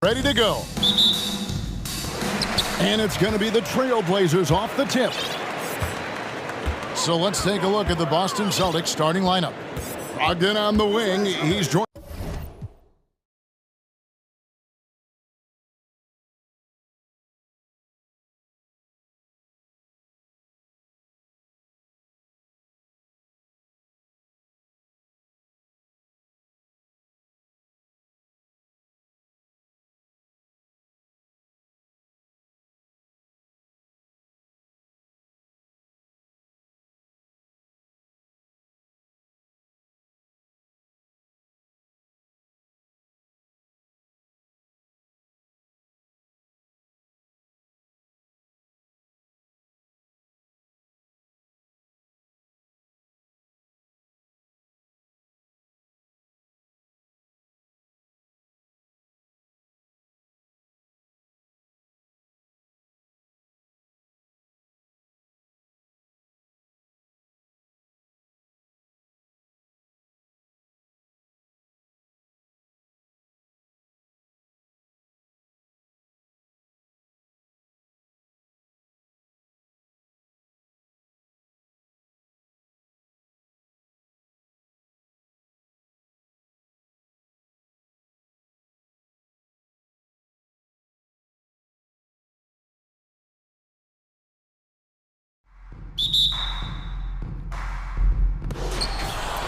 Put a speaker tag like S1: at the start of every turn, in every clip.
S1: ready to go. And it's going to be the Trailblazers off the tip. So let's take a look at the Boston Celtics starting lineup. Brogdon on the wing. He's joined.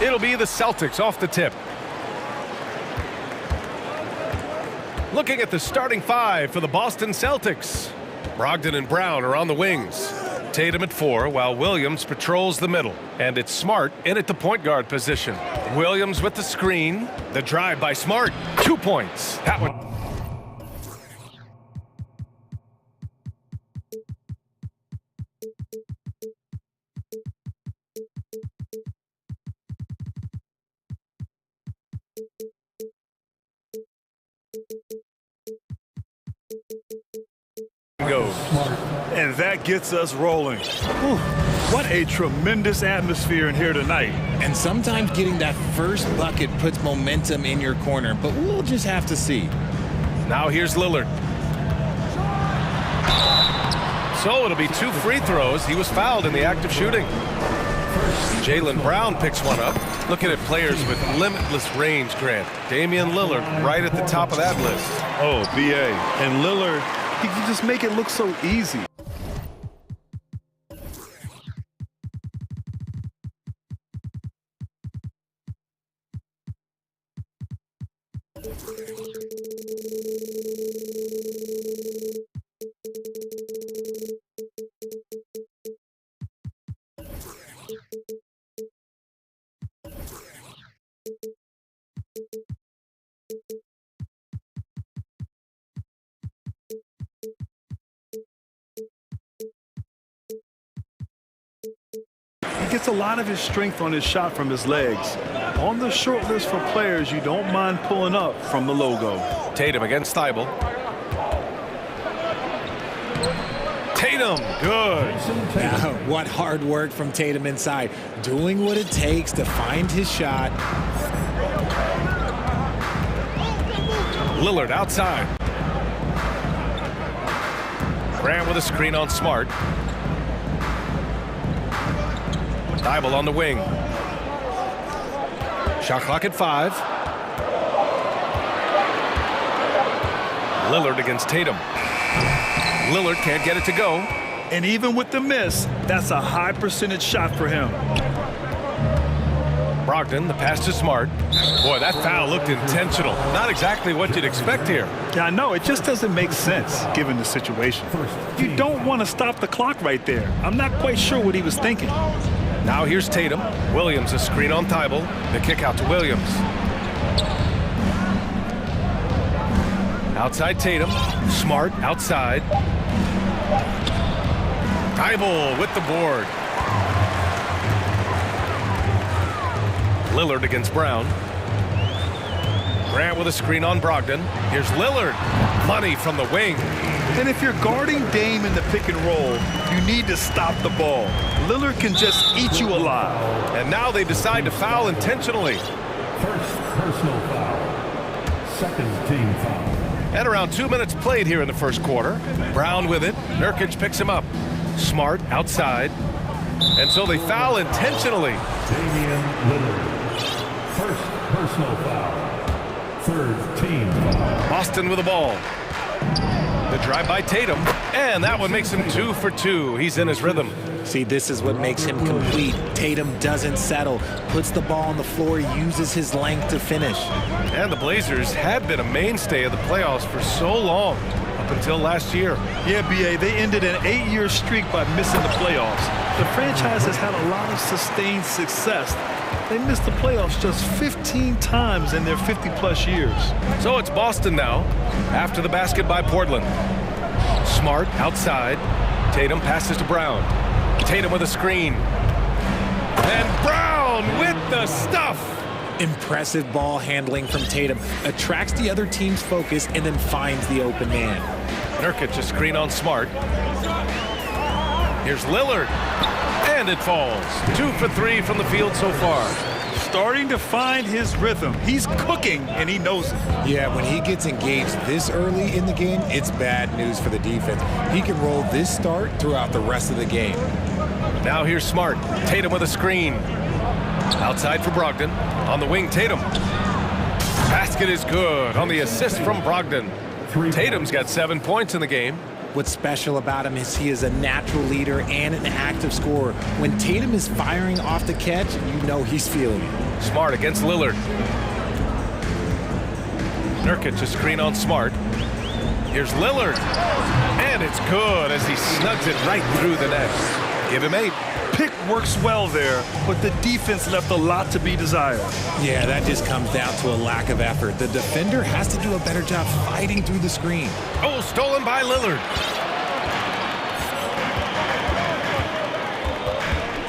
S2: It'll be the Celtics off the tip. Looking at the starting five for the Boston Celtics. Brogdon and Brown are on the wings. Tatum at 4, while Williams patrols the middle. And it's Smart in at the point guard position. Williams with the screen. The drive by Smart. 2 points. That one.
S3: Goes. And that gets us rolling. Whew. What a tremendous atmosphere in here tonight.
S4: And sometimes getting that first bucket puts momentum in your corner, but we'll just have to see.
S2: Now here's Lillard. So it'll be 2 free throws. He was fouled in the act of shooting. Jaylen Brown picks one up. Looking at players with limitless range, Grant. Damian Lillard right at the top of that list.
S3: Oh, BA. And Lillard, he can just make it look so easy. He gets a lot of his strength on his shot from his legs. On the short list for players you don't mind pulling up from the logo.
S2: Tatum against Thibault. Tatum, good.
S4: What hard work from Tatum inside. Doing what it takes to find his shot.
S2: Lillard outside. Grant with a screen on Smart. Thibault on the wing. Shot clock at 5. Lillard against Tatum. Lillard can't get it to go.
S3: And even with the miss, that's a high percentage shot for him.
S2: Brogdon, the pass to Smart. Boy, that foul looked intentional. Not exactly what you'd expect here.
S3: Yeah, I know. It just doesn't make sense given the situation. You don't want to stop the clock right there. I'm not quite sure what he was thinking.
S2: Now here's Tatum. Williams a screen on Thibault. The kick out to Williams. Outside Tatum. Smart outside. Thibault with the board. Lillard against Brown. Grant with a screen on Brogdon. Here's Lillard. Money from the wing.
S3: And if you're guarding Dame in the pick and roll, you need to stop the ball. Lillard can just eat you alive.
S2: And now they decide to foul intentionally.
S5: First personal foul. Second team foul.
S2: And around 2 minutes played here in the first quarter. Brown with it. Nurkic picks him up. Smart outside. And so they foul intentionally.
S5: Damian Lillard. First personal foul. Third team foul.
S2: Boston with the ball. The drive by Tatum. And that one makes him 2 for 2. He's in his rhythm.
S4: See, this is what makes him complete. Tatum doesn't settle, puts the ball on the floor, uses his length to finish.
S2: And the Blazers had been a mainstay of the playoffs for so long, up until last year.
S3: Yeah, B.A., they ended an 8-year streak by missing the playoffs. The franchise has had a lot of sustained success. They missed the playoffs just 15 times in their 50-plus years.
S2: So it's Boston now, after the basket by Portland. Smart outside. Tatum passes to Brown. Tatum with a screen. And Brown with the stuff.
S4: Impressive ball handling from Tatum. Attracts the other team's focus and then finds the open man.
S2: Nurkic a screen on Smart. Here's Lillard. And it falls. 2 for 3 from the field so far.
S3: Starting to find his rhythm. He's cooking, and he knows it.
S4: Yeah, when he gets engaged this early in the game, it's bad news for the defense. He can roll this start throughout the rest of the game.
S2: Now here's Smart. Tatum with a screen. Outside for Brogdon. On the wing, Tatum. Basket is good on the assist from Brogdon. Tatum's got 7 points in the game.
S4: What's special about him is he is a natural leader and an active scorer. When Tatum is firing off the catch, you know he's feeling it.
S2: Smart against Lillard. Nurkic a screen on Smart. Here's Lillard. And it's good as he snugs it right through the net. Give him 8.
S3: Pick works well there, but the defense left a lot to be desired.
S4: Yeah, that just comes down to a lack of effort. The defender has to do a better job fighting through the screen.
S2: Oh, stolen by Lillard.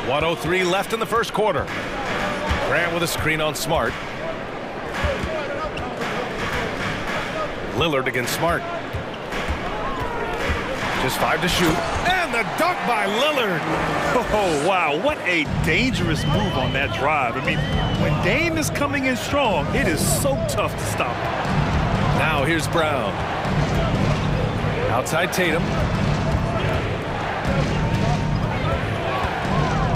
S2: 1:03 left in the first quarter. Grant with a screen on Smart. Lillard against Smart. Just 5 to shoot. And the dunk by Lillard.
S3: Oh, wow, what a dangerous move on that drive. I mean, when Dame is coming in strong, it is so tough to stop him.
S2: Now here's Brown. Outside Tatum.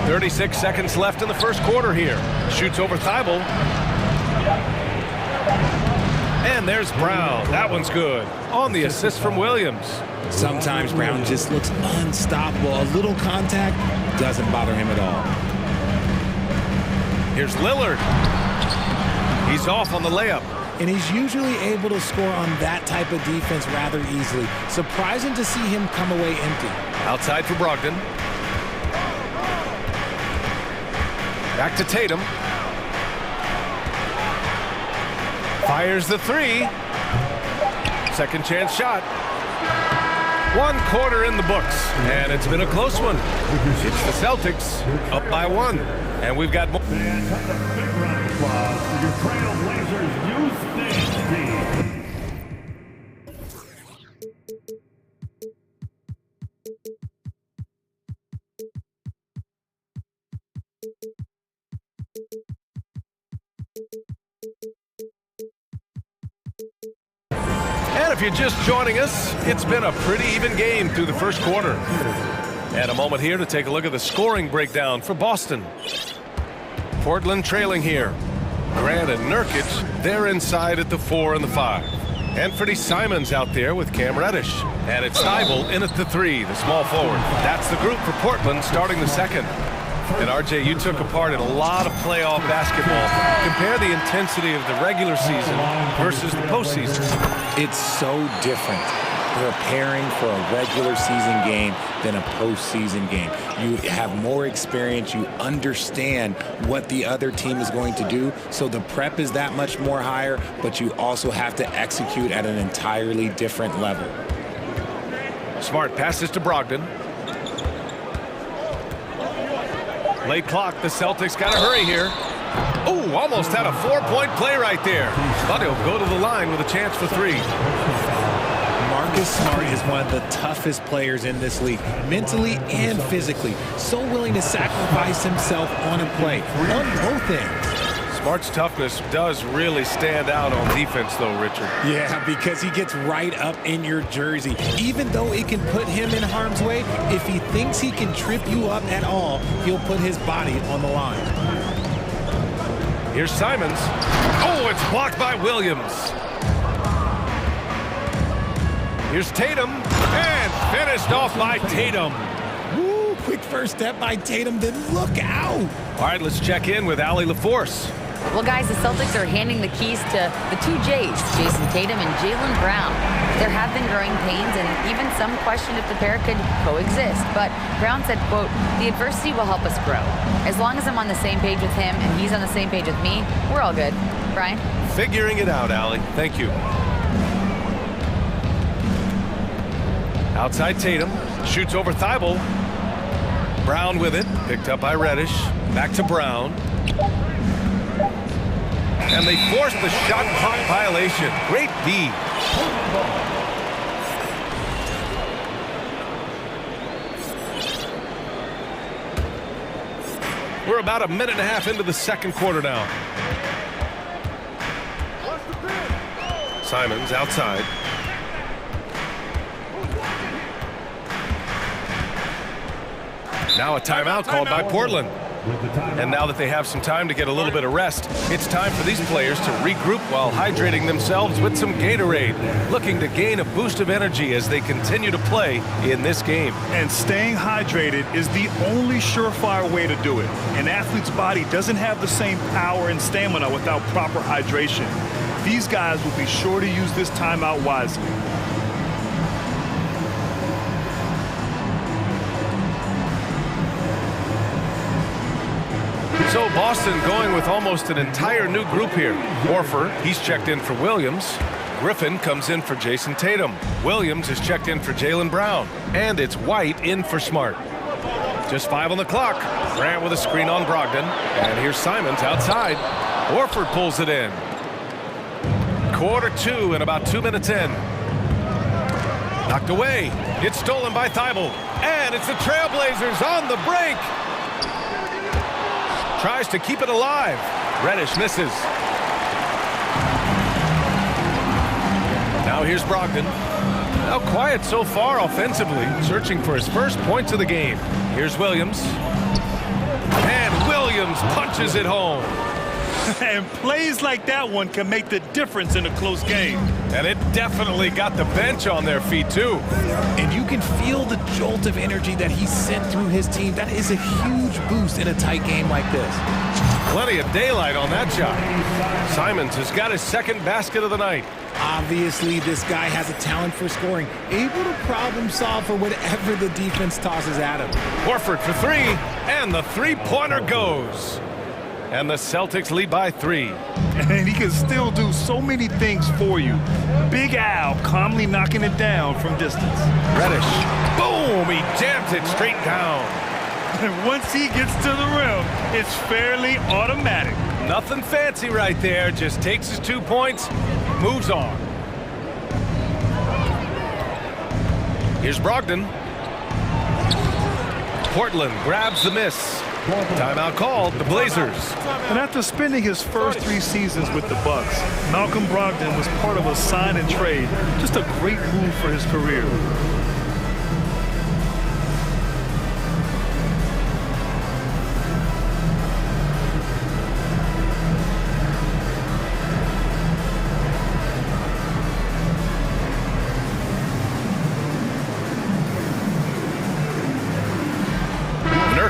S2: 36 seconds left in the first quarter here. Shoots over Thibault. And there's Brown. That one's good. On the assist from Williams.
S4: Sometimes Brown just looks unstoppable. A little contact doesn't bother him at all.
S2: Here's Lillard. He's off on the layup.
S4: And he's usually able to score on that type of defense rather easily. Surprising to see him come away empty.
S2: Outside for Brogdon. Back to Tatum. Fires the 3. Second chance shot. 1 quarter in the books, and it's been a close one. It's the Celtics up by 1, and we've got more.
S5: Fans, have a big round of applause for your Trailblazers youth dance team.
S2: And if you're just joining us, it's been a pretty even game through the first quarter. And a moment here to take a look at the scoring breakdown for Boston. Portland trailing here. Grant and Nurkic, they're inside at the 4 and the 5. Anthony Simons out there with Cam Reddish. And it's Thibault in at the 3, the small forward. That's the group for Portland starting the second. And RJ, you took a part in a lot of playoff basketball. Compare the intensity of the regular season versus the postseason.
S4: It's so different preparing for a regular season game than a postseason game. You have more experience. You understand what the other team is going to do. So the prep is that much more higher, but you also have to execute at an entirely different level.
S2: Smart passes to Brogdon. Late clock, the Celtics got to hurry here. Oh, almost had a 4-point play right there. But he'll go to the line with a chance for 3.
S4: Marcus Smart is one of the toughest players in this league, mentally and physically. So willing to sacrifice himself on a play, on both ends.
S2: Smart's toughness does really stand out on defense, though, Richard.
S4: Yeah, because he gets right up in your jersey. Even though it can put him in harm's way, if he thinks he can trip you up at all, he'll put his body on the line.
S2: Here's Simons. Oh, it's blocked by Williams. Here's Tatum, and finished off by Tatum.
S4: Woo, quick first step by Tatum, then look out.
S2: All right, let's check in with Allie LaForce.
S6: Well, guys, the Celtics are handing the keys to the two J's, Jason Tatum and Jaylen Brown. There have been growing pains, and even some question if the pair could coexist. But Brown said, quote, "The adversity will help us grow. As long as I'm on the same page with him and he's on the same page with me, we're all good." Brian?
S2: Figuring it out, Allie. Thank you. Outside Tatum, shoots over Thibault. Brown with it, picked up by Reddish. Back to Brown. And they forced the shot clock violation. Great D. We're about a minute and a half into the second quarter now. Simons outside. Now a timeout called by Portland. And now that they have some time to get a little bit of rest, it's time for these players to regroup while hydrating themselves with some Gatorade, looking to gain a boost of energy as they continue to play in this game.
S3: And staying hydrated is the only surefire way to do it. An athlete's body doesn't have the same power and stamina without proper hydration. These guys will be sure to use this timeout wisely.
S2: So Boston going with almost an entire new group here. Horford, he's checked in for Williams. Griffin comes in for Jason Tatum. Williams is checked in for Jaylen Brown. And it's White in for Smart. Just 5 on the clock. Grant with a screen on Brogdon. And here's Simons outside. Horford pulls it in. Quarter 2 and about 2 minutes in. Knocked away. It's stolen by Thibault. And it's the Trailblazers on the break. Tries to keep it alive. Reddish misses. Now here's Brogdon. Now quiet so far offensively, searching for his first points of the game. Here's Williams. And Williams punches it home.
S3: And plays like that one can make the difference in a close game.
S2: And it definitely got the bench on their feet, too.
S4: And you can feel the jolt of energy that he sent through his team. That is a huge boost in a tight game like this.
S2: Plenty of daylight on that shot. Simons has got his second basket of the night.
S4: Obviously, this guy has a talent for scoring, able to problem solve for whatever the defense tosses at him.
S2: Horford for 3, and the three-pointer goes. And the Celtics lead by 3.
S3: And he can still do so many things for you. Big Al calmly knocking it down from distance.
S2: Reddish, boom, he jams it straight down.
S3: And once he gets to the rim, it's fairly automatic.
S2: Nothing fancy right there, just takes his 2 points, moves on. Here's Brogdon. Portland grabs the miss. Timeout called, the Blazers.
S3: And after spending his first 3 seasons with the Bucks, Malcolm Brogdon was part of a sign and trade. Just a great move for his career.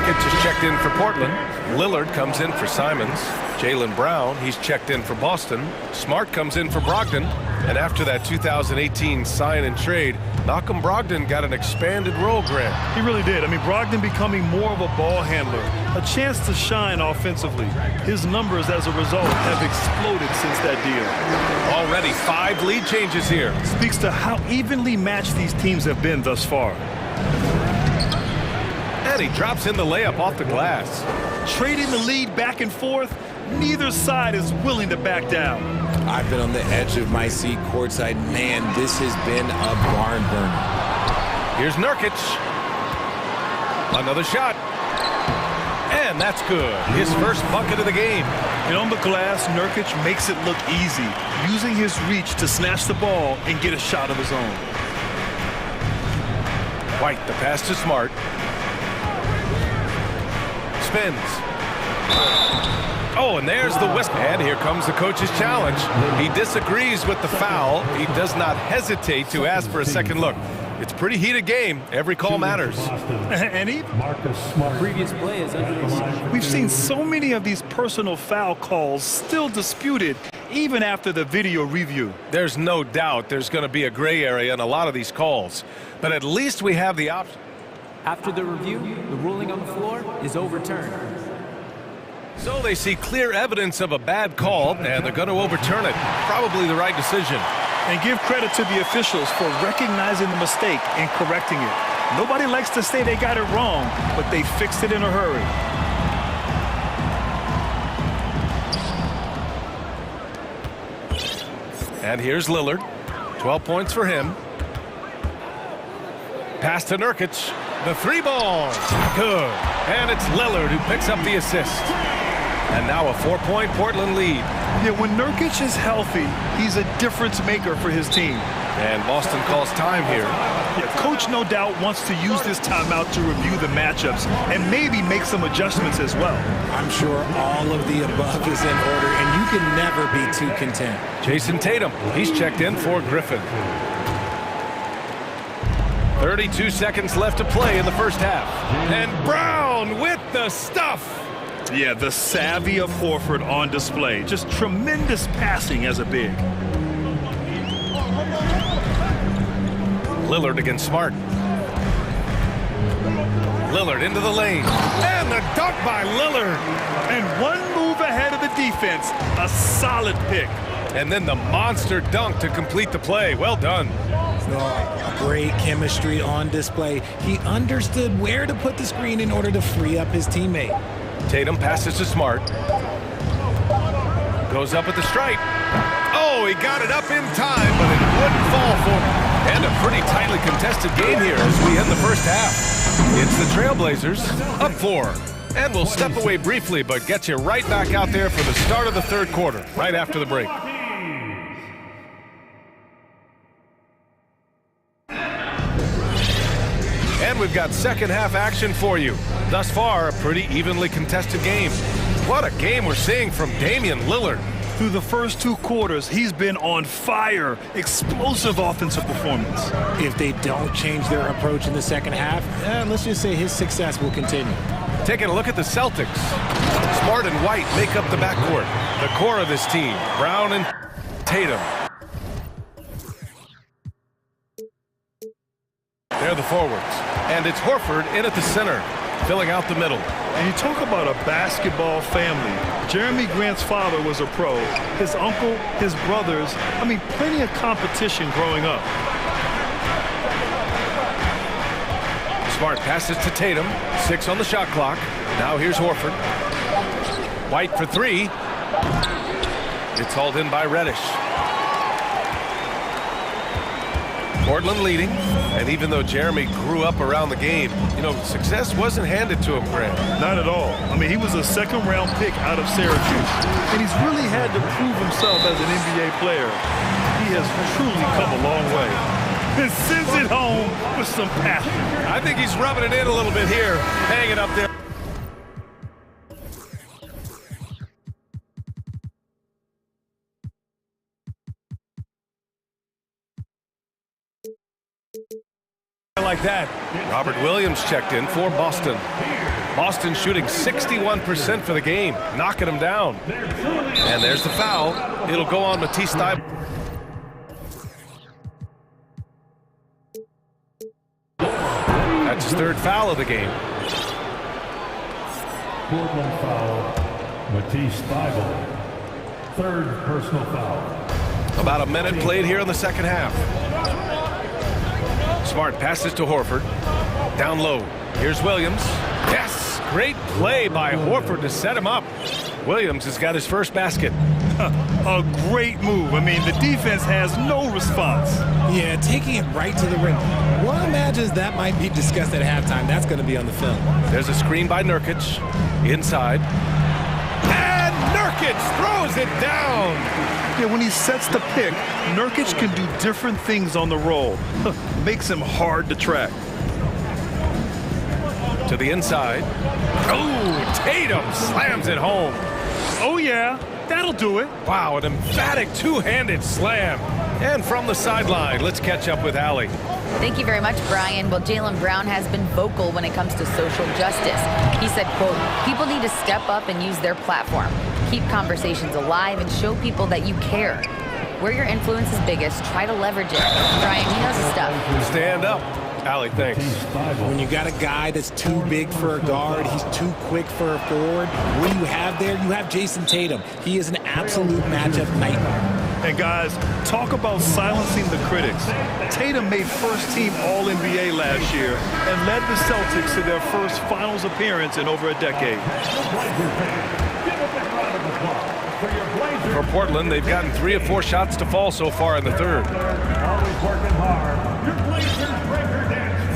S2: Is checked in for Portland. Lillard comes in for Simons. Jaylen Brown, he's checked in for Boston. Smart comes in for Brogdon. And after that 2018 sign and trade, Malcolm Brogdon got an expanded role, Grant.
S3: He really did. I mean, Brogdon becoming more of a ball handler, a chance to shine offensively. His numbers as a result have exploded since that deal.
S2: Already 5 lead changes here.
S3: Speaks to how evenly matched these teams have been thus far.
S2: And he drops in the layup off the glass.
S3: Trading the lead back and forth, neither side is willing to back down.
S4: I've been on the edge of my seat courtside. Man, this has been a barn burner.
S2: Here's Nurkic. Another shot. And And that's good. His first bucket of the game.
S3: And on the glass, Nurkic makes it look easy, using his reach to snatch the ball and get a shot of his own.
S2: White, the pass to Smart. Spins. Oh, and there's the whistle. And here comes the coach's challenge. He disagrees with the foul. He does not hesitate to ask for a second look. It's a pretty heated game. Every call matters.
S3: And even
S7: Previous play is under
S3: we've seen so many of these personal foul calls still disputed even after the video review.
S2: There's no doubt there's going to be a gray area in a lot of these calls. But at least we have the option.
S7: After the review, the ruling on the floor is overturned.
S2: So they see clear evidence of a bad call, and they're going to overturn it. Probably the right decision.
S3: And give credit to the officials for recognizing the mistake and correcting it. Nobody likes to say they got it wrong, but they fixed it in a hurry.
S2: And here's Lillard. 12 points for him. Pass to Nurkic. The three ball. Good. And it's Lillard who picks up the assist. And now a 4-point Portland lead.
S3: Yeah, when Nurkic is healthy, he's a difference maker for his team.
S2: And Boston calls time here.
S3: Yeah, coach no doubt wants to use this timeout to review the matchups and maybe make some adjustments as well.
S4: I'm sure all of the above is in order, and you can never be too content.
S2: Jason Tatum. He's checked in for Griffin. 32 seconds left to play in the first half. And Brown with the stuff.
S3: Yeah, the savvy of Horford on display. Just tremendous passing as a big.
S2: Lillard against Smart. Lillard into the lane. And the dunk by Lillard.
S3: And one move ahead of the defense. A solid pick.
S2: And then the monster dunk to complete the play. Well done.
S4: Great chemistry on display. He understood where to put the screen in order to free up his teammate.
S2: Tatum passes to Smart. Goes up at the stripe. Oh, he got it up in time, but it wouldn't fall for him. And a pretty tightly contested game here as we end the first half. It's the Trailblazers up 4. And we'll step away briefly, but get you right back out there for the start of the third quarter, right after the break. And we've got second half action for you. Thus far, a pretty evenly contested game. What a game we're seeing from Damian Lillard.
S3: Through the first 2 quarters, he's been on fire. Explosive offensive performance.
S4: If they don't change their approach in the second half, let's just say his success will continue.
S2: Taking a look at the Celtics. Smart and White make up the backcourt. The core of this team, Brown and Tatum. They're the forwards. And it's Horford in at the center, filling out the middle.
S3: And you talk about a basketball family. Jeremy Grant's father was a pro. His uncle, his brothers, I mean, plenty of competition growing up.
S2: Smart passes to Tatum. 6 on the shot clock. Now here's Horford. White for 3. It's hauled in by Reddish. Portland leading, and even though Jeremy grew up around the game, you know, success wasn't handed to him, Grant.
S3: Not at all. I mean, he was a second-round pick out of Syracuse, and he's really had to prove himself as an NBA player. He has truly come a long way. And sends it home with some passion.
S2: I think he's rubbing it in a little bit here, hanging up there. Like that. Robert Williams checked in for Boston. Boston shooting 61% for the game, knocking them down. And there's the foul. It'll go on Matisse Thybulle. That's his 3rd foul of the game.
S5: Portland foul, Matisse Thybulle. 3rd personal foul.
S2: About a minute played here in the second half. Smart passes to Horford. Down low. Here's Williams. Yes! Great play by Horford to set him up. Williams has got his first basket.
S3: A great move. I mean, the defense has no response.
S4: Yeah, taking it right to the rim. One imagines that might be discussed at halftime. That's going to be on the film.
S2: There's a screen by Nurkic. Inside. And Nurkic throws it down.
S3: Yeah, when he sets the pick, Nurkic can do different things on the roll. Makes him hard to track.
S2: To the inside. Oh, Tatum slams it home.
S3: Oh, yeah, that'll do it.
S2: Wow, an emphatic two-handed slam. And from the sideline, let's catch up with Allie.
S6: Thank you very much, Brian. Well, Jaylen Brown has been vocal when it comes to social justice. He said, quote, people need to step up and use their platform. Keep conversations alive and show people that you care. Where your influence is biggest, try to leverage it. Brian, he knows his stuff.
S2: Stand up. Allie, thanks.
S4: When you got a guy that's too big for a guard, he's too quick for a forward, what do you have there? You have Jason Tatum. He is an absolute matchup nightmare.
S3: And guys, talk about silencing the critics. Tatum made first-team All-NBA last year and led the Celtics to their first finals appearance in over a decade.
S2: For Portland, they've gotten 3 of 4 shots to fall so far in the third.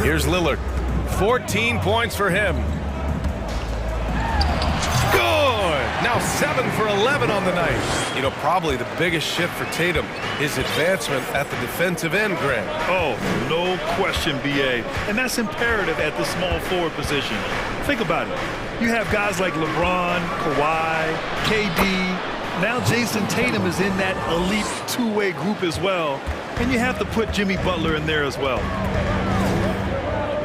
S2: Here's Lillard. 14 points for him. Good! Now 7 for 11 on the night. You know, probably the biggest shift for Tatum, his advancement at the defensive end, Grant.
S3: Oh, no question, B.A. And that's imperative at the small forward position. Think about it. You have guys like LeBron, Kawhi, KD. Now Jason Tatum is in that elite two-way group as well. And you have to put Jimmy Butler in there as well.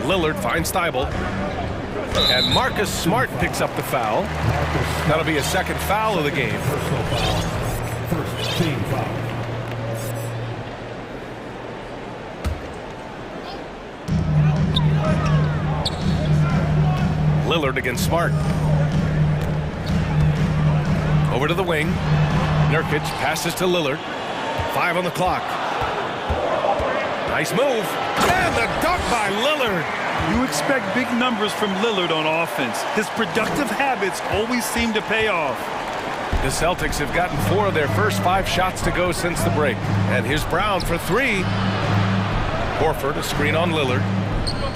S2: Lillard finds Thibault. And Marcus Smart picks up the foul. That'll be a second foul of the game.
S5: First team foul.
S2: Lillard against Smart. Over to the wing. Nurkic passes to Lillard. 5 on the clock. Nice move. And the dunk by Lillard.
S3: You expect big numbers from Lillard on offense. His productive habits always seem to pay off.
S2: The Celtics have gotten 4 of their first 5 shots to go since the break. And here's Brown for 3. Horford, a screen on Lillard.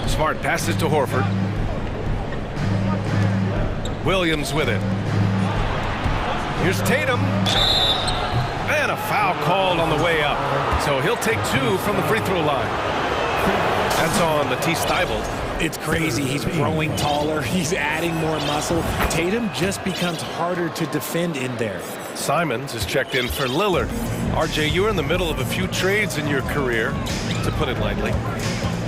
S2: Smart passes to Horford. Williams with it. Here's Tatum. And a foul called on the way up. So he'll take 2 from the free throw line. That's on Matisse Thybulle.
S4: It's crazy. He's growing taller. He's adding more muscle. Tatum just becomes harder to defend in there.
S2: Simons is checked in for Lillard. RJ, you're in the middle of a few trades in your career, to put it lightly.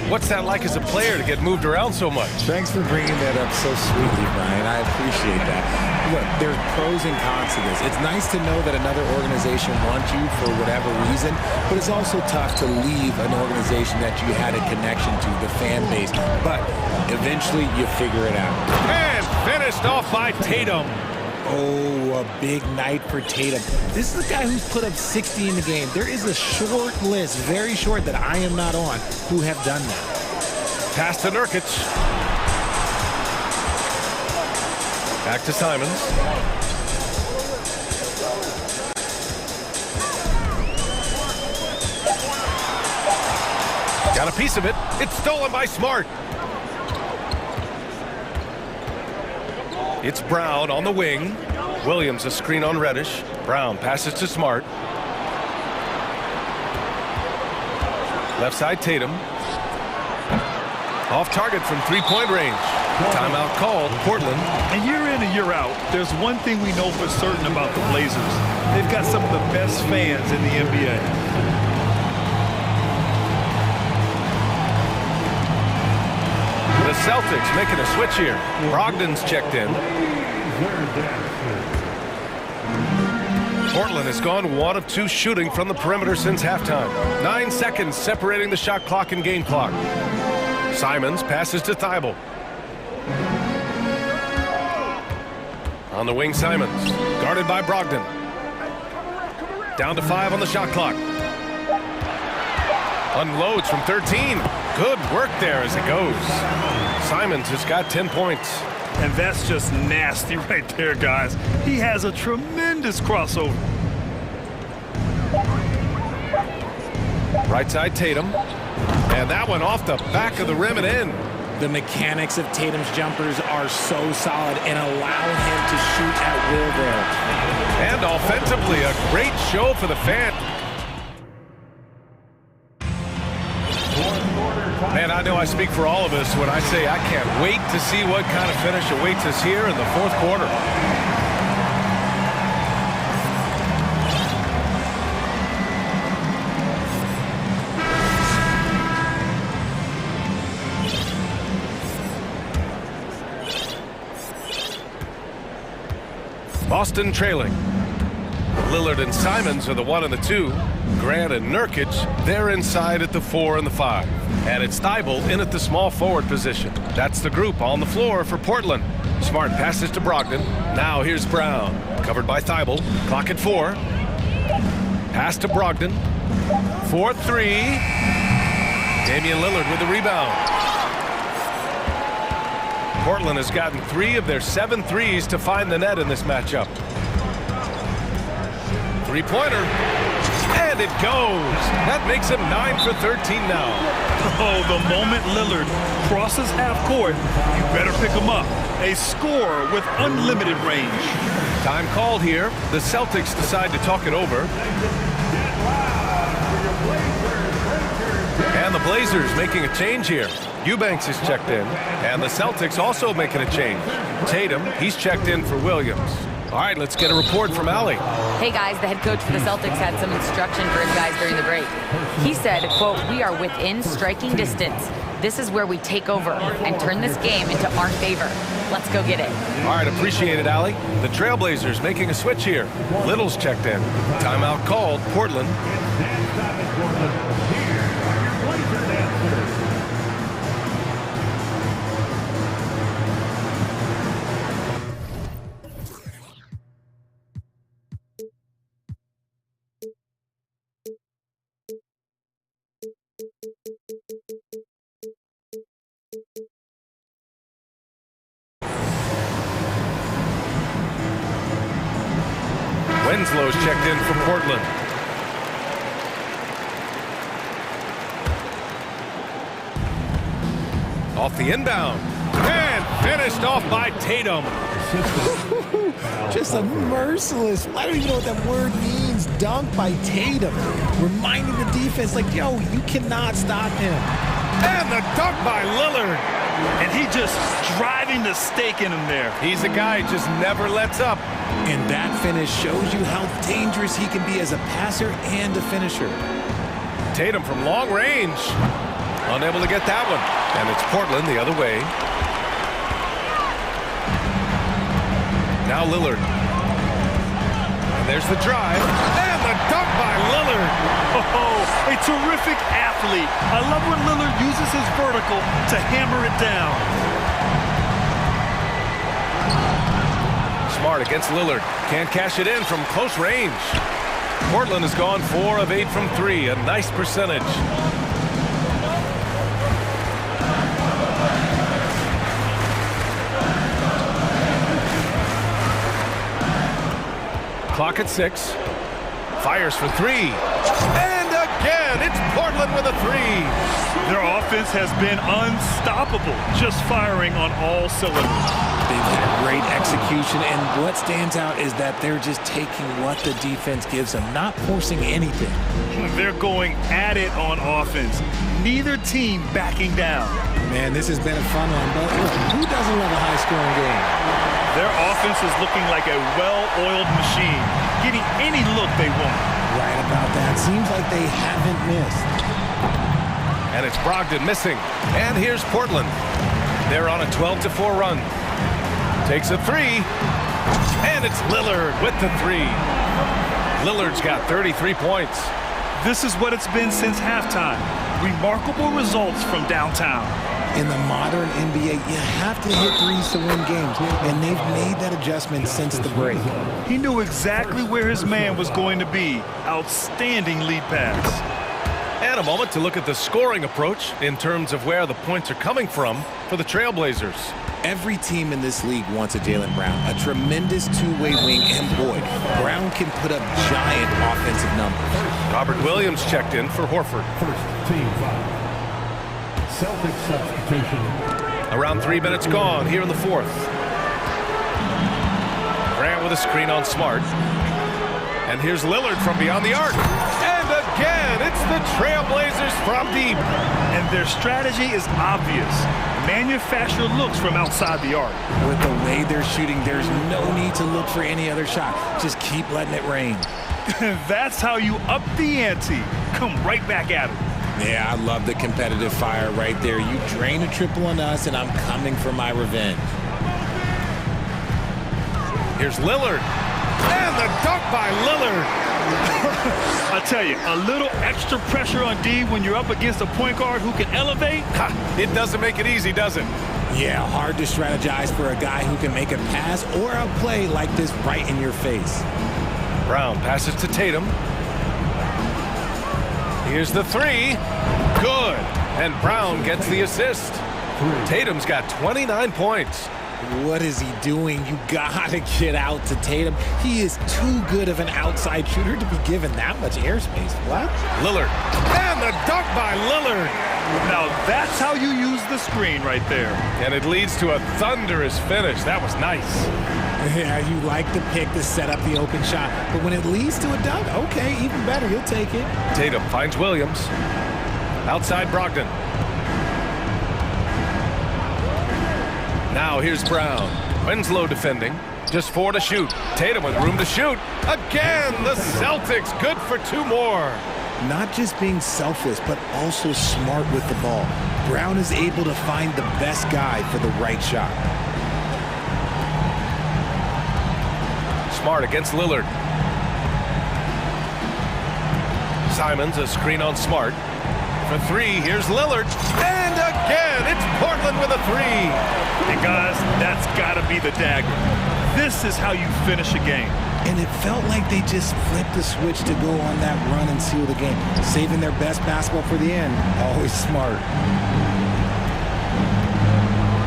S2: What's that like as a player to get moved around so much?
S4: Thanks for bringing that up so sweetly, Brian. I appreciate that. Look, there's pros and cons to this. It's nice to know that another organization wants you for whatever reason, but it's also tough to leave an organization that you had a connection to, the fan base. But eventually you figure it out.
S2: And finished off by Tatum.
S4: Oh, a big night for Tatum. This is a guy who's put up 60 in the game. There is a short list, very short, that I am not on, who have done that.
S2: Pass to Nurkic. Back to Simons. Got a piece of it. It's stolen by Smart. It's Brown on the wing. Williams a screen on Reddish. Brown passes to Smart. Left side Tatum. Off target from three-point range. Timeout called, Portland.
S3: And year in and year out, there's one thing we know for certain about the Blazers. They've got some of the best fans in the NBA.
S2: The Celtics making a switch here. Brogdon's checked in. Portland has gone 1 of 2 shooting from the perimeter since halftime. 9 seconds separating the shot clock and game clock. Simons passes to Thybulle. On the wing, Simons. Guarded by Brogdon. Down to 5 on the shot clock. Unloads from 13. Good work there as it goes. Simons has got 10 points.
S3: And that's just nasty right there, guys. He has a tremendous crossover.
S2: Right side Tatum. And that one off the back of the rim and in.
S4: The mechanics of Tatum's jumpers are so solid and allow him to shoot at will there.
S2: And offensively, a great show for the fan. Man, I know I speak for all of us when I say I can't wait to see what kind of finish awaits us here in the fourth quarter. Boston trailing. Lillard and Simons are the 1 and the 2. Grant and Nurkic, they're inside at the 4 and the 5. And it's Thibault in at the small forward position. That's the group on the floor for Portland. Smart passes to Brogdon. Now here's Brown. Covered by Thibault. Clock at 4. Pass to Brogdon. 4-3. Damian Lillard with the rebound. Portland has gotten 3 of their 7 threes to find the net in this matchup. Three-pointer. And it goes. That makes him 9 for 13 now.
S3: Oh, the moment Lillard crosses half court, you better pick him up. A scorer with unlimited range.
S2: Time called here. The Celtics decide to talk it over. And the Blazers making a change here. Eubanks is checked in. And the Celtics also making a change. Tatum, he's checked in for Williams. All right, let's get a report from Allie.
S6: Hey guys, the head coach for the Celtics had some instruction for his guys during the break. He said, quote, "We are within striking distance. This is where we take over and turn this game into our favor. Let's go get it."
S2: All right, appreciate it, Allie. The Trailblazers making a switch here. Little's checked in. Timeout called, Portland. Winslow's checked in for Portland. Off the inbound. And finished off by Tatum.
S4: Just a merciless, I don't even know what that word means, dunk by Tatum. Reminding the defense, like, yo, you cannot stop him.
S2: And the dunk by Lillard.
S3: And he just driving the stake in him there.
S2: He's a guy who just never lets up.
S4: And that finish shows you how dangerous he can be as a passer and a finisher.
S2: Tatum from long range. Unable to get that one. And it's Portland the other way. Now Lillard. And there's the drive. And the dunk by Lillard.
S3: Oh, a terrific athlete. I love when Lillard uses his vertical to hammer it down.
S2: Smart against Lillard. Can't cash it in from close range. Portland has gone 4 of 8 from 3. A nice percentage. Clock at 6. Fires for 3. And again, it's Portland with a 3.
S3: Their offense has been unstoppable, just firing on all cylinders.
S4: They've had great execution, and what stands out is that they're just taking what the defense gives them, not forcing anything.
S3: They're going at it on offense. Neither team backing down.
S4: Man, this has been a fun one, but who doesn't love a high-scoring game?
S3: Their offense is looking like a well-oiled machine, getting any look they want.
S4: Right about that. Seems like they haven't missed.
S2: And it's Brogdon missing. And here's Portland. They're on a 12-4 run. Takes a 3. And it's Lillard with the 3. Lillard's got 33 points.
S3: This is what it's been since halftime. Remarkable results from downtown.
S4: In the modern NBA, you have to hit threes to win games, and they've made that adjustment since the break.
S3: He knew exactly where his man was going to be. Outstanding lead pass.
S2: And a moment to look at the scoring approach in terms of where the points are coming from for the Trailblazers.
S4: Every team in this league wants a Jaylen Brown, a tremendous two-way wing, and boy, Brown can put up giant offensive numbers.
S2: Robert Williams checked in for Horford.
S5: First team foul. Celtics substitution.
S2: Around 3 minutes gone here in the fourth. Grant with a screen on Smart. And here's Lillard from beyond the arc. And again, it's the Trailblazers from deep.
S3: And their strategy is obvious. Manufacture looks from outside the arc.
S4: With the way they're shooting, there's no need to look for any other shot. Just keep letting it rain.
S3: That's how you up the ante. Come right back at it.
S4: Yeah, I love the competitive fire right there. You drain a triple on us, and I'm coming for my revenge.
S2: Here's Lillard. And the dunk by Lillard.
S3: I tell you, a little extra pressure on D when you're up against a point guard who can elevate.
S2: Ha, it doesn't make it easy, does it?
S4: Yeah, hard to strategize for a guy who can make a pass or a play like this right in your face.
S2: Brown passes to Tatum. Here's the three. Good. And Brown gets the assist. Tatum's got 29 points.
S4: What is he doing? You gotta get out to Tatum. He is too good of an outside shooter to be given that much airspace. What?
S2: Lillard. And the dunk by Lillard.
S3: Now that's how you use the screen right there.
S2: And it leads to a thunderous finish. That was nice.
S4: Yeah, you like the pick to set up the open shot. But when it leads to a dunk, okay, even better. You'll take it.
S2: Tatum finds Williams. Outside Brogdon. Now here's Brown. Winslow defending. Just 4 to shoot. Tatum with room to shoot. Again, the Celtics good for 2 more.
S4: Not just being selfless, but also smart with the ball. Brown is able to find the best guy for the right shot.
S2: Smart against Lillard. Simons, a screen on Smart. For 3, here's Lillard. And again, it's Portland with a 3.
S3: And guys, that's gotta be the dagger. This is how you finish a game.
S4: And it felt like they just flipped the switch to go on that run and seal the game. Saving their best basketball for the end. Always smart.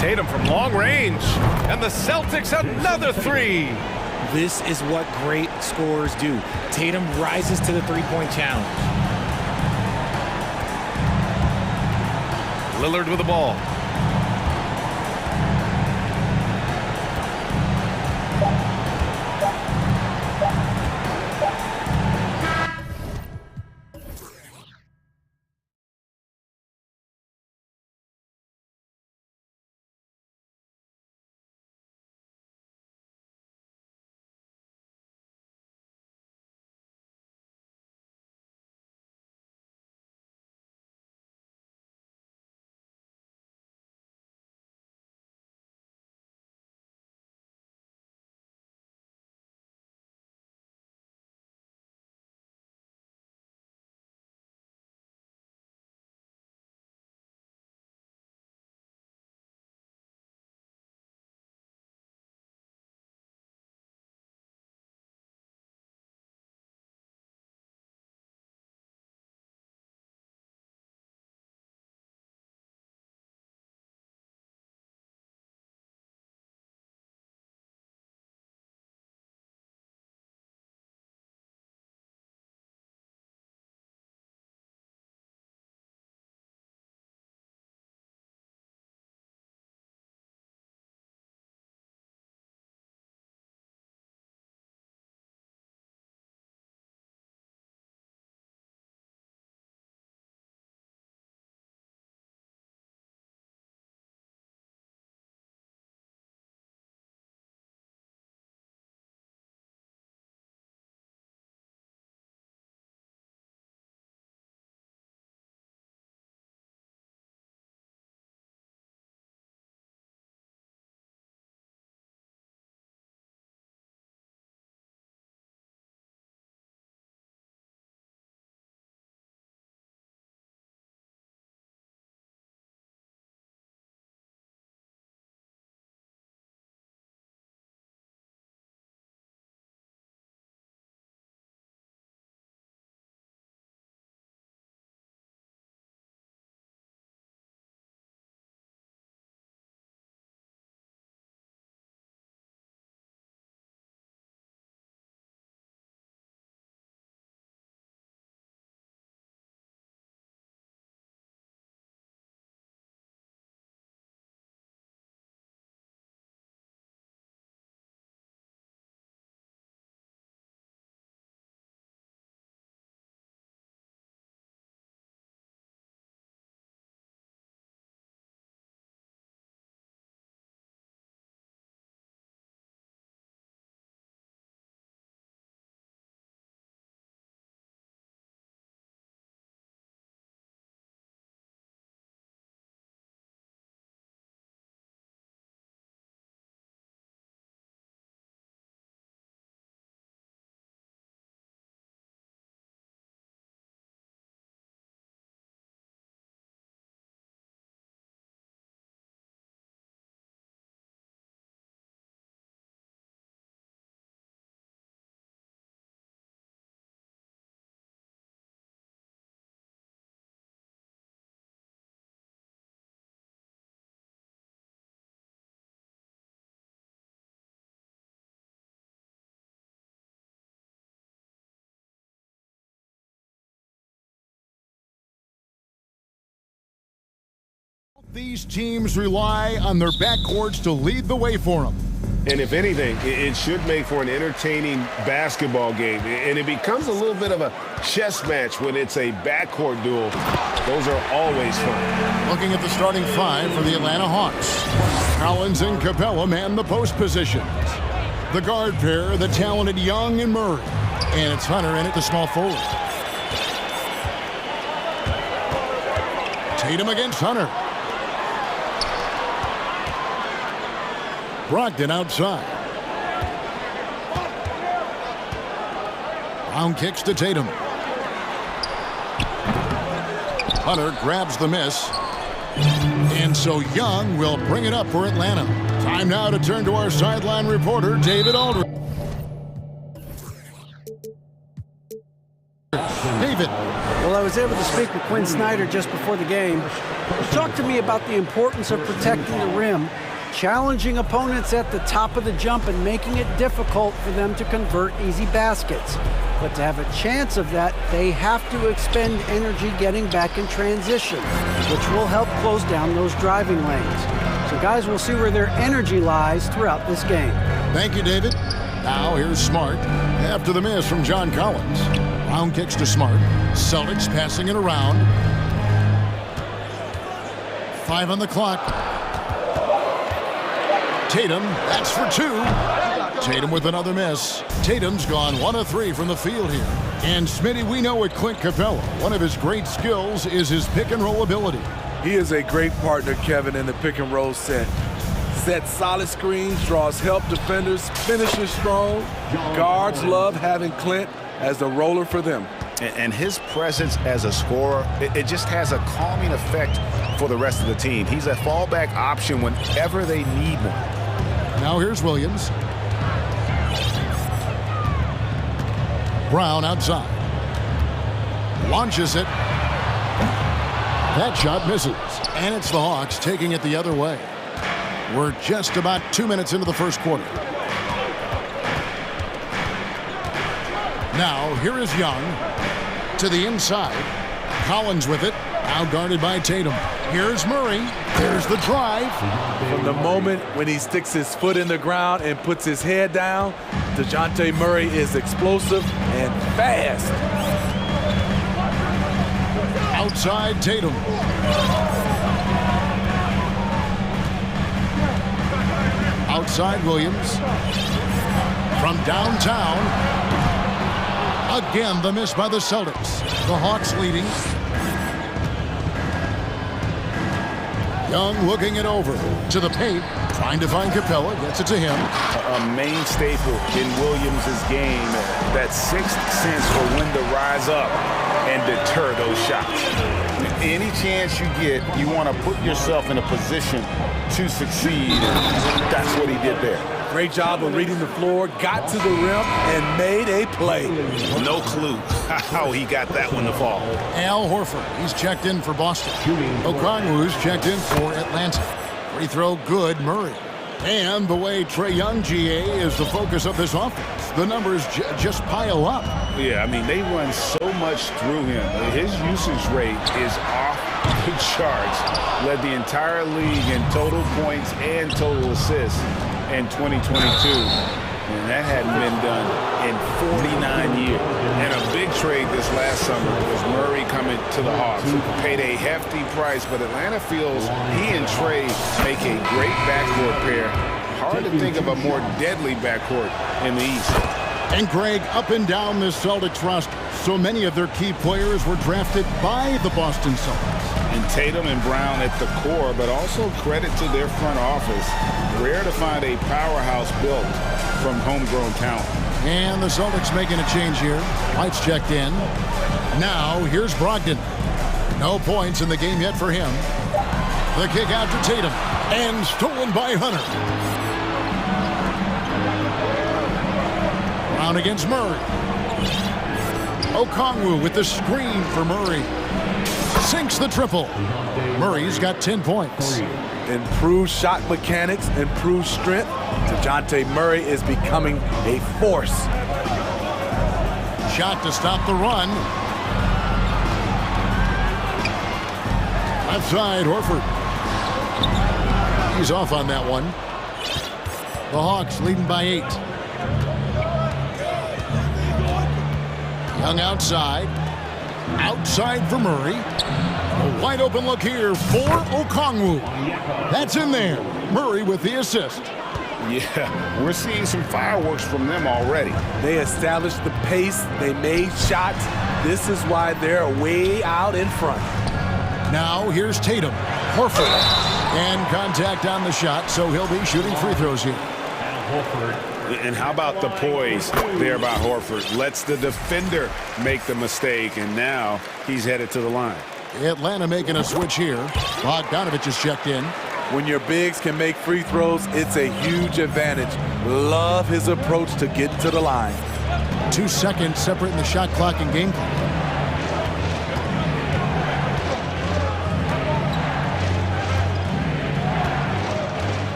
S2: Tatum from long range. And the Celtics another 3.
S4: This is what great scorers do. Tatum rises to the three-point challenge.
S2: Lillard with the ball.
S1: These teams rely on their backcourts to lead the way for them.
S8: And if anything, it should make for an entertaining basketball game. And it becomes a little bit of a chess match when it's a backcourt duel. Those are always fun.
S1: Looking at the starting five for the Atlanta Hawks. Collins and Capella man the post positions. The guard pair, the talented Young and Murray. And it's Hunter in at the small forward. Tatum against Hunter. Brogdon outside. Brown kicks to Tatum. Hunter grabs the miss. And so Young will bring it up for Atlanta. Time now to turn to our sideline reporter, David Aldridge. David.
S9: Well, I was able to speak with Quinn Snyder just before the game. He talked to me about the importance of protecting the rim, challenging opponents at the top of the jump and making it difficult for them to convert easy baskets. But to have a chance of that, they have to expend energy getting back in transition, which will help close down those driving lanes. So guys, we'll see where their energy lies throughout this game.
S1: Thank you, David. Now here's Smart after the miss from John Collins. Brown kicks to Smart. Celtics passing it around. 5 on the clock. Tatum, that's for 2. Tatum with another miss. Tatum's gone 1 of 3 from the field here. And Smitty, we know with Clint Capella, one of his great skills is his pick and roll ability.
S10: He is a great partner, Kevin, in the pick and roll set. Sets solid screens, draws help defenders, finishes strong. Guards love having Clint as the roller for them.
S11: And his presence as a scorer, it just has a calming effect for the rest of the team. He's a fallback option whenever they need one.
S1: Now here's Williams. Brown outside. Launches it. That shot misses. And it's the Hawks taking it the other way. We're just about 2 minutes into the first quarter. Now, here is Young to the inside. Collins with it. Now guarded by Tatum. Here's Murray. There's the drive.
S10: From the moment when he sticks his foot in the ground and puts his head down, DeJounte Murray is explosive and fast.
S1: Outside Tatum. Outside Williams. From downtown. Again, the miss by the Celtics. The Hawks leading. Young looking it over to the paint, trying to find Capella, gets it to him.
S11: A main staple in Williams' game, that sixth sense for when to rise up and deter those shots. Any chance you get, you want to put yourself in a position to succeed, and that's what he did there.
S10: Great job of reading the floor, got to the rim, and made a play.
S11: No clue how he got that one to fall.
S1: Al Horford, he's checked in for Boston. Okongwu's checked in for Atlanta. Free throw good, Murray. And the way Trae Young, GA, is the focus of this offense. The numbers just pile up.
S11: Yeah, I mean, they run so much through him. His usage rate is off the charts. Led the entire league in total points and total assists in 2022. And that hadn't been done in 49 years. And a big trade this last summer was Murray coming to the Hawks. Paid a hefty price, but Atlanta feels he and Trae make a great backcourt pair. Hard to think of a more deadly backcourt in the East.
S1: And Greg, up and down this Celtics roster, so many of their key players were drafted by the Boston Celtics.
S11: And Tatum and Brown at the core, but also credit to their front office. Rare to find a powerhouse built from homegrown talent.
S1: And the Celtics making a change here. White's checked in. Now, here's Brogdon. No points in the game yet for him. The kick out to Tatum. And stolen by Hunter. Brown against Murray. Okongwu with the screen for Murray. Sinks the triple. Murray's got 10 points.
S10: Improved shot mechanics, improved strength. DeJounte Murray is becoming a force.
S1: Shot to stop the run. Left side, Horford. He's off on that one. The Hawks leading by 8. Young outside. Outside for Murray. A wide open look here for Okongwu. That's in there. Murray with the assist.
S11: Yeah, we're seeing some fireworks from them already.
S10: They established the pace. They made shots. This is why they're way out in front.
S1: Now here's Tatum. Horford. And contact on the shot, so he'll be shooting free throws here.
S11: And how about the poise there by Horford? Lets the defender make the mistake, and now he's headed to the line.
S1: Atlanta making a switch here. Bogdanovich is checked in.
S10: When your bigs can make free throws, it's a huge advantage. Love his approach to get to the line.
S1: 2 seconds separating the shot clock and game clock.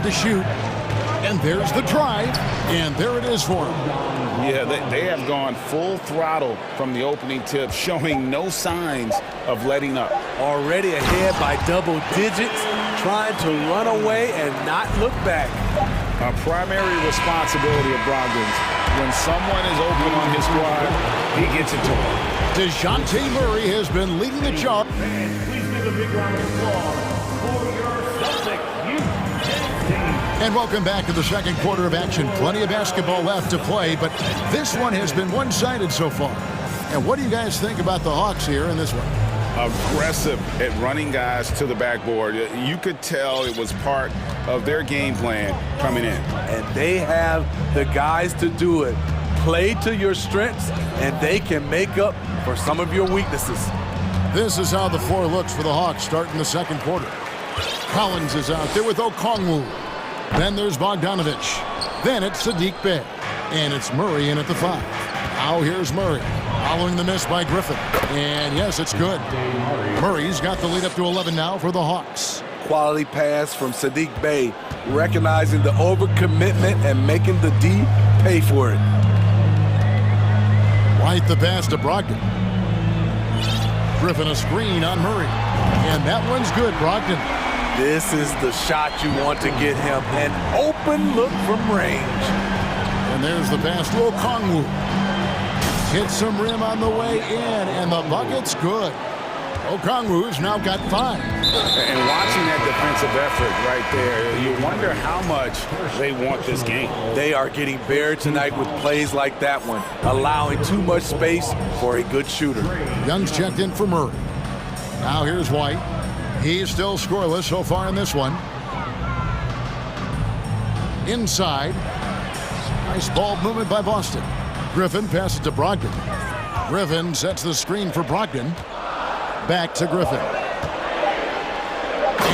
S1: To shoot, and there's the drive, and there it is for him.
S11: Yeah, they have gone full throttle from the opening tip, showing no signs of letting up.
S10: Already ahead by double digits, trying to run away and not look back.
S11: A primary responsibility of Brogdon's. When someone is open on his squad, he gets it to him.
S1: DeJounte Murray has been leading the charge.
S5: Please give a big round of applause for your Celtic youth.
S1: And welcome back to the second quarter of action. Plenty of basketball left to play, but this one has been one-sided so far. And what do you guys think about the Hawks here in this one?
S11: Aggressive at running guys to the backboard. You could tell it was part of their game plan coming in.
S10: And they have the guys to do it. Play to your strengths, and they can make up for some of your weaknesses.
S1: This is how the floor looks for the Hawks starting the second quarter. Collins is out there with Okongwu. Then there's Bogdanovich. Then it's Saddiq Bey. And it's Murray in at the 5. Now here's Murray. Following the miss by Griffin. And yes, it's good. Murray's got the lead up to 11 now for the Hawks.
S10: Quality pass from Saddiq Bey, recognizing the overcommitment and making the D pay for it.
S1: Right the pass to Brogdon. Griffin a screen on Murray. And that one's good, Brogdon.
S10: This is the shot you want to get him. An open look from range.
S1: And there's the pass to Okongwu. Hits some rim on the way in, and the bucket's good. Okongwu's now got 5.
S11: And watching that defensive effort right there, you wonder how much they want this game.
S10: They are getting buried tonight with plays like that one, allowing too much space for a good shooter.
S1: Young's checked in for Murray. Now here's White. He's still scoreless so far in this one. Inside. Nice ball movement by Boston. Griffin passes to Brogdon. Griffin sets the screen for Brogdon. Back to Griffin.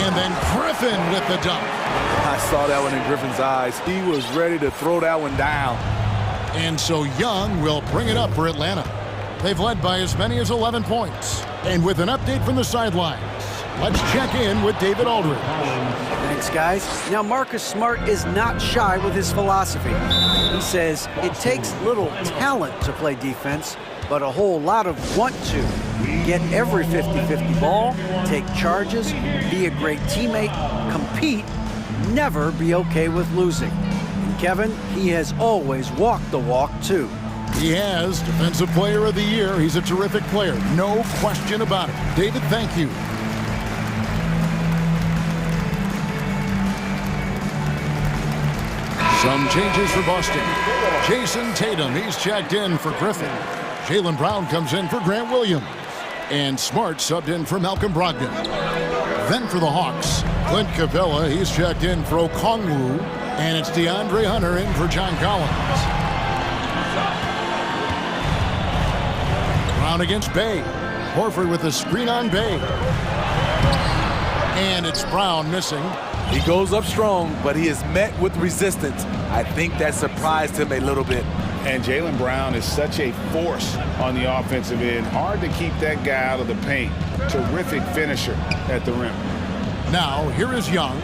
S1: And then Griffin with the dunk.
S10: I saw that one in Griffin's eyes. He was ready to throw that one down.
S1: And so Young will bring it up for Atlanta. They've led by as many as 11 points. And with an update from the sidelines, let's check in with David Aldridge.
S9: Thanks, guys. Now, Marcus Smart is not shy with his philosophy. He says it takes little talent to play defense, but a whole lot of want to. Get every 50-50 ball, take charges, be a great teammate, compete, never be okay with losing. And Kevin, he has always walked the walk, too.
S1: He has Defensive Player of the Year. He's a terrific player. No question about it. David, thank you. Some changes for Boston. Jason Tatum, he's checked in for Griffin. Jaylen Brown comes in for Grant Williams. And Smart subbed in for Malcolm Brogdon. Then for the Hawks, Clint Capella, he's checked in for Okongwu. And it's DeAndre Hunter in for John Collins. Brown against Bey. Horford with a screen on Bey. And it's Brown missing.
S10: He goes up strong, but he is met with resistance. I think that surprised him a little bit.
S11: And Jaylen Brown is such a force on the offensive end. Hard to keep that guy out of the paint. Terrific finisher at the rim.
S1: Now, here is Young.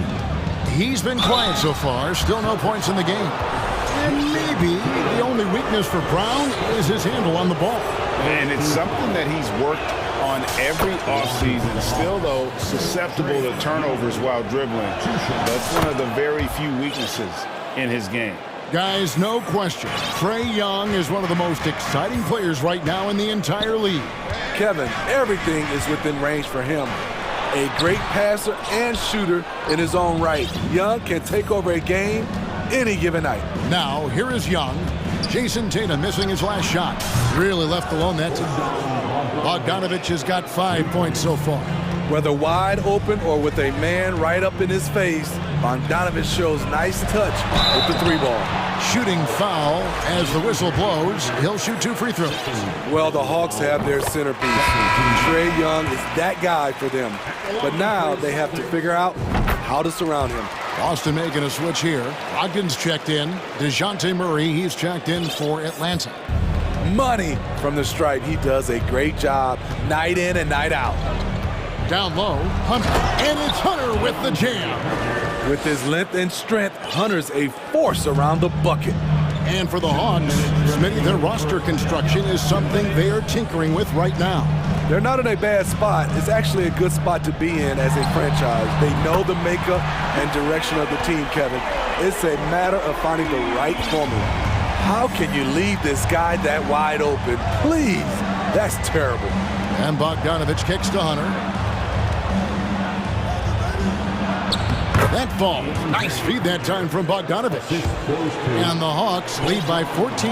S1: He's been quiet so far. Still no points in the game. And maybe the only weakness for Brown is his handle on the ball.
S11: And it's something that he's worked on every offseason. Still, though, susceptible to turnovers while dribbling. That's one of the very few weaknesses in his game.
S1: Guys, no question, Trae Young is one of the most exciting players right now in the entire league.
S10: Kevin, everything is within range for him. A great passer and shooter in his own right. Young can take over a game any given night.
S1: Now, here is Young. Jason Tatum missing his last shot. Really left alone that time. Bogdanovich has got 5 points so far.
S10: Whether wide open or with a man right up in his face, Bogdanovich shows nice touch with the three ball.
S1: Shooting foul as the whistle blows. He'll shoot 2 free throws.
S10: Well, the Hawks have their centerpiece. Trae Young is that guy for them. But now they have to figure out how to surround him.
S1: Boston making a switch here. Ogden's checked in. DeJounte Murray, he's checked in for Atlanta.
S10: Money from the stripe. He does a great job night in and night out.
S1: Down low, Hunter. And it's Hunter with the jam.
S10: With his length and strength, Hunter's a force around the bucket.
S1: And for the Hawks, Smitty, their roster construction is something they are tinkering with right now.
S10: They're not in a bad spot. It's actually a good spot to be in as a franchise. They know the makeup and direction of the team, Kevin. It's a matter of finding the right formula. How can you leave this guy that wide open? Please, that's terrible.
S1: And Bogdanovich kicks to Hunter. That ball, nice feed that time from Bogdanovich. And the Hawks lead by 14.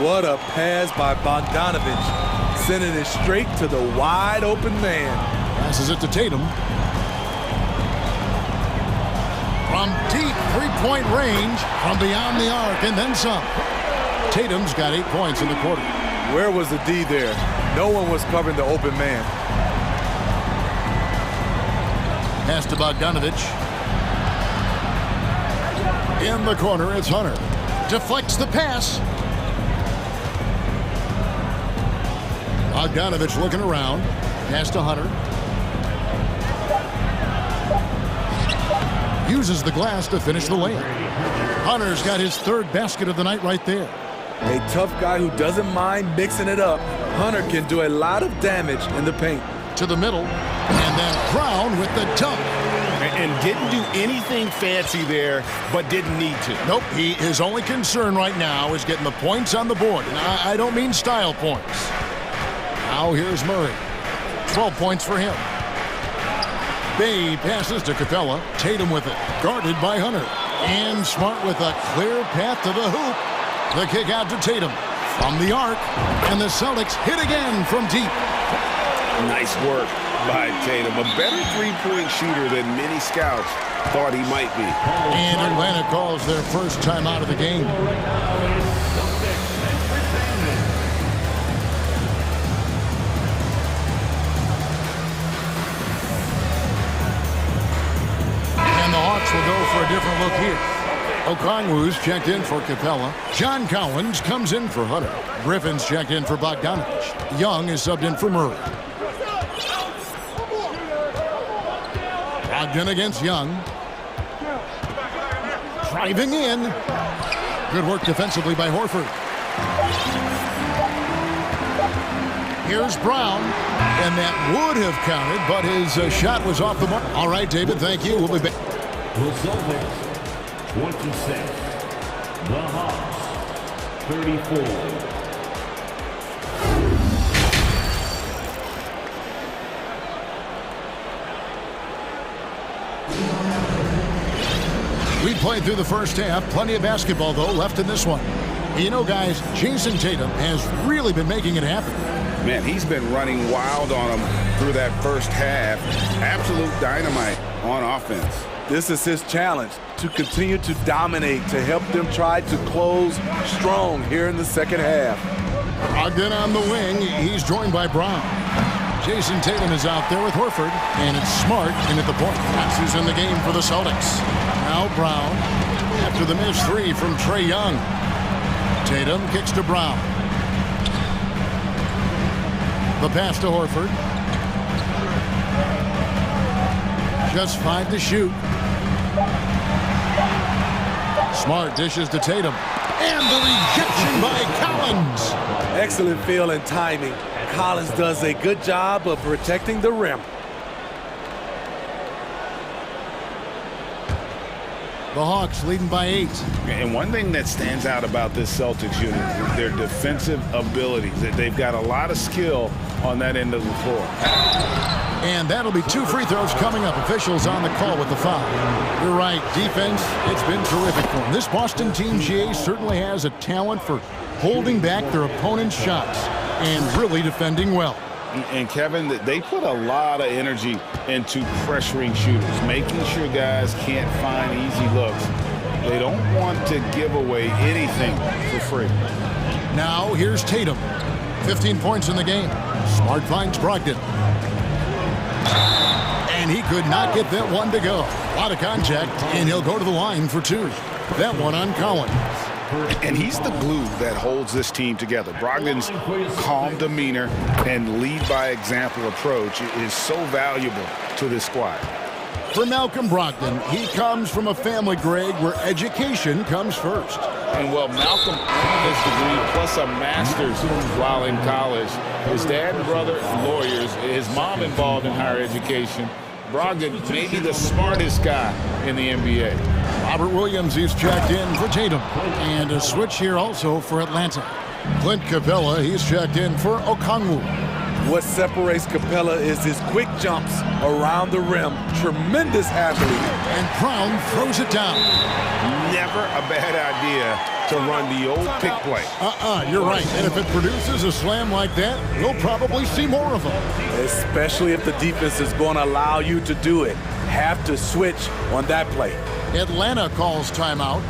S10: What a pass by Bogdanovich, sending it straight to the wide open man.
S1: Passes it to Tatum. From deep three-point range, from beyond the arc, and then some. Tatum's got 8 points in the quarter.
S10: Where was the D there? No one was covering the open man.
S1: Pass to Bogdanovich. In the corner, it's Hunter. Deflects the pass. Bogdanovich looking around. Pass to Hunter. Uses the glass to finish the layup. Hunter's got his 3rd basket of the night right there.
S10: A tough guy who doesn't mind mixing it up. Hunter can do a lot of damage in the paint.
S1: To the middle. And then Brown with the dunk.
S8: And didn't do anything fancy there, but didn't need to.
S1: Nope, his only concern right now is getting the points on the board. And I don't mean style points. Now here's Murray. 12 points for him. Bay passes to Capella. Tatum with it. Guarded by Hunter. And Smart with a clear path to the hoop. The kick out to Tatum. From the arc. And the Celtics hit again from deep.
S8: Nice work by Tatum. A better three-point shooter than many scouts thought he might be.
S1: And Atlanta calls their first time out of the game. And the Hawks will go for a different look here. Okongwu's checked in for Capella. John Collins comes in for Hunter. Griffin's checked in for Bogdanovich. Young is subbed in for Murray. Ogden against Young. Driving in. Good work defensively by Horford. Here's Brown. And that would have counted, but his shot was off the mark. All right, David, thank you. We'll be back.
S5: The Celtics, 26. The Hawks, 34.
S1: We played through the first half. Plenty of basketball, though, left in this one. You know, guys, Jason Tatum has really been making it happen.
S11: Man, he's been running wild on him through that first half. Absolute dynamite on offense.
S10: This is his challenge, to continue to dominate, to help them try to close strong here in the second half.
S1: Ogden on the wing. He's joined by Brown. Jason Tatum is out there with Horford, and it's Smart in at the point. That's who's in the game for the Celtics. Now Brown, after the missed 3 from Trae Young. Tatum kicks to Brown. The pass to Horford. Just 5 to shoot. Smart dishes to Tatum. And the rejection by Collins.
S10: excellent feel and timing. Collins does a good job of protecting the rim.
S1: The Hawks leading by 8.
S11: And one thing that stands out about this Celtics unit is their defensive abilities. They've got a lot of skill on that end of the floor.
S1: And that'll be 2 free throws coming up. Officials on the call with the foul. You're right, defense, it's been terrific for them. This Boston team, GA, certainly has a talent for holding back their opponent's shots and really defending well.
S11: And Kevin, they put a lot of energy into pressuring shooters, making sure guys can't find easy looks. They don't want to give away anything for free.
S1: Now here's Tatum. 15 points in the game. Smart finds Brogdon. And he could not get that one to go. A lot of contact, and he'll go to the line for 2. That one on Collins.
S11: And he's the glue that holds this team together. Brogdon's calm demeanor and lead by example approach is so valuable to this squad.
S1: For Malcolm Brogdon, he comes from a family, Greg, where education comes first.
S11: And well, Malcolm earned his degree plus a master's while in college. His dad and brother, lawyers. His mom involved in higher education. Brogdon, maybe the smartest guy in the NBA.
S1: Robert Williams, he's checked in for Tatum. And a switch here also for Atlanta. Clint Capella, he's checked in for Okongwu.
S10: What separates Capella is his quick jumps around the rim. Tremendous athlete.
S1: And Brown throws it down.
S11: Never a bad idea to run the old pick play.
S1: You're right. And if it produces a slam like that, we'll probably see more of them.
S10: Especially if the defense is going to allow you to do it. Have to switch on that play.
S1: Atlanta calls timeout.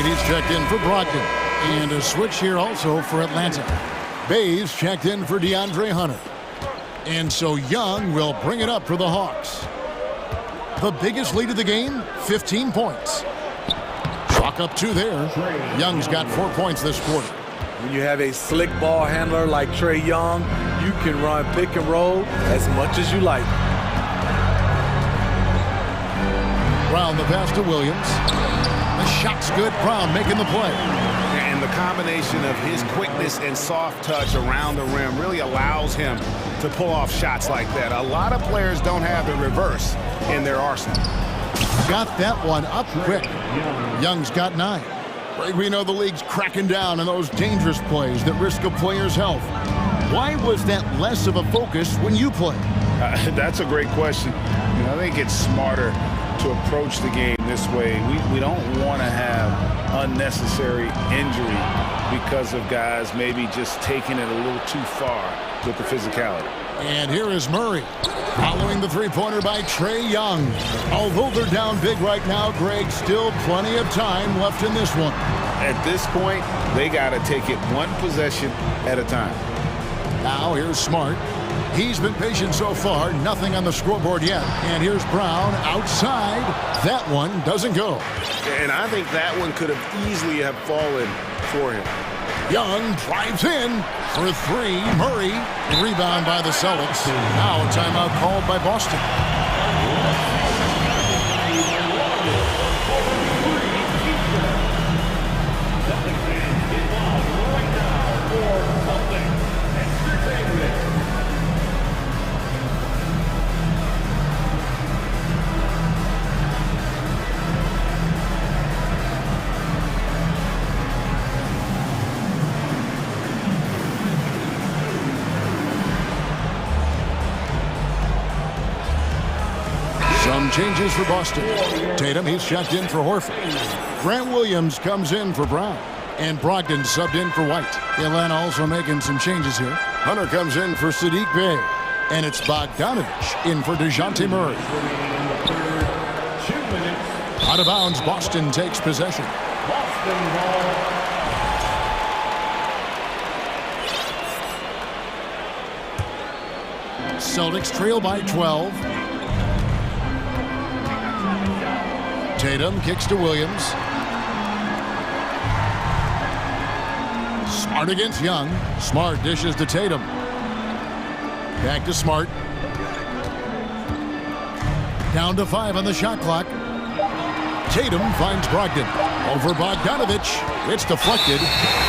S1: He's checked in for Brogdon. And a switch here also for Atlanta. Bays checked in for DeAndre Hunter. And so Young will bring it up for the Hawks. The biggest lead of the game, 15 points. Chalk up 2 there. Young's got 4 points this quarter.
S10: When you have a slick ball handler like Trae Young, you can run pick and roll as much as you like.
S1: Brown the pass to Williams. The shot's good. Brown making the play.
S11: And the combination of his quickness and soft touch around the rim really allows him to pull off shots like that. A lot of players don't have the reverse in their arsenal.
S1: Got that one up quick. Young's got 9. We know the league's cracking down on those dangerous plays that risk a player's health. Why was that less of a focus when you play?
S11: That's a great question. I think it's smarter to approach the game this way. We don't want to have unnecessary injury because of guys maybe just taking it a little too far with the physicality.
S1: And here is Murray following the three-pointer by Trae Young. Although they're down big right now, Greg, still plenty of time left in this one.
S11: At this point, they got to take it one possession at a time.
S1: Now here's Smart. He's been patient so far, nothing on the scoreboard yet. And here's Brown outside. That one doesn't go.
S11: And I think that one could have easily have fallen for him.
S1: Young drives in for 3. Murray, rebound by the Celtics. Now a timeout called by Boston. Changes for Boston. Tatum, he's checked in for Horford. Grant Williams comes in for Brown. And Brogdon subbed in for White. Atlanta also making some changes here. Hunter comes in for Sadiq Bey. And it's Bogdanovich in for DeJounte Murray. Out of bounds, Boston takes possession. Celtics trail by 12. Tatum kicks to Williams. Smart against Young. Smart dishes to Tatum. Back to Smart. Down to 5 on the shot clock. Tatum finds Brogdon. Over Bogdanovich. It's deflected.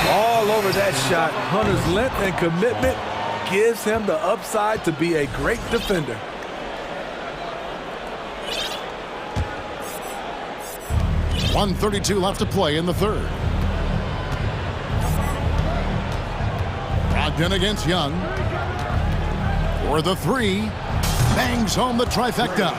S10: All over that shot. Hunter's length and commitment gives him the upside to be a great defender.
S1: .132 left to play in the third. Brogdon against Young. For the three. Bangs home the trifecta.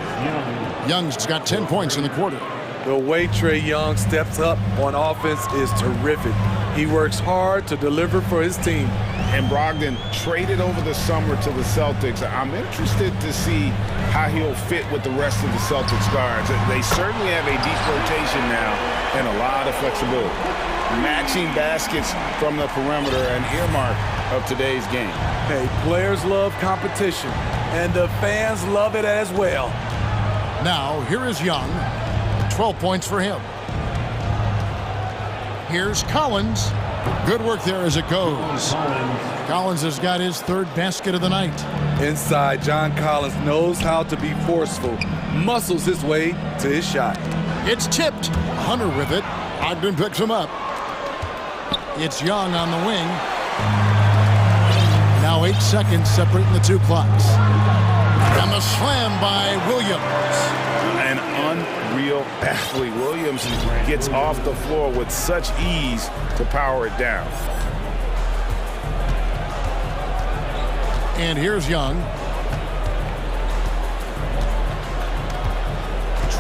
S1: Young's got 10 points in the quarter.
S10: The way Trae Young steps up on offense is terrific. He works hard to deliver for his team.
S11: And Brogdon traded over the summer to the Celtics. I'm interested to see how he'll fit with the rest of the Celtics guards. They certainly have a deep rotation now and a lot of flexibility. Matching baskets from the perimeter, an earmark of today's game.
S10: Hey, players love competition, and the fans love it as well.
S1: Now, here is Young. 12 points for him. Here's Collins. Good work there as it goes. Collins has got his third basket of the night.
S10: Inside, John Collins knows how to be forceful, muscles his way to his shot.
S1: It's tipped. Hunter with it. Ogden picks him up. It's Young on the wing. Now 8 seconds separating the two clocks. And the slam by Williams.
S11: An unreal athlete. Williams gets off the floor with such ease to power it down.
S1: And here's Young.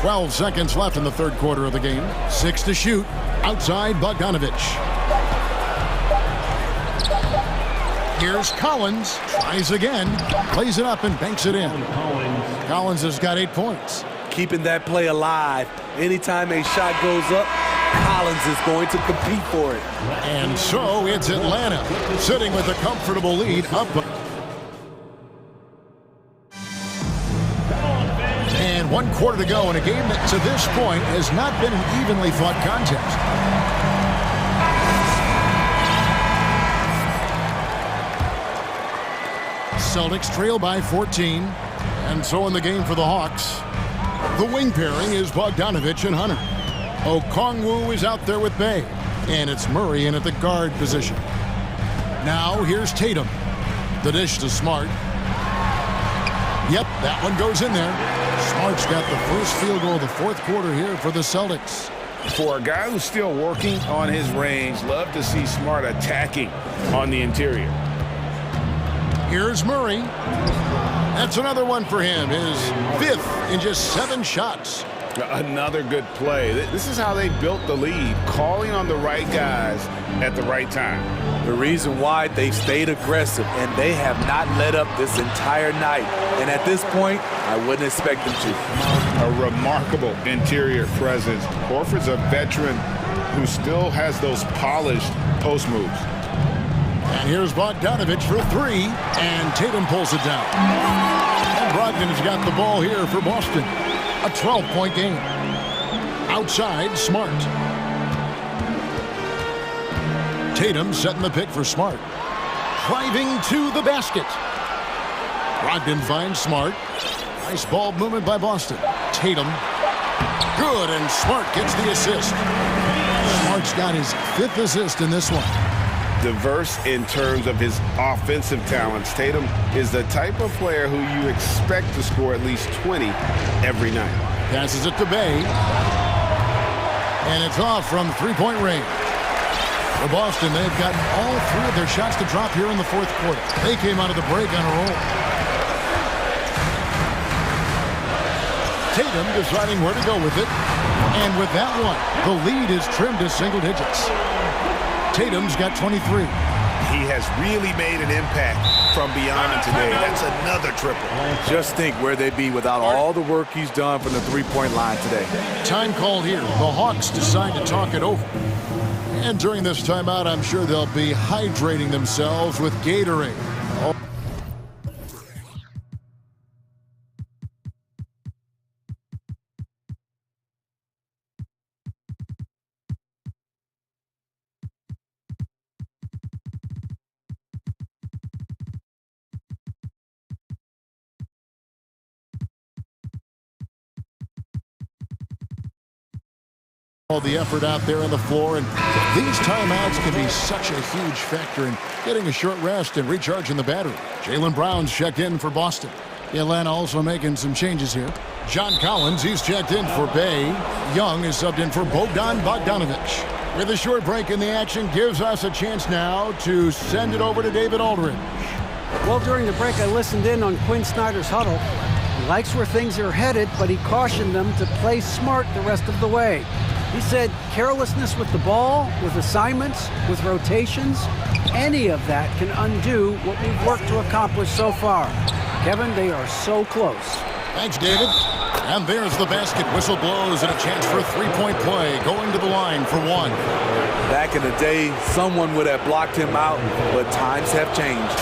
S1: 12 seconds left in the third quarter of the game. 6 to shoot. Outside Bogdanovich. Here's Collins. Tries again. Plays it up and banks it in. Collins has got 8 points.
S10: Keeping that play alive. Anytime a shot goes up, Collins is going to compete for it.
S1: And so it's Atlanta sitting with a comfortable lead up. And 1 quarter to go in a game that to this point has not been an evenly fought contest. Celtics trail by 14. And so in the game for the Hawks, the wing pairing is Bogdanovich and Hunter. Okongwu is out there with Bay. And it's Murray in at the guard position. Now here's Tatum. The dish to Smart. Yep, that one goes in there. Smart's got the first field goal of the fourth quarter here for the Celtics.
S11: For a guy who's still working on his range, love to see Smart attacking on the interior.
S1: Here's Murray. That's another one for him. His 5th in just 7 shots.
S11: Another good play. This is how they built the lead, calling on the right guys at the right time.
S10: The reason why they've stayed aggressive, and they have not let up this entire night. And at this point, I wouldn't expect them to.
S11: A remarkable interior presence. Horford's a veteran who still has those polished post moves.
S1: And here's Bogdanovich for 3, and Tatum pulls it down. And Brogdon has got the ball here for Boston. A 12-point game. Outside, Smart. Tatum setting the pick for Smart. Driving to the basket. Brogdon finds Smart. Nice ball movement by Boston. Tatum. Good, and Smart gets the assist. Smart's got his 5th assist in this one.
S11: Diverse in terms of his offensive talents. Tatum is the type of player who you expect to score at least 20 every night.
S1: Passes it to Bay. And it's off from 3-point range. For Boston, they've gotten all 3 of their shots to drop here in the fourth quarter. They came out of the break on a roll. Tatum deciding where to go with it. And with that one, the lead is trimmed to single digits. Tatum's got 23.
S11: He has really made an impact from beyond today. That's another triple.
S10: Just think where they'd be without all the work he's done from the three-point line today.
S1: Time called here. The Hawks decide to talk it over. And during this timeout, I'm sure they'll be hydrating themselves with Gatorade. All the effort out there on the floor, and these timeouts can be such a huge factor in getting a short rest and recharging the battery. Jaylen Brown's checked in for Boston. Atlanta also making some changes here. John Collins, he's checked in for Bay. Young is subbed in for Bogdan Bogdanovic. With a short break in the action, gives us a chance now to send it over to David Aldridge.
S9: Well, during the break, I listened in on Quinn Snyder's huddle. He likes where things are headed, but he cautioned them to play smart the rest of the way. He said carelessness with the ball, with assignments, with rotations, any of that can undo what we've worked to accomplish so far. Kevin, they are so close.
S1: Thanks, David. And there's the basket. Whistle blows and a chance for a three-point play. Going to the line for one.
S10: Back in the day, someone would have blocked him out, but times have changed.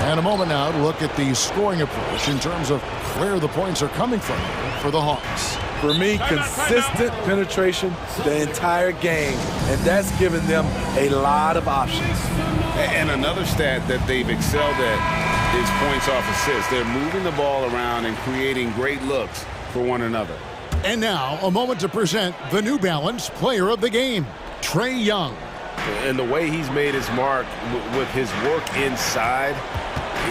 S1: And a moment now to look at the scoring approach in terms of where the points are coming from for the Hawks.
S10: For me, consistent penetration the entire game, and that's given them a lot of options.
S11: And another stat that they've excelled at is points off assists. They're moving the ball around and creating great looks for one another.
S1: And now, a moment to present the New Balance Player of the Game, Trae Young.
S8: And the way he's made his mark with his work inside,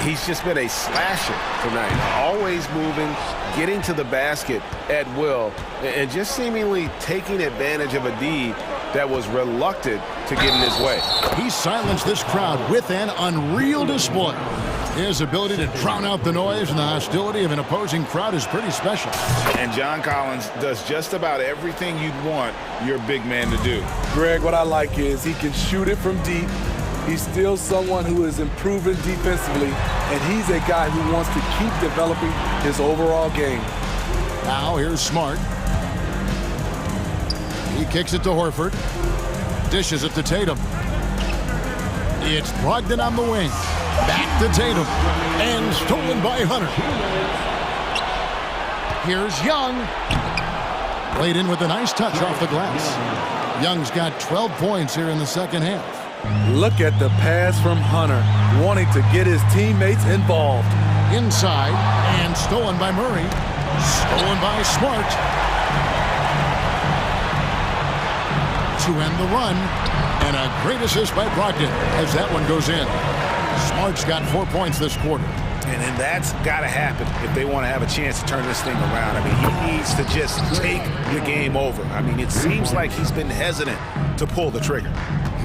S8: he's just been a slasher tonight. Always moving, getting to the basket at will, and just seemingly taking advantage of a D that was reluctant to get in his way.
S1: He silenced this crowd with an unreal display. His ability to drown out the noise and the hostility of an opposing crowd is pretty special.
S11: And John Collins does just about everything you'd want your big man to do.
S10: Greg, what I like is he can shoot it from deep. He's still someone who is improving defensively, and he's a guy who wants to keep developing his overall game.
S1: Now here's Smart. He kicks it to Horford. Dishes it to Tatum. It's Brogdon on the wing. Back to Tatum. And stolen by Hunter. Here's Young. Played in with a nice touch off the glass. Young's got 12 points here in the second half.
S10: Look at the pass from Hunter, wanting to get his teammates involved.
S1: Inside, and stolen by Murray. Stolen by Smart. To end the run, and a great assist by Brogdon as that one goes in. Smart's got 4 points this quarter.
S11: And that's got to happen if they want to have a chance to turn this thing around. I mean, he needs to just take the game over. I mean, it seems like he's been hesitant to pull the trigger.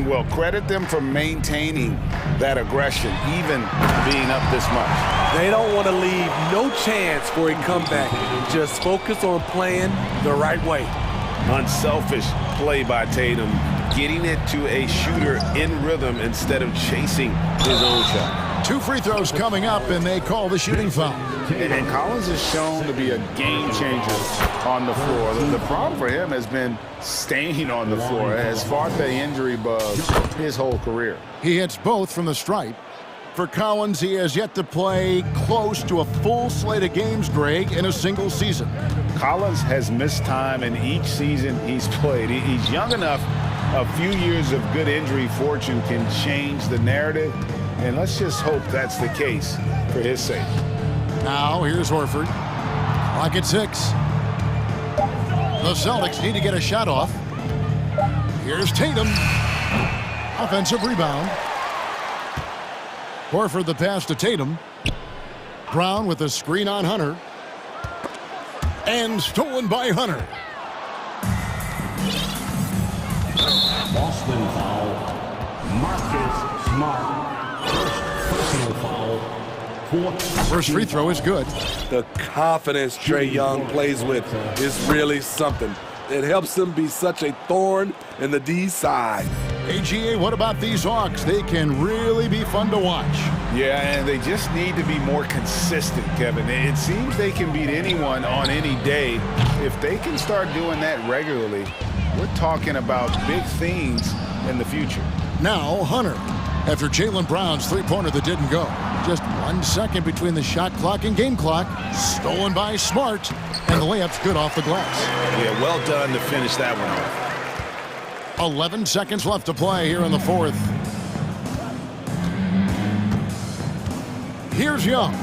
S8: Well, credit them for maintaining that aggression, even being up this much.
S10: They don't want to leave no chance for a comeback. Just focus on playing the right way.
S8: Unselfish play by Tatum, getting it to a shooter in rhythm instead of chasing his own shot.
S1: 2 free throws coming up, and they call the shooting foul.
S11: And Collins is shown to be a game changer on the floor. The problem for him has been staying on the floor. Has fought the injury bug his whole career.
S1: He hits both from the stripe. For Collins, he has yet to play close to a full slate of games, Greg, in a single season.
S11: Collins has missed time in each season he's played. He's young enough. A few years of good injury fortune can change the narrative, and let's just hope that's the case for his sake.
S1: Now, here's Horford. Clock at 6. The Celtics need to get a shot off. Here's Tatum. Offensive rebound. Horford the pass to Tatum. Brown with a screen on Hunter. And stolen by Hunter.
S5: Boston foul. Marcus Smart. First personal foul.
S1: First free throw is good.
S10: The confidence Trae Young plays with is really something. It helps him be such a thorn in the D side.
S1: AGA, what about these Hawks? They can really be fun to watch.
S11: Yeah, and they just need to be more consistent, Kevin. It seems they can beat anyone on any day. If they can start doing that regularly, we're talking about big things in the future.
S1: Now, Hunter. After Jaylen Brown's three-pointer that didn't go. Just 1 second between the shot clock and game clock. Stolen by Smart. And the layup's good off the glass.
S11: Yeah, well done to finish that one off.
S1: 11 seconds left to play here in the fourth. Here's Young.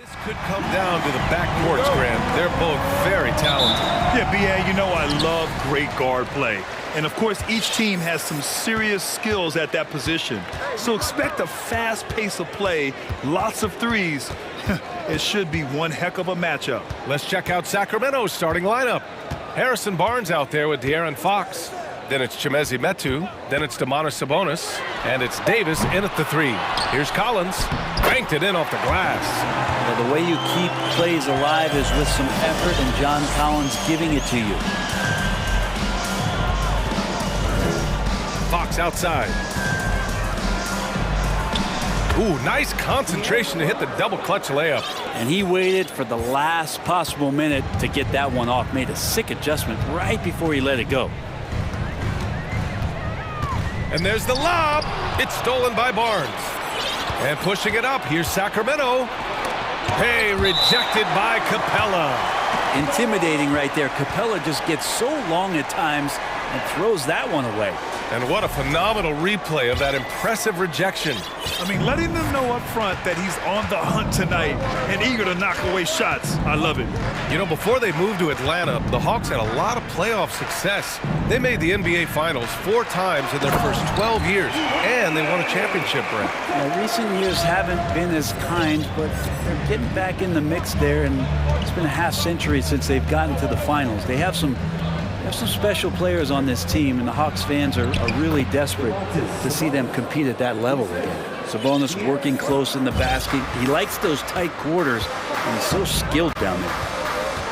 S2: This could come down to the backcourts, Grant. They're both very talented.
S3: Yeah, B.A., you know I love great guard play. And, of course, each team has some serious skills at that position. So expect a fast pace of play, lots of threes. It should be one heck of a matchup.
S2: Let's check out Sacramento's starting lineup. Harrison Barnes out there with De'Aaron Fox. Then it's Chimezie Metu. Then it's Domantas Sabonis. And it's Davis in at the three. Here's Collins. Banked it in off the glass.
S12: Now, the way you keep plays alive is with some effort, and John Collins giving it to you.
S2: Fox outside. Ooh, nice concentration to hit the double clutch layup.
S12: And he waited for the last possible minute to get that one off. Made a sick adjustment right before he let it go.
S2: And there's the lob. It's stolen by Barnes. And pushing it up, here's Sacramento. Hey, rejected by Capella.
S12: Intimidating right there. Capella just gets so long at times and throws that one away.
S2: And what a phenomenal replay of that impressive rejection.
S3: I mean, letting them know up front that he's on the hunt tonight and eager to knock away shots. I love it.
S2: You know, before they moved to Atlanta, the Hawks had a lot of playoff success. They made the NBA Finals 4 times in their first 12 years, and they won a championship, Brent.
S12: Recent years haven't been as kind, but they're getting back in the mix there, and it's been a half century since they've gotten to the finals. They have some special players on this team, and the Hawks fans are really desperate to see them compete at that level again. Sabonis working close in the basket. He likes those tight quarters, and he's so skilled down there.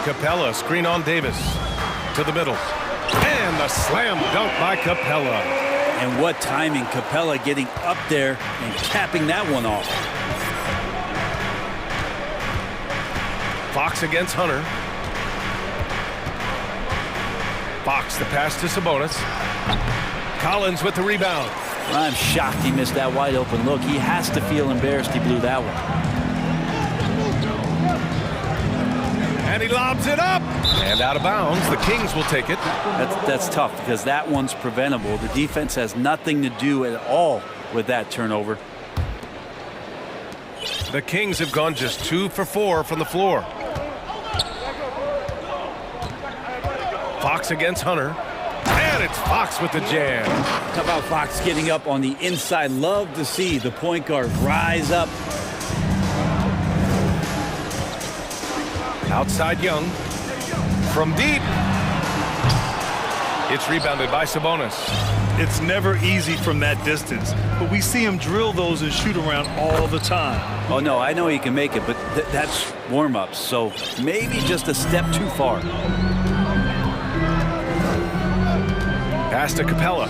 S2: Capella, screen on Davis. To the middle. And the slam dunk by Capella.
S12: And what timing. Capella getting up there and capping that one off.
S2: Fox against Hunter. Fox, the pass to Sabonis. Collins with the rebound.
S12: I'm shocked he missed that wide open look. He has to feel embarrassed he blew that one.
S2: And he lobs it up. And out of bounds. The Kings will take it.
S12: That's tough because that one's preventable. The defense has nothing to do at all with that turnover.
S2: The Kings have gone just 2 for 4 from the floor. Fox against Hunter. And it's Fox with the jam.
S12: How about Fox getting up on the inside? Love to see the point guard rise up.
S2: Outside Young. From deep. It's rebounded by Sabonis.
S3: It's never easy from that distance, but we see him drill those and shoot around all the time.
S12: Oh, no, I know he can make it, but that's warm-ups, so maybe just a step too far.
S2: Pass to Capella.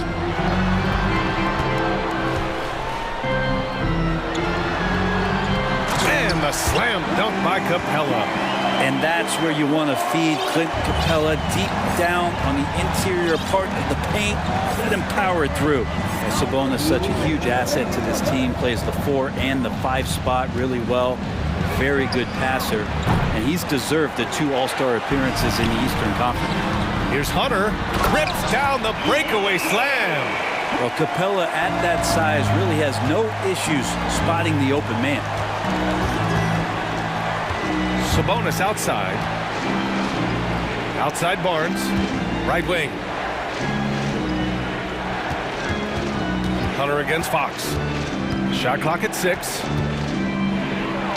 S2: And the slam dunk by Capella.
S12: And that's where you want to feed Clint Capella, deep down on the interior part of the paint. Let him power it through. And Sabonis, such a huge asset to this team, plays the 4 and the 5 spot really well. Very good passer. And he's deserved the 2 All-Star appearances in the Eastern Conference.
S2: Here's Hunter. Rips down the breakaway slam.
S12: Well, Capella at that size really has no issues spotting the open man.
S2: Sabonis outside. Outside Barnes. Right wing. Hunter against Fox. Shot clock at 6.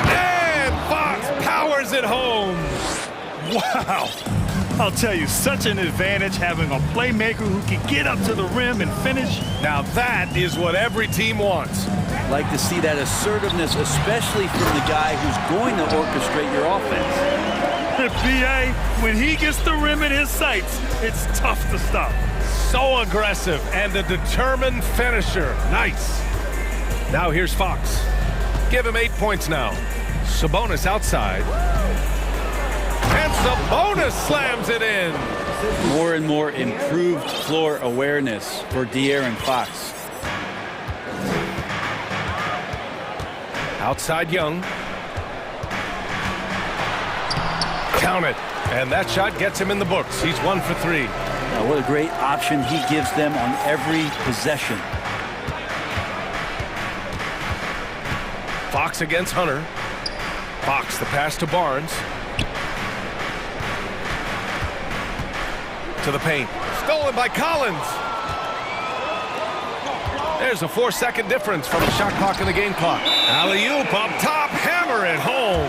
S2: And Fox powers it home.
S3: Wow. I'll tell you, such an advantage having a playmaker who can get up to the rim and finish.
S2: Now that is what every team wants.
S12: Like to see that assertiveness, especially from the guy who's going to orchestrate your offense.
S3: B.A., when he gets the rim in his sights, it's tough to stop.
S2: So aggressive and a determined finisher. Nice. Now here's Fox. Give him 8 points now. Sabonis outside. And Sabonis slams it in.
S12: More and more improved floor awareness for De'Aaron Fox.
S2: Outside Young. Count it. And that shot gets him in the books. He's 1 for 3.
S12: Now, what a great option he gives them on every possession.
S2: Fox against Hunter. Fox the pass to Barnes. To the paint. Stolen by Collins. There's a 4-second difference from the shot clock and the game clock. Alley-oop up top, hammer it home.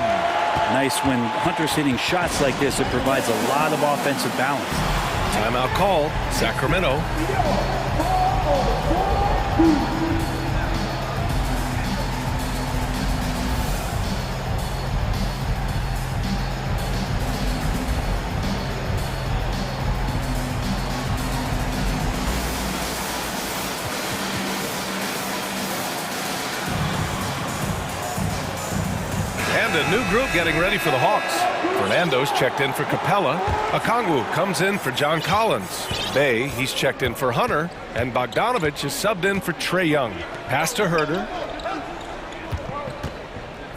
S12: Nice when Hunter's hitting shots like this, it provides a lot of offensive balance.
S2: Timeout called, Sacramento. And a new group getting ready for the Hawks. Fernando's checked in for Capella. Okongwu comes in for John Collins. Bay, he's checked in for Hunter. And Bogdanovich is subbed in for Trae Young. Pass to Herter.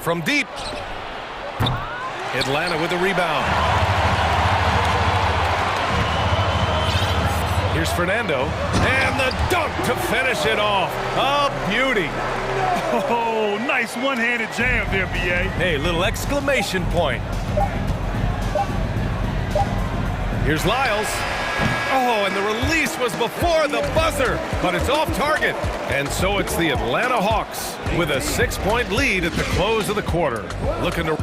S2: From deep. Atlanta with the rebound. Here's Fernando. And the dunk to finish it off. A beauty.
S3: Oh, nice one-handed jam there, B.A.
S2: Hey, little exclamation point. Here's Lyles. Oh, and the release was before the buzzer, but it's off target. And so it's the Atlanta Hawks with a 6-point lead at the close of the quarter. Looking to...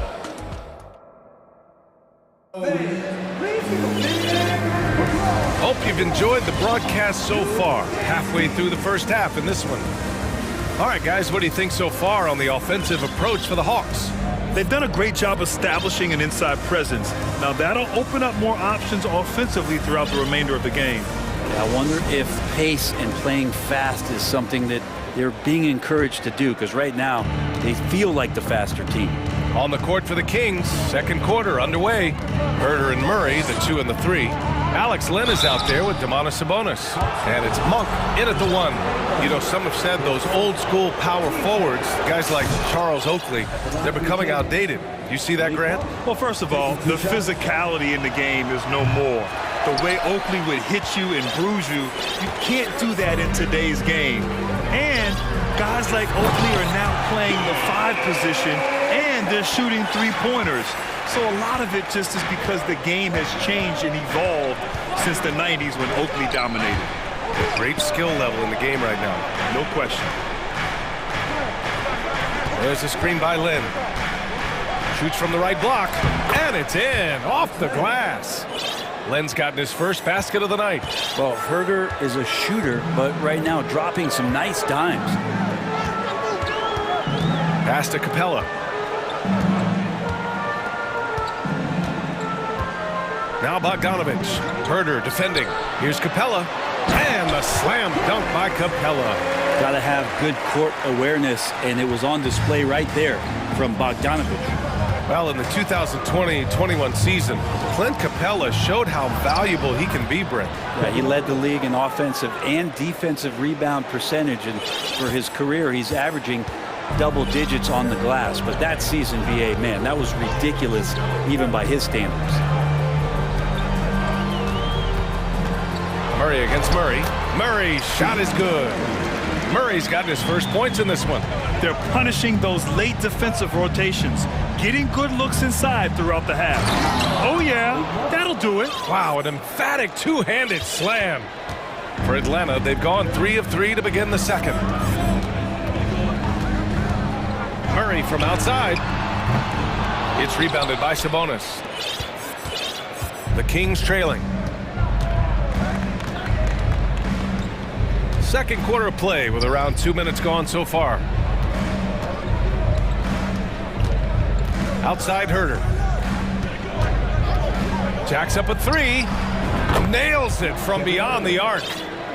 S2: Hope you've enjoyed the broadcast so far. Halfway through the first half in this one. All right, guys, what do you think so far on the offensive approach for the Hawks?
S3: They've done a great job establishing an inside presence. Now, that'll open up more options offensively throughout the remainder of the game.
S12: I wonder if pace and playing fast is something that they're being encouraged to do, because right now they feel like the faster team.
S2: On the court for the Kings, second quarter underway. Herter and Murray, the 2 and the 3. Alex Len is out there with Domantas Sabonis. And it's Monk in at the 1. You know, some have said those old school power forwards, guys like Charles Oakley, they're becoming outdated. You see that, Grant?
S3: Well, first of all, the physicality in the game is no more. The way Oakley would hit you and bruise you, you can't do that in today's game. And guys like Oakley are now playing the 5 position, and they're shooting 3-pointers. So a lot of it just is because the game has changed and evolved since the 90s when Oakley dominated.
S2: Great skill level in the game right now.
S3: No question.
S2: There's a screen by Lynn. Shoots from the right block, and it's in, off the glass. Len's gotten his first basket of the night.
S12: Well, Herter is a shooter, but right now dropping some nice dimes.
S2: Pass to Capella. Now Bogdanovich. Herter defending. Here's Capella. And the slam dunk by Capella.
S12: Got to have good court awareness, and it was on display right there from Bogdanovich.
S2: Well, in the 2020-21 season, Clint Capella showed how valuable he can be, Brent.
S12: Yeah, he led the league in offensive and defensive rebound percentage, and for his career, he's averaging double digits on the glass. But that season, VA, man, that was ridiculous, even by his standards.
S2: Murray against Murray. Murray's shot is good. Murray's gotten his first points in this one.
S3: They're punishing those late defensive rotations, getting good looks inside throughout the half. Oh, yeah, that'll do it.
S2: Wow, an emphatic two-handed slam. For Atlanta, they've gone 3 of 3 to begin the second. Murray from outside. It's rebounded by Sabonis. The Kings trailing. Second quarter of play with around 2 minutes gone so far. Outside Herter. Jacks up a 3. Nails it from beyond the arc.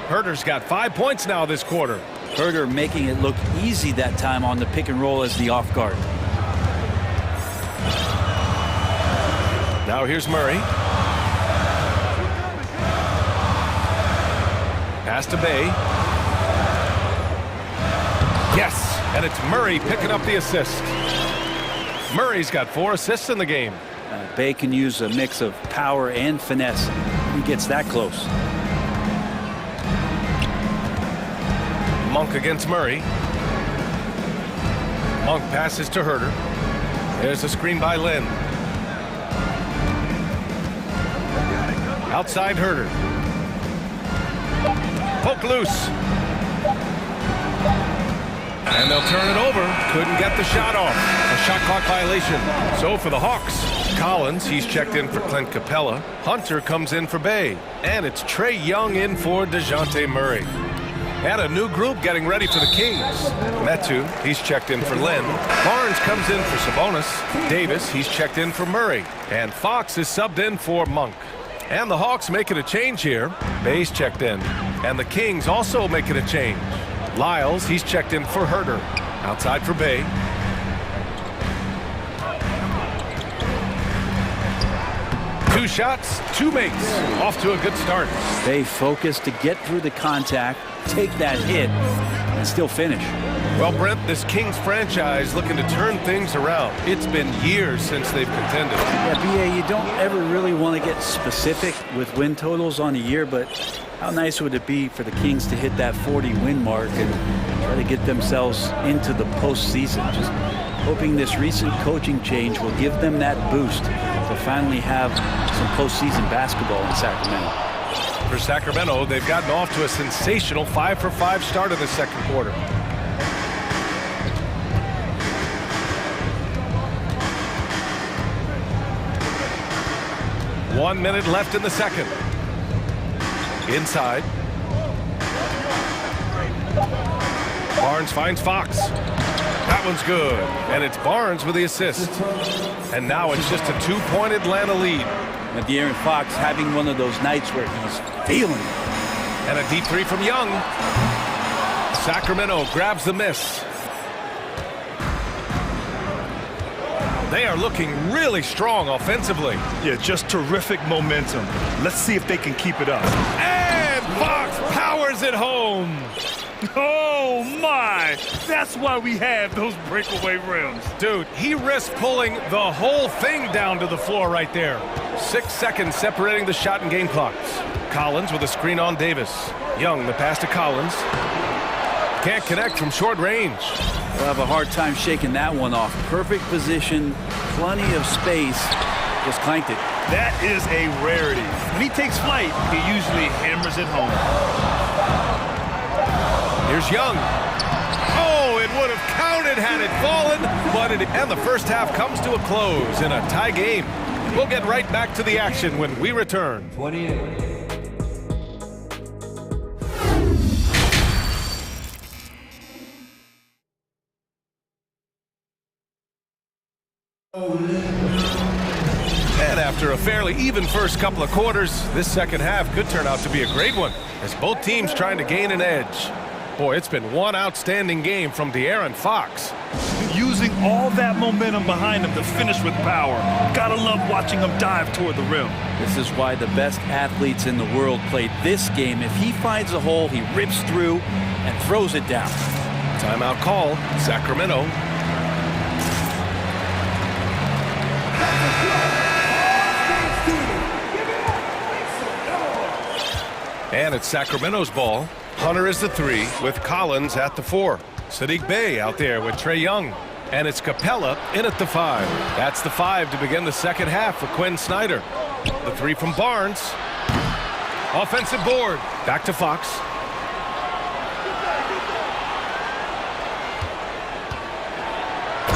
S2: Herter's got 5 points now this quarter.
S12: Herter making it look easy that time on the pick and roll as the off guard.
S2: Now here's Murray. Pass to Bay. Yes, and it's Murray picking up the assist. Murray's got 4 assists in the game.
S12: Bay can use a mix of power and finesse. He gets that close. Monk
S2: against Murray. Monk passes to Herter. There's a screen by Lynn. Outside Herder. Poke loose. And they'll turn it over. Couldn't get the shot off. A shot clock violation. So for the Hawks, Collins, he's checked in for Clint Capella. Hunter comes in for Bay. And it's Trae Young in for DeJounte Murray. And a new group getting ready for the Kings. Metu, he's checked in for Lynn. Barnes comes in for Sabonis. Davis, he's checked in for Murray. And Fox is subbed in for Monk. And the Hawks making a change here. Bay's checked in. And the Kings also making a change. Lyles, he's checked in for Herder. Outside for Bay. Two shots, two makes. Off to a good start.
S12: Bay focused to get through the contact, take that hit, and still finish.
S2: Well, Brent, this Kings franchise looking to turn things around. It's been years since they've contended.
S12: Yeah, B.A., you don't ever really want to get specific with win totals on a year, but how nice would it be for the Kings to hit that 40-win mark and try to get themselves into the postseason? Just hoping this recent coaching change will give them that boost to finally have some postseason basketball in Sacramento.
S2: For Sacramento, they've gotten off to a sensational 5-for-5 start in the second quarter. One minute left in the second. Inside. Barnes finds Fox. That one's good. And it's Barnes with the assist. And now it's just a two-point Atlanta lead.
S12: And De'Aaron Fox having one of those nights where he's feeling it.
S2: And a deep three from Young. Sacramento grabs the miss. They are looking really strong offensively.
S3: Yeah, just terrific momentum. Let's see if they can keep it up.
S2: And Fox powers it home.
S3: Oh, my. That's why we have those breakaway rims.
S2: Dude, he risked pulling the whole thing down to the floor right there. 6 seconds separating the shot and game clocks. Collins with a screen on Davis. Young, the pass to Collins. Can't connect from short range.
S12: We'll have a hard time shaking that one off. Perfect position, plenty of space. Just clanked it.
S3: That is a rarity. When he takes flight, he usually hammers it home.
S2: Here's Young. Oh, it would have counted had it fallen, but and the first half comes to a close in a tie game. We'll get right back to the action when we return.
S7: 28.
S2: And after a fairly even first couple of quarters, this second half could turn out to be a great one, as both teams trying to gain an edge. Boy, it's been one outstanding game from De'Aaron Fox.
S3: Using all that momentum behind him to finish with power. Gotta love watching him dive toward the rim.
S12: This is why the best athletes in the world play this game. If he finds a hole, he rips through and throws it down.
S2: Timeout call, Sacramento. And it's Sacramento's ball. Hunter is the 3 with Collins at the 4. Sadiq Bey out there with Trae Young. And it's Capella in at the 5. That's the 5 to begin the second half for Quinn Snyder. The 3 from Barnes. Offensive board. Back to Fox.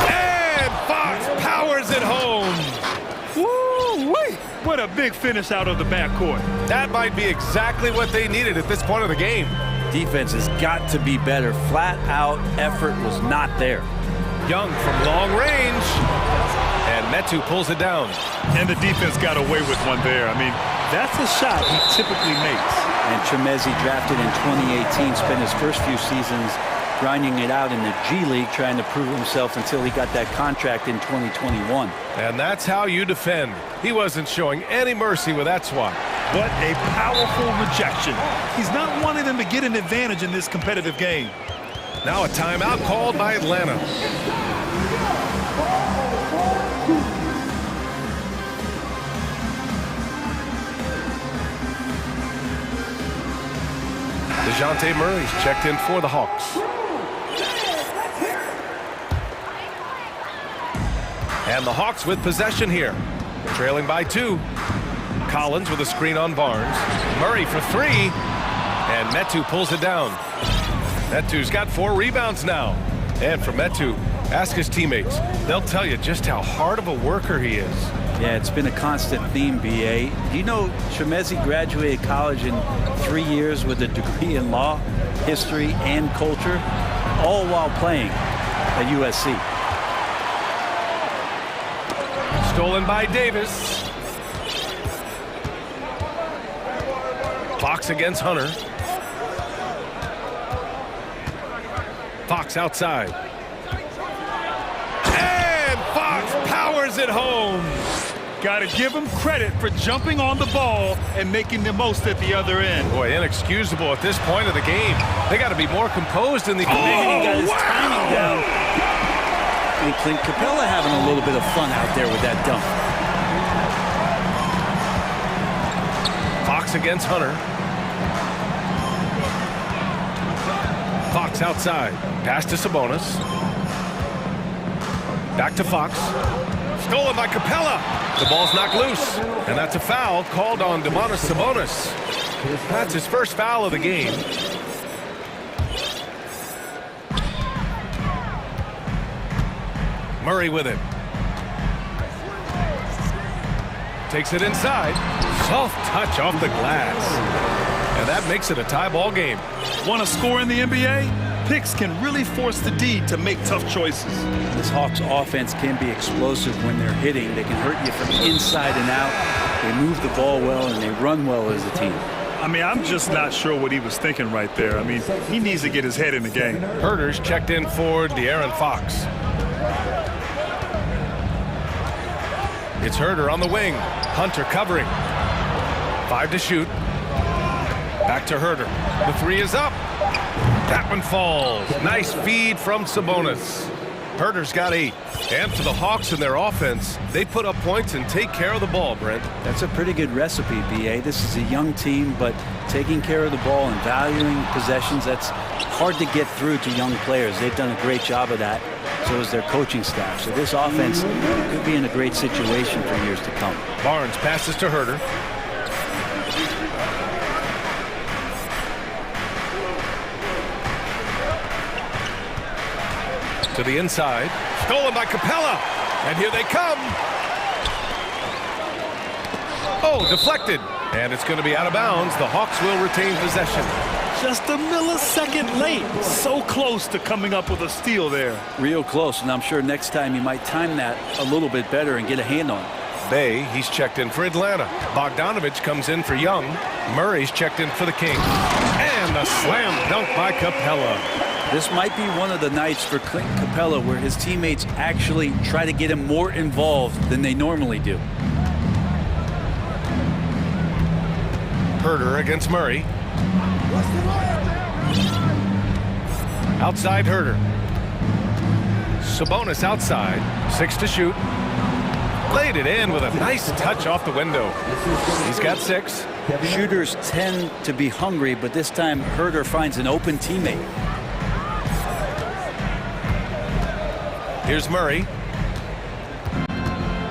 S2: And Fox powers it home.
S3: Woo-wee! What a big finish out of the backcourt.
S2: That might be exactly what they needed at this point of the game.
S12: Defense has got to be better. Flat out effort was not there.
S2: Young from long range. And Metu pulls it down.
S3: And the defense got away with one there. I mean, that's a shot he typically makes.
S12: And Tremezi, drafted in 2018, spent his first few seasons grinding it out in the G League, trying to prove himself until he got that contract in 2021.
S2: And that's how you defend. He wasn't showing any mercy with that swat.
S3: What a powerful rejection. He's not wanting them to get an advantage in this competitive game.
S2: Now a timeout called by Atlanta. DeJounte Murray's checked in for the Hawks. And the Hawks with possession here. Trailing by 2. Collins with a screen on Barnes. Murray for 3. And Metu pulls it down. Metu's got 4 rebounds now. And for Metu, ask his teammates. They'll tell you just how hard of a worker he is.
S12: Yeah, it's been a constant theme, B.A. Do you know Shemezi graduated college in 3 years with a degree in law, history, and culture, all while playing at USC.
S2: Stolen by Davis. Fox against Hunter. Fox outside. And Fox powers it home.
S3: Got to give him credit for jumping on the ball and making the most at the other end.
S2: Boy, inexcusable at this point of the game. They got to be more composed in the game.
S12: He got his timing down. And Clint Capella having a little bit of fun out there with that dunk.
S2: Fox against Hunter. Fox outside. Pass to Sabonis. Back to Fox. Stolen by Capella. The ball's knocked loose. And that's a foul called on Domantas Sabonis. That's his first foul of the game. Murray with it. Takes it inside. Soft touch off the glass. And that makes it a tie ball game.
S3: Want to score in the NBA? Picks can really force the D to make tough choices.
S12: This Hawks offense can be explosive when they're hitting. They can hurt you from inside and out. They move the ball well and they run well as a team.
S3: I mean, I'm just not sure what he was thinking right there. I mean, he needs to get his head in the game.
S2: Herter's checked in for De'Aaron Fox. It's Huerter on the wing. Hunter covering. 5 to shoot. Back to Huerter. The 3 is up. That one falls. Nice feed from Sabonis. Herter's got 8. And for the Hawks and their offense, they put up points and take care of the ball, Brent.
S12: That's a pretty good recipe, B.A. This is a young team, but taking care of the ball and valuing possessions, that's hard to get through to young players. They've done a great job of that. So is their coaching staff. So this offense could be in a great situation for years to come.
S2: Barnes passes to Huerter. To the inside. Stolen by Capella. And here they come. Oh, deflected. And it's going to be out of bounds. The Hawks will retain possession.
S3: Just a millisecond late. So close to coming up with a steal there.
S12: Real close, and I'm sure next time you might time that a little bit better and get a hand on it.
S2: Bay, he's checked in for Atlanta. Bogdanovich comes in for Young. Murray's checked in for the Kings. And the slam dunk by Capella.
S12: This might be one of the nights for Clint Capella where his teammates actually try to get him more involved than they normally do.
S2: Huerter against Murray. Outside Huerter. Sabonis outside. 6 to shoot. Laid it in with a nice touch off the window. He's got 6.
S12: Shooters tend to be hungry, but this time Huerter finds an open teammate.
S2: Here's Murray.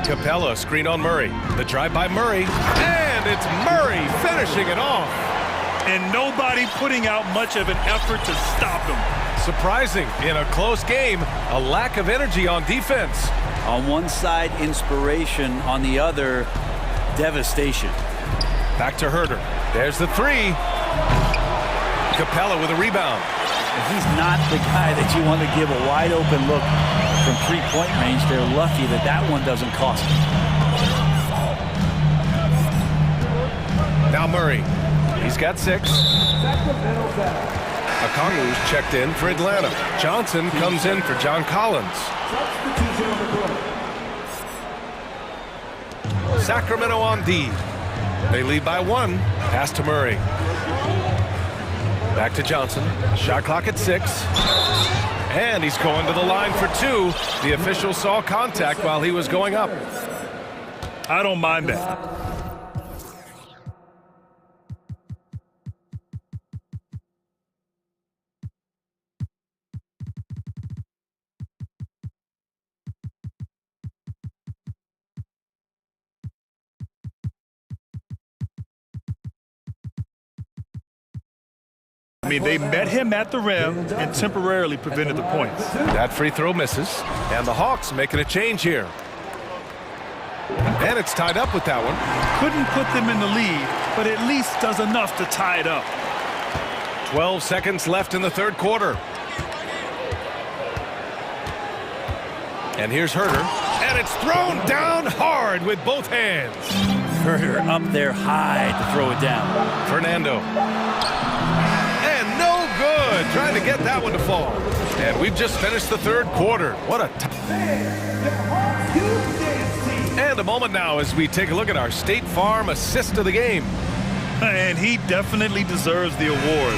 S2: Capella screen on Murray. The drive by Murray. And it's Murray finishing it off.
S3: And nobody putting out much of an effort to stop him.
S2: Surprising in a close game, a lack of energy on defense.
S12: On one side, inspiration. On the other, devastation.
S2: Back to Huerter. There's the 3. Capella with a rebound.
S12: He's not the guy that you want to give a wide open look from three-point range. They're lucky that that one doesn't cost them.
S2: Now Murray. He's got 6. Okongwu's checked in for Atlanta. Johnson comes in for John Collins. Sacramento on D. They lead by 1. Pass to Murray. Back to Johnson. Shot clock at 6. And he's going to the line for 2. The official saw contact while he was going up.
S3: I don't mind that. I mean, they met him at the rim and temporarily prevented the points.
S2: That free throw misses, and the Hawks making a change here. And it's tied up with that one.
S3: Couldn't put them in the lead, but at least does enough to tie it up.
S2: 12 seconds left in the third quarter. And here's Herter, and it's thrown down hard with both hands.
S12: Herter up there high to throw it down.
S2: Fernando. And no good. Trying to get that one to fall. And we've just finished the third quarter. What a and a moment now as we take a look at our State Farm assist of the game.
S3: And he definitely deserves the award.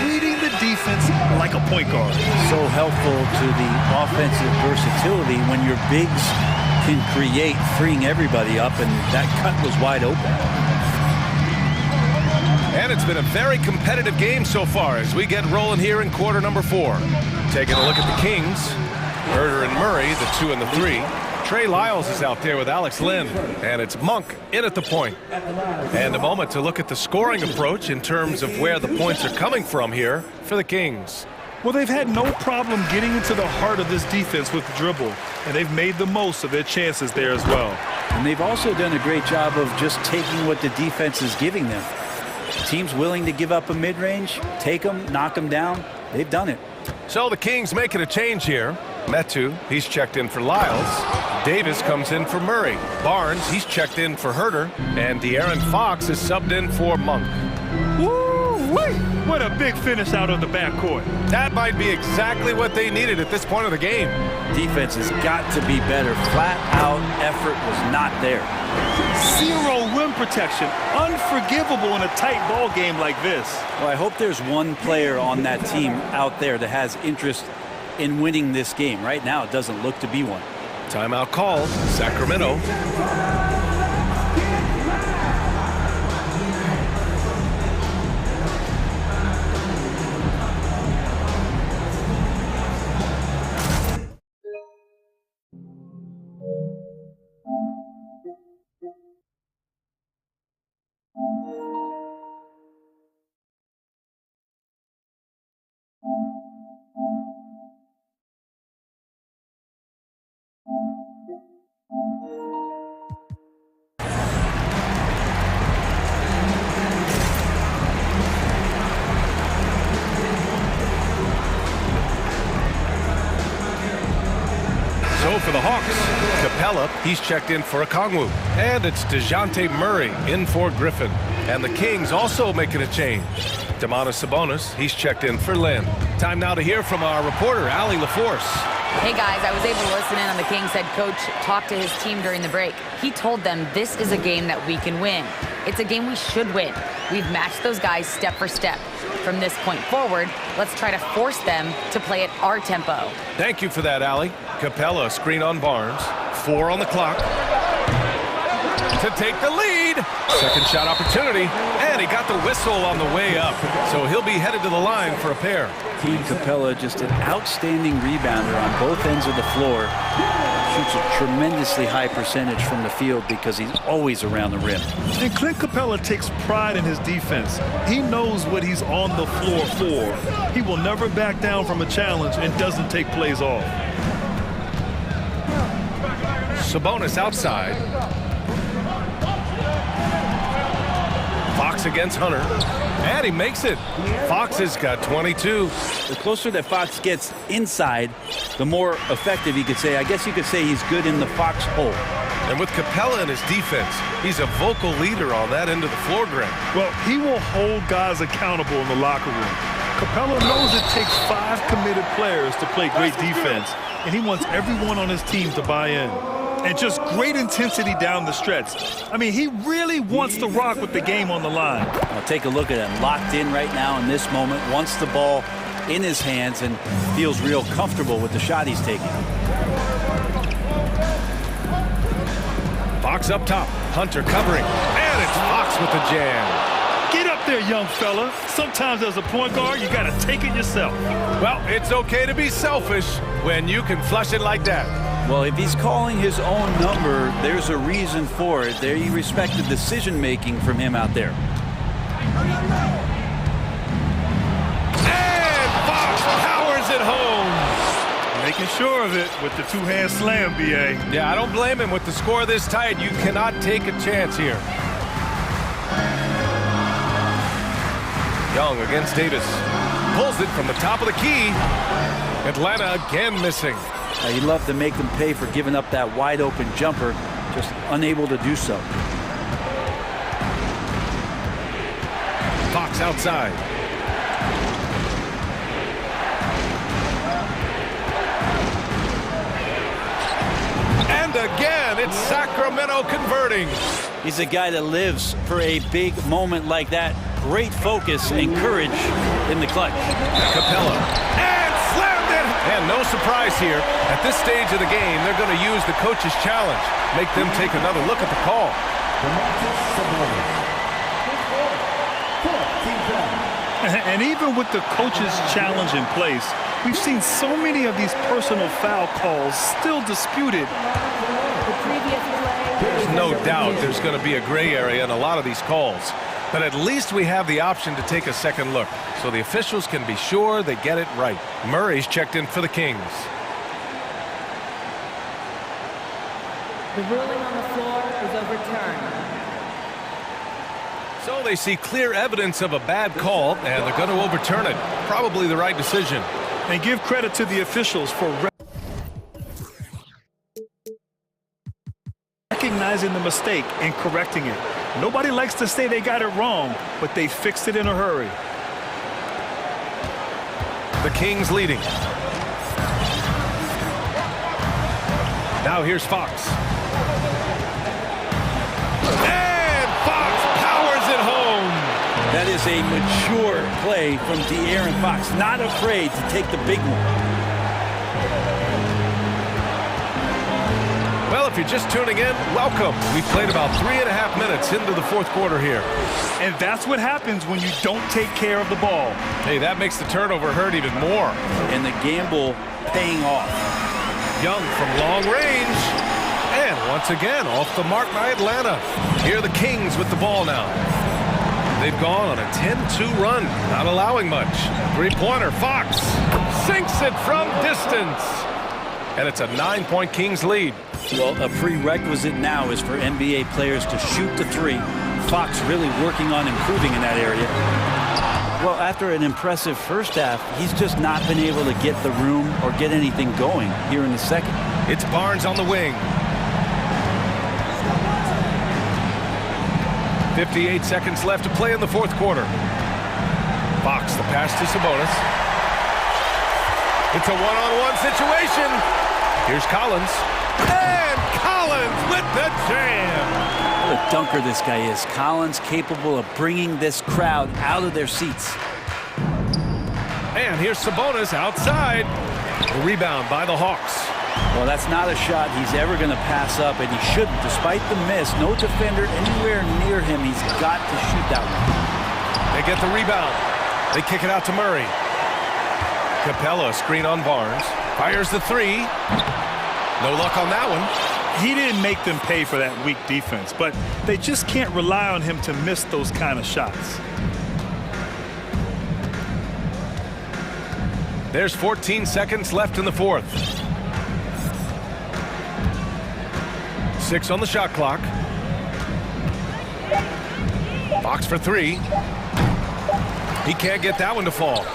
S3: Reading the defense like a point guard.
S12: So helpful to the offensive versatility when your bigs can create, freeing everybody up, and that cut was wide open.
S2: And it's been a very competitive game so far as we get rolling here in quarter number 4. Taking a look at the Kings. Herter and Murray, the 2 and the 3. Trey Lyles is out there with Alex Lynn, and it's Monk in at the point. And a moment to look at the scoring approach in terms of where the points are coming from here for the Kings.
S3: Well, they've had no problem getting into the heart of this defense with the dribble, and they've made the most of their chances there as well.
S12: And they've also done a great job of just taking what the defense is giving them. Teams willing to give up a mid-range, take them, knock them down, they've done it.
S2: So the Kings making a change here. Metu, he's checked in for Lyles. Davis comes in for Murray. Barnes, he's checked in for Herter. And De'Aaron Fox is subbed in for Monk.
S3: Woo-wee! What a big finish out of the backcourt.
S2: That might be exactly what they needed at this point of the game.
S12: Defense has got to be better. Flat-out effort was not there.
S3: Zero rim protection. Unforgivable in a tight ball game like this.
S12: Well, I hope there's one player on that team out there that has interest in winning this game. Right now, it doesn't look to be one.
S2: Timeout called, Sacramento. So for the Hawks, Capella, he's checked in for Okongwu. And it's DeJounte Murray in for Griffin. And the Kings also making a change. Domantas Sabonis, he's checked in for Lynn. Time now to hear from our reporter, Allie LaForce.
S6: Hey guys, I was able to listen in on the Kings head coach talk to his team during the break. He told them this is a game that we can win. It's a game we should win. We've matched those guys step for step. From this point forward, let's try to force them to play at our tempo.
S2: Thank you for that, Allie. Capella, screen on Barnes. 4 on the clock. To take the lead. Second shot opportunity. And he got the whistle on the way up. So he'll be headed to the line for a pair.
S12: Team Capella, just an outstanding rebounder on both ends of the floor. Shoots a tremendously high percentage from the field because he's always around the rim.
S3: And Clint Capella takes pride in his defense. He knows what he's on the floor for. He will never back down from a challenge and doesn't take plays off.
S2: Sabonis outside. Fox against Hunter. And he makes it. Fox has got 22.
S12: The closer that Fox gets inside, the more effective he could say. I guess you could say he's good in the Fox hole.
S2: And with Capella in his defense, he's a vocal leader on that end of the floor, Greg.
S3: Well, he will hold guys accountable in the locker room. Capella knows it takes 5 committed players to play great defense, and he wants everyone on his team to buy in. And just great intensity down the stretch. I mean, he really wants to rock with the game on the line.
S12: I'll take a look at him. Locked in right now in this moment. Wants the ball in his hands and feels real comfortable with the shot he's taking.
S2: Fox up top. Hunter covering. And it's Fox with the jam.
S3: Get up there, young fella. Sometimes as a point guard, you got to take it yourself.
S2: Well, it's okay to be selfish when you can flush it like that.
S12: Well, if he's calling his own number, there's a reason for it. There, you respect the decision-making from him out there.
S3: Making sure of it with the two-hand slam, B.A.
S2: Yeah, I don't blame him. With the score this tight, you cannot take a chance here. Young against Davis. Pulls it from the top of the key. Atlanta again missing.
S12: You love to make them pay for giving up that wide-open jumper, just unable to do so.
S2: Fox outside. And again, it's Sacramento converting.
S12: He's a guy that lives for a big moment like that. Great focus and courage in the clutch.
S2: Capella. And slammed it! And no surprise here. At this stage of the game, they're going to use the coach's challenge. Make them take another look at the call.
S3: And even with the coach's challenge in place, we've seen so many of these personal foul calls still disputed.
S2: There's no doubt there's going to be a gray area in a lot of these calls. But at least we have the option to take a second look, so the officials can be sure they get it right. Murray's checked in for the Kings.
S13: The ruling on the floor is overturned.
S2: So they see clear evidence of a bad call, and they're going to overturn it. Probably the right decision.
S3: And give credit to the officials for recognizing the mistake and correcting it. Nobody likes to say they got it wrong, but they fixed it in a hurry.
S2: The Kings leading. Now here's Fox. And Fox powers it home.
S12: That is a mature play from De'Aaron Fox. Not afraid to take the big one.
S2: Well, if you're just tuning in, welcome. We've played about 3.5 minutes into the fourth quarter here.
S3: And that's what happens when you don't take care of the ball.
S2: Hey, that makes the turnover hurt even more.
S12: And the gamble paying off.
S2: Young from long range. And once again, off the mark by Atlanta. Here are the Kings with the ball now. They've gone on a 10-2 run, not allowing much. Three-pointer, Fox sinks it from distance. And it's a 9-point Kings lead.
S12: Well, a prerequisite now is for NBA players to shoot the three. Fox really working on improving in that area. Well, after an impressive first half, he's just not been able to get the room or get anything going here in the second.
S2: It's Barnes on the wing. 58 seconds left to play in the fourth quarter. Fox, the pass to Sabonis. It's a one-on-one situation. Here's Collins. And Collins with the jam.
S12: What a dunker this guy is. Collins capable of bringing this crowd out of their seats.
S2: And here's Sabonis outside. The rebound by the Hawks.
S12: Well, that's not a shot he's ever going to pass up, and he shouldn't. Despite the miss, no defender anywhere near him. He's got to shoot that one.
S2: They get the rebound. They kick it out to Murray. Capella, screen on Barnes. Fires the three. No luck on that one.
S3: He didn't make them pay for that weak defense, but they just can't rely on him to miss those kind of shots.
S2: There's 14 seconds left in the fourth. 6 on the shot clock. Fox for three. He can't get that one to fall.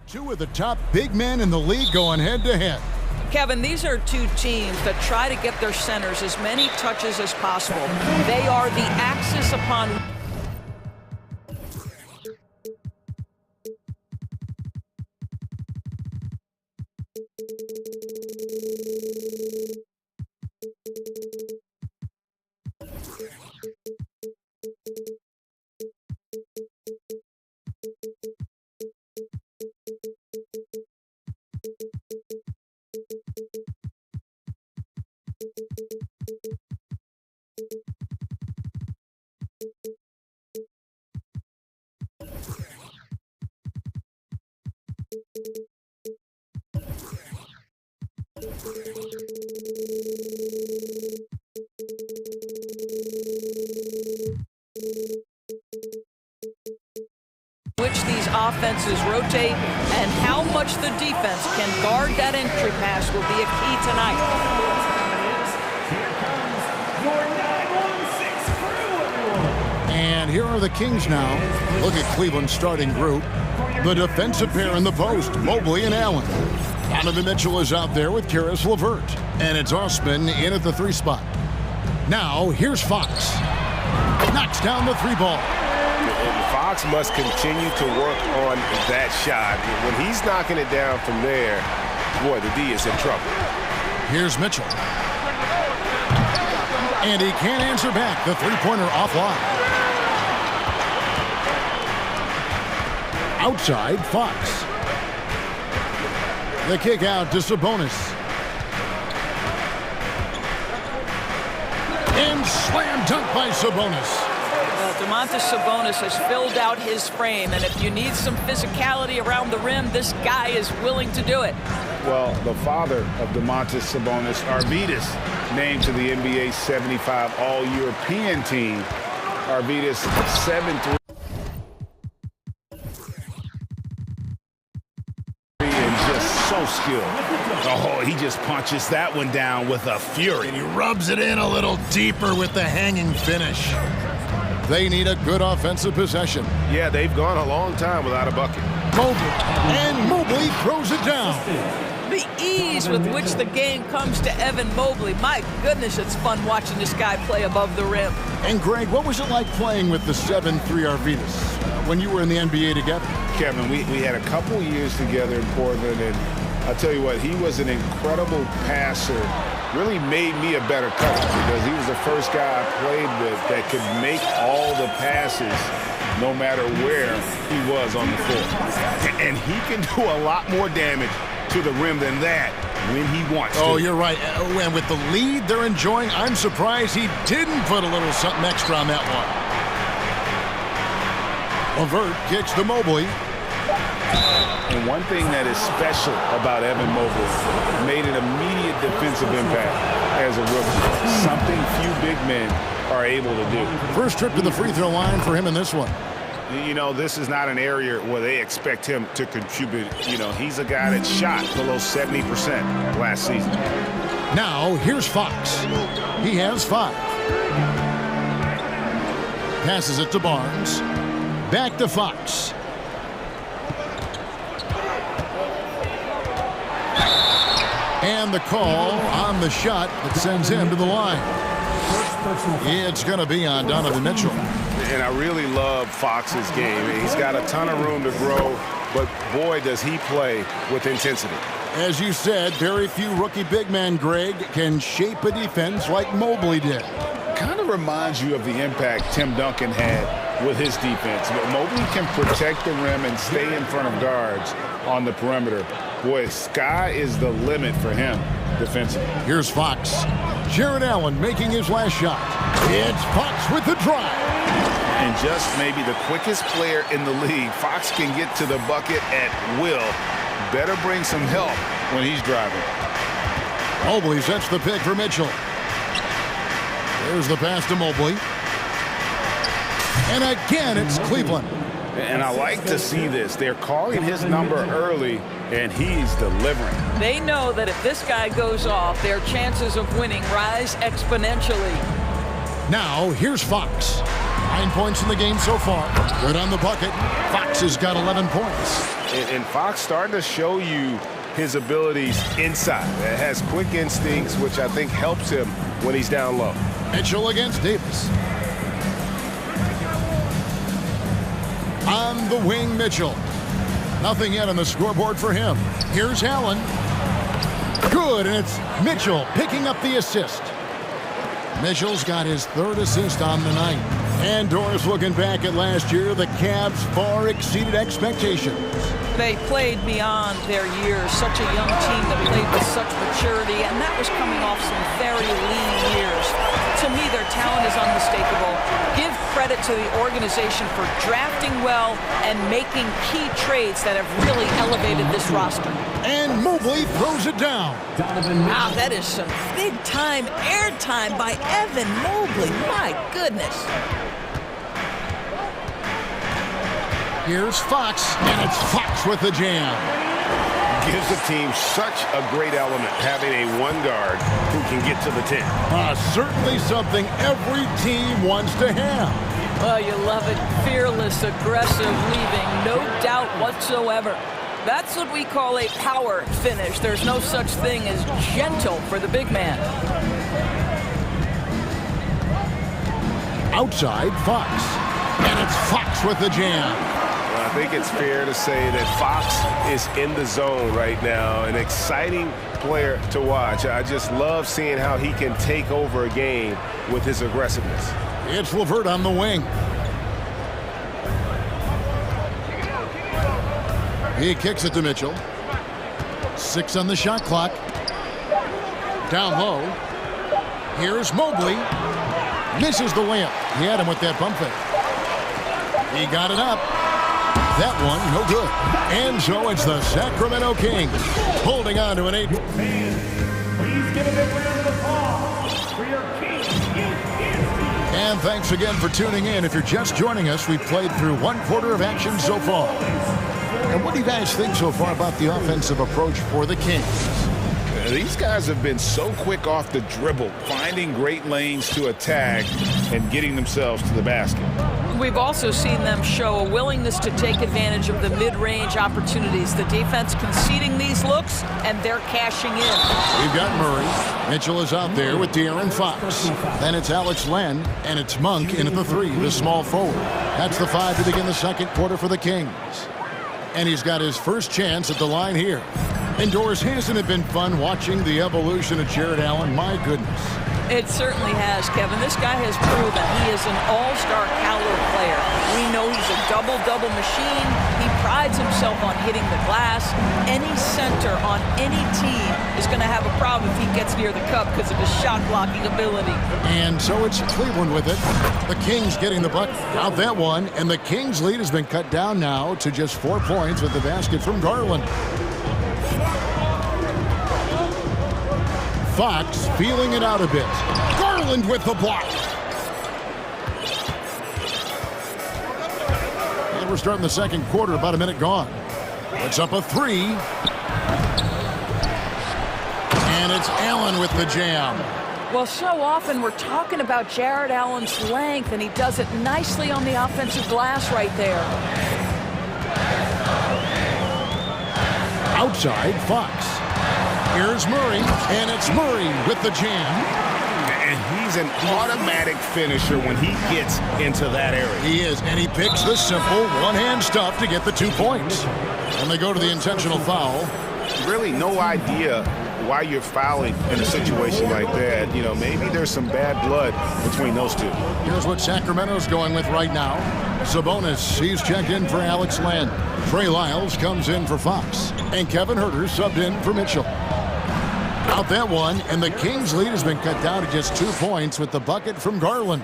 S1: Two of the top big men in the league going head-to-head.
S14: Kevin, these are two teams that try to get their centers as many touches as possible. They are the axis upon... which these offenses rotate and how much the defense can guard that entry pass will be a key tonight.
S1: And here are the Kings now. Look at Cleveland's starting group. The defensive pair in the post, Mobley and Allen. Donovan Mitchell is out there with Karis LeVert. And it's Osman in at the 3 spot. Now, here's Fox. Knocks down the 3 ball.
S8: Fox must continue to work on that shot. When he's knocking it down from there, boy, the D is in trouble.
S1: Here's Mitchell. And he can't answer back. The 3-pointer offline. Outside, Fox. The kick out to Sabonis. And slam dunk by Sabonis.
S14: Domantas Sabonis has filled out his frame, and if you need some physicality around the rim, this guy is willing to do it.
S11: Well, the father of Domantas Sabonis, Arvydas, named to the NBA 75 All-European team. Arvydas 7-3. So skilled. Oh, he just punches that one down with a fury.
S1: And he rubs it in a little deeper with the hanging finish. They need a good offensive possession.
S8: Yeah, they've gone a long time without a bucket.
S1: Mobley. And Mobley throws it down.
S14: The ease with which the game comes to Evan Mobley. My goodness, it's fun watching this guy play above the rim.
S1: And Greg, what was it like playing with the 7-3 Arvydas when you were in the NBA together?
S11: Kevin, we had a couple years together in Portland, and I'll tell you what, he was an incredible passer. Really made me a better cutter because he was the first guy I played with that could make all the passes no matter where he was on the floor. And he can do a lot more damage to the rim than that when he wants to.
S1: Oh, you're right. And with the lead they're enjoying, I'm surprised he didn't put a little something extra on that one. LeVert kicks to Mobley.
S11: And one thing that is special about Evan Mobley, made an immediate defensive impact as a rookie. Something few big men are able to do.
S1: First trip to the free throw line for him in this one.
S11: You know, this is not an area where they expect him to contribute. You know, he's a guy that shot below 70% last season.
S1: Now, here's Fox. He has 5. Passes it to Barnes. Back to Fox. And the call on the shot that sends him to the line. It's going to be on Donovan Mitchell.
S11: And I really love Fox's game. He's got a ton of room to grow, but boy, does he play with intensity.
S1: As you said, very few rookie big men, Greg, can shape a defense like Mobley did.
S11: Kind of reminds you of the impact Tim Duncan had with his defense. But Mobley can protect the rim and stay in front of guards on the perimeter. Boy, sky is the limit for him defensively.
S1: Here's Fox. Jared Allen making his last shot. It's Fox with the drive.
S11: And just maybe the quickest player in the league, Fox can get to the bucket at will. Better bring some help when he's driving.
S1: Mobley sets the pick for Mitchell. There's the pass to Mobley. And again, it's Cleveland.
S11: And I like to see this. They're calling his number early, and he's delivering.
S14: They know that if this guy goes off, their chances of winning rise exponentially.
S1: Now, here's Fox. 9 points in the game so far. Good on the bucket. Fox has got 11 points.
S8: And Fox starting to show you his abilities inside. It has quick instincts, which I think helps him when he's down low.
S1: Mitchell against Davis. On the wing, Mitchell. Nothing yet on the scoreboard for him. Here's Allen. Good, and it's Mitchell picking up the assist. Mitchell's got his 3rd assist on the night. And Doris, looking back at last year, the Cavs far exceeded expectations.
S14: They played beyond their years. Such a young team that played with such maturity, and that was coming off some very lean years. To me, their talent is unmistakable. Give credit to the organization for drafting well and making key trades that have really elevated this roster.
S1: And Mobley throws it down.
S14: Wow, that is some big-time airtime by Evan Mobley. My goodness.
S1: Here's Fox, and it's Fox with the jam.
S8: Gives the team such a great element having a one guard who can get to the 10.
S1: Certainly something every team wants to have.
S14: Well, you love it. Fearless, aggressive, leaving no doubt whatsoever. That's what we call a power finish. There's no such thing as gentle for the big man.
S1: Outside, Fox. And it's Fox with the jam.
S8: I think it's fair to say that Fox is in the zone right now, an exciting player to watch. I just love seeing how he can take over a game with his aggressiveness.
S1: It's LeVert on the wing. He kicks it to Mitchell. 6 on the shot clock. Down low. Here's Mobley. Misses the layup. He had him with that pump fake. He got it up. That one, no good. And so it's the Sacramento Kings holding on to an 8.
S5: Please give a big round of applause for your King.
S1: And thanks again for tuning in. If you're just joining us, we've played through 1/4 of action so far. And what do you guys think so far about the offensive approach for the Kings?
S11: These guys have been so quick off the dribble, finding great lanes to attack and getting themselves to the basket.
S14: We've also seen them show a willingness to take advantage of the mid-range opportunities. The defense conceding these looks, and they're cashing in.
S1: We've got Murray. Mitchell is out there with De'Aaron Fox. Then it's Alex Len, and it's Monk in at the 3, the small forward. That's the 5 to begin the second quarter for the Kings. And he's got his first chance at the line here. Indoors, hasn't it been fun watching the evolution of Jared Allen? My goodness.
S14: It certainly has, Kevin. This guy has proven he is an all-star caliber player. We know he's a double-double machine. He prides himself on hitting the glass. Any center on any team is going to have a problem if he gets near the cup because of his shot-blocking ability.
S1: And so it's Cleveland with it. The Kings getting the bucket out that one, and the Kings' lead has been cut down now to just 4 points with the basket from Garland. Fox feeling it out a bit. Garland with the block. And we're starting the second quarter, about a minute gone. It's up a 3. And it's Allen with the jam.
S14: Well, so often we're talking about Jared Allen's length, and he does it nicely on the offensive glass right there.
S1: Outside, Fox. Here's Murray, and it's Murray with the jam.
S11: And he's an automatic finisher when he gets into that area.
S1: He is, and he picks the simple one-hand stuff to get the 2 points. And they go to the intentional foul.
S8: Really no idea why you're fouling in a situation like that. You know, maybe there's some bad blood between those two.
S1: Here's what Sacramento's going with right now. Sabonis, he's checked in for Alex Len. Trey Lyles comes in for Fox. And Kevin Huerter subbed in for Mitchell. Out that one, and the Kings' lead has been cut down to just 2 points with the bucket from Garland.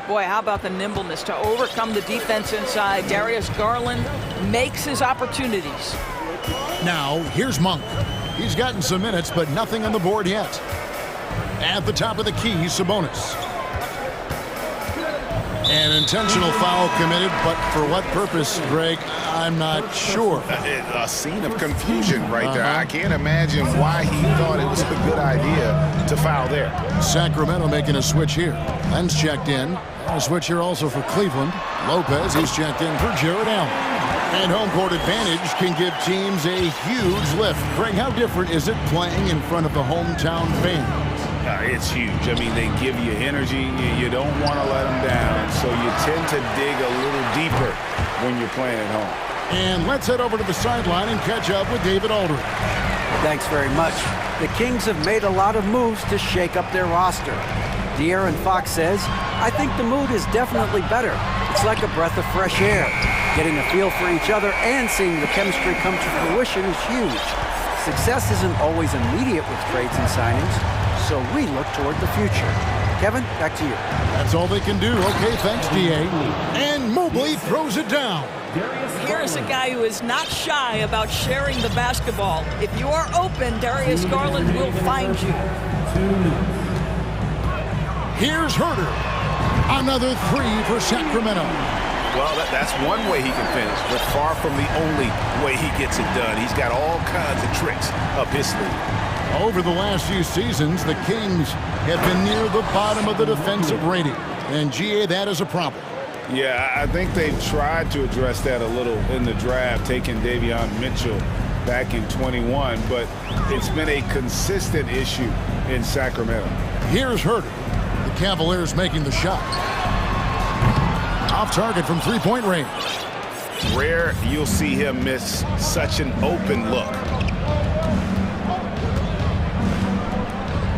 S14: Boy, how about the nimbleness to overcome the defense inside. Darius Garland makes his opportunities.
S1: Now, here's Monk. He's gotten some minutes, but nothing on the board yet. At the top of the key, Sabonis. An intentional foul committed, but for what purpose, Greg, I'm not sure.
S11: A scene of confusion right there. I can't imagine why he thought it was a good idea to foul there.
S1: Sacramento making a switch here. Len's checked in. A switch here also for Cleveland. Lopez, he's checked in for Jared Allen. And home court advantage can give teams a huge lift. Greg, how different is it playing in front of the hometown fans?
S11: It's huge. I mean, they give you energy. You don't want to let them down, so you tend to dig a little deeper when you're playing at home.
S1: And let's head over to the sideline and catch up with David Aldridge.
S9: Thanks very much. The Kings have made a lot of moves to shake up their roster. De'Aaron Fox says, I think the mood is definitely better. It's like a breath of fresh air. Getting a feel for each other and seeing the chemistry come to fruition is huge. Success isn't always immediate with trades and signings, so we look toward the future. Kevin, back to you.
S1: That's all they can do. Okay, thanks, D.A. And Mobley throws it down.
S14: Here's a guy who is not shy about sharing the basketball. If you are open, Darius Garland will find you.
S1: Here's Herter. Another three for Sacramento.
S8: Well, that's one way he can finish, but far from the only way he gets it done. He's got all kinds of tricks up his sleeve.
S1: Over the last few seasons, the Kings have been near the bottom of the defensive rating. And, GA, that is a problem.
S11: Yeah, I think they've tried to address that a little in the draft, taking Davion Mitchell back in 21, but it's been a consistent issue in Sacramento.
S1: Here's Herter. The Cavaliers making the shot. Off target from three-point range.
S11: Rare you'll see him miss such an open look.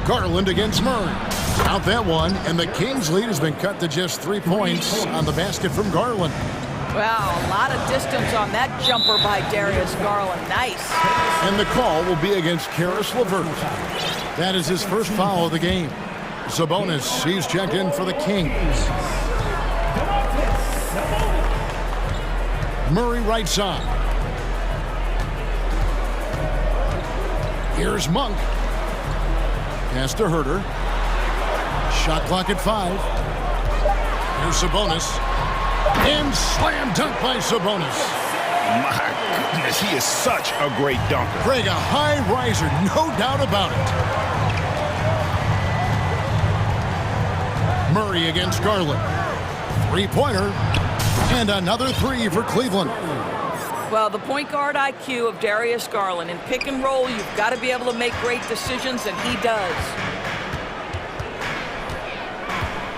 S1: Garland against Murray. Out that one, and the Kings' lead has been cut to just 3 points on the basket from Garland.
S14: Wow, a lot of distance on that jumper by Darius Garland. Nice.
S1: And the call will be against Karis LeVert. That is his first foul of the game. Sabonis, he's checked in for the Kings. Murray right side. Here's Monk. Pass to Herter. Shot clock at 5. Here's Sabonis. And slam dunk by Sabonis.
S11: My goodness, he is such a great dunker.
S1: Greg, a high riser, no doubt about it. Murray against Garland. Three-pointer. And another three for Cleveland.
S14: Well, the point guard IQ of Darius Garland. In pick and roll, you've got to be able to make great decisions, and he does.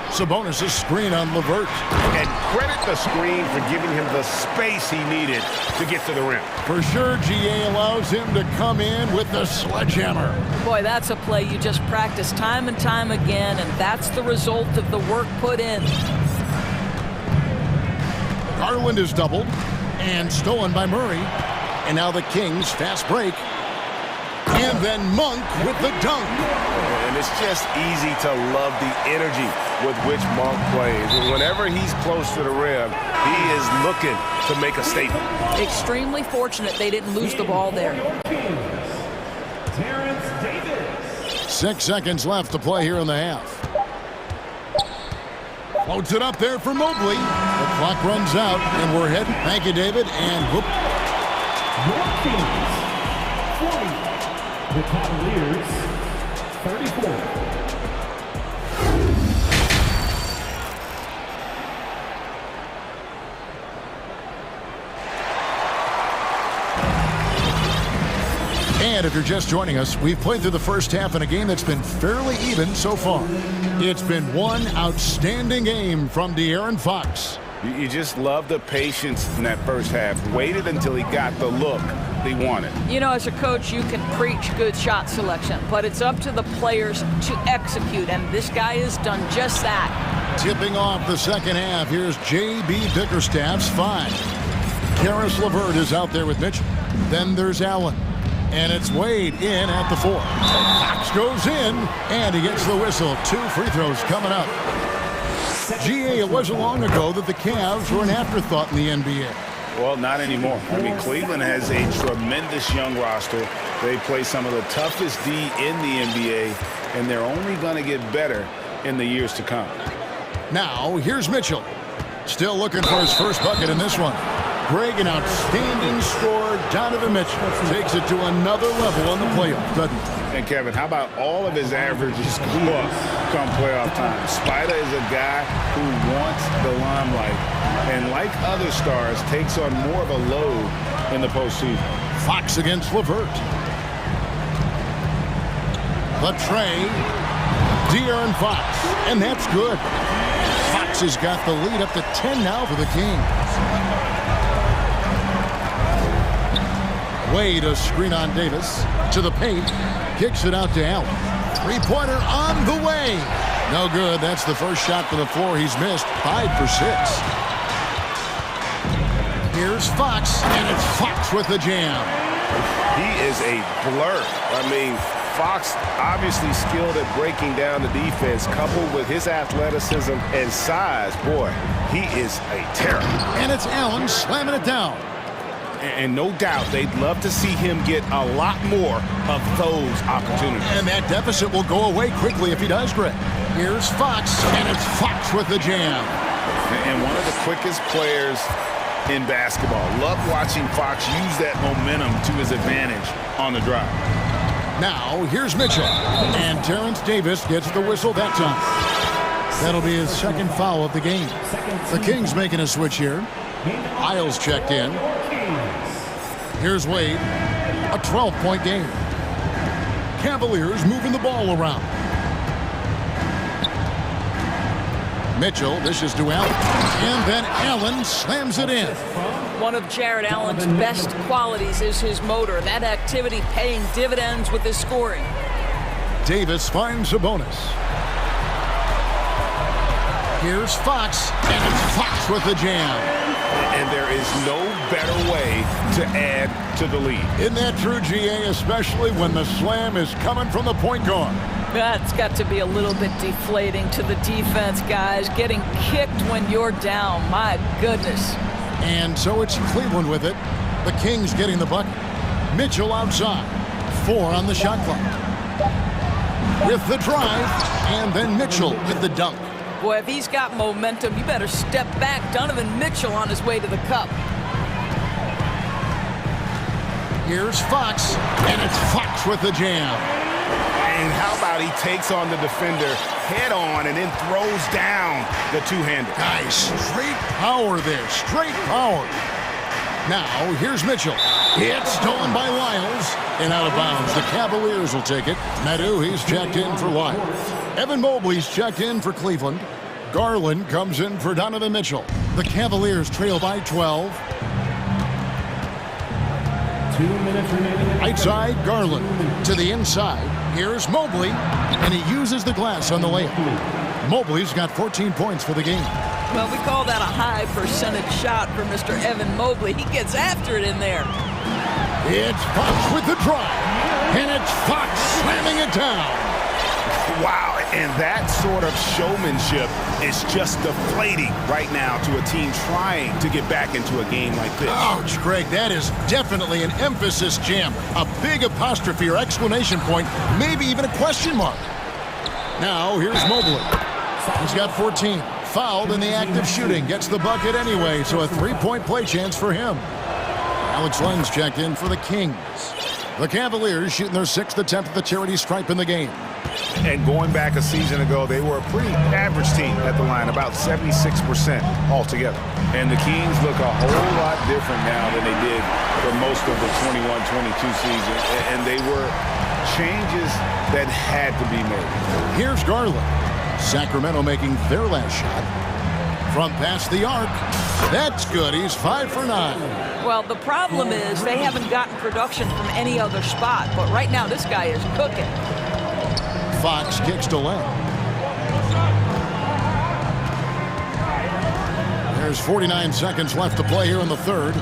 S1: Sabonis' screen on LeVert.
S8: And credit the screen for giving him the space he needed to get to the rim.
S1: For sure, GA allows him to come in with the sledgehammer.
S14: Boy, that's a play you just practice time and time again, and that's the result of the work put in.
S1: Garland is doubled and stolen by Murray. And now the Kings fast break. And then Monk with the dunk.
S8: And it's just easy to love the energy with which Monk plays. Whenever he's close to the rim, he is looking to make a statement.
S14: Extremely fortunate they didn't lose the ball there.
S1: 6 seconds left to play here in the half. Floats it up there for Mobley. The clock runs out, and we're heading. Thank you, David. And whoop.
S5: Your Kings, 40. The Cavaliers, 34.
S1: And if you're just joining us, we've played through the first half in a game that's been fairly even so far. It's been one outstanding game from De'Aaron Fox.
S11: You just love the patience in that first half. Waited until he got the look he wanted.
S14: You know, as a coach, you can preach good shot selection, but it's up to the players to execute, and this guy has done just that.
S1: Tipping off the second half, here's J.B. Bickerstaff's 5. Karis LeVert is out there with Mitchell. Then there's Allen. And it's Wade in at the 4. Fox goes in, and he gets the whistle. 2 free throws coming up. GA, it wasn't long ago that the Cavs were an afterthought in the NBA.
S11: Well, not anymore. I mean, Cleveland has a tremendous young roster. They play some of the toughest D in the NBA, and they're only going to get better in the years to come.
S1: Now, here's Mitchell. Still looking for his first bucket in this one. Greg, an outstanding scorer. Donovan Mitchell takes it to another level in the playoffs, doesn't he?
S11: And Kevin, how about all of his averages go up come playoff time? Spider is a guy who wants the limelight, and like other stars, takes on more of a load in the postseason.
S1: Fox against LeVert. The tray. De'Aaron Fox, and that's good. Fox has got the lead up to 10 now for the Kings. Wade, a screen on Davis. To the paint. Kicks it out to Allen. Three-pointer on the way. No good. That's the first shot for the floor he's missed. 5 for 6. Here's Fox, and it's Fox with the jam.
S8: He is a blur. I mean, Fox obviously skilled at breaking down the defense, coupled with his athleticism and size. Boy, he is a terror.
S1: And it's Allen slamming it down.
S8: And no doubt they'd love to see him get a lot more of those opportunities.
S1: And that deficit will go away quickly if he does, Greg. Here's Fox, and it's Fox with the jam.
S11: And one of the quickest players in basketball. Love watching Fox use that momentum to his advantage on the drive.
S1: Now, here's Mitchell. And Terrence Davis gets the whistle that time. That'll be his second foul of the game. The Kings making a switch here. Isles checked in. Here's Wade. A 12-point game. Cavaliers moving the ball around. Mitchell dishes to Allen. And then Allen slams it in.
S14: One of Jared Allen's best qualities is his motor. That activity paying dividends with his scoring.
S1: Davis finds a bonus. Here's Fox, and it's Fox with the jam.
S8: And there is no better way to add to the lead.
S1: Isn't that true, GA, especially when the slam is coming from the point guard?
S14: That's got to be a little bit deflating to the defense, guys. Getting kicked when you're down, my goodness.
S1: And so it's Cleveland with it. The Kings getting the bucket. Mitchell outside. 4 on the shot clock. With the drive, and then Mitchell with the dunk.
S14: Boy, if he's got momentum, you better step back. Donovan Mitchell on his way to the cup.
S1: Here's Fox, and it's Fox with the jam.
S8: And how about he takes on the defender head on and then throws down the two-hander.
S1: Nice. Straight power there. Straight power. Now, here's Mitchell. It's stolen by Lyles. And out of bounds. The Cavaliers will take it. Meadow, he's checked in for Lyles. Evan Mobley's checked in for Cleveland. Garland comes in for Donovan Mitchell. The Cavaliers trail by 12.
S5: 2 minutes remaining.
S1: Right side, Garland. To the inside, here's Mobley. And he uses the glass on the layup. Mobley's got 14 points for the game.
S14: Well, we call that a high percentage shot for Mr. Evan Mobley. He gets after it in there.
S1: It's Fox with the drive. And it's Fox slamming it down.
S8: Wow, and that sort of showmanship is just deflating right now to a team trying to get back into a game like this.
S1: Ouch, Greg, that is definitely an emphasis jam. A big apostrophe or exclamation point, maybe even a question mark. Now, here's Mobley. He's got 14. Fouled in the act of shooting. Gets the bucket anyway, so a three-point play chance for him. Alex Len's checked in for the Kings. The Cavaliers shooting their 6th attempt at the charity stripe in the game.
S11: And going back a season ago, they were a pretty average team at the line, about 76% altogether. And the Kings look a whole lot different now than they did for most of the 21-22 season. And they were changes that had to be made.
S1: Here's Garland. Sacramento making their last shot. From past the arc. That's good. He's 5 for 9.
S14: Well, the problem is they haven't gotten production from any other spot. But right now, this guy is cooking.
S1: Fox kicks to Len. There's 49 seconds left to play here in the third.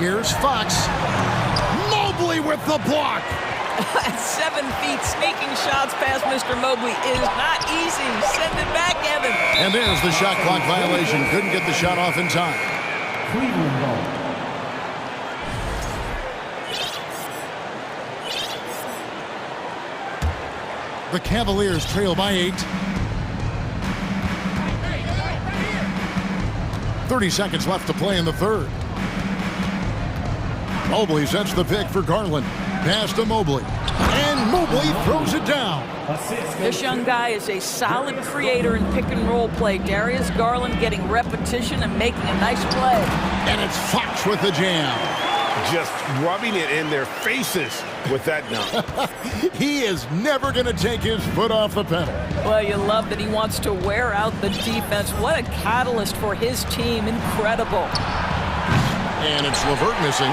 S1: Here's Fox. Mobley with the block.
S14: At 7 feet, sneaking shots past Mr. Mobley is not easy. Send it back, Evan.
S1: And there's the shot clock violation. Couldn't get the shot off in time.
S5: Cleveland ball.
S1: The Cavaliers trail by 8. 30 seconds left to play in the third. Mobley sets the pick for Garland. Pass to Mobley. And Mobley throws it down.
S14: This young guy is a solid creator in pick-and-roll play. Darius Garland getting repetition and making a nice play.
S1: And it's Fox with the jam.
S8: Just rubbing it in their faces with that dunk.
S1: He is never going to take his foot off the pedal.
S14: Well, you love that he wants to wear out the defense. What a catalyst for his team. Incredible.
S1: And it's LeVert missing.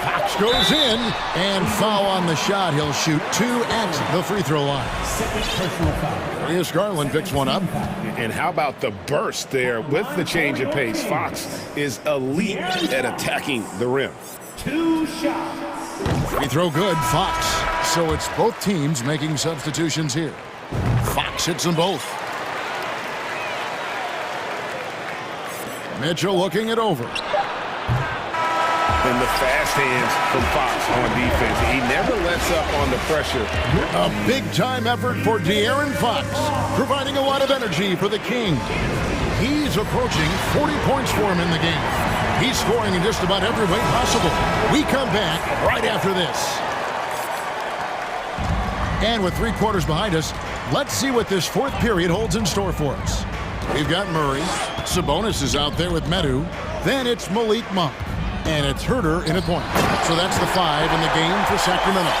S1: Fox goes in, and foul on the shot. He'll shoot 2 at the free throw line. Darius Garland picks one up.
S8: And how about the burst there with the change of pace? Fox is elite at attacking the rim.
S5: 2 shots.
S1: Free throw good, Fox. So it's both teams making substitutions here. Fox hits them both. Mitchell looking it over.
S8: And the fast hands from Fox on defense. He never lets up on the pressure.
S1: A big-time effort for De'Aaron Fox, providing a lot of energy for the King. He's approaching 40 points for him in the game. He's scoring in just about every way possible. We come back right after this. And with 3 quarters behind us, let's see what this fourth period holds in store for us. We've got Murray. Sabonis is out there with Medu. Then it's Malik Monk. And it's Herter in a point. So that's the 5 in the game for Sacramento.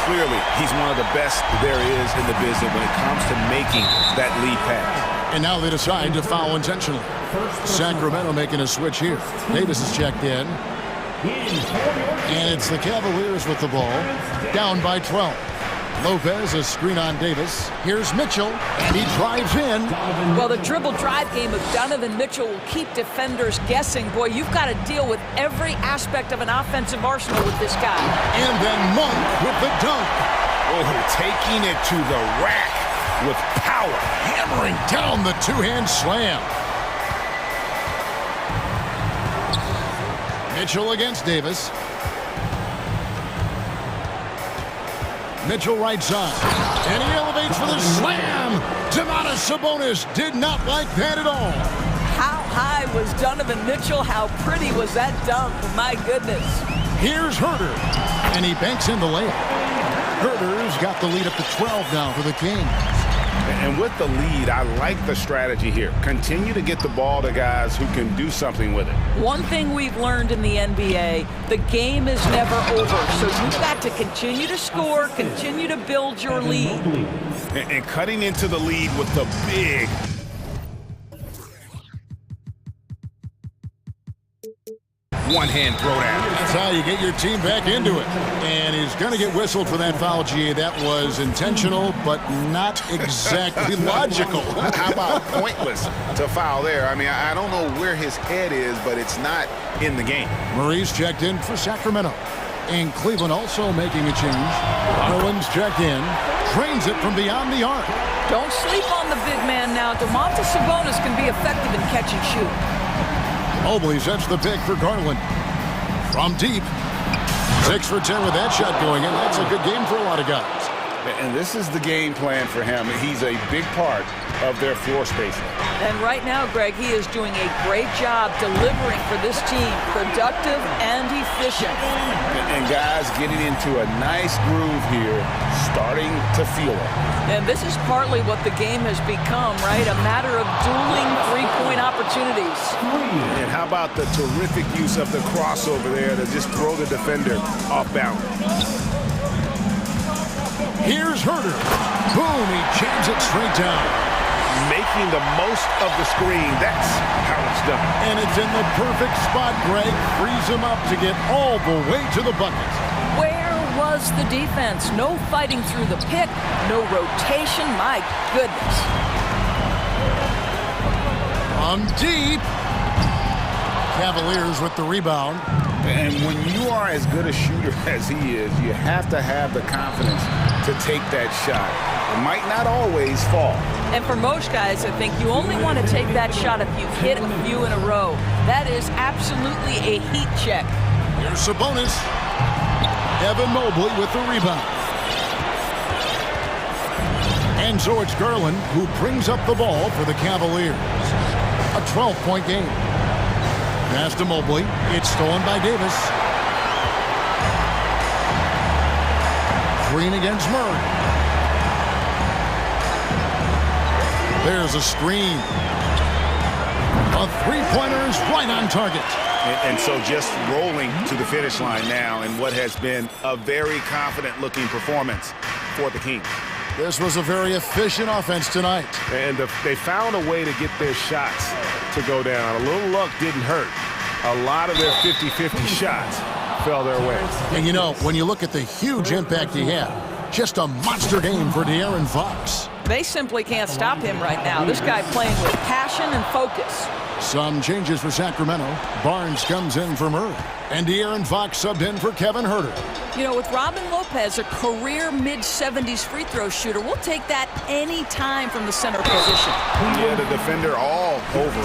S8: Clearly, he's one of the best there is in the business when it comes to making that lead pass.
S1: And now they decide to foul intentionally. Sacramento making a switch here. Davis is checked in. And it's the Cavaliers with the ball. Down by 12. Lopez, a screen on Davis. Here's Mitchell, and he drives in.
S14: Well, the dribble drive game of Donovan Mitchell will keep defenders guessing. Boy, you've got to deal with every aspect of an offensive arsenal with this guy.
S1: And then Monk with the dunk.
S8: Oh, taking it to the rack with power.
S1: Hammering down the 2-hand slam. Mitchell against Davis. Mitchell right side. And he elevates for the slam. Domantas Sabonis did not like that at all.
S14: How high was Donovan Mitchell? How pretty was that dunk? My goodness.
S1: Here's Herter. And he banks in the layup. Herter's got the lead up to 12 now for the Kings.
S8: And with the lead, I like the strategy here. Continue to get the ball to guys who can do something with it.
S14: One thing we've learned in the NBA, the game is never over. So you've got to continue to score, continue to build your lead.
S8: And cutting into the lead with the big one-hand throwdown.
S1: That's how you get your team back into it. And he's going to get whistled for that foul, GA. That was intentional, but not exactly logical.
S8: How about pointless to foul there? I mean, I don't know where his head is, but it's not in the game.
S1: Murray's checked in for Sacramento. And Cleveland also making a change. Owens checked in. Drains it from beyond the arc.
S14: Don't sleep on the big man now. Domantas Sabonis can be effective in catch and shoot.
S1: Mobley sets the pick for Garland. From deep. 6 for 10 with that shot going in. That's a good game for a lot of guys.
S8: And this is the game plan for him. He's a big part of their floor spacing.
S14: And right now, Greg, he is doing a great job delivering for this team. Productive and efficient.
S8: And guys getting into a nice groove here, starting to feel it.
S14: And this is partly what the game has become, right? A matter of dueling three-point opportunities.
S8: And how about the terrific use of the crossover there to just throw the defender off balance.
S1: Here's Herter. Boom, he jams it straight down.
S8: Making the most of the screen. That's how it's done.
S1: And it's in the perfect spot, Greg. Frees him up to get all the way to the bucket.
S14: Where was the defense? No fighting through the pick, no rotation. My goodness.
S1: From deep. Cavaliers with the rebound.
S8: And when you are as good a shooter as he is, you have to have the confidence to take that shot. It might not always fall.
S14: And for most guys, I think you only want to take that shot if you've hit a few in a row. That is absolutely a heat check.
S1: Here's Sabonis. Evan Mobley with the rebound. And so it's Garland who brings up the ball for the Cavaliers. A 12-point game. Pass to Mobley. It's stolen by Davis. Green against Murray. There's a screen. A three-pointer is right on target.
S11: And so just rolling to the finish line now in what has been a very confident-looking performance for the Kings.
S1: This was a very efficient offense tonight.
S8: And they found a way to get their shots to go down. A little luck didn't hurt. A lot of their 50-50 shots fell their way.
S1: And you know, when you look at the huge impact he had, just a monster game for De'Aaron Fox.
S14: They simply can't stop him right now. This guy playing with passion and focus.
S1: Some changes for Sacramento. Barnes comes in for Murray. And De'Aaron Fox subbed in for Kevin Huerter.
S14: You know, with Robin Lopez, a career mid-70s free throw shooter, we'll take that any time from the center position.
S11: Yeah, the defender all over.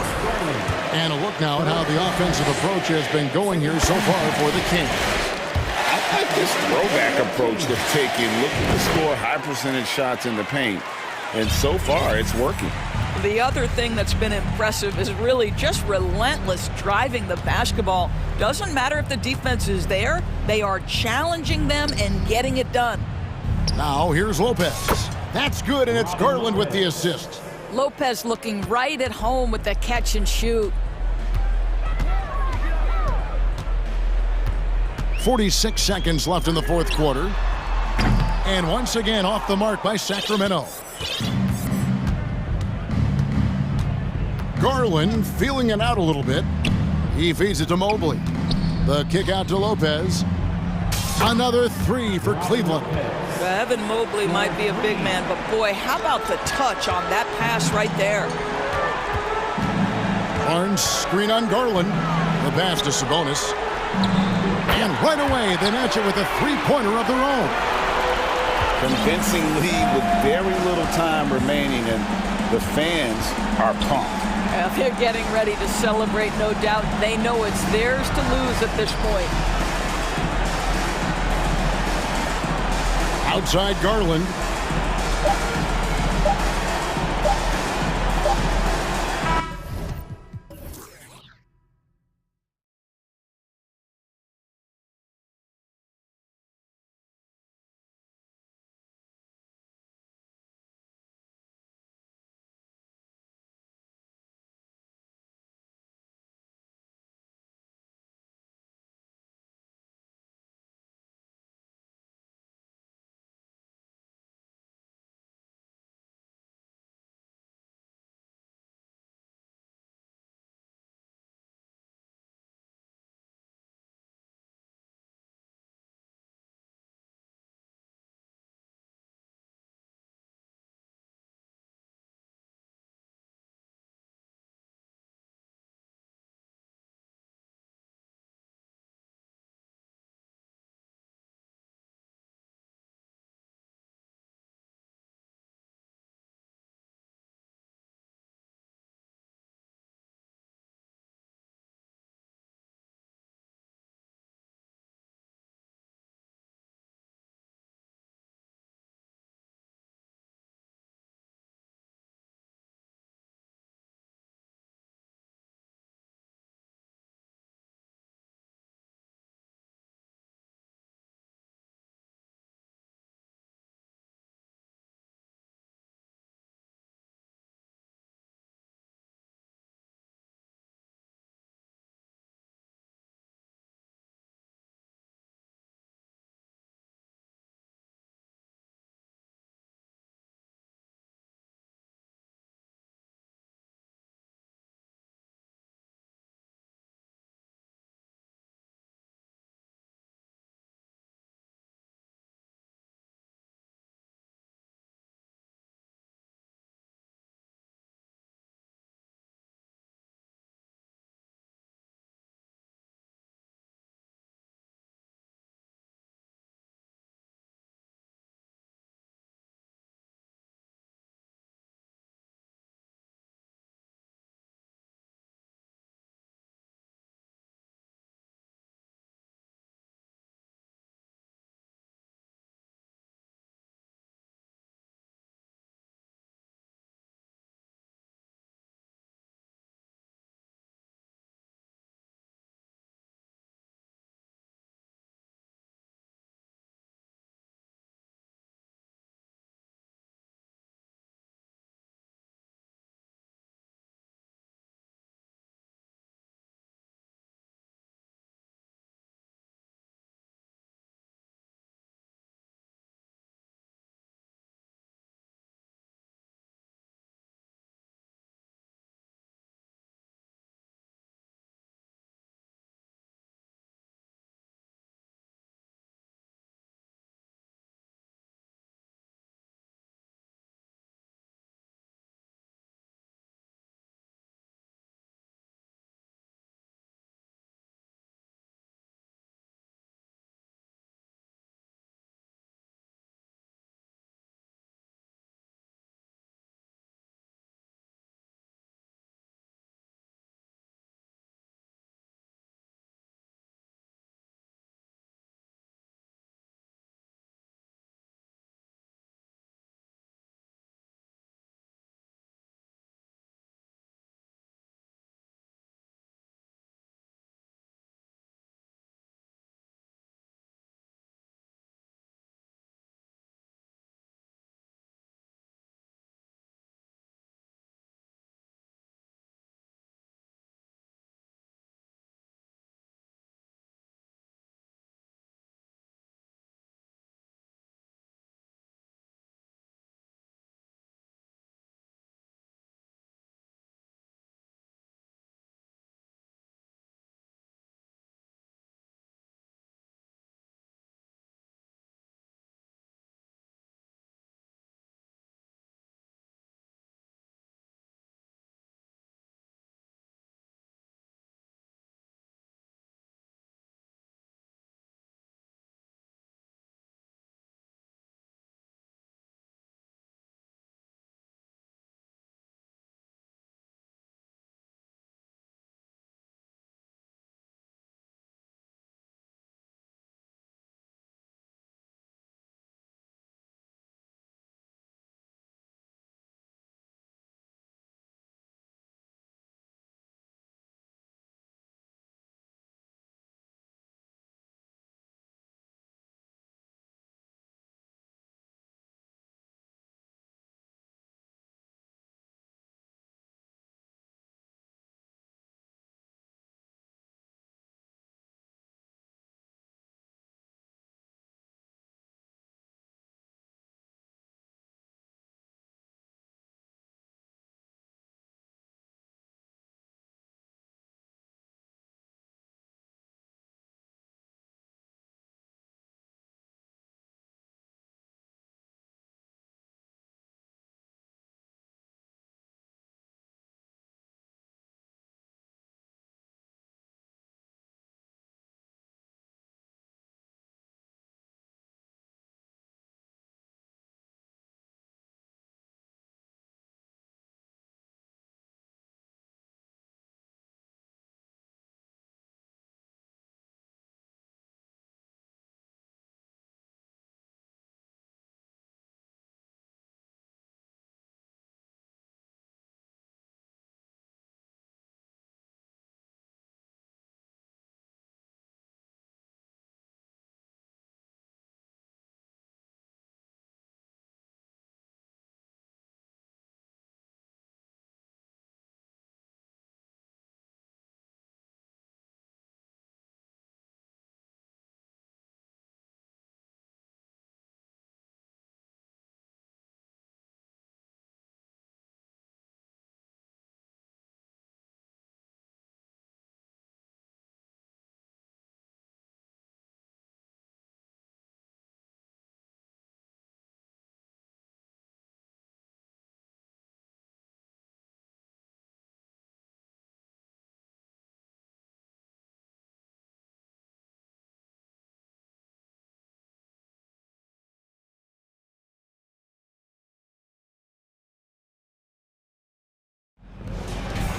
S1: And a look now at how the offensive approach has been going here so far for the Kings.
S11: I like this throwback approach they've taken. Looking to score high percentage shots in the paint. And so far, it's working.
S14: The other thing that's been impressive is really just relentless driving the basketball. Doesn't matter if the defense is there, they are challenging them and getting it done.
S1: Now here's Lopez. That's good, and it's Garland with the assist.
S14: Lopez looking right at home with the catch and shoot.
S1: 46 seconds left in the fourth quarter. And once again off the mark by Sacramento. Garland feeling it out a little bit. He feeds it to Mobley. The kick out to Lopez. Another three for Cleveland.
S14: Evan Mobley might be a big man, but boy, how about the touch on that pass right there?
S1: Barnes screen on Garland. The pass to Sabonis. And right away, they match it with a three-pointer of their own.
S11: Convincing lead with very little time remaining, and the fans are pumped.
S14: Well, they're getting ready to celebrate, no doubt. They know it's theirs to lose at this point.
S1: Outside Garland.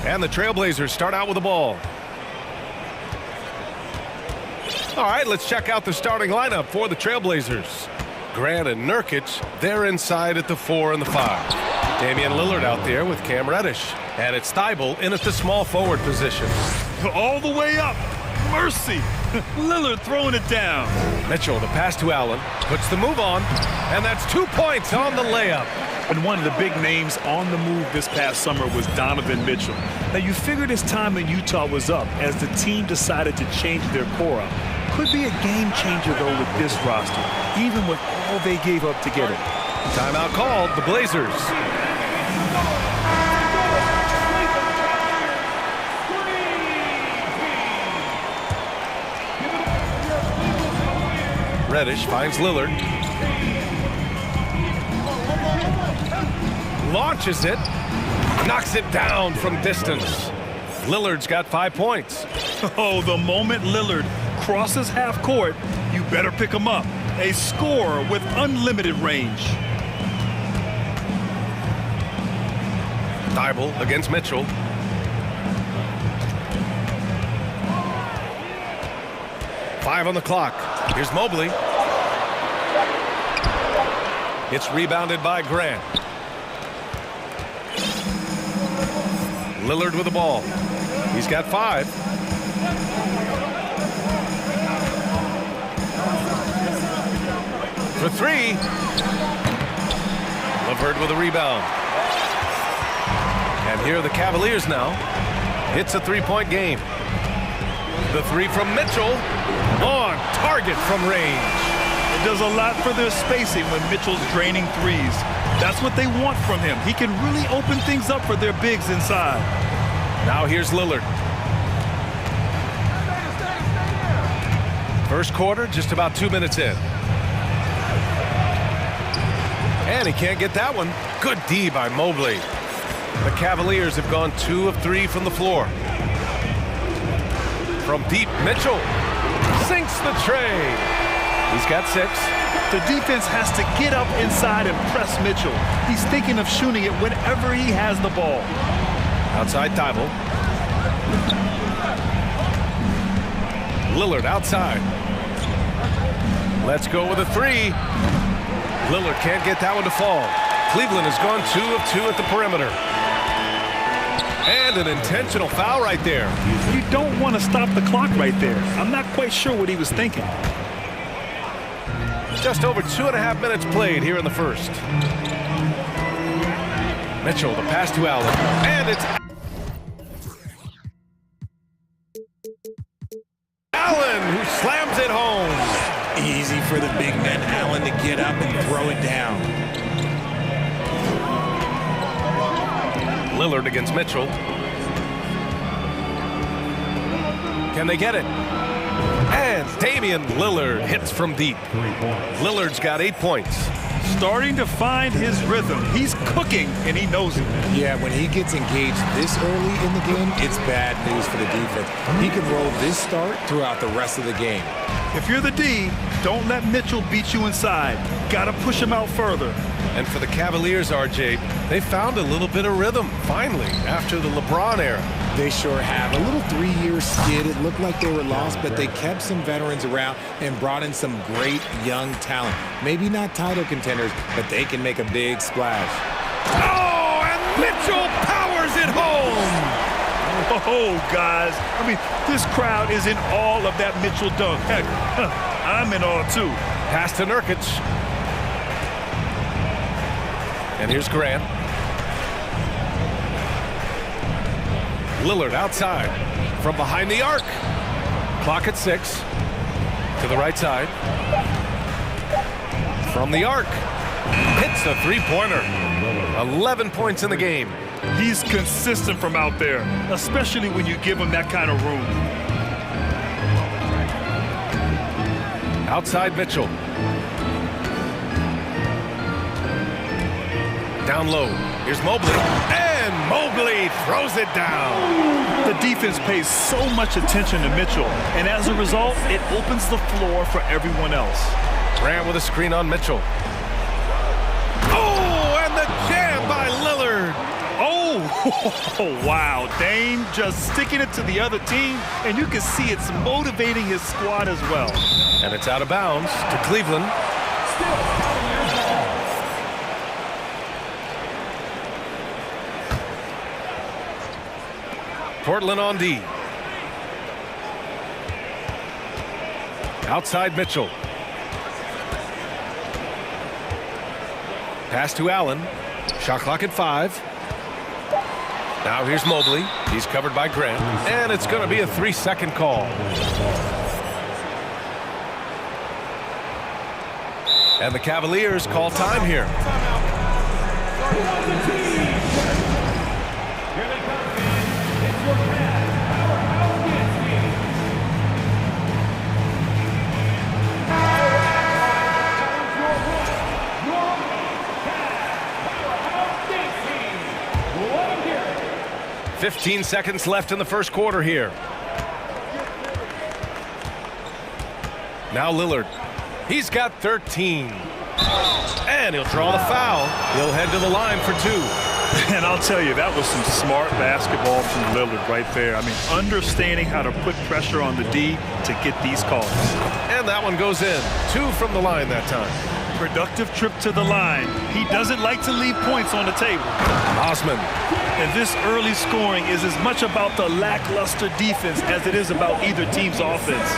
S2: And the Trailblazers start out with the ball. All right, let's check out the starting lineup for the Trailblazers. Grant and Nurkic, they're inside at the 4 and the 5. Damian Lillard out there with Cam Reddish. And it's Thibault in at the small forward position.
S3: All the way up. Mercy. Lillard throwing it down.
S2: Mitchell, the pass to Allen, puts the move on, and that's 2 points on the layup.
S3: And one of the big names on the move this past summer was Donovan Mitchell. Now, you figured his time in Utah was up as the team decided to change their core up. Could be a game changer, though, with this roster, even with all they gave up to get it.
S2: Timeout called, the Blazers. Reddish finds Lillard. Launches it. Knocks it down from distance. Lillard's got 5 points.
S3: Oh, the moment Lillard crosses half court, you better pick him up. A scorer with unlimited range.
S2: Thibault against Mitchell. Five on the clock. Here's Mobley. It's rebounded by Grant. Lillard with the ball. He's got 5. For 3. LeVert with a rebound. And here are the Cavaliers now. It's a 3-point game. The 3 from Mitchell. On target from range.
S3: It does a lot for their spacing when Mitchell's draining threes. That's what they want from him. He can really open things up for their bigs inside.
S2: Now here's Lillard. First quarter, just about 2 minutes in. And he can't get that one. Good D by Mobley. The Cavaliers have gone 2 of 3 from the floor. From deep, Mitchell sinks the tray. He's got 6.
S3: The defense has to get up inside and press Mitchell. He's thinking of shooting it whenever he has the ball.
S2: Outside Thibault. Lillard outside. Let's go with a 3. Lillard can't get that one to fall. Cleveland has gone 2 of 2 at the perimeter. And an intentional foul right there.
S3: You don't want to stop the clock right there. I'm not quite sure what he was thinking.
S2: Just over 2.5 minutes played here in the first. Mitchell, the pass to Allen. And it's Allen who slams it home.
S4: Easy for the big man Allen to get up and throw it down.
S2: Lillard against Mitchell. Can they get it? And Damian Lillard hits from deep. Lillard's got 8 points.
S3: Starting to find his rhythm. He's cooking, and he knows it.
S4: Yeah, when he gets engaged this early in the game, it's bad news for the defense. He can roll this start throughout the rest of the game.
S3: If you're the D, don't let Mitchell beat you inside. Got to push him out further.
S2: And for the Cavaliers, RJ, they found a little bit of rhythm, finally, after the LeBron era.
S4: They sure have. A little 3-year skid. It looked like they were lost, but they kept some veterans around and brought in some great young talent. Maybe not title contenders, but they can make a big splash.
S2: Oh, and Mitchell powers it home!
S3: Oh, guys. I mean, this crowd is in awe of that Mitchell dunk. Heck, I'm in awe, too.
S2: Pass to Nurkic. And here's Grant. Lillard outside from behind the arc. Clock at 6. To the right side. From the arc. Hits the 3-pointer. 11 points in the game.
S3: He's consistent from out there, especially when you give him that kind of room.
S2: Outside Mitchell. Down low. Here's Mobley. And Mobley throws it down.
S3: The defense pays so much attention to Mitchell, and as a result, it opens the floor for everyone else.
S2: Grant with a screen on Mitchell. Oh, and the jam by Lillard.
S3: Oh, Oh, wow. Dame just sticking it to the other team, and you can see it's motivating his squad as well.
S2: And it's out of bounds to Cleveland. Portland on D. Outside Mitchell. Pass to Allen. Shot clock at 5. Now here's Mobley. He's covered by Grant. And it's going to be a 3-second call. And the Cavaliers call time here. 15 seconds left in the first quarter here. Now Lillard. He's got 13. And he'll draw the foul. He'll head to the line for 2.
S3: And I'll tell you, that was some smart basketball from Lillard right there. I mean, understanding how to put pressure on the D to get these calls.
S2: And that one goes in. 2 from the line that time.
S3: Productive trip to the line. He doesn't like to leave points on the table.
S2: Osman.
S3: And this early scoring is as much about the lackluster defense as it is about either team's offense.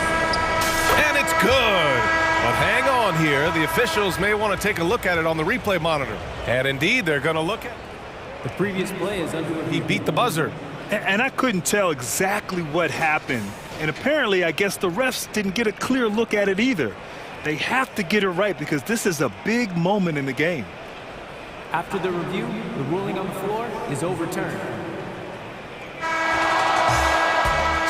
S2: And it's good. But hang on here. The officials may want to take a look at it on the replay monitor. And indeed, they're going to look at it.
S7: The previous play is under review.
S2: He beat the buzzer.
S3: And I couldn't tell exactly what happened. And apparently, I guess the refs didn't get a clear look at it either. They have to get it right because this is a big moment in the game.
S7: After the review, the ruling on the floor is overturned.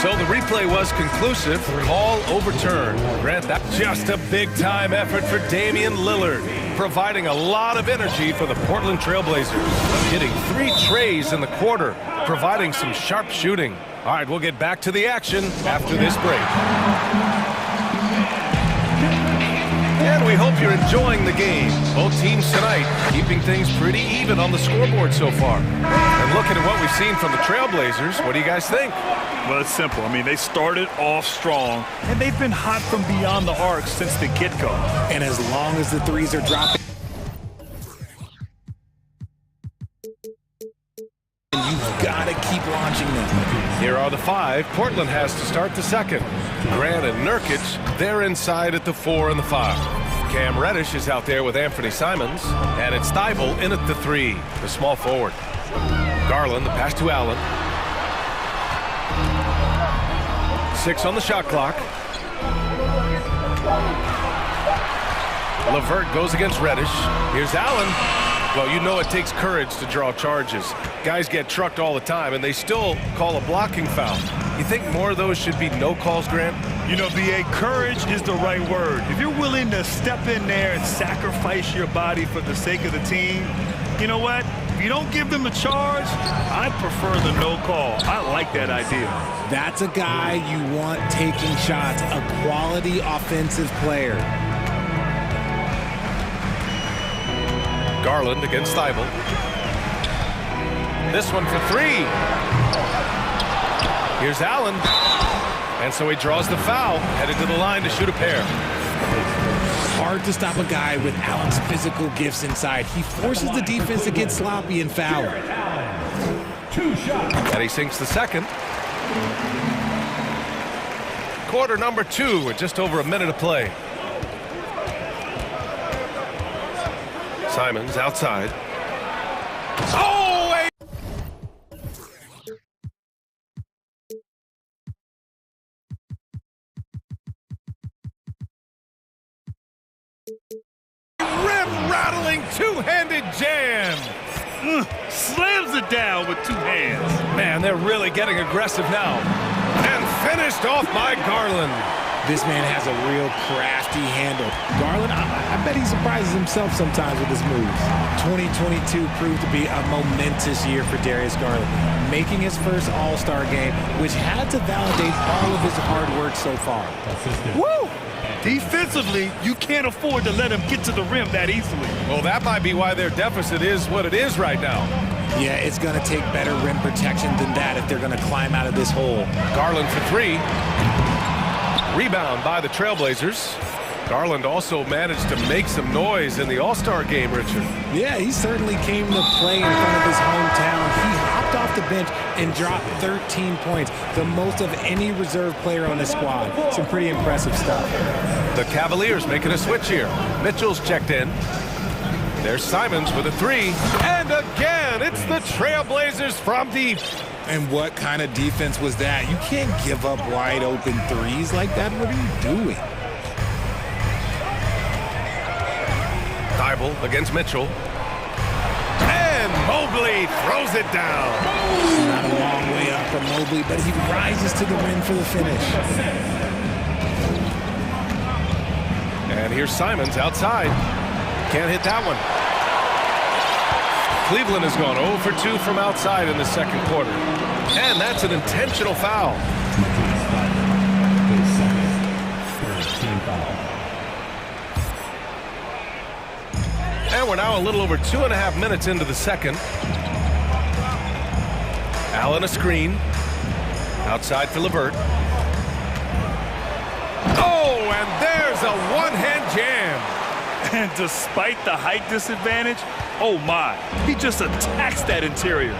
S2: So the replay was conclusive. Call overturned. Grant, that's just a big-time effort for Damian Lillard, providing a lot of energy for the Portland Trailblazers, hitting 3 trays in the quarter, providing some sharp shooting. All right, we'll get back to the action after this break. And we hope you're enjoying the game. Both teams tonight keeping things pretty even on the scoreboard so far. And looking at what we've seen from the Trailblazers, what do you guys think?
S3: Well, it's simple. I mean, they started off strong, and they've been hot from beyond the arc since the get-go.
S4: And as long as the threes are dropping, you've got to keep launching them.
S2: Here are the 5. Portland has to start the second. Grant and Nurkic, they're inside at the 4 and the 5. Cam Reddish is out there with Anthony Simons. And it's Thibault in at the 3, the small forward. Garland, the pass to Allen. 6 on the shot clock. LeVert goes against Reddish. Here's Allen. Well, you know it takes courage to draw charges. Guys get trucked all the time, and they still call a blocking foul. You think more of those should be no calls, Grant?
S3: You know, BA, courage is the right word. If you're willing to step in there and sacrifice your body for the sake of the team, you know what? If you don't give them a charge, I prefer the no call. I like that idea.
S4: That's a guy you want taking shots, a quality offensive player.
S2: Garland against Thibault. This one for 3. Here's Allen. And so he draws the foul, headed to the line to shoot a pair.
S4: Hard to stop a guy with Allen's physical gifts inside. He forces the defense to get sloppy and foul.
S2: And he sinks the second. Quarter number 2 with just over a minute of play. Simons outside. Oh, wait! Rim-rattling two-handed jam.
S3: Slams it down with 2 hands.
S2: Man, they're really getting aggressive now. And finished off by Garland.
S4: This man has a real crafty handle. Garland, I bet he surprises himself sometimes with his moves. 2022 proved to be a momentous year for Darius Garland, making his first All-Star game, which had to validate all of his hard work so far.
S3: Woo! Defensively, you can't afford to let him get to the rim that easily.
S2: Well, that might be why their deficit is what it is right now.
S4: Yeah, it's going to take better rim protection than that if they're going to climb out of this hole.
S2: Garland for three. Rebound by the Trailblazers. Garland also managed to make some noise in the All-Star game, Richard.
S4: Yeah, he certainly came to play in front of his hometown. He hopped off the bench and dropped 13 points, the most of any reserve player on the squad. Some pretty impressive stuff.
S2: The Cavaliers making a switch here. Mitchell's checked in. There's Simons with a three. And again, it's the Trailblazers from deep.
S4: And what kind of defense was that? You can't give up wide open threes like that. What are you doing?
S2: Thibault against Mitchell. And Mobley throws it down.
S4: Not a long way up from Mobley, but he rises to the rim for the finish.
S2: And here's Simons outside. Can't hit that one. Cleveland has gone 0 for 2 from outside in the second quarter. And that's an intentional foul. And we're now a little over 2.5 minutes into the second. Allen a screen. Outside for LeVert. Oh, and there's a one-hand jam.
S3: And despite the height disadvantage, oh my, he just attacks that interior.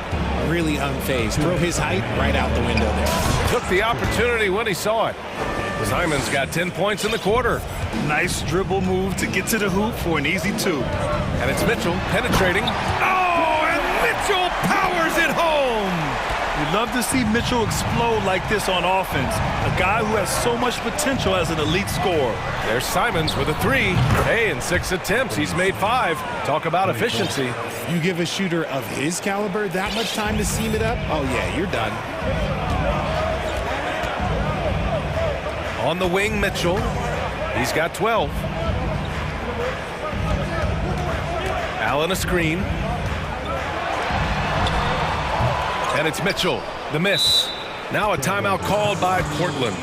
S4: Really unfazed. Throw his height right out the window there.
S2: Took the opportunity when he saw it. Simons got 10 points in the quarter.
S3: Nice dribble move to get to the hoop for an easy two.
S2: And it's Mitchell penetrating. Oh, and Mitchell powers it home.
S3: We love to see Mitchell explode like this on offense. A guy who has so much potential as an elite scorer.
S2: There's Simons with a three. Hey, in 6 attempts, he's made 5. Talk about efficiency.
S4: You give a shooter of his caliber that much time to seam it up? Oh, yeah, you're done.
S2: On the wing, Mitchell. He's got 12. Allen a screen. And it's Mitchell. The miss. Now a timeout called by Portland.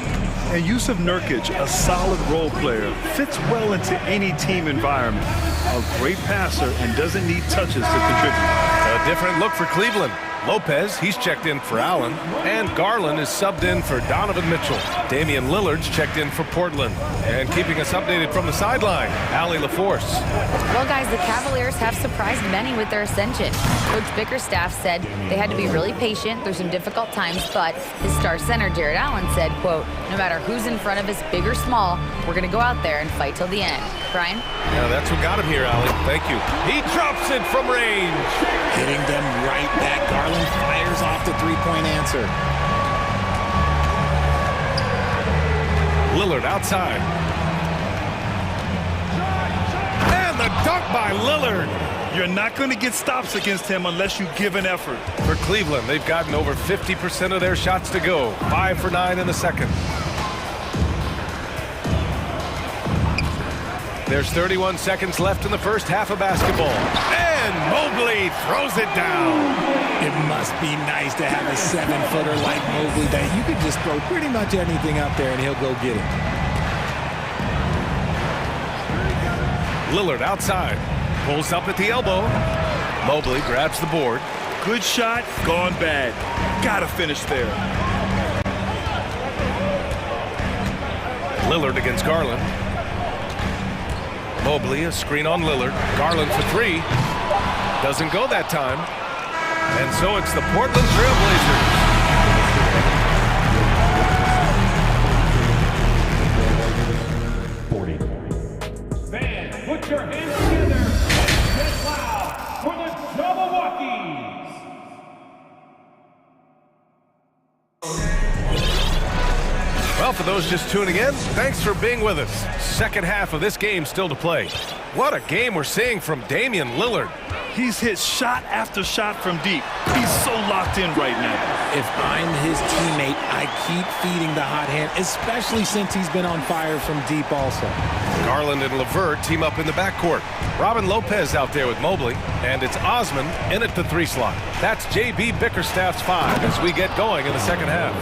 S3: And Yusuf Nurkic, a solid role player, fits well into any team environment. A great passer and doesn't need touches to contribute.
S2: A different look for Cleveland. Lopez, he's checked in for Allen. And Garland is subbed in for Donovan Mitchell. Damian Lillard's checked in for Portland. And keeping us updated from the sideline, Allie LaForce.
S6: Well, guys, the Cavaliers have surprised many with their ascension. Coach Bickerstaff said they had to be really patient through some difficult times, but his star center, Jared Allen, said, quote, no matter who's in front of us, big or small, we're going to go out there and fight till the end. Brian?
S2: Yeah, that's what got him here, Allie. Thank you. He drops it from range.
S4: Hitting them right back. Garland fires off the three-point answer.
S2: Lillard outside. And the dunk by Lillard.
S3: You're not going to get stops against him unless you give an effort.
S2: For Cleveland, they've gotten over 50% of their shots to go. 5 for 9 in the second. There's 31 seconds left in the first half of basketball. And Mobley throws it down.
S4: It must be nice to have a 7-footer like Mobley that you could just throw pretty much anything up there and he'll go get it.
S2: Lillard outside. Pulls up at the elbow. Mobley grabs the board.
S3: Good shot, gone bad. Gotta finish there.
S2: Lillard against Garland. Mobley, a screen on Lillard. Garland for 3. Doesn't go that time. And so it's the Portland
S5: Trailblazers. Fans, put your hands together and get loud for the Jabberwockies.
S2: Well, for those just tuning in, thanks for being with us. Second half of this game still to play. What a game we're seeing from Damian Lillard.
S3: He's hit shot after shot from deep. He's so locked in right now.
S4: If I'm his teammate, I keep feeding the hot hand, especially since he's been on fire from deep also.
S2: Garland and LeVert team up in the backcourt. Robin Lopez out there with Mobley, and it's Osman in at the 3 slot. That's J.B. Bickerstaff's 5 as we get going in the second half.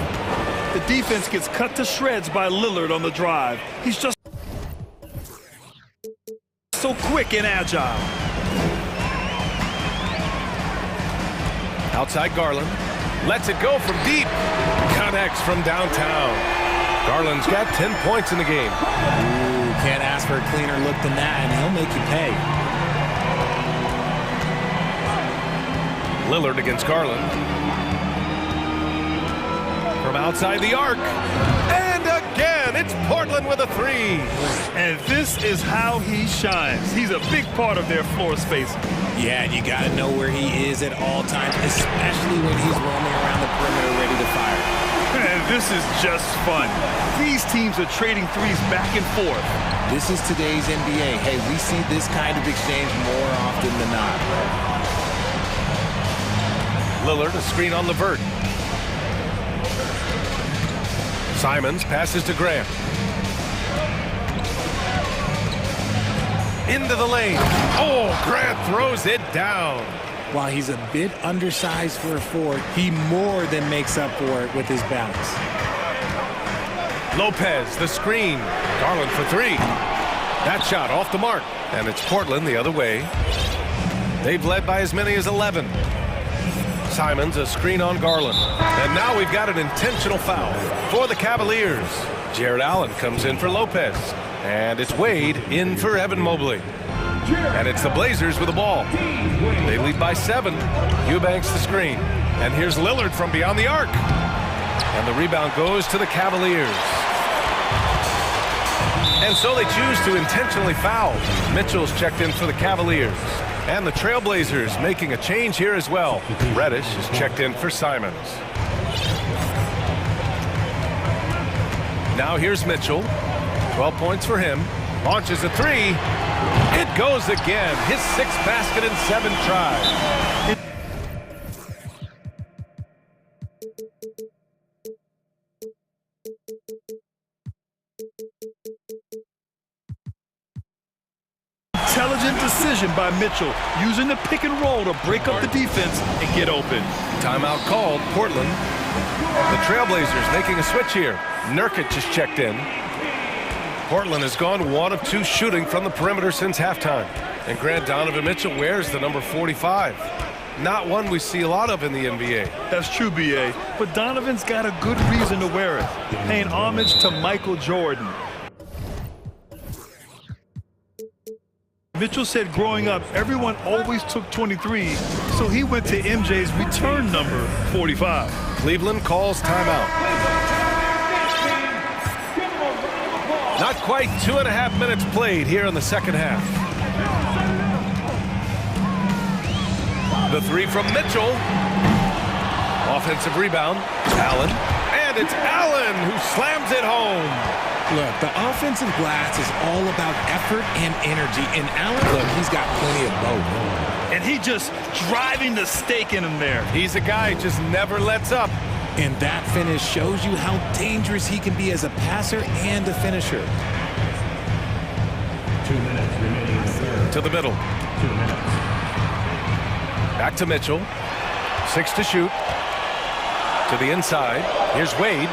S3: The defense gets cut to shreds by Lillard on the drive. He's just so quick and agile.
S2: Outside Garland. Lets it go from deep. Connects from downtown. Garland's got 10 points in the game.
S4: Ooh, can't ask for a cleaner look than that, and he'll make you pay.
S2: Lillard against Garland. From outside the arc. And again, it's Portland with a three.
S3: And this is how he shines. He's a big part of their floor space.
S4: Yeah, and you got to know where he is at all times, especially when he's roaming around the perimeter ready to fire.
S3: And this is just fun. These teams are trading threes back and forth.
S4: This is today's NBA. Hey, we see this kind of exchange more often than not.
S2: Lillard, a screen on LeVert. Simons passes to Grant. Into the lane. Oh, Grant throws it down.
S4: While he's a bit undersized for a forward, he more than makes up for it with his bounce.
S2: Lopez, the screen. Garland for three. That shot off the mark. And it's Portland the other way. They've led by as many as 11. Simons, a screen on Garland. And now we've got an intentional foul for the Cavaliers. Jared Allen comes in for Lopez. And it's Wade in for Evan Mobley. And it's the Blazers with the ball. They lead by 7. Eubanks the screen. And here's Lillard from beyond the arc. And the rebound goes to the Cavaliers. And so they choose to intentionally foul. Mitchell's checked in for the Cavaliers. And the Trailblazers making a change here as well. Reddish is checked in for Simons. Now here's Mitchell. 12 points for him. Launches a three. It goes again. His 6th basket in 7 tries.
S3: Intelligent decision by Mitchell, using the pick and roll to break up the defense and get open.
S2: Timeout called, Portland. The Trailblazers making a switch here. Nurkic is checked in. Portland has gone 1 of 2 shooting from the perimeter since halftime. And Grant Donovan Mitchell wears the number 45. Not one we see a lot of in the NBA.
S3: That's true, B.A., but Donovan's got a good reason to wear it, paying homage to Michael Jordan. Mitchell said growing up, everyone always took 23, so he went to MJ's return number, 45.
S2: Cleveland calls timeout. Not quite 2.5 minutes played here in the second half. The three from Mitchell. Offensive rebound. Allen. And it's Allen who slams it home.
S4: Look, the offensive glass is all about effort and energy. And Allen, look, he's got plenty of both.
S3: And he just driving the stake in him there.
S2: He's a guy who just never lets up.
S4: And that finish shows you how dangerous he can be as a passer and a finisher.
S5: 2 minutes remaining in the third.
S2: To the middle.
S5: 2 minutes.
S2: Back to Mitchell. 6 to shoot. To the inside. Here's Wade.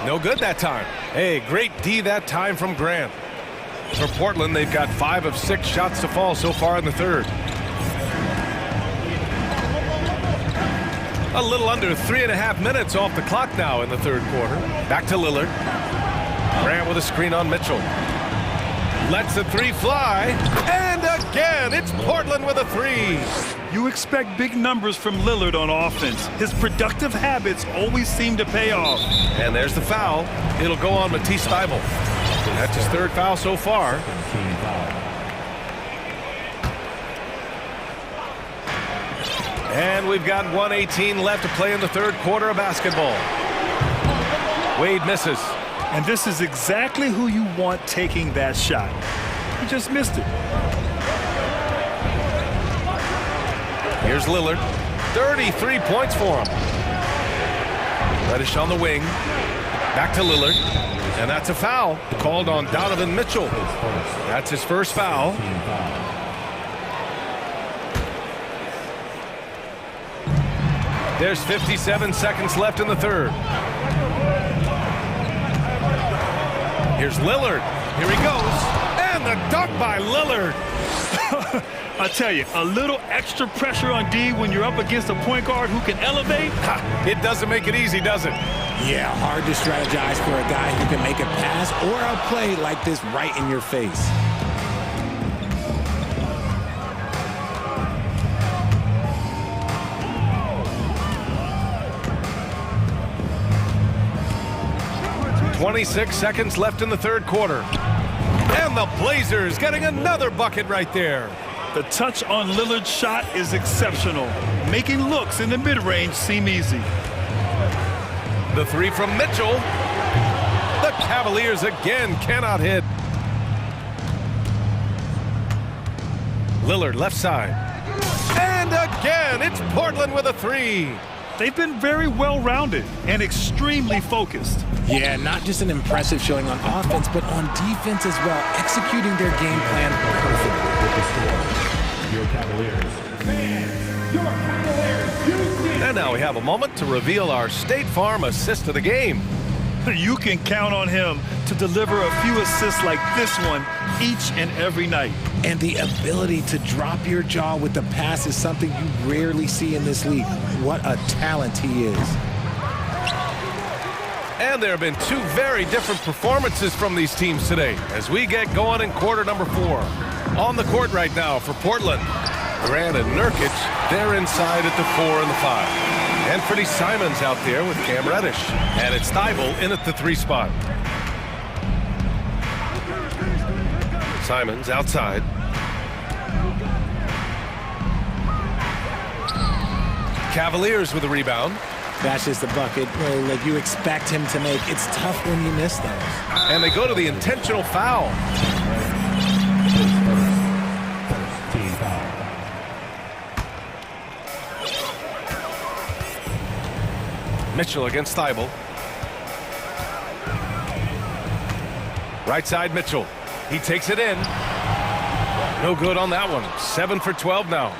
S2: No good that time. Hey, great D that time from Grant. For Portland, they've got 5 of 6 shots to fall so far in the third. A little under 3.5 minutes off the clock now in the third quarter. Back to Lillard. Grant with a screen on Mitchell. Lets the three fly. And again, it's Portland with a three.
S3: You expect big numbers from Lillard on offense. His productive habits always seem to pay off.
S2: And there's the foul. It'll go on Matisse Thybulle. That's his 3rd foul so far. And we've got 1:18 left to play in the third quarter of basketball. Wade misses.
S3: And this is exactly who you want taking that shot. He just missed it.
S2: Here's Lillard. 33 points for him. Reddish on the wing. Back to Lillard. And that's a foul called on Donovan Mitchell. That's his 1st foul. There's 57 seconds left in the third. Here's Lillard. Here he goes. And And the dunk by Lillard.
S3: I tell you, a little extra pressure on D when you're up against a point guard who can elevate.
S2: It doesn't make it easy, does it?
S4: Yeah, hard to strategize for a guy who can make a pass or a play like this right in your face.
S2: .26 seconds left in the third quarter. And the Blazers getting another bucket right there.
S3: The touch on Lillard's shot is exceptional, making looks in the mid-range seem easy.
S2: The three from Mitchell. The Cavaliers again cannot hit. Lillard left side. And again, it's Portland with a three.
S3: They've been very well-rounded and extremely focused.
S4: Yeah, not just an impressive showing on offense, but on defense as well, executing their game plan perfectly.
S5: Your Cavaliers.
S2: And now we have a moment to reveal our State Farm assist of the game.
S3: You can count on him to deliver a few assists like this one each and every night.
S4: And the ability to drop your jaw with the pass is something you rarely see in this league. What a talent he is.
S2: And there have been two very different performances from these teams today as we get going in quarter number 4. On the court right now for Portland, Grant and Nurkic, they're inside at the 4 and the 5. Anthony Simons out there with Cam Reddish. And it's Thibault in at the 3 spot. Simons outside. Cavaliers with a rebound.
S4: That's just the bucket like you expect him to make. It's tough when you miss those.
S2: And they go to the intentional foul.
S5: Team foul.
S2: Mitchell against Thibault. Right side Mitchell. He takes it in. No good on that one. 7 for 12 now.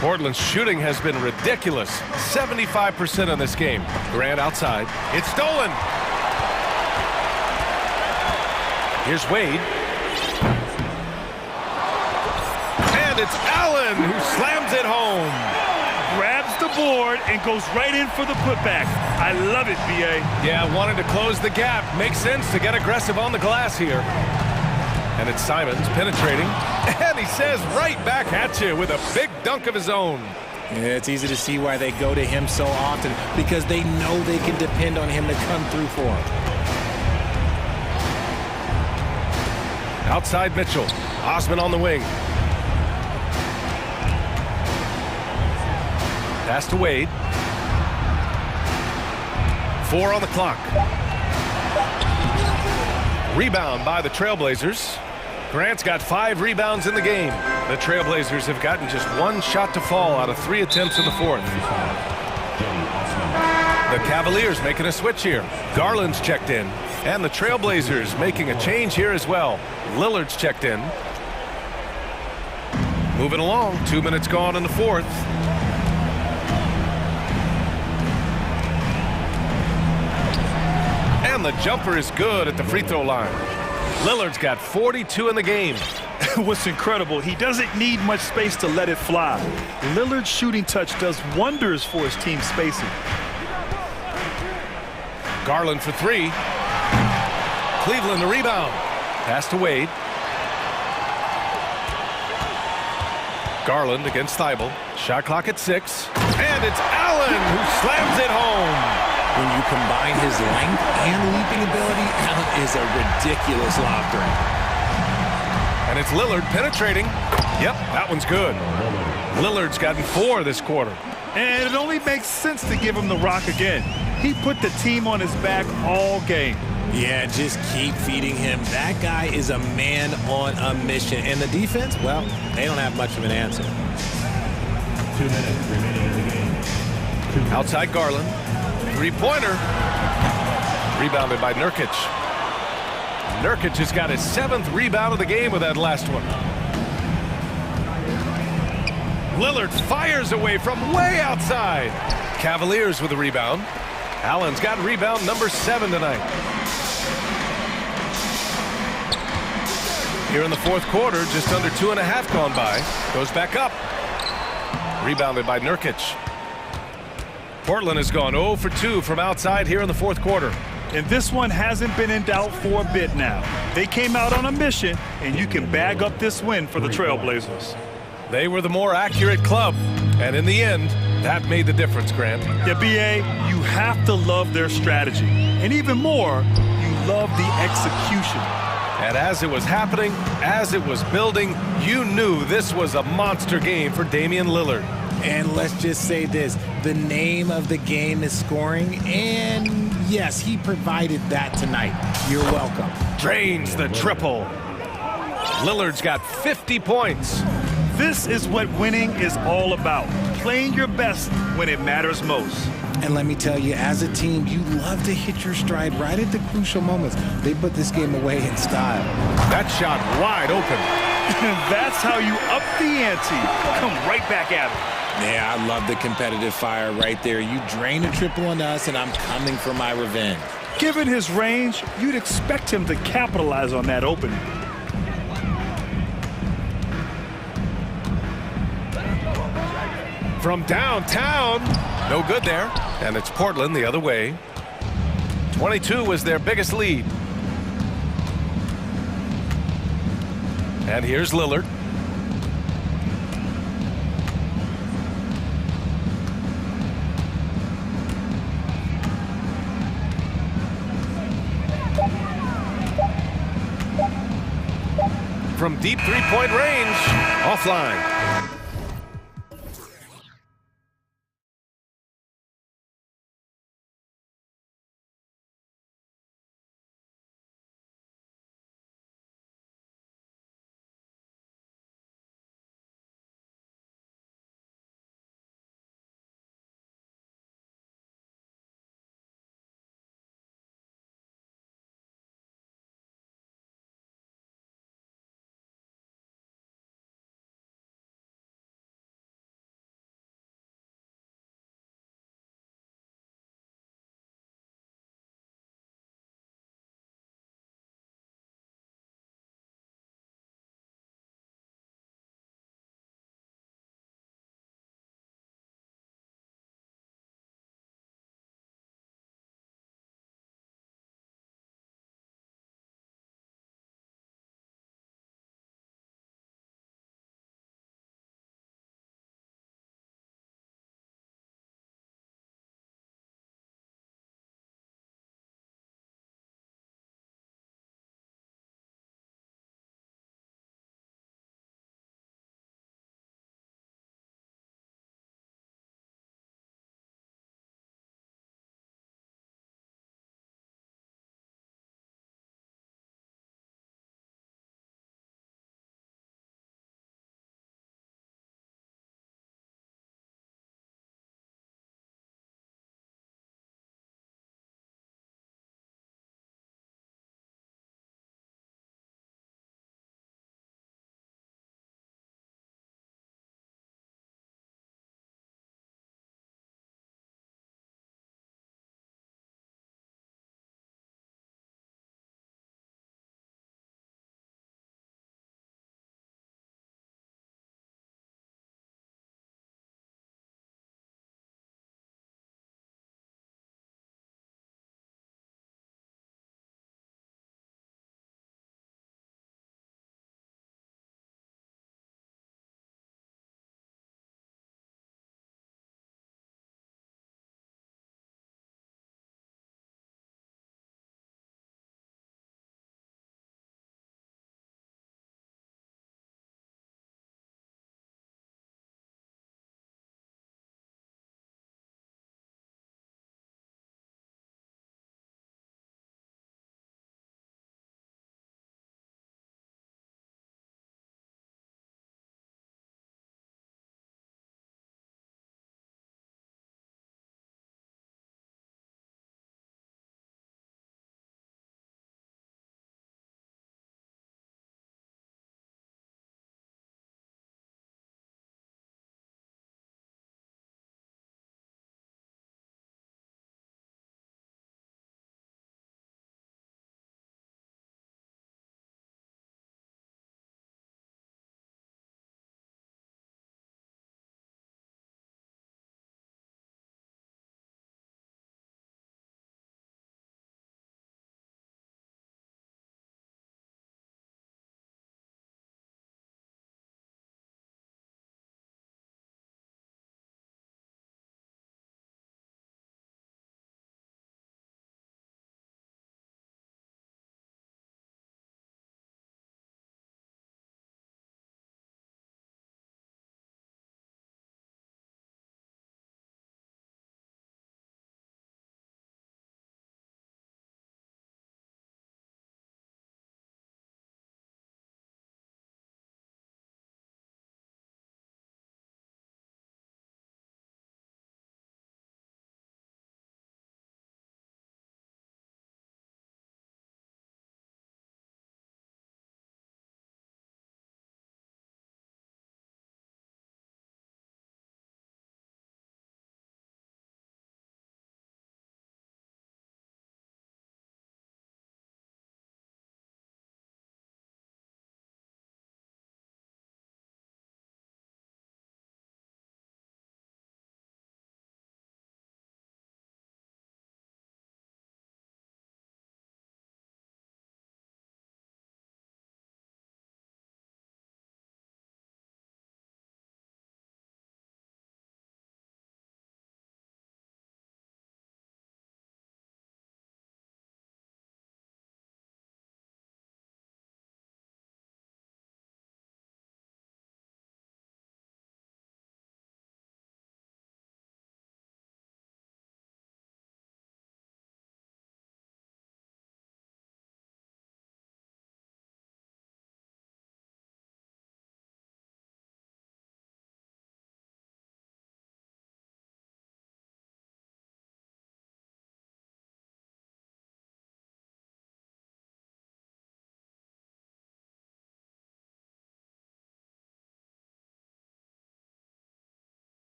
S2: Portland's shooting has been ridiculous. 75% in this game. Grant outside. It's stolen. Here's Wade. And it's Allen who slams it home.
S3: Grabs the board and goes right in for the putback. I love it, B.A.
S2: Yeah, wanted to close the gap. Makes sense to get aggressive on the glass here. And it's Simons penetrating. And he says right back at you with a big dunk of his own.
S4: Yeah, it's easy to see why they go to him so often, because they know they can depend on him to come through for them.
S2: Outside Mitchell. Osman on the wing. Pass to Wade. 4 on the clock. Rebound by the Trailblazers. Grant's got 5 rebounds in the game. The Trailblazers have gotten just 1 shot to fall out of 3 attempts in the 4th. The Cavaliers making a switch here. Garland's checked in. And the Trailblazers making a change here as well. Lillard's checked in. Moving along. 2 minutes gone in the 4th. And the jumper is good at the free throw line. Lillard's got 42 in the game.
S3: What's incredible, he doesn't need much space to let it fly. Lillard's shooting touch does wonders for his team spacing.
S2: Garland for 3. Cleveland the rebound. Pass to Wade. Garland against Thibault. Shot clock at 6. And it's Allen who slams it home.
S4: When you combine his length and leaping ability, Allen is a ridiculous lob threat.
S2: And it's Lillard penetrating. Yep, that one's good. Lillard's gotten 4 this quarter.
S3: And it only makes sense to give him the rock again. He put the team on his back all game.
S4: Yeah, just keep feeding him. That guy is a man on a mission. And the defense, well, they don't have much of an answer.
S5: 2 minutes remaining in the game.
S2: Outside Garland. 3-pointer. Rebounded by Nurkic. Nurkic has got his 7th rebound of the game with that last one. Lillard fires away from way outside. Cavaliers with a rebound. Allen's got rebound number 7 tonight. Here in the fourth quarter, just under 2.5 gone by. Goes back up. Rebounded by Nurkic. Portland has gone 0 for 2 from outside here in the fourth quarter.
S3: And this one hasn't been in doubt for a bit now. They came out on a mission, and you can bag up this win for the Trailblazers.
S2: They were the more accurate club, and in the end, that made the difference, Grant.
S3: Yeah, B.A., you have to love their strategy. And even more, you love the execution.
S2: And as it was happening, as it was building, you knew this was a monster game for Damian Lillard.
S4: And let's just say this, the name of the game is scoring, and yes, he provided that tonight. You're welcome.
S2: Drains the triple. Lillard's got 50 points.
S3: This is what winning is all about, playing your best when it matters most.
S4: And let me tell you, as a team, you love to hit your stride right at the crucial moments. They put this game away in style.
S2: That shot wide open.
S3: That's how you up the ante. Come right back at it.
S4: Yeah, I love the competitive fire right there. You drain a triple on us, and I'm coming for my revenge.
S3: Given his range, you'd expect him to capitalize on that opening.
S2: From downtown, no good there. And it's Portland the other way. 22 was their biggest lead. And here's Lillard. From deep three-point range, offline.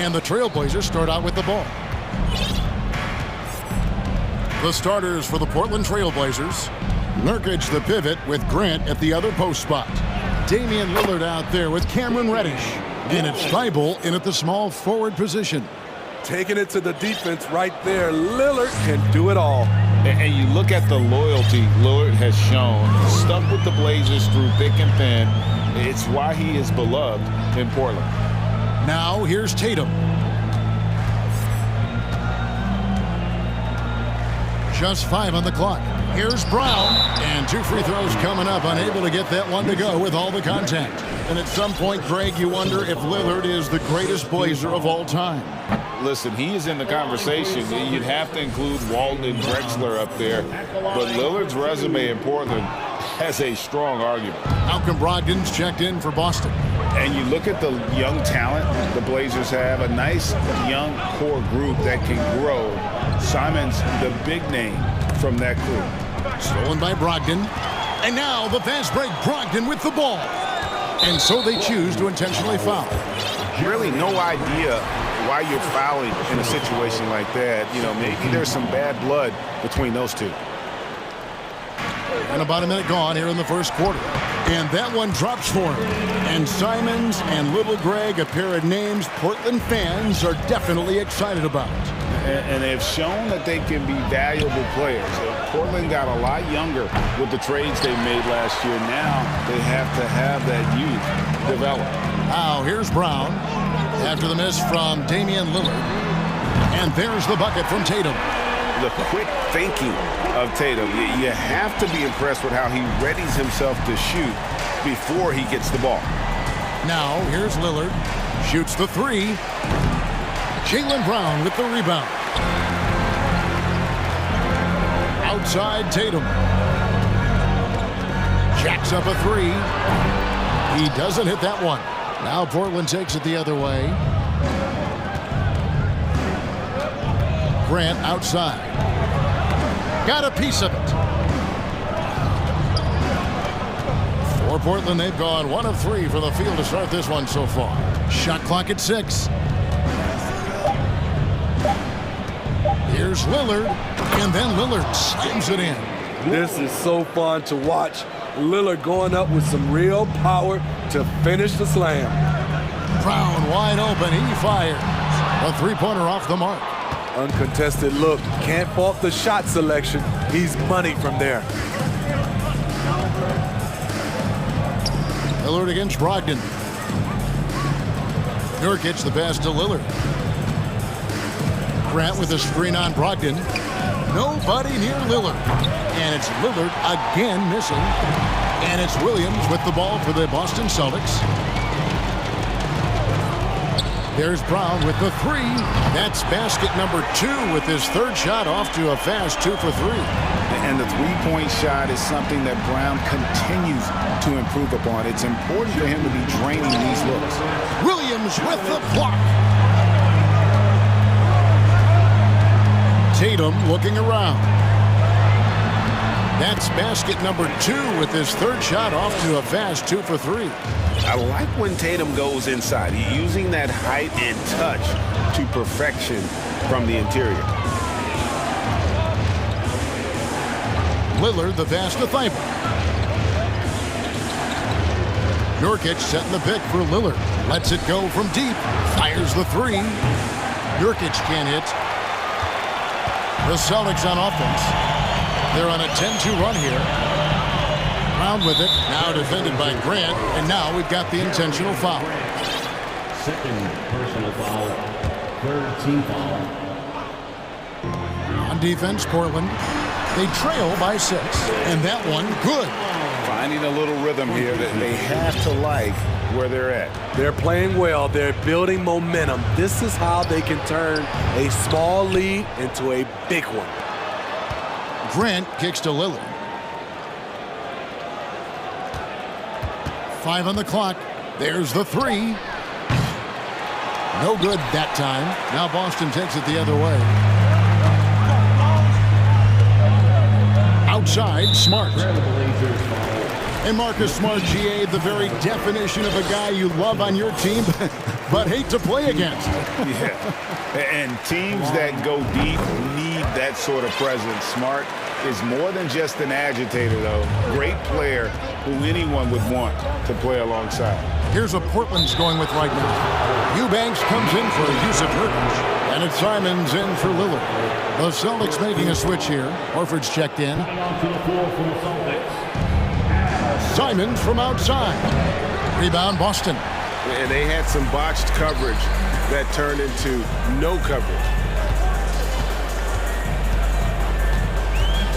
S1: And the Trailblazers start out with the ball. The starters for the Portland Trailblazers. Nurkic the pivot with Grant at the other post spot. Damian Lillard out there with Cameron Reddish. And it's Thibault in at the small forward position.
S10: Taking it to the defense right there. Lillard can do it all.
S11: And you look at the loyalty Lillard has shown. Stuck with the Blazers through thick and thin. It's why he is beloved in Portland.
S1: Now here's Tatum. Just 5 on the clock. Here's Brown. And 2 free throws coming up. Unable to get that one to go with all the contact. And at some point, Greg, you wonder if Lillard is the greatest Blazer of all time.
S11: Listen, he is in the conversation. You'd have to include Walton and Drexler up there. But Lillard's resume in Portland has a strong argument.
S1: Malcolm Brogdon's checked in for Boston.
S11: And you look at the young talent the Blazers have, a nice young core group that can grow. Simon's the big name from that group.
S1: Stolen by Brogdon. And now the fast break, Brogdon with the ball. And so they choose to intentionally foul.
S8: Really no idea why you're fouling in a situation like that. You know, maybe there's some bad blood between those two.
S1: And about a minute gone here in the first quarter. And that one drops for him. And Simons and Little Greg, a pair of names Portland fans are definitely excited about.
S11: And they've shown that they can be valuable players. Portland got a lot younger with the trades they made last year. Now they have to have that youth develop.
S1: Now here's Brown after the miss from Damian Lillard. And there's the bucket from Tatum.
S8: The quick thinking of Tatum. You have to be impressed with how he readies himself to shoot before he gets the ball.
S1: Now here's Lillard. Shoots the 3. Jaylen Brown with the rebound. Outside Tatum. Jacks up a 3. He doesn't hit that one. Now Portland takes it the other way. Grant outside. Got a piece of it. For Portland, they've gone 1 of 3 from the field to start this one so far. Shot clock at 6. Here's Lillard, and then Lillard slams it in.
S10: This is so fun to watch. Lillard going up with some real power to finish the slam.
S1: Brown wide open, he fires. A 3-pointer off the mark.
S10: Uncontested look. Can't fault the shot selection. He's money from there.
S1: Lillard against Brogdon. Nurkic the pass to Lillard. Grant with a screen on Brogdon. Nobody near Lillard. And it's Lillard again missing. And it's Williams with the ball for the Boston Celtics. There's Brown with the 3. That's basket number 2 with his 3rd shot off to a fast 2 for 3.
S11: And the 3-point shot is something that Brown continues to improve upon. It's important for him to be draining these looks.
S1: Williams with the block. Tatum looking around. That's basket number 2 with his 3rd shot off to a fast 2 for 3.
S8: I like when Tatum goes inside. He's using that height and touch to perfection from the interior.
S1: Lillard the pass to Thibault. Nurkic setting the pick for Lillard. Lets it go from deep. Fires the 3. Nurkic can't hit. The Celtics on offense. They're on a 10-2 run here. Brown with it. Now defended by Grant. And now we've got the intentional foul.
S5: Second personal foul. 3rd team foul.
S1: On defense, Portland. They trail by 6. And that one, good.
S11: Finding a little rhythm here that they have to like where they're at.
S10: They're playing well. They're building momentum. This is how they can turn a small lead into a big one.
S1: Grant kicks to Lillard. 5 on the clock. There's the 3. No good that time. Now Boston takes it the other way. Outside, Smart. And Marcus Smart, GA, the very definition of a guy you love on your team, but hate to play against.
S11: Yeah, and teams that go deep need that sort of presence. Smart is more than just an agitator, though. Great player who anyone would want to play alongside.
S1: Here's what Portland's going with right now. Eubanks comes in for Yusuf Nurkic, and it's Simons in for Lillard. The Celtics making a switch here. Horford's checked in. Simons from outside. Rebound, Boston.
S8: And they had some botched coverage that turned into no coverage.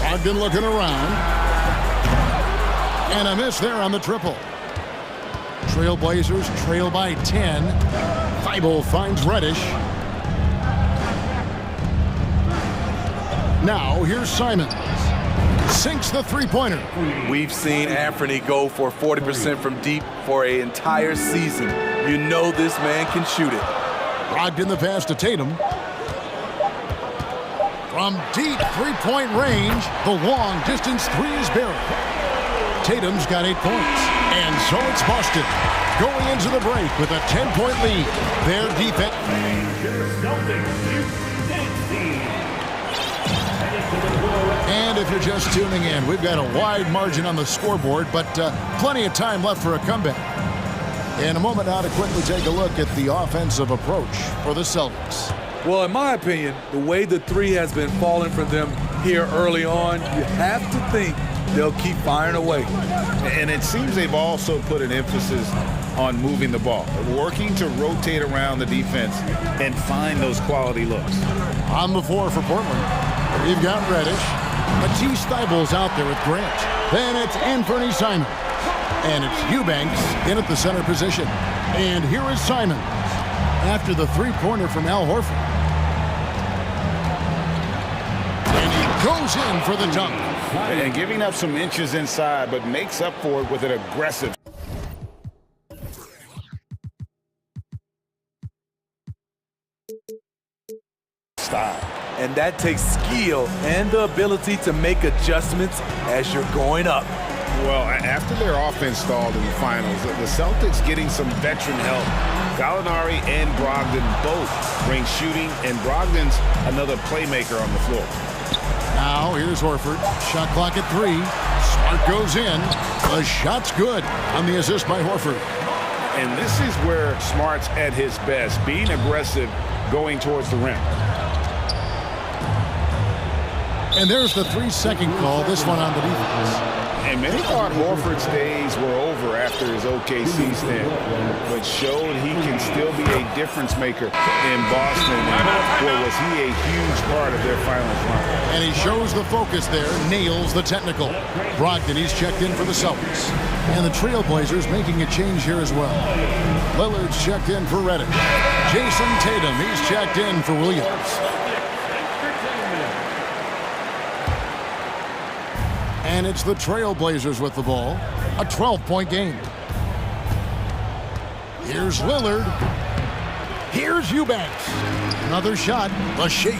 S1: Brogdon looking around. And a miss there on the triple. Trailblazers trail by 10. Thibault finds Reddish. Now here's Simons. Sinks the three-pointer.
S10: We've seen Anthony go for 40% from deep for an entire season. You know this man can shoot it.
S1: Brogdon the pass to Tatum. From deep three-point range, the long-distance three is buried. Tatum's got 8 points. And so it's Boston going into the break with a 10-point lead. Their defense. And if you're just tuning in, we've got a wide margin on the scoreboard, but plenty of time left for a comeback. In a moment now to quickly take a look at the offensive approach for the Celtics.
S10: Well, in my opinion, the way the three has been falling for them here early on, you have to think they'll keep firing away.
S11: And it seems they've also put an emphasis on moving the ball, working to rotate around the defense and find those quality looks.
S1: On the floor for Portland, we've got Reddish. Matisse Thybulle's out there with Grant. Then it's Anthony Simons. And it's Eubanks in at the center position. And here is Simons after the three-pointer from Al Horford. And he goes in for the dunk.
S11: And giving up some inches inside, but makes up for it with an aggressive style.
S10: And that takes skill and the ability to make adjustments as you're going up.
S11: Well, after their offense stalled in the finals, the Celtics getting some veteran help. Gallinari and Brogdon both bring shooting, and Brogdon's another playmaker on the floor.
S1: Now here's Horford. Shot clock at 3. Smart goes in. The shot's good on the assist by Horford.
S11: And this is where Smart's at his best, being aggressive, going towards the rim.
S1: And there's the 3-second call, this one on the defense.
S11: And many thought Horford's days were over after his OKC stint, but showed he can still be a difference maker in Boston. And boy, was he a huge part of their finals run.
S1: And he shows the focus there, nails the technical. Brogdon, he's checked in for the Celtics. And the Trailblazers making a change here as well. Lillard's checked in for Reddish. Jason Tatum, he's checked in for Williams. And it's the Trailblazers with the ball. A 12-point game. Here's Lillard. Here's Eubanks. Another shot, a shake.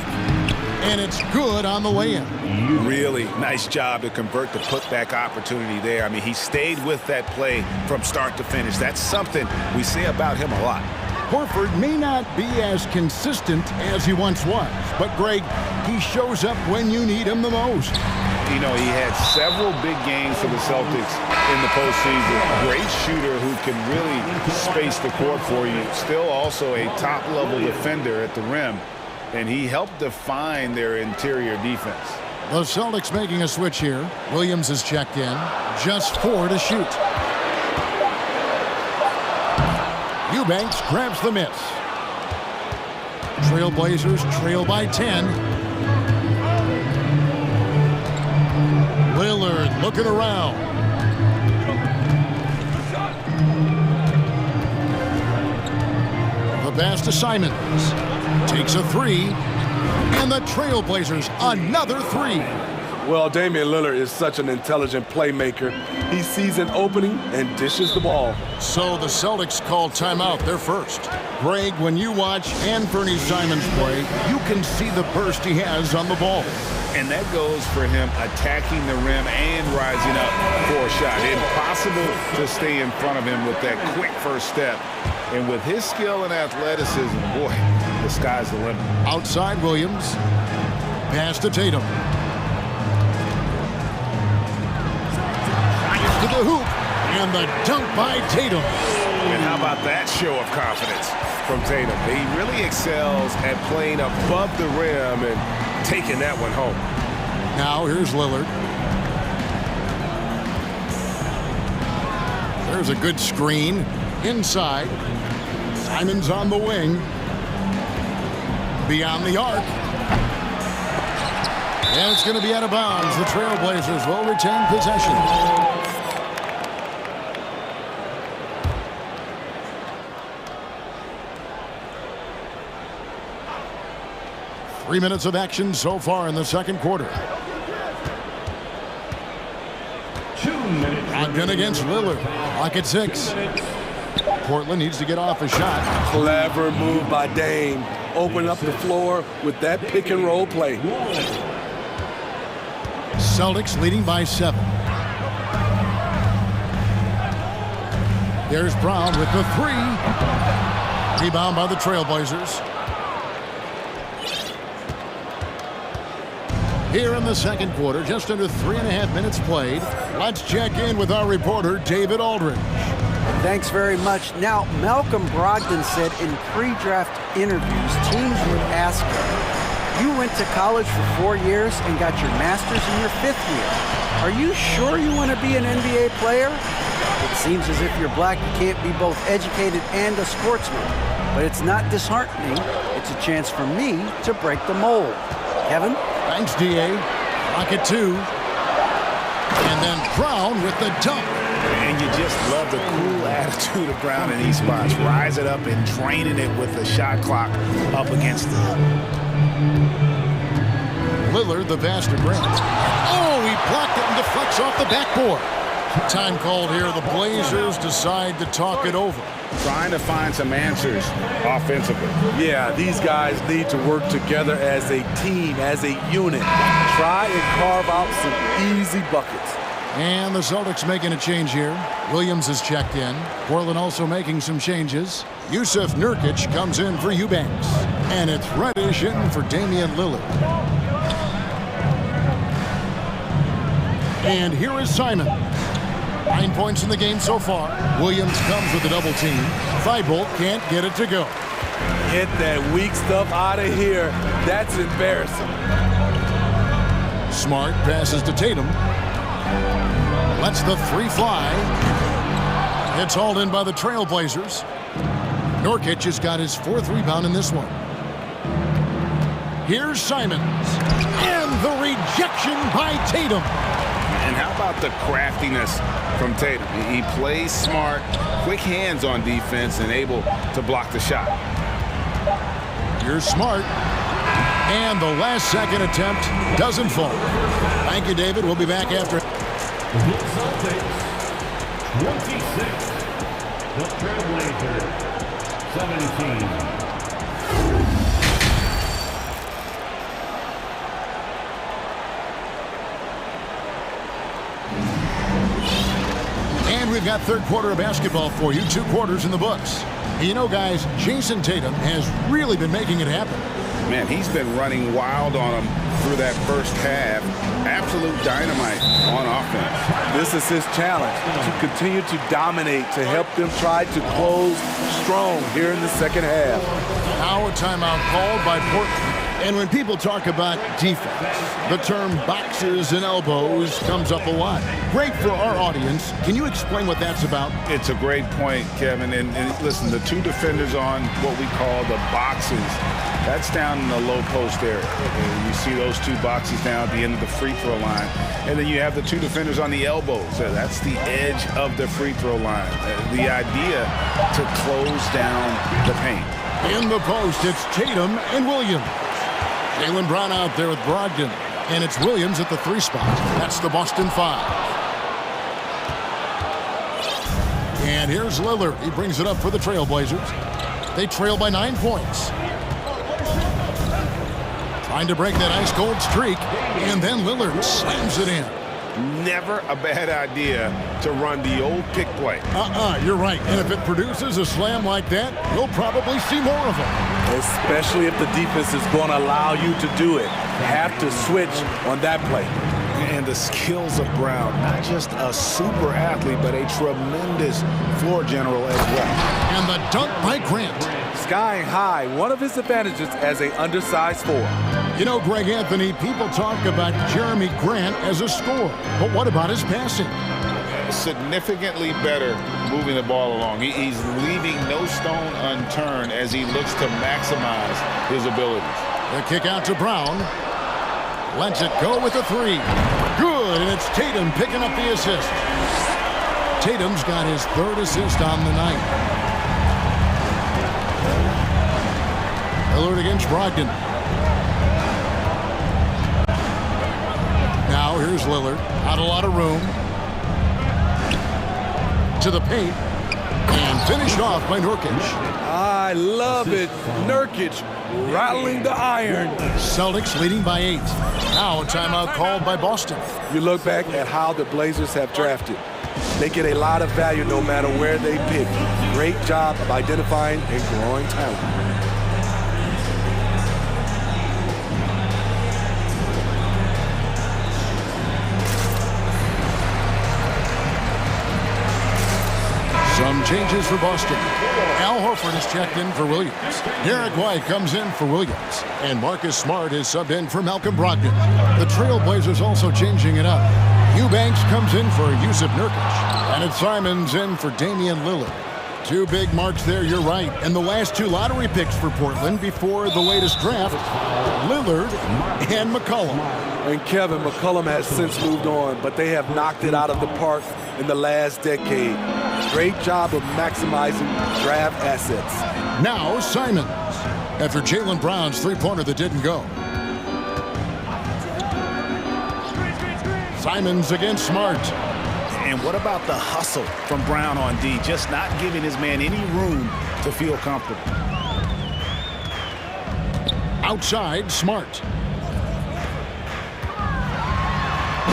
S1: And it's good on the way in.
S11: Really nice job to convert the putback opportunity there. I mean, he stayed with that play from start to finish. That's something we say about him a lot.
S1: Horford may not be as consistent as he once was, but Greg, he shows up when you need him the most.
S11: You know, he had several big games for the Celtics in the postseason. Great shooter who can really space the court for you. Still also a top-level defender at the rim, and he helped define their interior defense.
S1: The Celtics making a switch here. Williams is checked in. Just 4 to shoot. Eubanks grabs the miss. Trailblazers trail by 10. Lillard looking around. The pass to Simons. Takes a 3. And the Trailblazers another 3.
S10: Well, Damian Lillard is such an intelligent playmaker. He sees an opening and dishes the ball.
S1: So the Celtics call timeout, their first. Greg, when you watch Anthony Simons play, you can see the burst he has on the ball.
S11: And that goes for him attacking the rim and rising up for a shot. Impossible to stay in front of him with that quick first step. And with his skill and athleticism, boy, the sky's the limit.
S1: Outside Williams. Pass to Tatum. To the hoop. And the dunk by Tatum.
S8: And how about that show of confidence from Tatum? He really excels at playing above the rim and taking that one home.
S1: Now here's Lillard. There's a good screen. Inside. Simon's on the wing. Beyond the arc. And it's going to be out of bounds. The Trailblazers will retain possession. 3 minutes of action so far in the second quarter. Ogden against Lillard. Clock at 6. Portland needs to get off a shot.
S10: Clever move by Dame. Open up the floor with that pick and roll play.
S1: Celtics leading by 7. There's Brown with the 3. Rebound by the Trailblazers. Here in the second quarter, just under 3.5 minutes played. Let's check in with our reporter, David Aldridge.
S9: Thanks very much. Now, Malcolm Brogdon said in pre-draft interviews, teams would ask him, you went to college for 4 years and got your master's in your 5th year. Are you sure you want to be an NBA player? It seems as if you're black, you can't be both educated and a sportsman. But it's not disheartening. It's a chance for me to break the mold. Kevin?
S1: Thanks, D.A. Clock at 2. And then Brown with the dunk.
S11: And you just love the cool attitude of Brown in these spots. Rising up and draining it with the shot clock up against it.
S1: Lillard, the faster grab. Oh, he blocked it and deflects off the backboard. Time called here. The Blazers decide to talk it over.
S11: Trying to find some answers offensively.
S10: Yeah, these guys need to work together as a team, as a unit. Try and carve out some easy buckets.
S1: And the Celtics making a change here. Williams is checked in. Portland also making some changes. Yusuf Nurkic comes in for Eubanks. And it's Reddish in for Damian Lillard. And here is Simon. 9 points in the game so far. Williams comes with a double team. Thibault can't get it to go.
S10: Get that weak stuff out of here. That's embarrassing.
S1: Smart passes to Tatum. Lets the 3 fly. It's hauled in by the Trailblazers. Nurkic has got his 4th rebound in this one. Here's Simons. And the rejection by Tatum.
S8: And how about the craftiness from Tatum? He plays smart, quick hands on defense, and able to block the shot.
S1: You're smart. And the last second attempt doesn't fall. Thank you, David. We'll be back after.
S5: The Celtics, 26. The Trailblazers, 17.
S1: And we've got third quarter of basketball for you. 2 quarters in the books. And you know, guys, Jason Tatum has really been making it happen.
S11: Man, he's been running wild on him through that first half. Absolute dynamite on offense.
S10: This is his challenge, to continue to dominate, to help them try to close strong here in the second half.
S1: Now a timeout called by Portland. And when people talk about defense, the term boxes and elbows comes up a lot. Great for our audience. Can you explain what that's about?
S11: It's a great point, Kevin. And listen, the 2 defenders on what we call the boxes, that's down in the low post area. And you see those 2 boxes down at the end of the free throw line. And then you have the 2 defenders on the elbows. That's the edge of the free throw line. The idea to close down the paint.
S1: In the post, it's Tatum and Williams. Jaylen Brown out there with Brogdon. And it's Williams at the 3 spot. That's the Boston 5. And here's Lillard. He brings it up for the Trailblazers. They trail by 9 points. Trying to break that ice-cold streak, and then Lillard slams it in.
S11: Never a bad idea to run the old pick play.
S1: You're right. And if it produces a slam like that, you'll probably see more of them.
S10: Especially if the defense is going to allow you to do it. Have to switch on that play.
S11: And the skills of Brown, not just a super athlete, but a tremendous floor general as well.
S1: And the dunk by Grant.
S10: Skying high, one of his advantages as an undersized forward.
S1: You know, Greg Anthony, people talk about Jeremy Grant as a scorer, but what about his passing?
S11: Significantly better moving the ball along. He's leaving no stone unturned as he looks to maximize his abilities.
S1: The kick out to Brown. Lets it go with a three. Good, and it's Tatum picking up the assist. Tatum's got his third assist on the night. Lillard against Brogdon. Now here's Lillard. Not a lot of room. To the paint. And finished off by Nurkic.
S10: I love it. Nurkic rattling the iron.
S1: Celtics leading by 8. Now a timeout called by Boston.
S10: You look back at how the Blazers have drafted. They get a lot of value no matter where they pick. Great job of identifying and growing talent.
S1: Some changes for Boston. Al Horford is checked in for Williams. Derek White comes in for Williams. And Marcus Smart is subbed in for Malcolm Brogdon. The Trailblazers also changing it up. Eubanks comes in for Yusuf Nurkic. And it's Simons in for Damian Lillard. Two big marks there, you're right. And the last two lottery picks for Portland before the latest draft, Lillard and McCollum.
S10: And Kevin, McCollum has since moved on, but they have knocked it out of the park in the last decade. Great job of maximizing draft assets.
S1: Now Simons, after Jaylen Brown's three-pointer that didn't go. Simons against Smart.
S11: And what about the hustle from Brown on D? Just not giving his man any room to feel comfortable.
S1: Outside, Smart.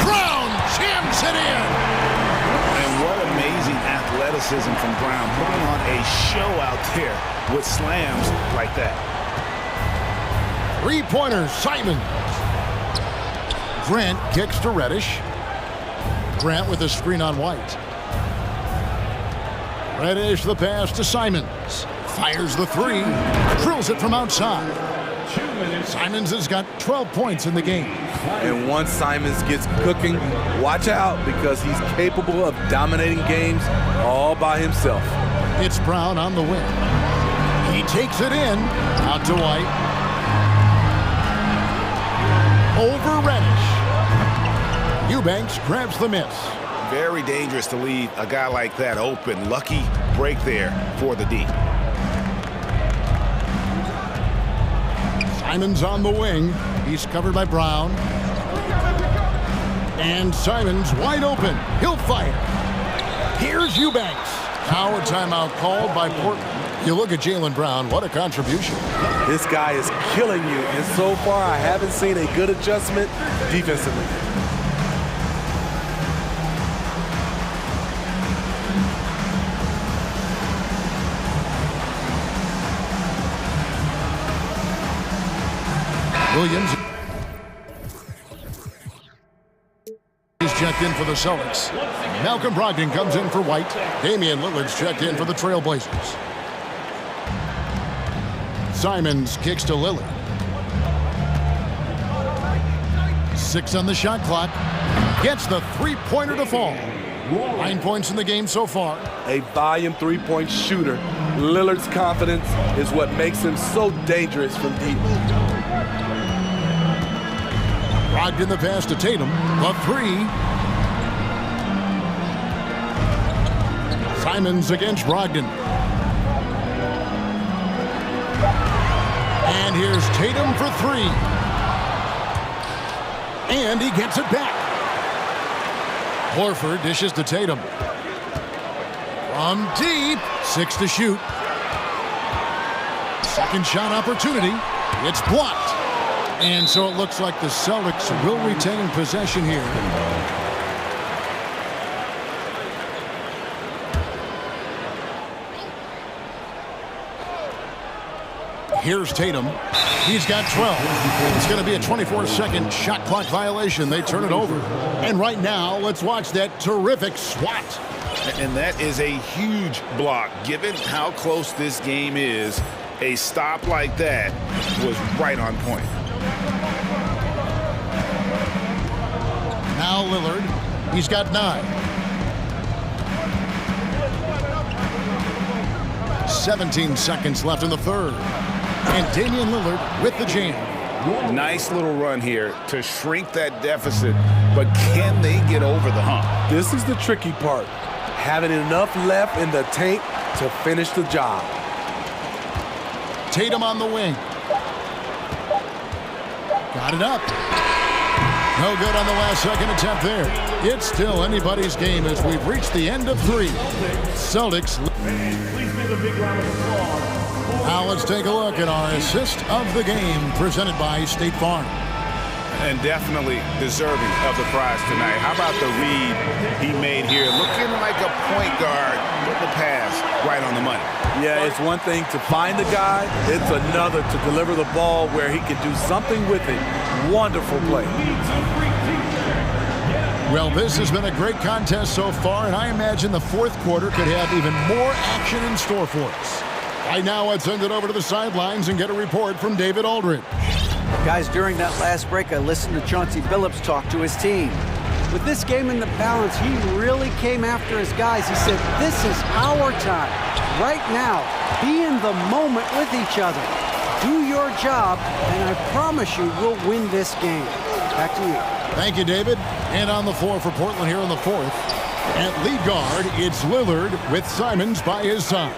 S1: Brown jams it in.
S11: And what amazing athleticism from Brown, putting on a show out there with slams like that.
S1: Three-pointer, Simons. Grant kicks to Reddish. Grant with a screen on White. Reddish the pass to Simons. Fires the three. Drills it from outside. Simons has got 12 points in the game.
S10: And once Simons gets cooking, watch out because he's capable of dominating games all by himself.
S1: It's Brown on the wing. He takes it in. Out to White. Over Reddish. Eubanks grabs the miss.
S11: Very dangerous to leave a guy like that open. Lucky break there for the D.
S1: Simons on the wing. He's covered by Brown. And Simons wide open. He'll fire. Here's Eubanks. Now a timeout called by Portland. You look at Jaylen Brown, what a contribution.
S10: This guy is killing you, and so far I haven't seen a good adjustment defensively.
S1: Williams is checked in for the Celtics. Malcolm Brogdon comes in for White. Damian Lillard's checked in for the Trailblazers. Simons kicks to Lillard. 6 on the shot clock. Gets the three-pointer to fall. 9 points in the game so far.
S10: A volume three-point shooter. Lillard's confidence is what makes him so dangerous from deep.
S1: Brogdon the pass to Tatum. The three. Simons against Brogdon. And here's Tatum for three. And he gets it back. Horford dishes to Tatum. From deep. 6 to shoot. Second shot opportunity. It's blocked. And so it looks like the Celtics will retain possession here. Here's Tatum. He's got 12. It's going to be a 24-second shot clock violation. They turn it over. And right now, let's watch that terrific swat.
S11: And that is a huge block. Given how close this game is, a stop like that was right on point.
S1: Now Lillard. He's got 9. 17 seconds left in the third. And Damian Lillard with the jam.
S11: Nice little run here to shrink that deficit, but can they get over the hump?
S10: This is the tricky part. Having enough left in the tank to finish the job.
S1: Tatum on the wing. Got it up. No good on the last second attempt there. It's still anybody's game as we've reached the end of 3. Celtics. Now let's take a look at our assist of the game presented by State Farm.
S11: And definitely deserving of the prize tonight. How about the read he made here? Looking like a point guard with the pass right on the money.
S10: Yeah, it's one thing to find the guy. It's another to deliver the ball where he can do something with it. Wonderful play.
S1: Well, this has been a great contest so far, and I imagine the fourth quarter could have even more action in store for us. Right now, let's send it over to the sidelines and get a report from David Aldridge.
S9: Guys, during that last break, I listened to Chauncey Billups talk to his team. With this game in the balance, he really came after his guys. He said, this is our time. Right now, be in the moment with each other. Do your job, and I promise you we'll win this game. Back to you.
S1: Thank you, David. And on the floor for Portland here in the fourth. At lead guard, it's Lillard with Simons by his side.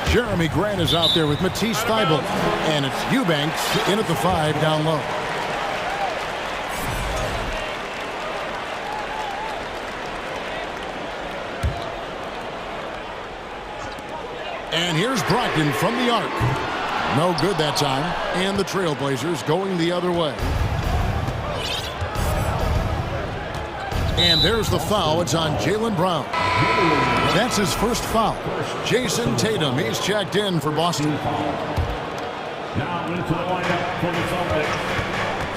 S1: Jeremy Grant is out there with Matisse Thybulle. And it's Eubanks in at the 5 down low. And here's Brogdon from the arc. No good that time. And the Trailblazers going the other way. And there's the foul. It's on Jaylen Brown. That's his first foul. Jason Tatum, he's checked in for Boston.
S5: Now into the lineup for the Celtics.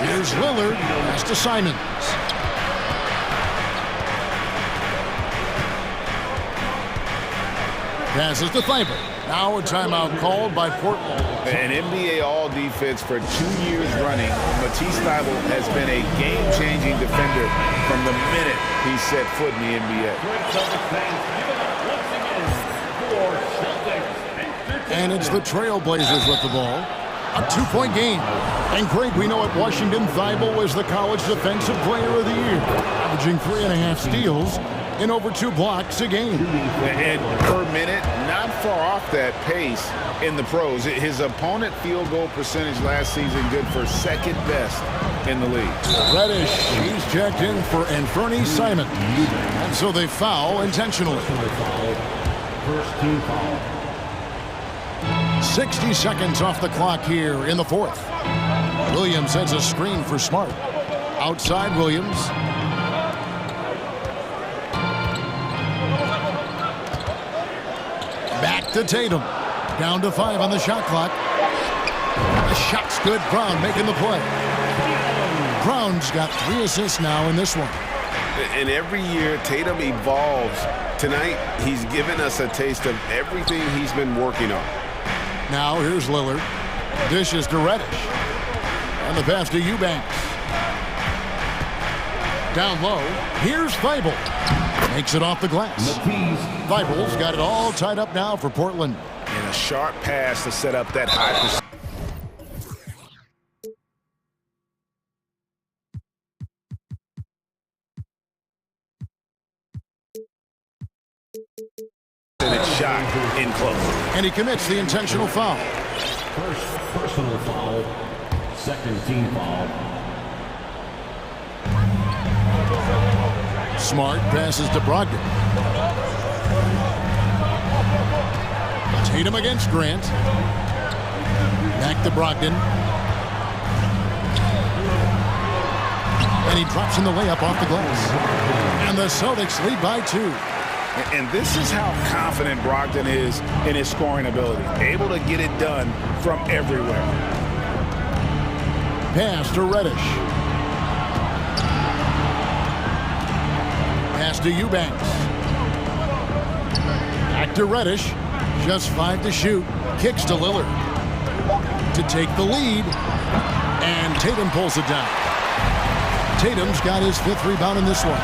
S1: Here's Lillard. Pass to Simons. Passes to Thybulle. Now a timeout called by Portland.
S11: An NBA All-Defense for 2 years running. Matisse Thybulle has been a game-changing defender from the minute he set foot in the NBA.
S1: And it's the Trailblazers with the ball. A 2-point game. And Craig, we know at Washington, Thybulle was the College Defensive Player of the Year, averaging 3.5 steals and over 2 blocks a game.
S11: And per minute, not far off that pace in the pros. His opponent field goal percentage last season good for second best in the league.
S1: Reddish, he's checked in for Anthony Simons. And so they foul intentionally.
S5: First team foul.
S1: 60 seconds off the clock here in the fourth. Williams sends a screen for Smart. Outside Williams. Back to Tatum. Down to 5 on the shot clock. The shot's good. Brown making the play. Brown's got 3 assists now in this one.
S11: And every year, Tatum evolves. Tonight, he's given us a taste of everything he's been working on.
S1: Now here's Lillard. Dishes to Reddish. And the pass to Eubanks. Down low. Here's Thybulle. Makes it off the glass. Thybulle's got it all tied up now for Portland.
S11: And a sharp pass to set up that high percentage. Shot in close.
S1: And he commits the intentional foul.
S5: First personal foul. Second team foul.
S1: Smart passes to Brogdon. Tatum against Grant. Back to Brogdon. And he drops in the layup off the glass. And the Celtics lead by 2.
S11: And this is how confident Brogdon is in his scoring ability. Able to get it done from everywhere.
S1: Pass to Reddish. Pass to Eubanks. Back to Reddish. Just 5 to shoot. Kicks to Lillard. To take the lead. And Tatum pulls it down. Tatum's got his 5th rebound in this one.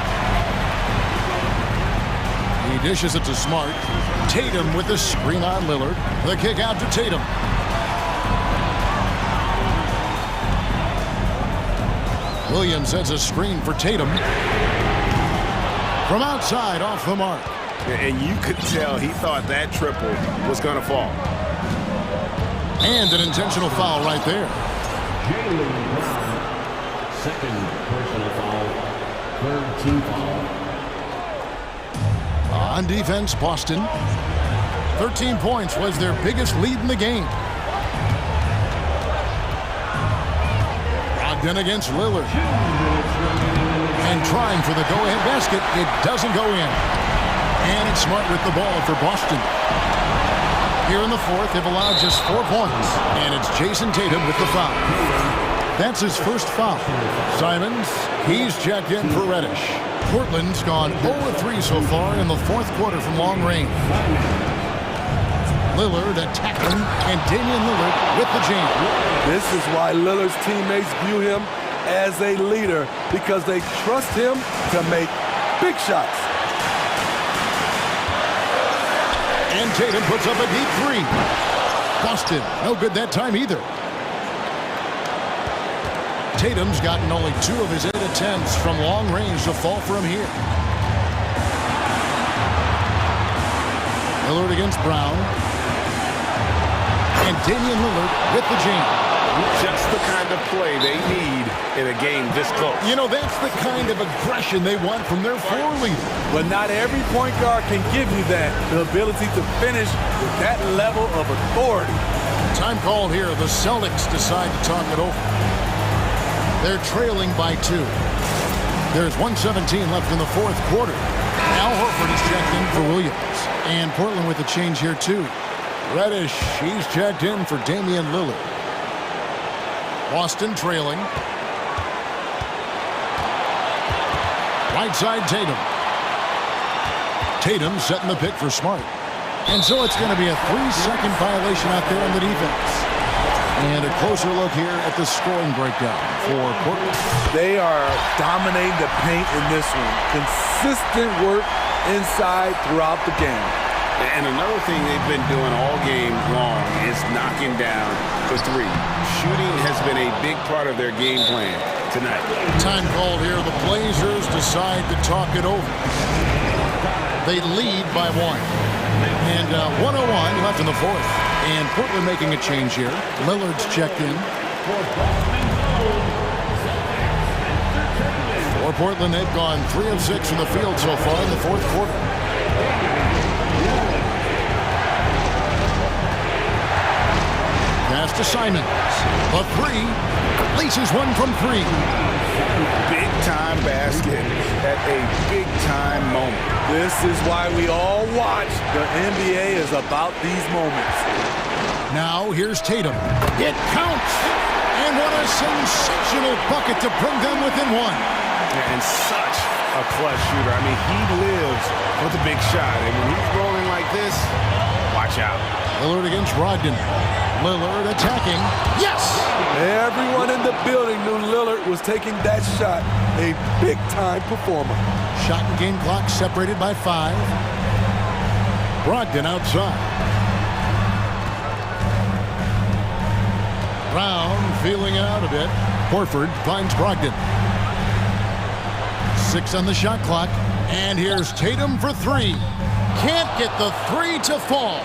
S1: He dishes it to Smart. Tatum with the screen on Lillard. The kick out to Tatum. Williams sets a screen for Tatum. From outside, off the mark.
S8: And you could tell he thought that triple was going to fall.
S1: And an intentional foul right there.
S5: Jaylen Brown, second personal foul, third team foul.
S1: On defense, Boston. 13 points was their biggest lead in the game. Brogdon against Lillard. And trying for the go-ahead basket. It doesn't go in. And it's Smart with the ball for Boston. Here in the 4th, they've allowed just 4 points. And it's Jason Tatum with the foul. That's his first foul. Simons, he's checked in for Reddish. Portland's gone 0-3 so far in the 4th quarter from long range. Lillard attacking, and Damian Lillard with the jam.
S10: This is why Lillard's teammates view him as a leader, because they trust him to make big shots.
S1: And Tatum puts up a deep 3. Boston, no good that time either. Tatum's gotten only 2 of his 8 attempts from long range to fall for him here. Lillard against Brown. And Damian Lillard with the jam.
S8: Just the kind of play they need in a game this close.
S1: You know, that's the kind of aggression they want from their floor leader.
S10: But not every point guard can give you that, the ability to finish with that level of authority.
S1: Time called here. The Celtics decide to talk it over. They're trailing by 2. There's 1:17 left in the 4th quarter. Al Horford is checked in for Williams. And Portland with a change here, too. Reddish, he's checked in for Damian Lillard. Boston trailing. Right side, Tatum. Tatum setting the pick for Smart. And so it's going to be a 3-second violation out there on the defense. And a closer look here at the scoring breakdown for Portland.
S10: They are dominating the paint in this one. Consistent work inside throughout the game.
S8: And another thing they've been doing all game long is knocking down the 3. Shooting has been a big part of their game plan tonight.
S1: Time called here. The Blazers decide to talk it over. They lead by 1. And 1:01 left in the 4th. And Portland making a change here. Lillard's checked in. For Portland, they've gone 3 of 6 from the field so far in the 4th quarter. Pass to Simons. A 3. Laces one from 3.
S8: Big-time basket at a big-time moment.
S10: This is why we all watch. The NBA is about these moments.
S1: Now here's Tatum. It counts! And what a sensational bucket to bring them within 1.
S8: And such a clutch shooter. I mean, he lives for the big shot. And when he's rolling like this, watch out.
S1: Lillard against Brogdon. Lillard attacking. Yes!
S10: Everyone in the building knew Lillard was taking that shot. A big-time performer.
S1: Shot and game clock separated by 5. Brogdon outside. Brown feeling it out a bit. Horford finds Brogdon. 6 on the shot clock. And here's Tatum for 3. Can't get the 3 to fall.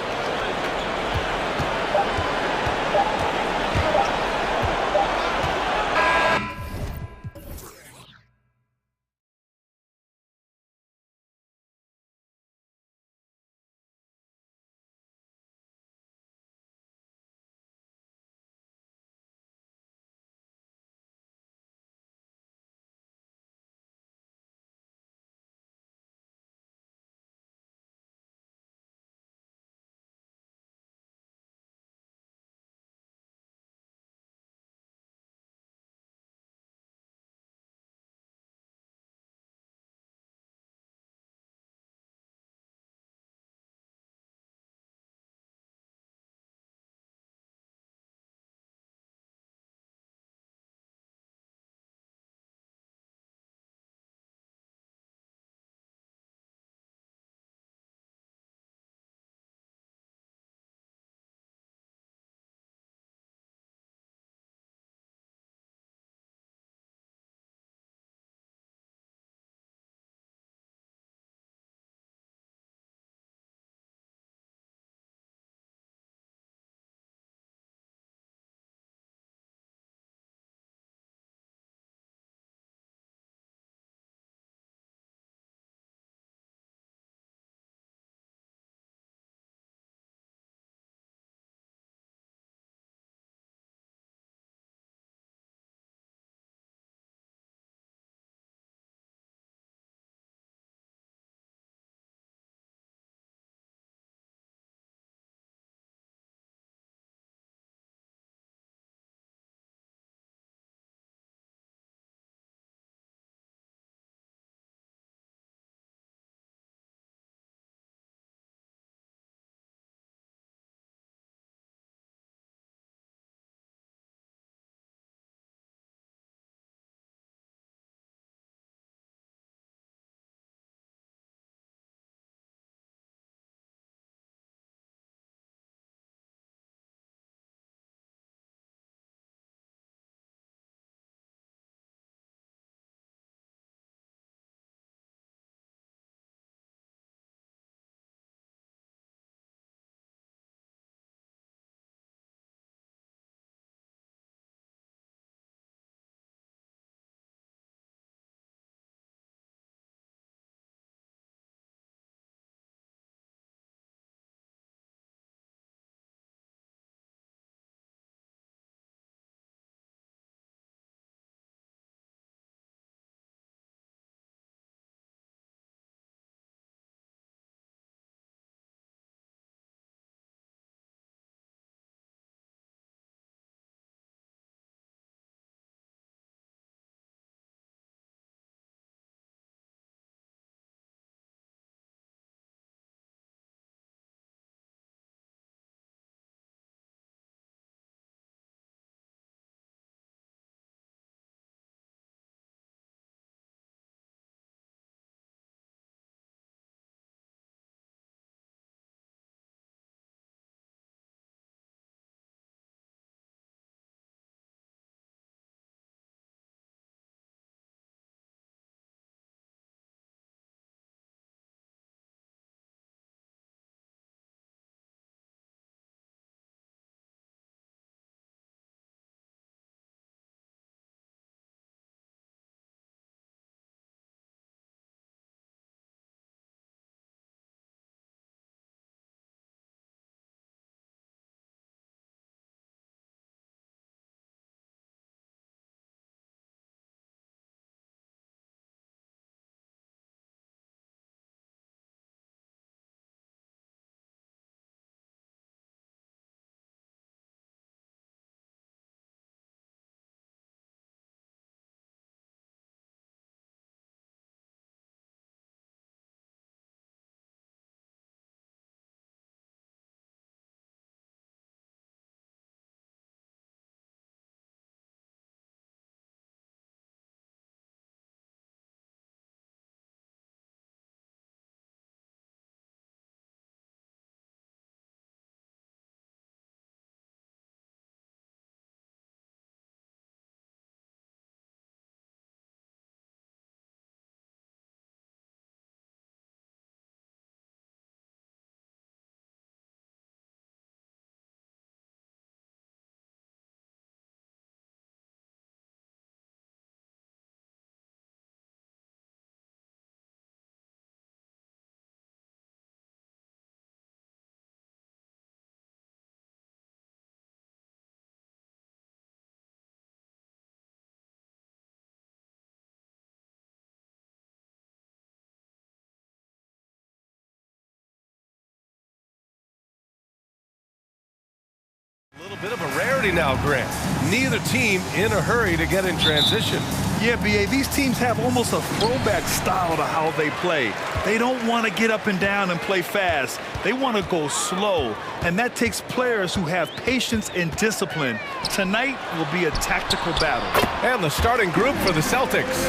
S2: A little bit of a rarity now, Grant. Neither team in a hurry to get in transition.
S3: Yeah, B.A., these teams have almost a throwback style to how they play. They don't want to get up and down and play fast. They want to go slow, and that takes players who have patience and discipline. Tonight will be a tactical battle.
S2: And the starting group for the Celtics.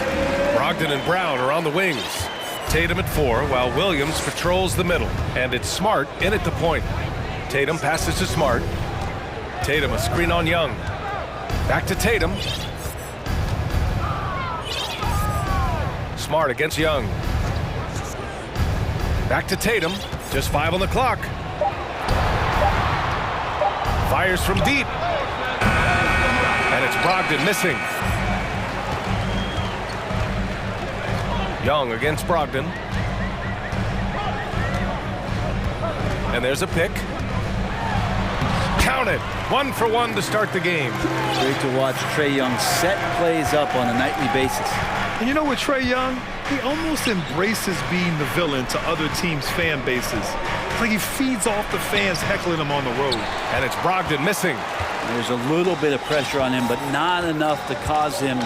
S2: Brogdon and Brown are on the wings. Tatum at 4, while Williams patrols the middle. And it's Smart in at the point. Tatum passes to Smart. Tatum, a screen on Young. Back to Tatum. Smart against Young. Back to Tatum. Just 5 on the clock. Fires from deep. And it's Brogdon missing. Young against Brogdon. And there's a pick. Count it. 1 for 1 to start the game.
S12: Great to watch Trae Young set plays up on a nightly basis.
S3: And you know what, Trae Young? He almost embraces being the villain to other teams' fan bases. It's like he feeds off the fans heckling him on the road.
S2: And it's Brogdon missing.
S12: There's a little bit of pressure on him, but not enough to cause him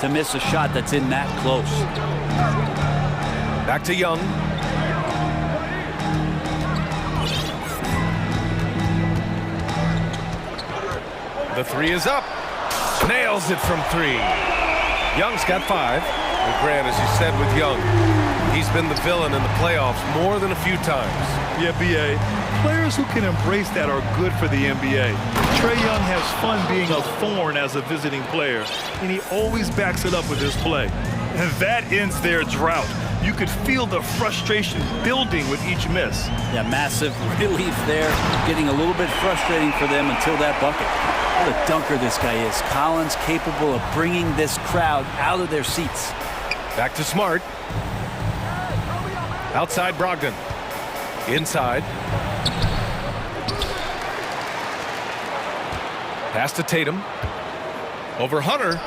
S12: to miss a shot that's in that close.
S2: Back to Young. The 3 is up. Nails it from 3. Young's got 5. And Grant, as you said with Young, he's been the villain in the playoffs more than a few times.
S3: Yeah, B.A., players who can embrace that are good for the NBA. Trae Young has fun being a thorn as a visiting player, and he always backs it up with his play. And that ends their drought. You could feel the frustration building with each miss.
S12: Yeah, massive relief there. Getting a little bit frustrating for them until that bucket. What a dunker this guy is. Collins capable of bringing this crowd out of their seats.
S2: Back to Smart. Outside Brogdon. Inside. Pass to Tatum. Over Hunter.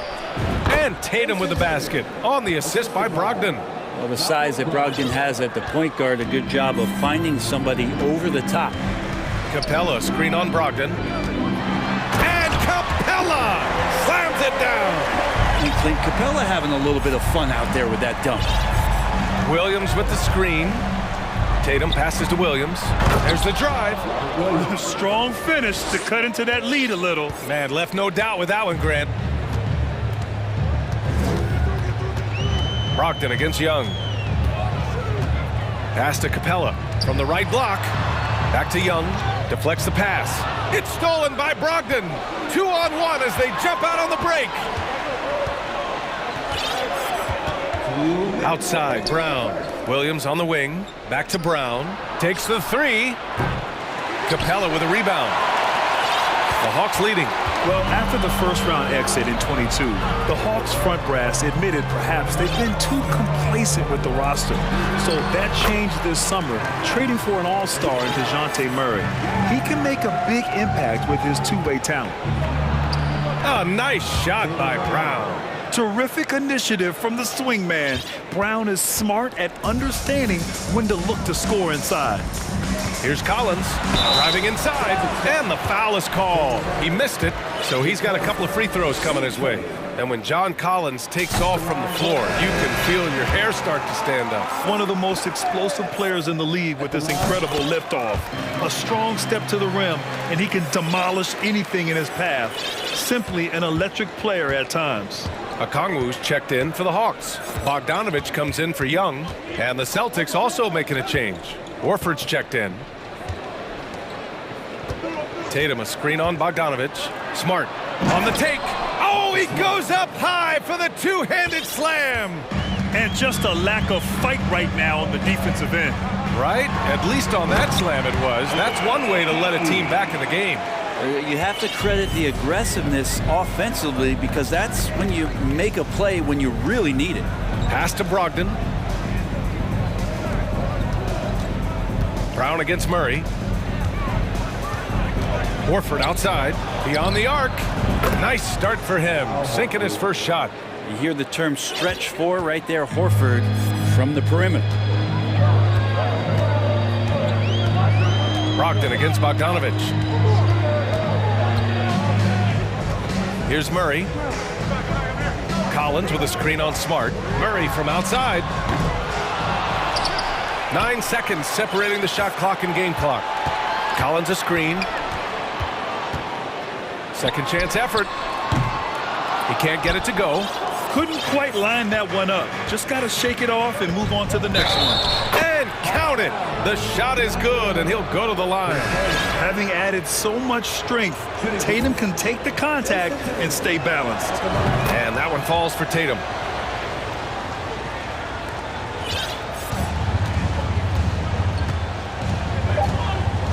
S2: And Tatum with the basket. On the assist by Brogdon.
S12: Well, the size that Brogdon has at the point guard, a good job of finding somebody over the top.
S2: Capella, screen on Brogdon. And Capella slams it down.
S12: And Clint Capella having a little bit of fun out there with that dunk.
S2: Williams with the screen. Tatum passes to Williams. There's the drive.
S3: Well, strong finish to cut into that lead a little.
S2: Man, left no doubt with that one, Grant. Brogdon against Young. Pass to Capella from the right block. Back to Young. Deflects the pass. It's stolen by Brogdon. 2-on-1 as they jump out on the break. Outside, Brown. Williams on the wing. Back to Brown. Takes the 3. Capella with a rebound. The Hawks leading.
S3: Well, after the first-round exit in 22, the Hawks front brass admitted perhaps they've been too complacent with the roster. So that changed this summer, trading for an all-star in DeJounte Murray. He can make a big impact with his two-way talent.
S2: A nice shot by Brown.
S3: Terrific initiative from the swingman. Brown is smart at understanding when to look to score inside.
S2: Here's Collins driving inside, and the foul is called. He missed it, so he's got a couple of free throws coming his way. And when John Collins takes off from the floor, you can feel your hair start to stand up.
S3: One of the most explosive players in the league with this incredible liftoff. A strong step to the rim, and he can demolish anything in his path. Simply an electric player at times.
S2: Okongwu's checked in for the Hawks. Bogdanovich comes in for Young, and the Celtics also making a change. Horford's checked in. Tatum, a screen on Bogdanovich. Smart on the take. Oh, he goes up high for the two-handed slam.
S3: And just a lack of fight right now on the defensive end.
S2: Right? At least on that slam it was. That's one way to let a team back in the game.
S12: You have to credit the aggressiveness offensively because that's when you make a play when you really need it.
S2: Pass to Brogdon. Brown against Murray. Horford outside, beyond the arc. Nice start for him, sinking his first shot.
S12: You hear the term stretch four right there, Horford from the perimeter.
S2: Brogdon against Bogdanovich. Here's Murray. Collins with a screen on Smart. Murray from outside. 9 seconds separating the shot clock and game clock. Collins a screen. Second chance effort. He can't get it to go.
S3: Couldn't quite line that one up. Just got to shake it off and move on to the next one.
S2: And count it. The shot is good, and he'll go to the line.
S3: Having added so much strength, Tatum can take the contact and stay balanced.
S2: And that one falls for Tatum.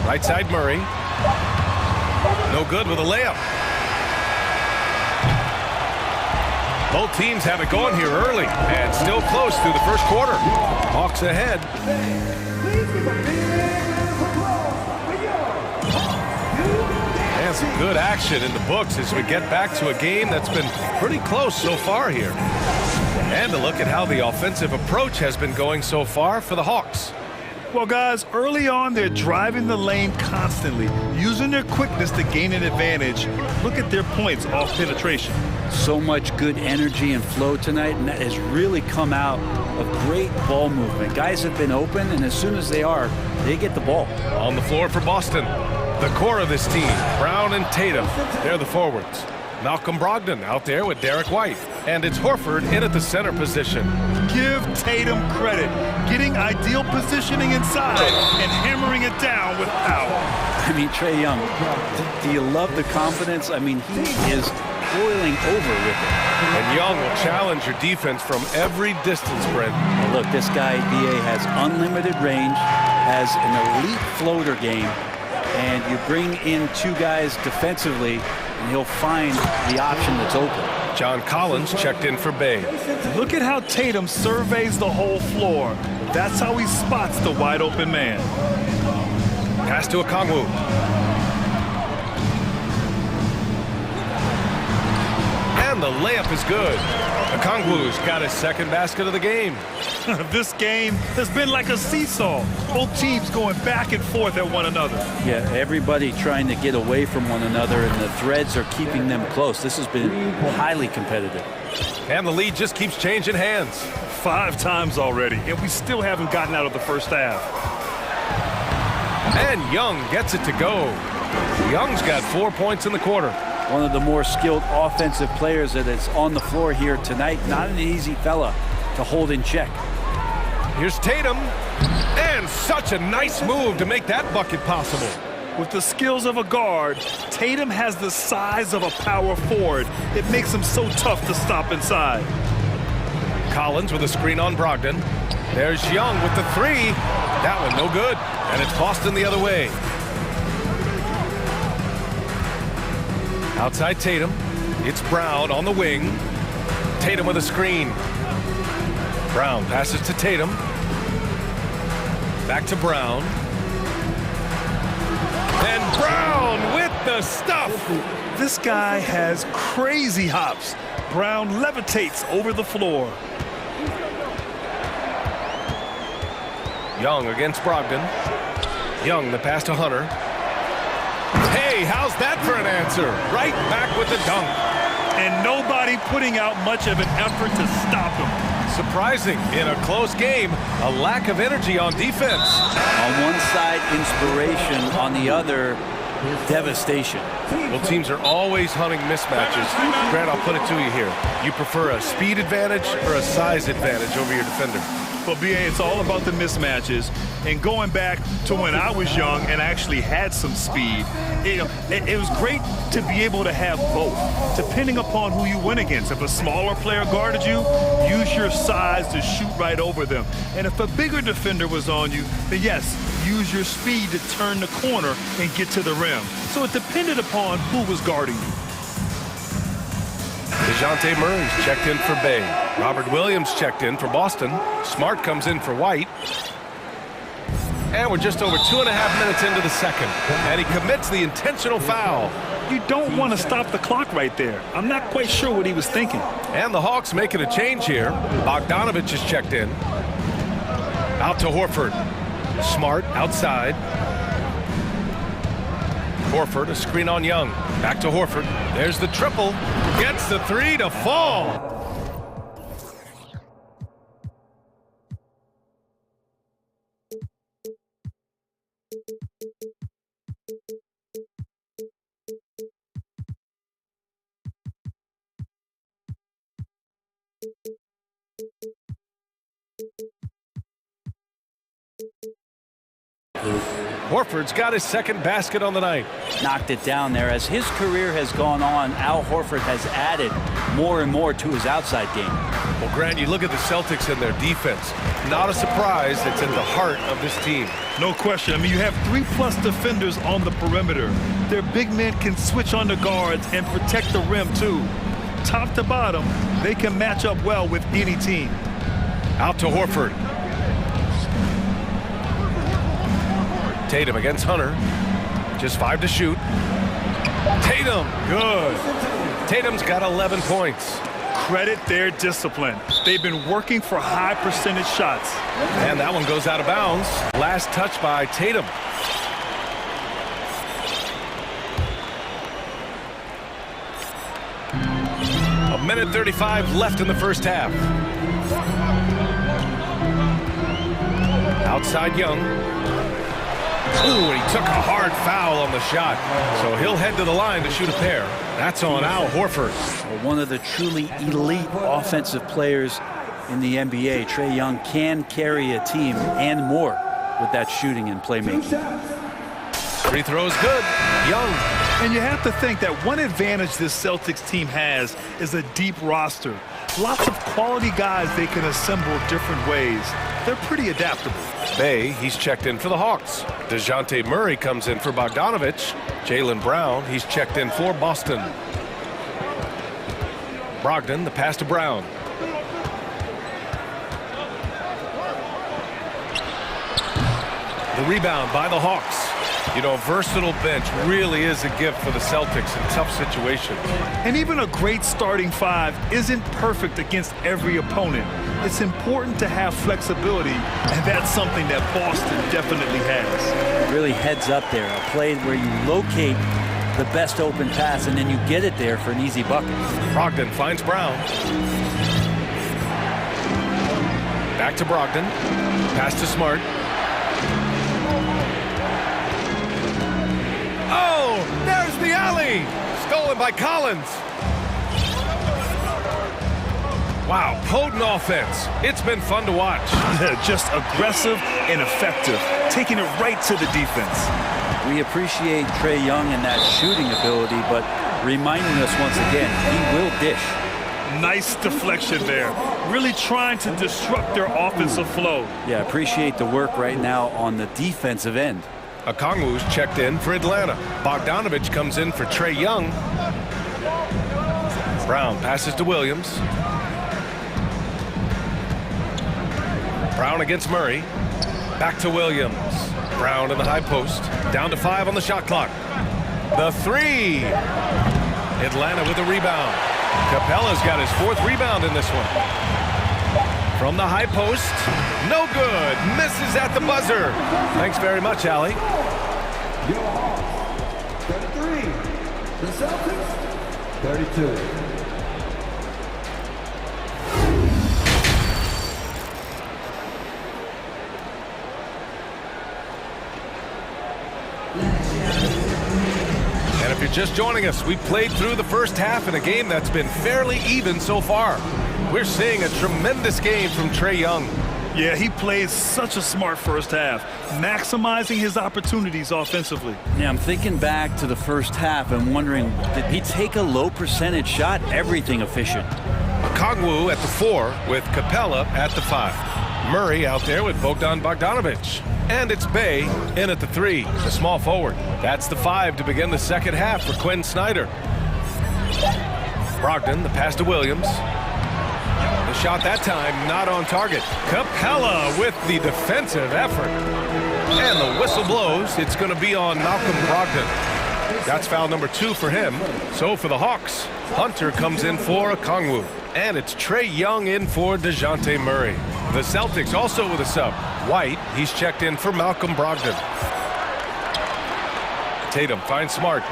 S2: Right side Murray. No good with a layup. Both teams have it going here early and still close through the first quarter. Hawks ahead. And some good action in the books as we get back to a game that's been pretty close so far here. And a look at how the offensive approach has been going so far for the Hawks.
S3: Well, guys, early on, they're driving the lane constantly, using their quickness to gain an advantage. Look at their points off penetration.
S12: So much good energy and flow tonight, and that has really come out of great ball movement. Guys have been open, and as soon as they are, they get the ball.
S2: On the floor for Boston, the core of this team, Brown and Tatum, they're the forwards. Malcolm Brogdon out there with Derek White. And it's Horford in at the center position.
S3: Give Tatum credit. Getting ideal positioning inside and hammering it down with power.
S12: I mean, Trae Young, do you love the confidence? I mean, he is boiling over with it.
S2: And Young will challenge your defense from every distance, Brent.
S12: Well, look, this guy, B.A., has unlimited range, has an elite floater game, and you bring in two guys defensively, and he'll find the option that's open.
S2: John Collins checked in for Bay.
S3: Look at how Tatum surveys the whole floor. That's how he spots the wide open man.
S2: Pass to Okongwu. And the layup is good. Okongwu's got his second basket of the game.
S3: This game has been like a seesaw. Both teams going back and forth at one another.
S12: Yeah, everybody trying to get away from one another, and the threads are keeping them close. This has been highly competitive.
S2: And the lead just keeps changing hands.
S3: 5 times already, and we still haven't gotten out of the first half.
S2: And Young gets it to go. Young's got 4 points in the quarter.
S12: One of the more skilled offensive players that is on the floor here tonight. Not an easy fella to hold in check.
S2: Here's Tatum. And such a nice move to make that bucket possible.
S3: With the skills of a guard, Tatum has the size of a power forward. It makes him so tough to stop inside.
S2: Collins with a screen on Brogdon. There's Young with the three. That one no good. And it's Boston the other way. Outside Tatum. It's Brown on the wing. Tatum with a screen. Brown passes to Tatum. Back to Brown. And Brown with the stuff.
S3: This guy has crazy hops. Brown levitates over the floor.
S2: Young against Brogdon. Young, the pass to Hunter. Hey, how's that for an answer? Right back with the dunk.
S3: And nobody putting out much of an effort to stop him.
S2: Surprising, in a close game, a lack of energy on defense.
S12: On one side, inspiration. On the other, devastation.
S2: Well, teams are always hunting mismatches. Grant, I'll put it to you here. You prefer a speed advantage or a size advantage over your defender?
S3: Well, B.A., it's all about the mismatches. And going back to when I was young and actually had some speed, it was great to be able to have both, depending upon who you went against. If a smaller player guarded you, use your size to shoot right over them. And if a bigger defender was on you, then yes, use your speed to turn the corner and get to the rim. So it depended upon who was guarding you.
S2: DeJounte Murray's checked in for Bay. Robert Williams checked in for Boston. Smart comes in for White. And we're just over 2.5 minutes into the second. And he commits the intentional foul.
S3: You don't want to stop the clock right there. I'm not quite sure what he was thinking.
S2: And the Hawks making a change here. Bogdanovich is checked in. Out to Horford. Smart outside. Horford, a screen on Young. Back to Horford. There's the triple. Gets the three to fall. Horford's got his second basket on the night.
S12: Knocked it down there. As his career has gone on, Al Horford has added more and more to his outside game.
S2: Well, Grant, you look at the Celtics and their defense. Not a surprise that's at the heart of this team.
S3: No question. I mean, you have 3+ defenders on the perimeter. Their big men can switch on the guards and protect the rim, too. Top to bottom, they can match up well with any team.
S2: Out to Horford. Tatum against Hunter. Just 5 to shoot. Tatum, good. Tatum's got 11 points.
S3: Credit their discipline. They've been working for high percentage shots.
S2: And that one goes out of bounds. Last touch by Tatum. A minute 35 left in the first half. Outside Young. Ooh, and he took a hard foul on the shot. So he'll head to the line to shoot a pair. That's on Al Horford.
S12: One of the truly elite offensive players in the NBA, Trae Young, can carry a team and more with that shooting and playmaking.
S2: Free throws good. Young.
S3: And you have to think that one advantage this Celtics team has is a deep roster. Lots of quality guys they can assemble different ways. They're pretty adaptable.
S2: Bay, he's checked in for the Hawks. DeJounte Murray comes in for Bogdanovich. Jaylen Brown, he's checked in for Boston. Brogdon, the pass to Brown. The rebound by the Hawks. You know, a versatile bench really is a gift for the Celtics in tough situations.
S3: And even a great starting five isn't perfect against every opponent. It's important to have flexibility, and that's something that Boston definitely has.
S12: Really heads up there, a play where you locate the best open pass and then you get it there for an easy bucket.
S2: Brogdon finds Brown. Back to Brogdon. Pass to Smart. Oh, there's the alley. Stolen by Collins. Wow, potent offense. It's been fun to watch.
S3: Just aggressive and effective, taking it right to the defense.
S12: We appreciate Trae Young and that shooting ability, but reminding us once again, he will dish.
S3: Nice deflection there. Really trying to disrupt their offensive flow.
S12: Yeah, appreciate the work right now on the defensive end.
S2: Okongwu's checked in for Atlanta. Bogdanovich comes in for Trae Young. Brown passes to Williams. Brown against Murray. Back to Williams. Brown in the high post. Down to 5 on the shot clock. The three. Atlanta with a rebound. Capella's got his 4th rebound in this one. From the high post. No good. Misses at the buzzer. Thanks very much, Allie.
S5: 33. The Celtics. 32.
S2: And if you're just joining us, we played through the first half in a game that's been fairly even so far. We're seeing a tremendous game from Trae Young.
S3: Yeah, he played such a smart first half, maximizing his opportunities offensively.
S12: Yeah, I'm thinking back to the first half and wondering, did he take a low percentage shot? Everything efficient.
S2: Okongwu at the 4 with Capella at the 5. Murray out there with Bogdan Bogdanovich. And it's Bay in at the 3, the small forward. That's the 5 to begin the second half for Quinn Snyder. Brogdon, the pass to Williams. The shot that time not on target. Capella with the defensive effort. And the whistle blows. It's going to be on Malcolm Brogdon. That's foul number 2 for him. So for the Hawks, Hunter comes in for Okongwu. And it's Trae Young in for DeJounte Murray. The Celtics also with a sub. White, he's checked in for Malcolm Brogdon. Tatum finds Smart.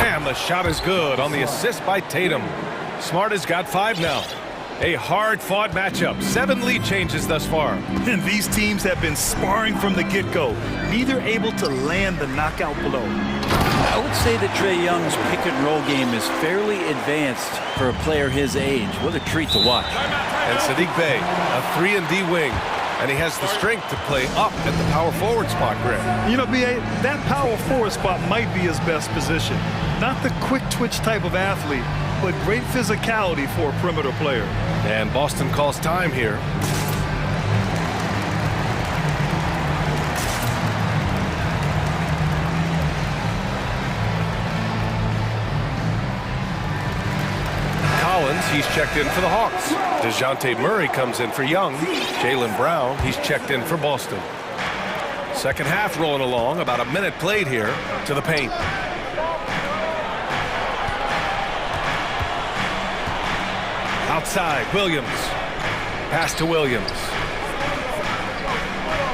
S2: And the shot is good on the assist by Tatum. Smart has got 5 now. A hard-fought matchup. 7 lead changes thus far.
S3: And these teams have been sparring from the get-go, neither able to land the knockout blow.
S12: I would say that Trae Young's pick-and-roll game is fairly advanced for a player his age. What a treat to watch.
S2: And Sadiq Bey, a 3-and-D wing. And he has the strength to play up at the power forward spot, Greg.
S3: You know, B.A., that power forward spot might be his best position. Not the quick twitch type of athlete, but great physicality for a perimeter player.
S2: And Boston calls time here. Collins, he's checked in for the Hawks. DeJounte Murray comes in for Young. Jaylen Brown, he's checked in for Boston. Second half rolling along, about a minute played here to the paint. Outside, Williams. Pass to Williams.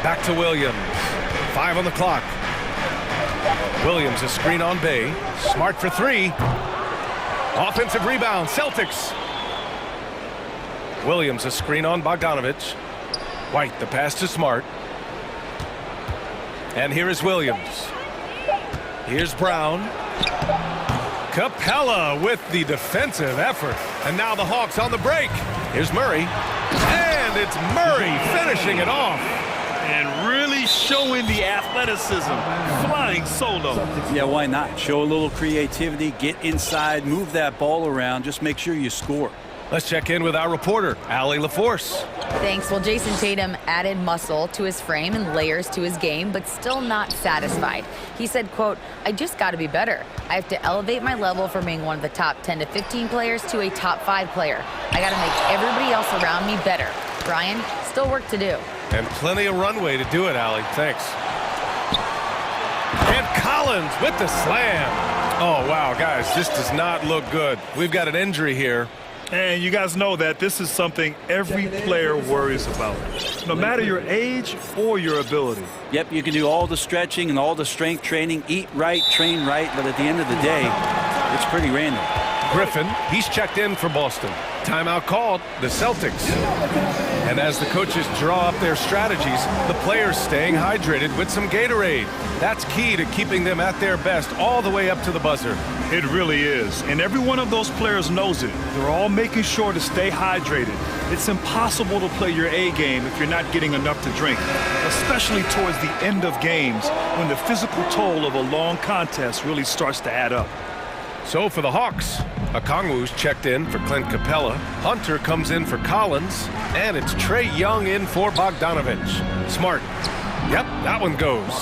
S2: Back to Williams. 5 on the clock. Williams, a screen on Bey. Smart for 3. Offensive rebound, Celtics. Williams, a screen on Bogdanovich. White, the pass to Smart. And here is Williams. Here's Brown. Capella with the defensive effort. And now the Hawks on the break. Here's Murray. And it's Murray finishing it off.
S3: And really showing the athleticism. Flying solo.
S12: Yeah, why not? Show a little creativity, get inside, move that ball around. Just make sure you score.
S2: Let's check in with our reporter, Allie LaForce.
S6: Thanks. Well, Jason Tatum added muscle to his frame and layers to his game, but still not satisfied. He said, quote, "I just got to be better. I have to elevate my level from being one of the top 10 to 15 players to a top 5 player. I got to make everybody else around me better." Brian, still work to do.
S2: And plenty of runway to do it, Allie. Thanks. And Collins with the slam. Oh, wow, guys, this does not look good. We've got an injury here.
S3: And you guys know that this is something every player worries about, no matter your age or your ability.
S12: Yep, you can do all the stretching and all the strength training, eat right, train right, but at the end of the day, it's pretty random.
S2: Griffin, he's checked in for Boston. Timeout called, the Celtics. And as the coaches draw up their strategies, the players staying hydrated with some Gatorade. That's key to keeping them at their best all the way up to the buzzer.
S3: It really is. And every one of those players knows it. They're all making sure to stay hydrated. It's impossible to play your A game if you're not getting enough to drink, especially towards the end of games when the physical toll of a long contest really starts to add up.
S2: So for the Hawks, Okongwu's checked in for Clint Capella. Hunter comes in for Collins. And it's Trae Young in for Bogdanovich. Smart. Yep, that one goes.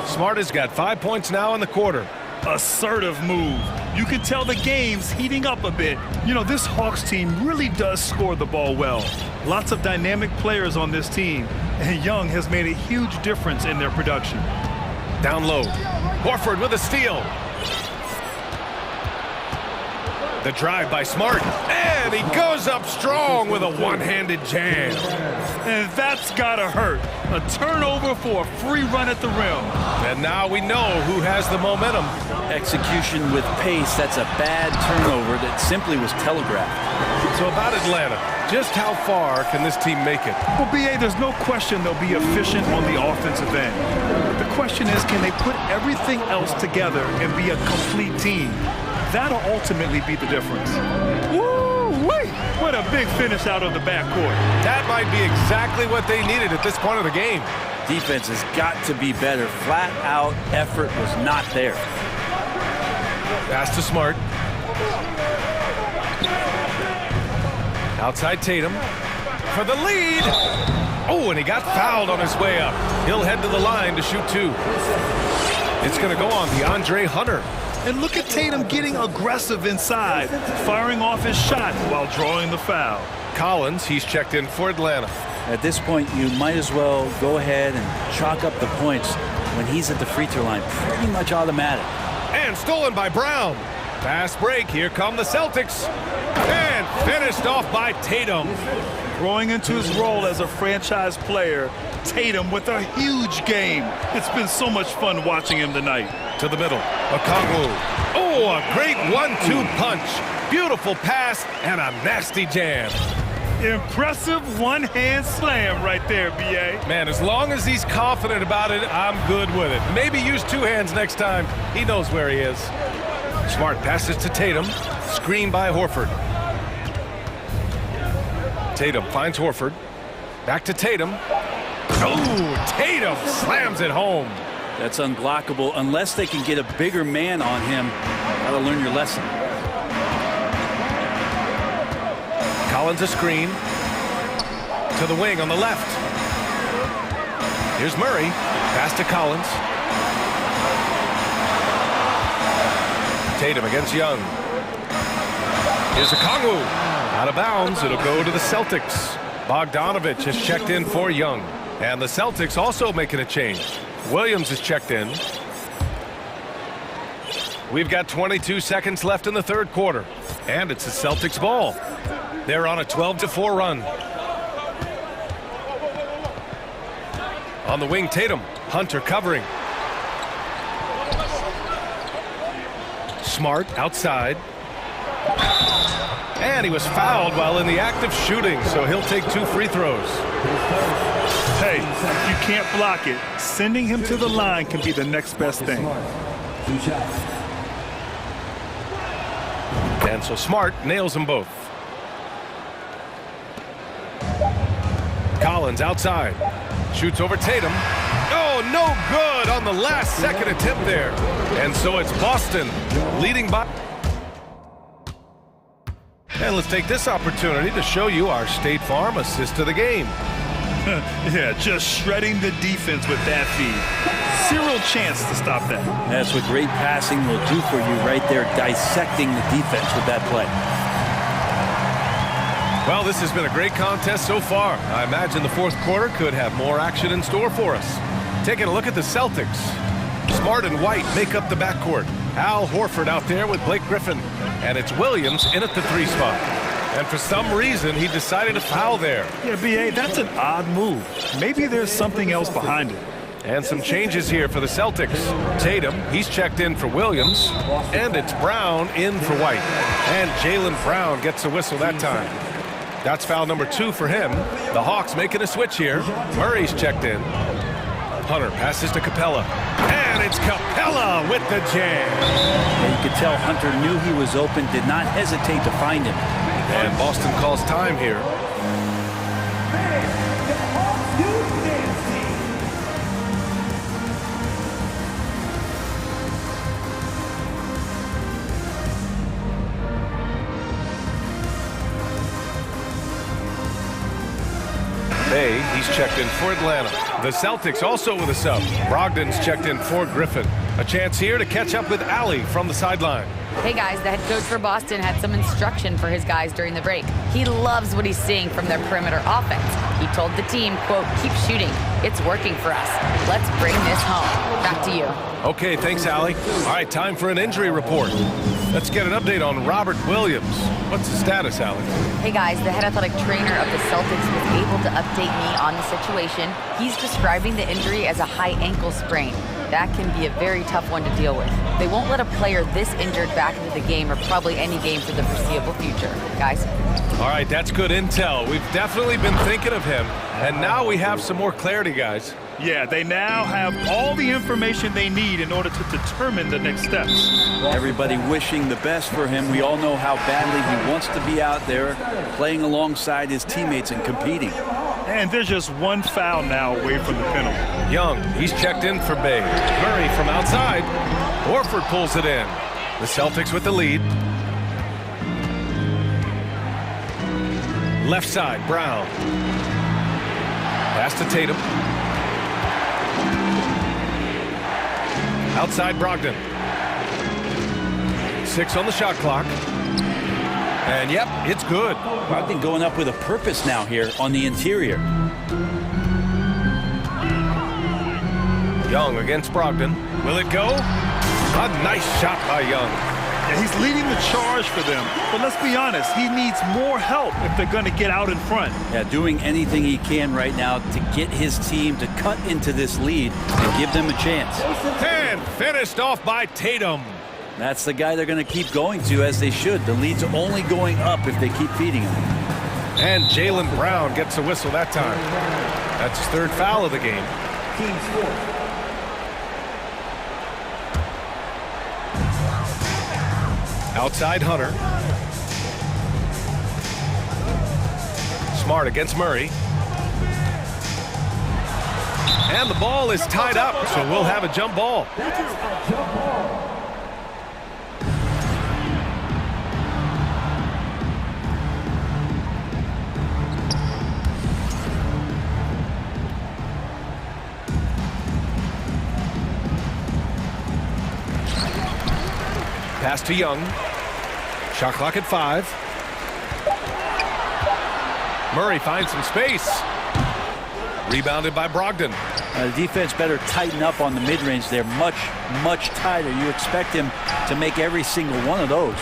S2: Smart has got 5 points now in the quarter.
S3: Assertive move. You can tell the game's heating up a bit. You know, this Hawks team really does score the ball well. Lots of dynamic players on this team, and Young has made a huge difference in their production.
S2: Down low. Horford with a steal. The drive by Smart, and he goes up strong with a one-handed jam.
S3: And that's gotta hurt. A turnover for a free run at the rim.
S2: And now we know who has the momentum.
S12: Execution with pace, that's a bad turnover that simply was telegraphed.
S2: So about Atlanta, just how far can this team make it?
S3: Well, B.A., there's no question they'll be efficient on the offensive end. But the question is, can they put everything else together and be a complete team? That'll ultimately be the difference. Woo-wee! What a big finish out of the backcourt.
S2: That might be exactly what they needed at this point of the game.
S12: Defense has got to be better. Flat out effort was not there.
S2: Pass to Smart. Outside Tatum for the lead. Oh, and he got fouled on his way up. He'll head to the line to shoot 2. It's going to go on DeAndre Hunter.
S3: And look at Tatum getting aggressive inside, firing off his shot while drawing the foul.
S2: Collins, he's checked in for Atlanta.
S12: At this point, you might as well go ahead and chalk up the points when he's at the free throw line. Pretty much automatic.
S2: And stolen by Brown. Fast break. Here come the Celtics. And finished off by Tatum.
S3: Growing into his role as a franchise player, Tatum with a huge game. It's been so much fun watching him tonight.
S2: To the middle, Okongwu. Oh, a great 1-2 punch. Beautiful pass and a nasty jam.
S3: Impressive one-hand slam right there, B.A.
S2: Man, as long as he's confident about it, I'm good with it. Maybe use two hands next time. He knows where he is. Smart passes to Tatum. Screen by Horford. Tatum finds Horford. Back to Tatum. Oh, Tatum slams it home.
S12: That's unblockable unless they can get a bigger man on him. Gotta learn your lesson.
S2: Collins a screen. To the wing on the left. Here's Murray. Pass to Collins. Tatum against Young. Here's Okongwu. Out of bounds. It'll go to the Celtics. Bogdanovich has checked in for Young. And the Celtics also making a change. Williams is checked in. We've got 22 seconds left in the third quarter. And it's the Celtics ball. They're on a 12-4 run. On the wing, Tatum. Hunter covering. Smart outside. And he was fouled while in the act of shooting, so he'll take 2 free throws.
S3: Hey, you can't block it. Sending him to the line can be the next best thing.
S2: And so Smart nails them both. Collins outside. Shoots over Tatum. Oh, no good on the last second attempt there. And so it's Boston leading by. And let's take this opportunity to show you our State Farm assist to the game.
S3: Yeah, just shredding the defense with that feed. Zero chance to stop that.
S12: That's what great passing will do for you right there, dissecting the defense with that play.
S2: Well, this has been a great contest so far. I imagine the fourth quarter could have more action in store for us. Taking a look at the Celtics. Smart and White make up the backcourt. Al Horford out there with Blake Griffin. And it's Williams in at the 3 spot. And for some reason, he decided to foul there.
S3: Yeah, B.A., that's an odd move. Maybe there's something else behind it.
S2: And some changes here for the Celtics. Tatum, he's checked in for Williams. And it's Brown in for White. And Jaylen Brown gets a whistle that time. That's foul number 2 for him. The Hawks making a switch here. Murray's checked in. Hunter passes to Capella. And it's Capella with the jam.
S12: And you could tell Hunter knew he was open, did not hesitate to find him.
S2: And Boston calls time here. Bay, he's checked in for Atlanta. The Celtics also with a sub. Brogdon's checked in for Griffin. A chance here to catch up with Allie from the sideline.
S6: Hey guys, the head coach for Boston had some instruction for his guys during the break. He loves what he's seeing from their perimeter offense. He told the team, quote, keep shooting. It's working for us. Let's bring this home. Back to you.
S2: Okay, thanks, Allie. All right, time for an injury report. Let's get an update on Robert Williams. What's the status, Allie?
S6: Hey guys, the head athletic trainer of the Celtics was able to update me on the situation. He's describing the injury as a high ankle sprain. That can be a very tough one to deal with. They won't let a player this injured back into the game or probably any game for the foreseeable future. Guys?
S2: All right, that's good intel. We've definitely been thinking of him, and now we have some more clarity, guys.
S3: Yeah, they now have all the information they need in order to determine the next steps.
S12: Everybody wishing the best for him. We all know how badly he wants to be out there playing alongside his teammates and competing.
S3: And there's just one foul now away from the penalty.
S2: Young, he's checked in for Bay. Murray from outside. Horford pulls it in. The Celtics with the lead. Left side, Brown. Pass to Tatum. Outside Brogdon. 6 on the shot clock. And yep, it's good.
S12: Brogdon going up with a purpose now here on the interior.
S2: Young against Brogdon. Will it go? A nice shot by Young.
S3: Yeah, he's leading the charge for them. But let's be honest, he needs more help if they're going to get out in front.
S12: Yeah, doing anything he can right now to get his team to cut into this lead and give them a chance.
S2: And finished off by Tatum.
S12: That's the guy they're going to keep going to, as they should. The lead's only going up if they keep feeding him.
S2: And Jaylen Brown gets a whistle that time. That's his third foul of the game.
S5: Team sport.
S2: Outside Hunter. Smart against Murray. And the ball is tied up, so we'll have a jump ball. Pass to Young. Shot clock at 5. Murray finds some space. Rebounded by Brogdon.
S12: The defense better tighten up on the mid-range. They're much, much tighter. You expect him to make every single one of those.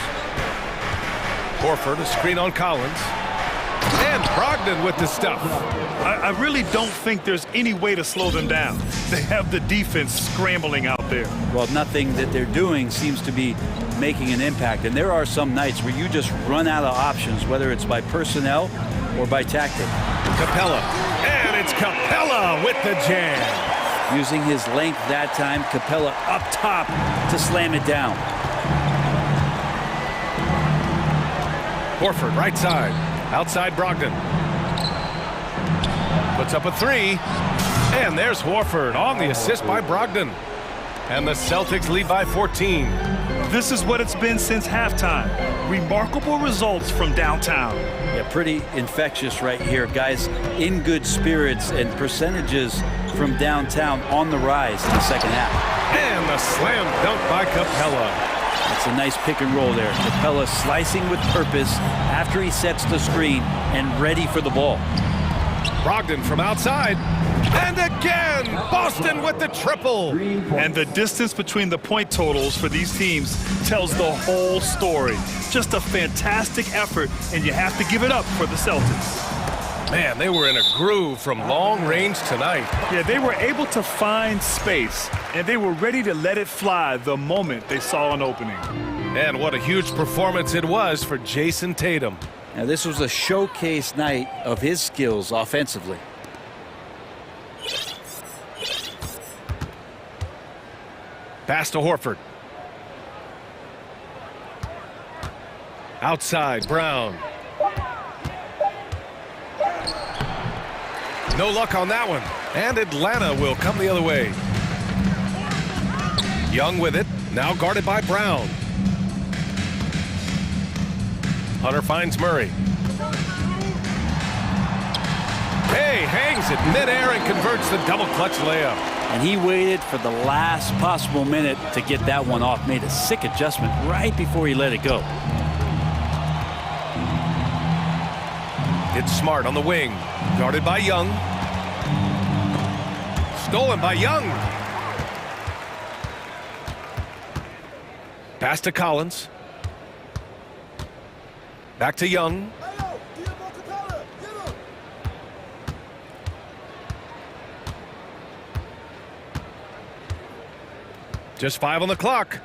S2: Horford, a screen on Collins. And Brogdon with the stuff.
S3: I really don't think there's any way to slow them down. They have the defense scrambling out there.
S12: Well, nothing that they're doing seems to be making an impact. And there are some nights where you just run out of options, whether it's by personnel or by tactic.
S2: Capella. And it's Capella with the jam.
S12: Using his length that time, Capella up top to slam it down.
S2: Horford, right side. Outside Brogdon. Puts up a 3. And there's Horford on the assist by Brogdon. And the Celtics lead by 14.
S3: This is what it's been since halftime. Remarkable results from downtown.
S12: Yeah, pretty infectious right here. Guys in good spirits, and percentages from downtown on the rise in the second half.
S2: And the slam dunk by Capella.
S12: It's a nice pick and roll there. Capella slicing with purpose after he sets the screen and ready for the ball.
S2: Brogdon from outside. And again, Boston with the triple.
S3: And the distance between the point totals for these teams tells the whole story. Just a fantastic effort, and you have to give it up for the Celtics.
S2: Man, they were in a groove from long range tonight.
S3: Yeah, they were able to find space, and they were ready to let it fly the moment they saw an opening.
S2: And what a huge performance it was for Jason Tatum.
S12: Now, this was a showcase night of his skills offensively.
S2: Pass to Horford. Outside, Brown. No luck on that one. And Atlanta will come the other way. Young with it, now guarded by Brown. Hunter finds Murray. Hey, hangs it midair and converts the double clutch layup.
S12: And he waited for the last possible minute to get that one off. Made a sick adjustment right before he let it go.
S2: It's Smart on the wing. Guarded by Young. Stolen by Young. Pass to Collins. Back to Young. Just 5 on the clock.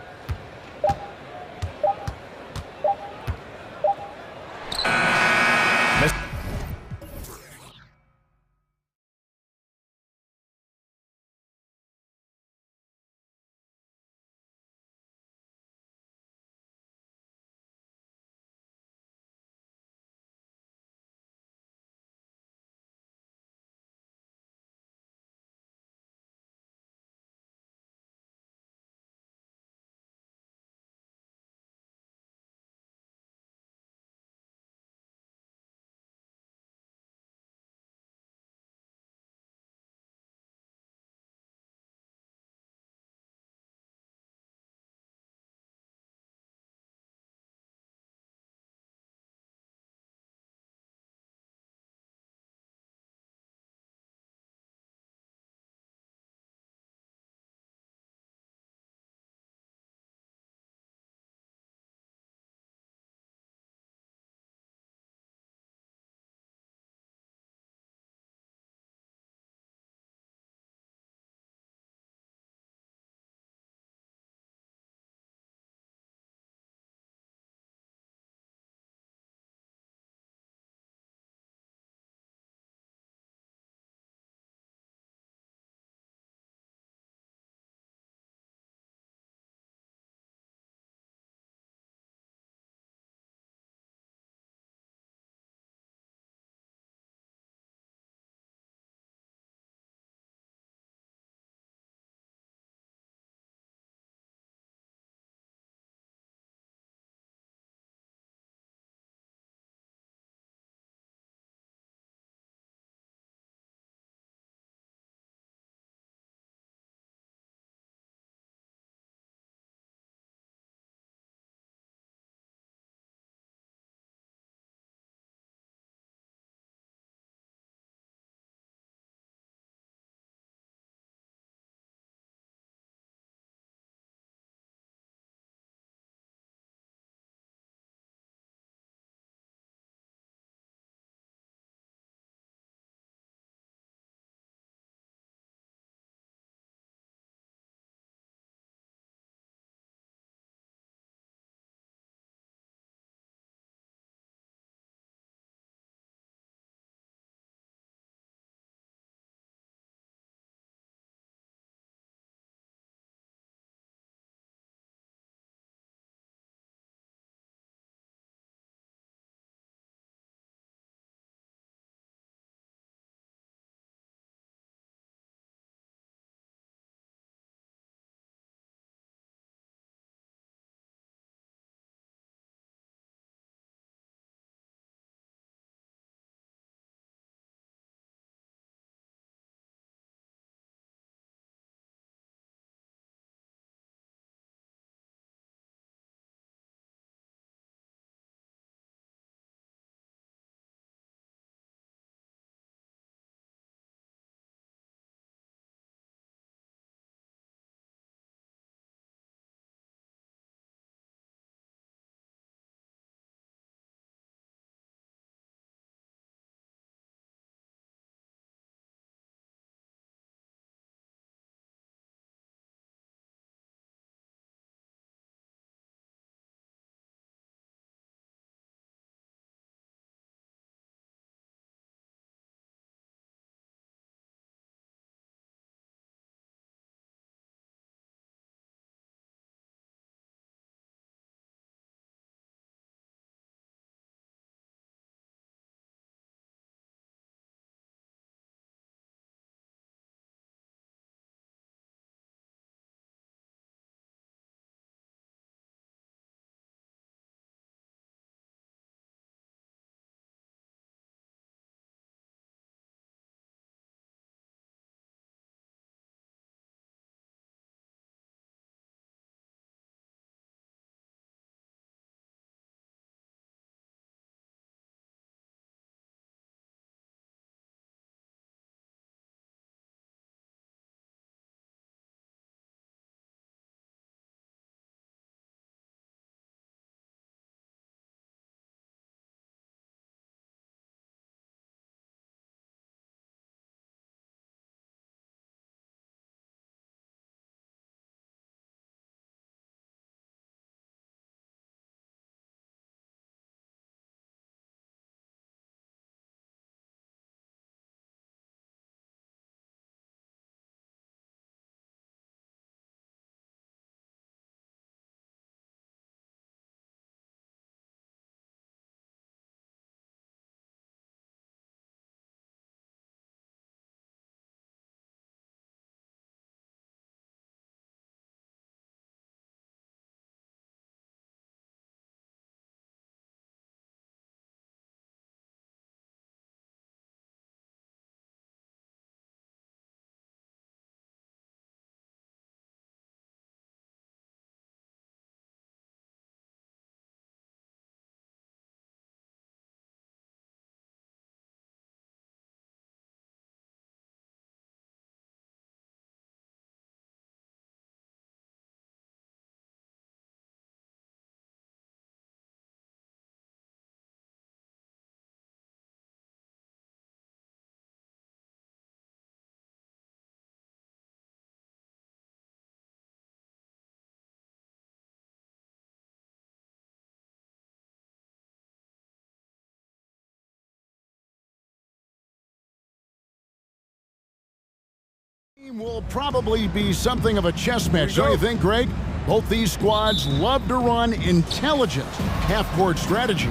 S1: Will probably be something of a chess match, don't you think, Greg? Both these squads love to run intelligent half-court strategy.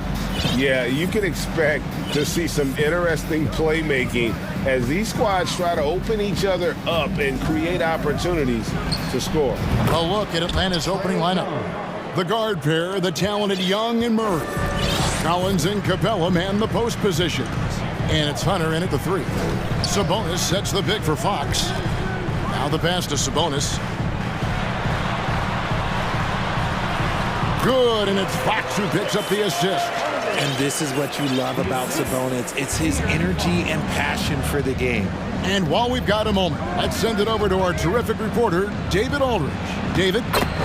S11: Yeah, you can expect to see some interesting playmaking as these squads try to open each other up and create opportunities to score.
S1: A look at Atlanta's opening lineup. The guard pair, the talented Young and Murray. Collins and Capella man the post positions. And it's Hunter in at the 3. Sabonis sets the pick for Fox. Now the pass to Sabonis. Good, and it's Fox who picks up the assist.
S4: And this is what you love about Sabonis. It's his energy and passion for the game.
S1: And while we've got a moment, let's send it over to our terrific reporter, David Aldridge. David?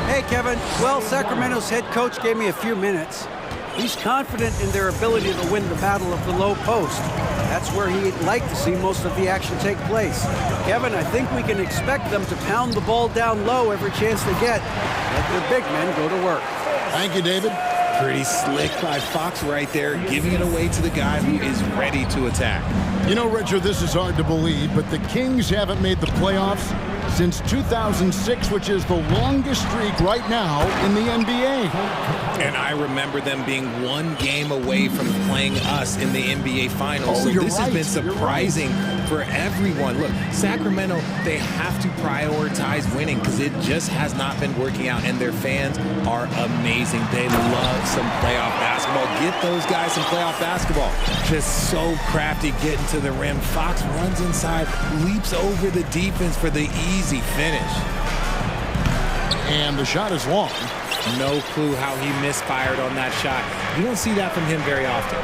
S9: Hey, Kevin. Well, Sacramento's head coach gave me a few minutes. He's confident in their ability to win the battle of the low post. That's where he'd like to see most of the action take place. Kevin, I think we can expect them to pound the ball down low every chance they get. Let their big men go to work.
S1: Thank you, David.
S4: Pretty slick by Fox right there, giving it away to the guy who is ready to attack.
S1: You know, Richard, this is hard to believe, but the Kings haven't made the playoffs since 2006, which is the longest streak right now in the NBA.
S4: And I remember them being one game away from playing us in the NBA Finals. So this has been surprising for everyone. Look, Sacramento, they have to prioritize winning because it just has not been working out. And their fans are amazing. They love some playoff basketball. Get those guys some playoff basketball. Just so crafty getting to the rim. Fox runs inside, leaps over the defense for the easy finish.
S1: And the shot is long.
S4: No clue how he misfired on that shot. You don't see that from him very often.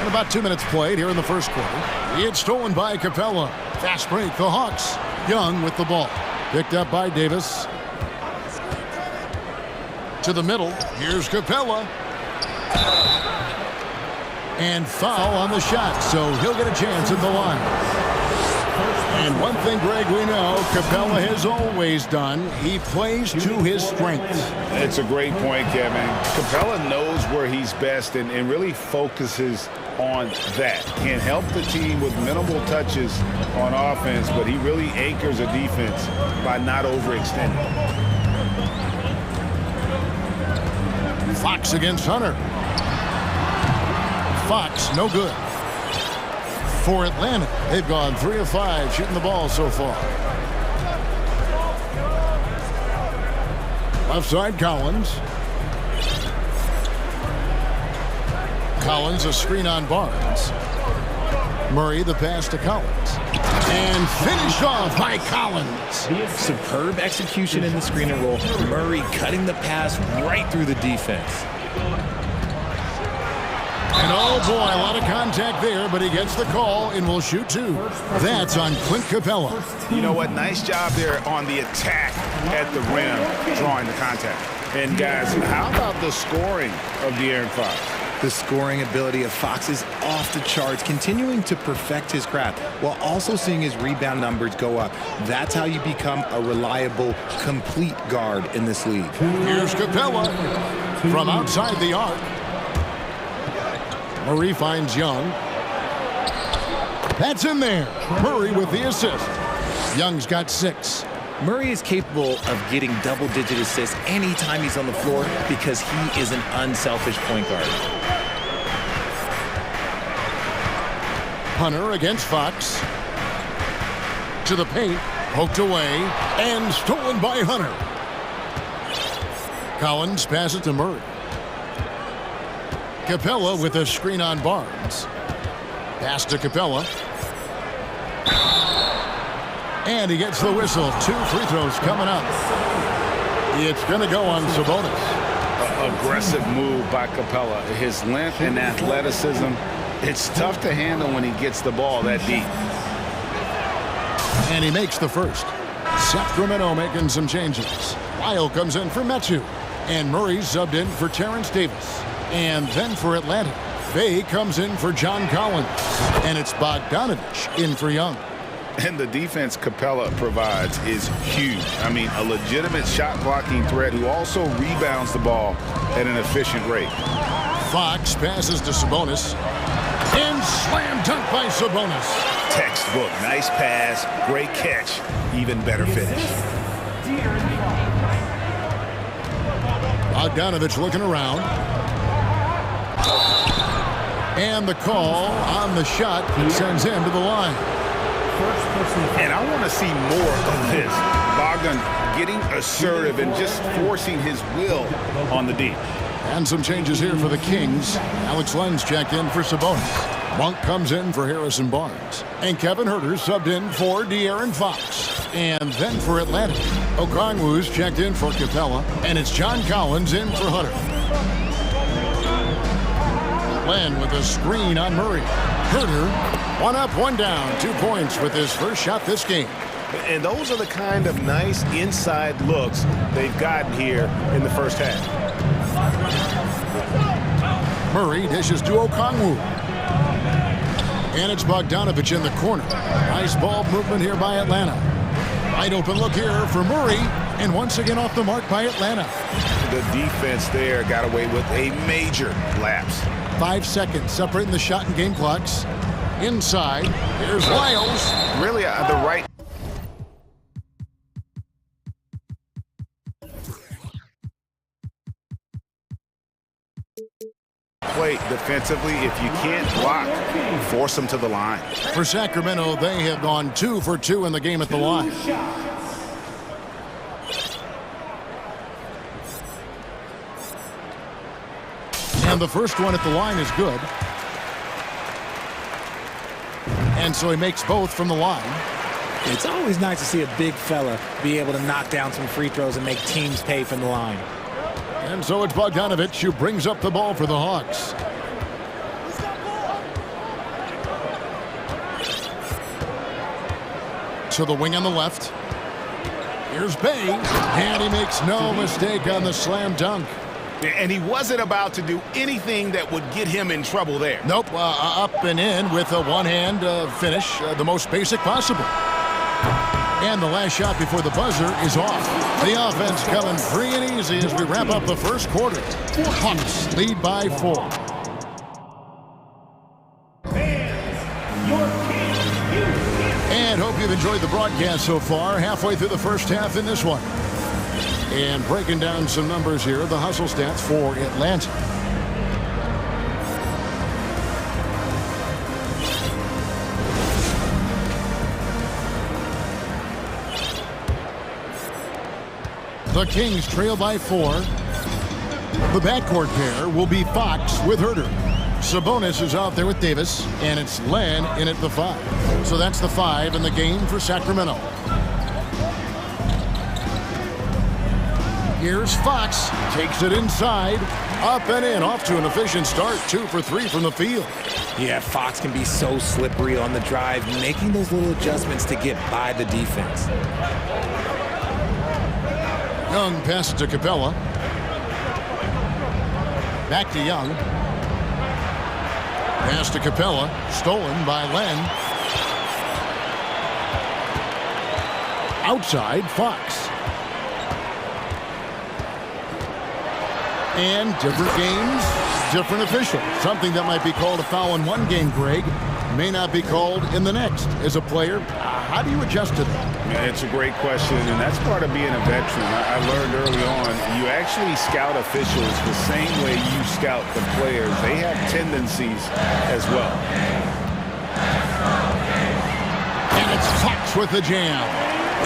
S1: And about 2 minutes played here in the first quarter. It's stolen by Capella. Fast break, the Hawks. Young with the ball. Picked up by Davis. To the middle. Here's Capella. And foul on the shot, so he'll get a chance at the line. And one thing, Greg, we know Capella has always done, he plays to his strengths.
S11: It's a great point, Kevin. Capella knows where he's best and really focuses on that. Can help the team with minimal touches on offense, but he really anchors a defense by not overextending.
S1: Fox against Hunter. Fox, no good. For Atlanta, they've gone 3 of 5 shooting the ball so far. Left side, Collins. Collins, a screen on Barnes. Murray, the pass to Collins. And finished off by Collins.
S4: Superb execution in the screen and roll. Murray cutting the pass right through the defense.
S1: And oh boy, a lot of contact there, but he gets the call and will shoot 2. That's on Clint Capella.
S11: You know what? Nice job there on the attack at the rim, drawing the contact. And guys, how about the scoring of De'Aaron Fox?
S4: The scoring ability of Fox is off the charts, continuing to perfect his craft while also seeing his rebound numbers go up. That's how you become a reliable, complete guard in this league.
S1: Here's Capella from outside the arc. Murray finds Young. That's in there. Murray with the assist. Young's got 6.
S4: Murray is capable of getting double-digit assists anytime he's on the floor because he is an unselfish point guard.
S1: Hunter against Fox. To the paint. Poked away. And stolen by Hunter. Collins passes to Murray. Capella with a screen on Barnes. Pass to Capella. And he gets the whistle. 2 free throws coming up. It's going to go on Sabonis.
S11: Aggressive move by Capella. His length and athleticism, it's tough to handle when he gets the ball that deep.
S1: And he makes the first. Sacramento making some changes. Lyle comes in for Matthew. And Murray subbed in for Terrence Davis. And then for Atlanta, Bay comes in for John Collins. And it's Bogdanovich in for Young.
S11: And the defense Capella provides is huge. I mean, a legitimate shot-blocking threat who also rebounds the ball at an efficient rate.
S1: Fox passes to Sabonis. And slam dunk by Sabonis.
S11: Textbook. Nice pass. Great catch. Even better finish.
S1: Bogdanovich looking around. And the call on the shot that sends him to the line.
S11: And I want to see more of this. Bogdan getting assertive and just forcing his will on the D.
S1: And some changes here for the Kings. Alex Len's checked in for Sabonis. Monk comes in for Harrison Barnes. And Kevin Huerter subbed in for De'Aaron Fox. And then for Atlanta, Okongwu's checked in for Capella. And it's John Collins in for Huerter. Len with a screen on Murray. Huerter, 1 up, 1 down, 2 points with his first shot this game.
S11: And those are the kind of nice inside looks they've gotten here in the first half.
S1: Murray dishes to Okongwu. And it's Bogdanovich in the corner. Nice ball movement here by Atlanta. Wide open look here for Murray. And once again off the mark by Atlanta.
S11: The defense there got away with a major lapse.
S1: 5 seconds separating the shot and game clocks. Inside, here's Lyles.
S11: Really the right play defensively. If you can't block, force them to the line.
S1: For Sacramento, they have gone 2 for 2 in the game at the line. And the first one at the line is good. And so he makes both from the line.
S4: It's always nice to see a big fella be able to knock down some free throws and make teams pay from the line.
S1: And so it's Bogdanovich who brings up the ball for the Hawks. To the wing on the left. Here's Bay. And he makes no mistake on the slam dunk.
S11: And he wasn't about to do anything that would get him in trouble there.
S1: Nope, up and in with a one-hand finish, the most basic possible. And the last shot before the buzzer is off. The offense coming free and easy as we wrap up the first quarter. Hawks lead by 4. And hope you've enjoyed the broadcast so far. Halfway through the first half in this one. And breaking down some numbers here, the hustle stats for Atlanta. The Kings trail by 4. The backcourt pair will be Fox with Huerter. Sabonis is out there with Davis, and it's Len in at the 5. So that's the 5 in the game for Sacramento. Here's Fox, takes it inside, up and in, off to an efficient start, 2 for 3 from the field.
S4: Yeah, Fox can be so slippery on the drive, making those little adjustments to get by the defense.
S1: Young passes to Capella. Back to Young. Pass to Capella, stolen by Len. Outside, Fox. And different games, different official. Something that might be called a foul in one game, Greg, may not be called in the next. As a player, how do you adjust to that?
S11: Yeah, it's a great question, and that's part of being a veteran. I learned early on, you actually scout officials the same way you scout the players. They have tendencies as well.
S1: And it's Fox with the jam.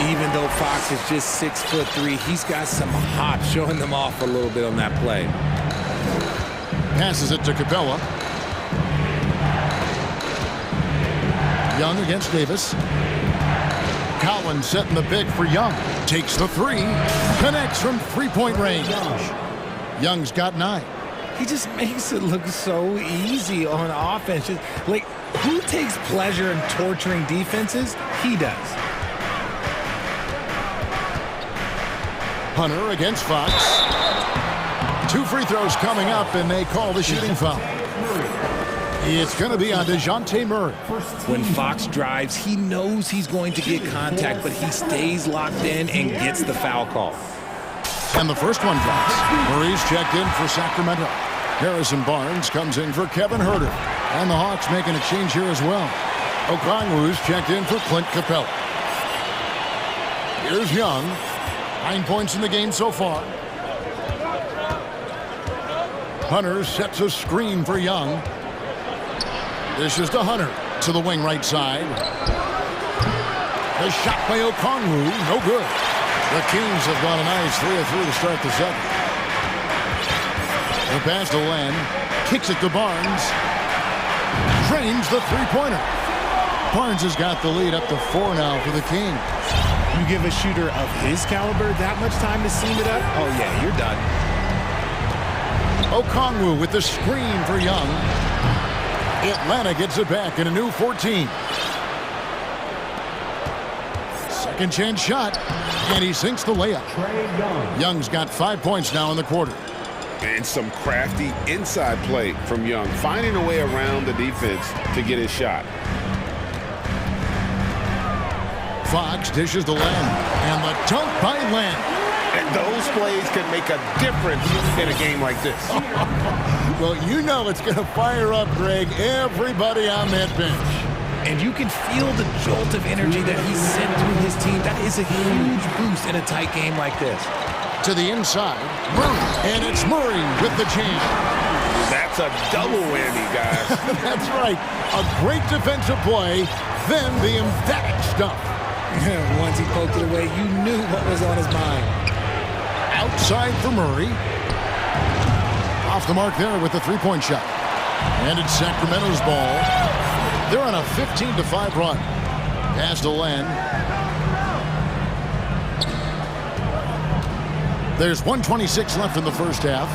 S4: Even though Fox is just 6'3", he's got some hop, showing them off a little bit on that play.
S1: Passes it to Capella. Young against Davis. Collins setting the pick for Young. Takes the 3. Connects from three-point range. Young's got 9.
S4: He just makes it look so easy on offense. Like, who takes pleasure in torturing defenses? He does.
S1: Hunter against Fox. 2 free throws coming up, and they call the shooting foul. It's going to be on DeJounte Murray.
S4: When Fox drives, he knows he's going to get contact, but he stays locked in and gets the foul call.
S1: And the first one drops. Murray's checked in for Sacramento. Harrison Barnes comes in for Kevin Huerter. And the Hawks making a change here as well. Okongwu's checked in for Clint Capella. Here's Young. 9 points in the game so far. Hunter sets a screen for Young. This is to Hunter to the wing right side. The shot by Okongwu, no good. The Kings have gone a nice 3-of-3 to start the second. The pass to Len. Kicks it to Barnes. Drains the three-pointer. Barnes has got the lead up to 4 now for the Kings.
S15: You give a shooter of his caliber that much time to seam it up? Oh, yeah, you're done.
S1: Okongwu with the screen for Young. Atlanta gets it back in a new 14. Second chance shot, and he sinks the layup. Young's got 5 points now in the quarter.
S8: And some crafty inside play from Young, finding a way around the defense to get his shot.
S1: Fox dishes to Len, and the dunk by Len.
S8: And those plays can make a difference in a game like this.
S1: Well, you know it's going to fire up, Greg, everybody on that bench.
S4: And you can feel the jolt of energy that he sent through his team. That is a huge boost in a tight game like this.
S1: To the inside, Murray, and it's Murray with the jam.
S8: That's a double whammy, guys.
S1: That's right. A great defensive play, then the emphatic stuff.
S4: Once he poked it away, you knew what was on his mind.
S1: Outside for Murray. Off the mark there with the three-point shot. And it's Sacramento's ball. They're on a 15-5 run. Pass to Len. There's 1:26 left in the first half.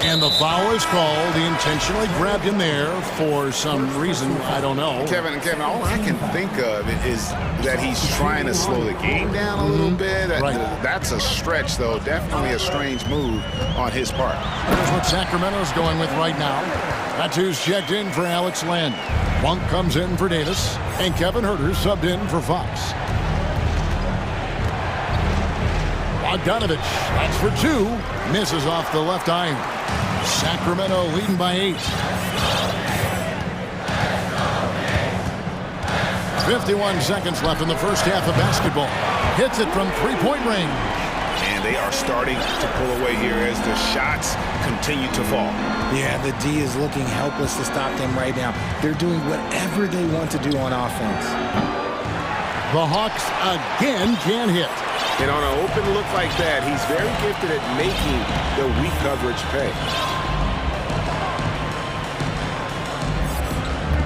S1: And the foul is called. He intentionally grabbed him there for some reason, I don't know.
S8: Kevin, all I can think of is that he's trying to slow the game down a little bit.
S1: Right.
S8: That's a stretch, though. Definitely a strange move on his part.
S1: Here's what Sacramento's going with right now. That's checked in for Alex Len. Monk comes in for Davis. And Kevin Huerter subbed in for Fox. Bogdanovich, that's for 2. Misses off the left iron. Sacramento leading by 8. 51 seconds left in the first half of basketball. Hits it from three-point range.
S8: And they are starting to pull away here as the shots continue to fall.
S4: Yeah, the D is looking helpless to stop them right now. They're doing whatever they want to do on offense.
S1: The Hawks again can't hit.
S8: And on an open look like that, he's very gifted at making the weak coverage pay.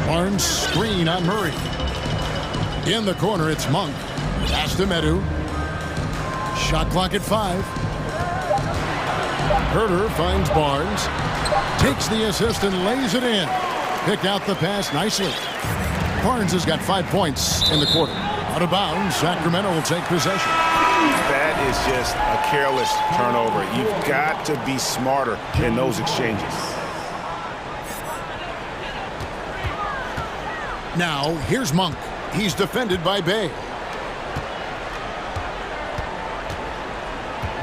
S1: Barnes screen on Murray. In the corner, it's Monk. Pass to Medu. Shot clock at 5. Huerter finds Barnes. Takes the assist and lays it in. Picked out the pass nicely. Barnes has got 5 points in the quarter. Out of bounds, Sacramento will take possession.
S8: That is just a careless turnover. You've got to be smarter in those exchanges.
S1: Now, here's Monk. He's defended by Bay.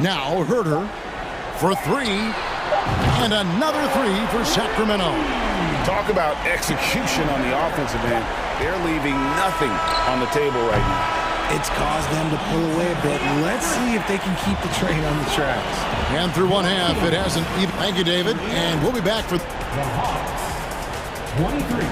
S1: Now, Huerter for 3. And another 3 for Sacramento.
S8: Talk about execution on the offensive end. They're leaving nothing on the table right now.
S4: It's caused them to pull away a bit. Let's see if they can keep the train on the tracks.
S1: And through one half, it hasn't even. Thank you, David. And we'll be back for
S5: 23.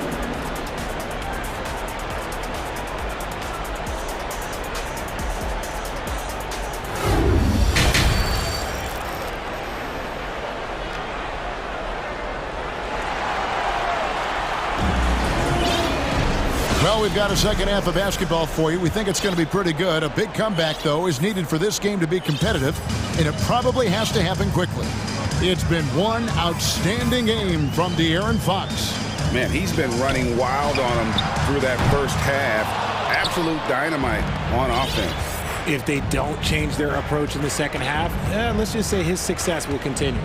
S1: Well, we've got a second half of basketball for you. We think it's going to be pretty good. A big comeback, though, is needed for this game to be competitive, and it probably has to happen quickly. It's been one outstanding game from De'Aaron Fox.
S8: Man, he's been running wild on him through that first half. Absolute dynamite on offense.
S4: If they don't change their approach in the second half, let's just say his success will continue.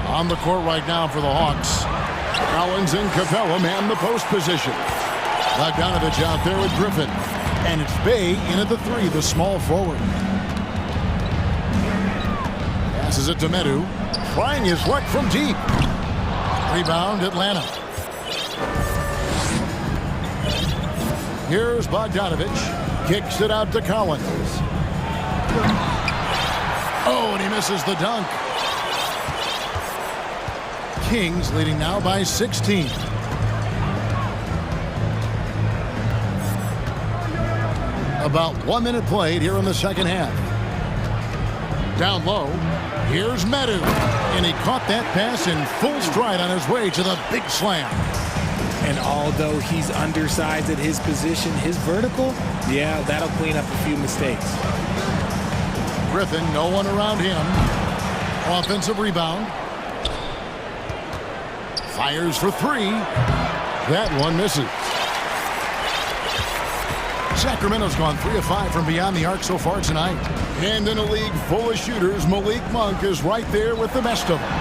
S1: On the court right now for the Hawks. Collins and Capella man the post position. Bogdanovich out there with Griffin. And it's Bay in at the 3, the small forward. Passes it to Medu. Trying his luck from deep. Rebound, Atlanta. Here's Bogdanovich. Kicks it out to Collins. Oh, and he misses the dunk. Kings leading now by 16. About 1 minute played here in the second half. Down low, here's Medu. And he caught that pass in full stride on his way to the big slam.
S4: And although he's undersized at his position, his vertical, yeah, that'll clean up a few mistakes.
S1: Griffin, no one around him. Offensive rebound. Fires for three. That one misses. Sacramento's gone 3 of 5 from beyond the arc so far tonight. And in a league full of shooters, Malik Monk is right there with the best of them.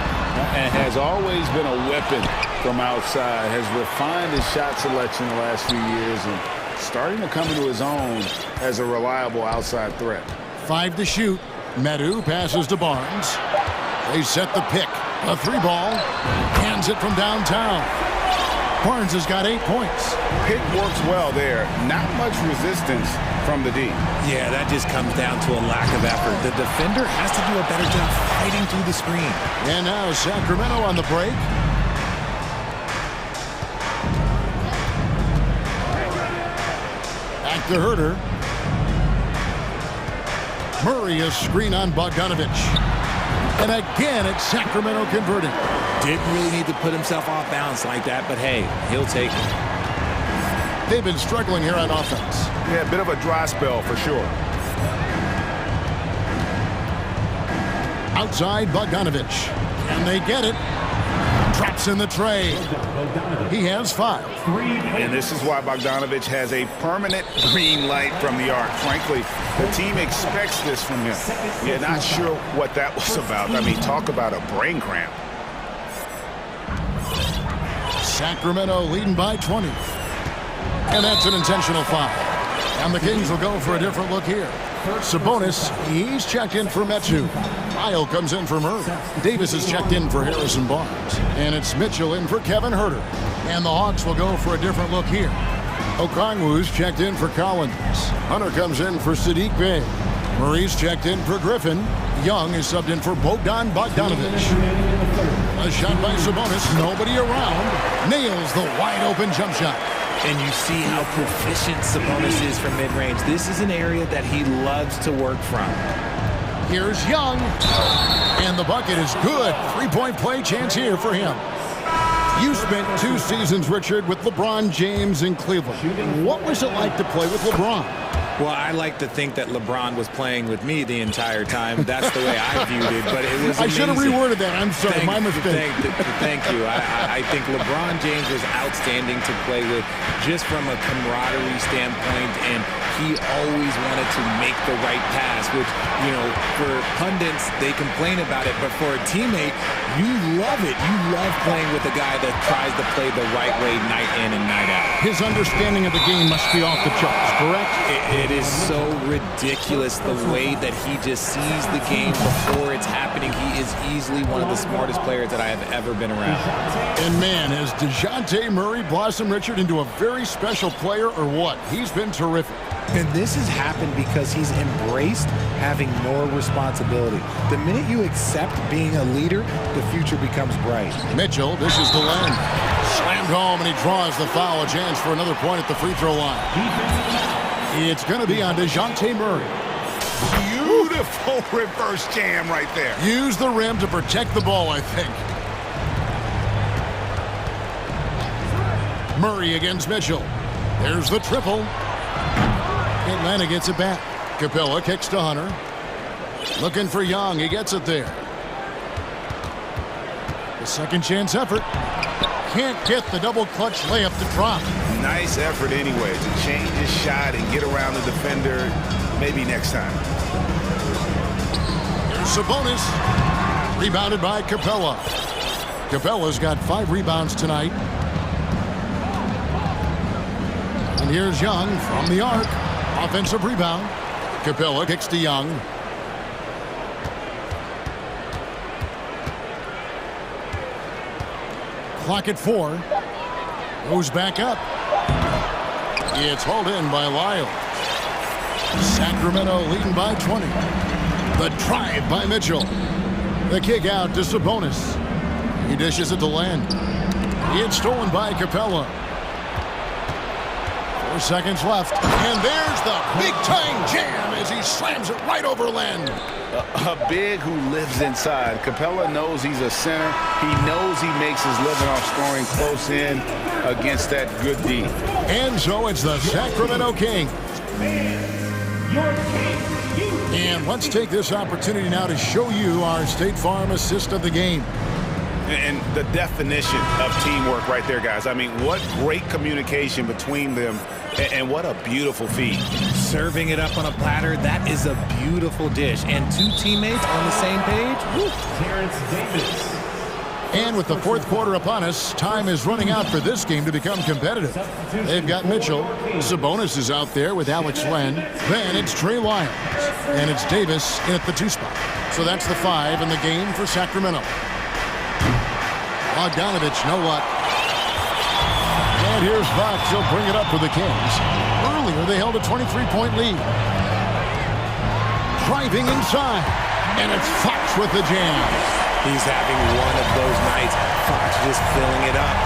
S11: And has always been a weapon from outside. Has refined his shot selection the last few years and starting to come into his own as a reliable outside threat.
S1: 5 to shoot. Medu passes to Barnes. They set the pick. A 3-ball. Hands it from downtown. Barnes has got 8 points.
S11: Pick works well there. Not much resistance from the D.
S4: Yeah, that just comes down to a lack of effort. The defender has to do a better job fighting through the screen.
S1: And now Sacramento on the break. Back to Herter. Murray is screen on Bogdanovich. And again, it's Sacramento converting.
S4: Didn't really need to put himself off balance like that, but hey, he'll take it.
S1: They've been struggling here on offense.
S11: Yeah, a bit of a dry spell for sure.
S1: Outside Bogdanovich. And they get it. Drops in the tray. He has 5.
S11: And this is why Bogdanovich has a permanent green light from the arc. Frankly, the team expects this from him. Yeah, not sure what that was about. I mean, talk about a brain cramp.
S1: Sacramento leading by 20. And that's an intentional foul. And the Kings will go for a different look here. Sabonis, he's checked in for Metsu. Kyle comes in for Murray. Davis is checked in for Harrison Barnes. And it's Mitchell in for Kevin Herter. And the Hawks will go for a different look here. Okongwu's checked in for Collins. Hunter comes in for Sadiq Bey. Murray's checked in for Griffin. Young is subbed in for Bogdan Bogdanovich. A shot by Sabonis, nobody around. Nails the wide-open jump shot.
S4: And you see how proficient Sabonis is from mid-range. This is an area that he loves to work from.
S1: Here's Young. And the bucket is good. 3-point play chance here for him. You spent 2 seasons, Richard, with LeBron James in Cleveland. What was it like to play with LeBron?
S4: Well, I like to think that LeBron was playing with me the entire time. That's the way I viewed it, but it was amazing.
S1: I should have reworded that. I'm sorry, my mistake.
S4: Thank you. I think LeBron James was outstanding to play with just from a camaraderie standpoint, and he always wanted to make the right pass, which, you know, for pundits, they complain about it, but for a teammate, you love it. You love playing with a guy that tries to play the right way night in and night out.
S1: His understanding of the game must be off the charts, correct?
S4: It is so ridiculous the way that he just sees the game before it's happening. He is easily one of the smartest players that I have ever been around.
S1: And man, has DeJounte Murray blossomed, Richard, into a very special player or what? He's been terrific.
S4: And this has happened because he's embraced having more responsibility. The minute you accept being a leader, the future becomes bright.
S1: Mitchell, this is the lane. Slammed home, and he draws the foul. A chance for another point at the free throw line. It's going to be on DeJounte Murray.
S11: Beautiful reverse jam right there.
S1: Use the rim to protect the ball, I think. Murray against Mitchell. There's the triple. Atlanta gets it back. Capella kicks to Hunter. Looking for Young. He gets it there. The second chance effort. Can't get the double clutch layup to drop.
S11: Nice effort anyway to change his shot and get around the defender. Maybe next time.
S1: Here's Sabonis. Rebounded by Capella. Capella's got 5 rebounds tonight. And here's Young from the arc. Offensive rebound. Capella kicks to Young. Clock at 4. Goes back up. It's hauled in by Lyle. Sacramento leading by 20. The drive by Mitchell. The kick out to Sabonis. He dishes it to Len. It's stolen by Capella. 4 seconds left. And there's the big-time jam as he slams it right over Len.
S11: A big who lives inside. Capella knows he's a center. He knows he makes his living off scoring close in against that good D.
S1: And so it's the Sacramento Kings. And let's take this opportunity now to show you our State Farm assist of the game.
S11: And the definition of teamwork right there, guys. I mean, what great communication between them, and what a beautiful feed.
S4: Serving it up on a platter, that is a beautiful dish. And 2 teammates on the same page. Woo.
S5: Terrence Davis.
S1: And with the fourth quarter upon us, time is running out for this game to become competitive. They've got Mitchell. Sabonis is out there with Alex Len. Then it's Trey Lyons. And it's Davis in at the 2 spot. So that's the 5 in the game for Sacramento. Bogdanovich, no luck. And here's Fox. He'll bring it up for the Kings. Earlier, they held a 23-point lead. Driving inside. And it's Fox with the jam.
S4: He's having one of those nights. Fox just filling it up.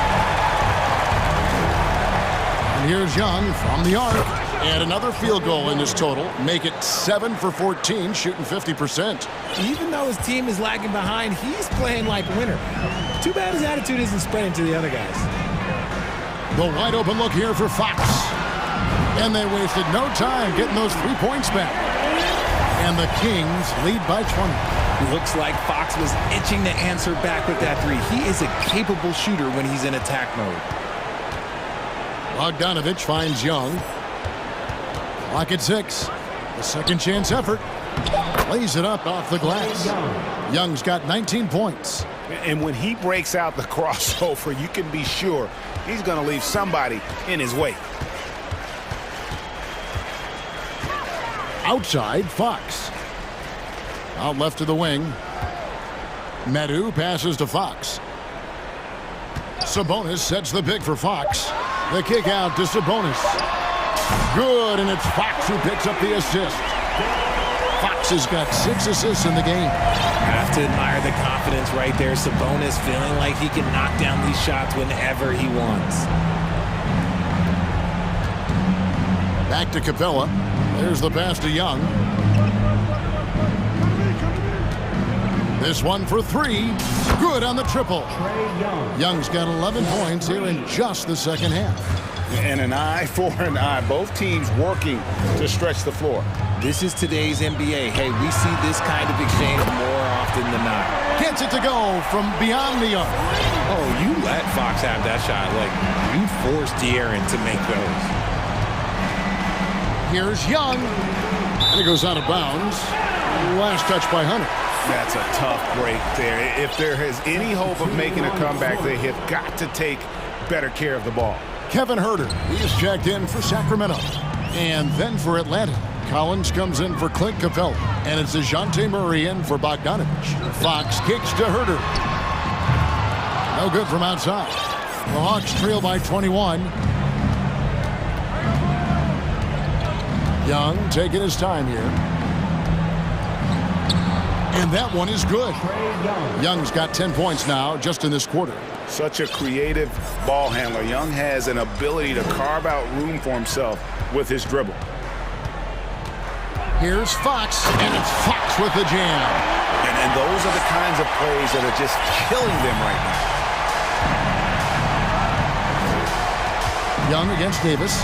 S1: And here's Young from the arc. And another field goal in this total. Make it 7 for 14, shooting 50%.
S4: Even though his team is lagging behind, he's playing like a winner. Too bad his attitude isn't spreading to the other guys.
S1: The wide open look here for Fox. And they wasted no time getting those 3 points back. And the Kings lead by 20.
S4: Looks like Fox was itching to answer back with that 3. He is a capable shooter when he's in attack mode.
S1: Bogdanovich finds Young. Clock at 6. The second chance effort. Lays it up off the glass. Young's got 19 points.
S11: And when he breaks out the crossover, you can be sure he's going to leave somebody in his way.
S1: Outside, Fox. Out left to the wing. Medu passes to Fox. Sabonis sets the pick for Fox. The kick out to Sabonis. Good, and it's Fox who picks up the assist. Fox has got 6 assists in the game.
S4: Have to admire the confidence right there. Sabonis feeling like he can knock down these shots whenever he wants.
S1: Back to Capella. There's the pass to Young. This one for 3. Good on the triple. Young's got 11 points here in just the second half.
S11: And an eye for an eye. Both teams working to stretch the floor.
S4: This is today's NBA. Hey, we see this kind of exchange more often than not.
S1: Gets it to go from beyond the arc.
S4: Oh, you let Fox have that shot. Like, you forced De'Aaron to make those.
S1: Here's Young. And it goes out of bounds. Last touch by Hunter.
S11: That's a tough break there. If there is any hope of making a comeback, they have got to take better care of the ball.
S1: Kevin Huerter, he is checked in for Sacramento. And then for Atlanta, Collins comes in for Clint Capella. And it's DeJounte Murray in for Bogdanovich. Fox kicks to Huerter. No good from outside. The Hawks trail by 21. Young taking his time here. And that one is good. Young's got 10 points now just in this quarter.
S11: Such a creative ball handler. Young has an ability to carve out room for himself with his dribble.
S1: Here's Fox, and it's Fox with the jam.
S11: And those are the kinds of plays that are just killing them right
S1: now. Young against Davis.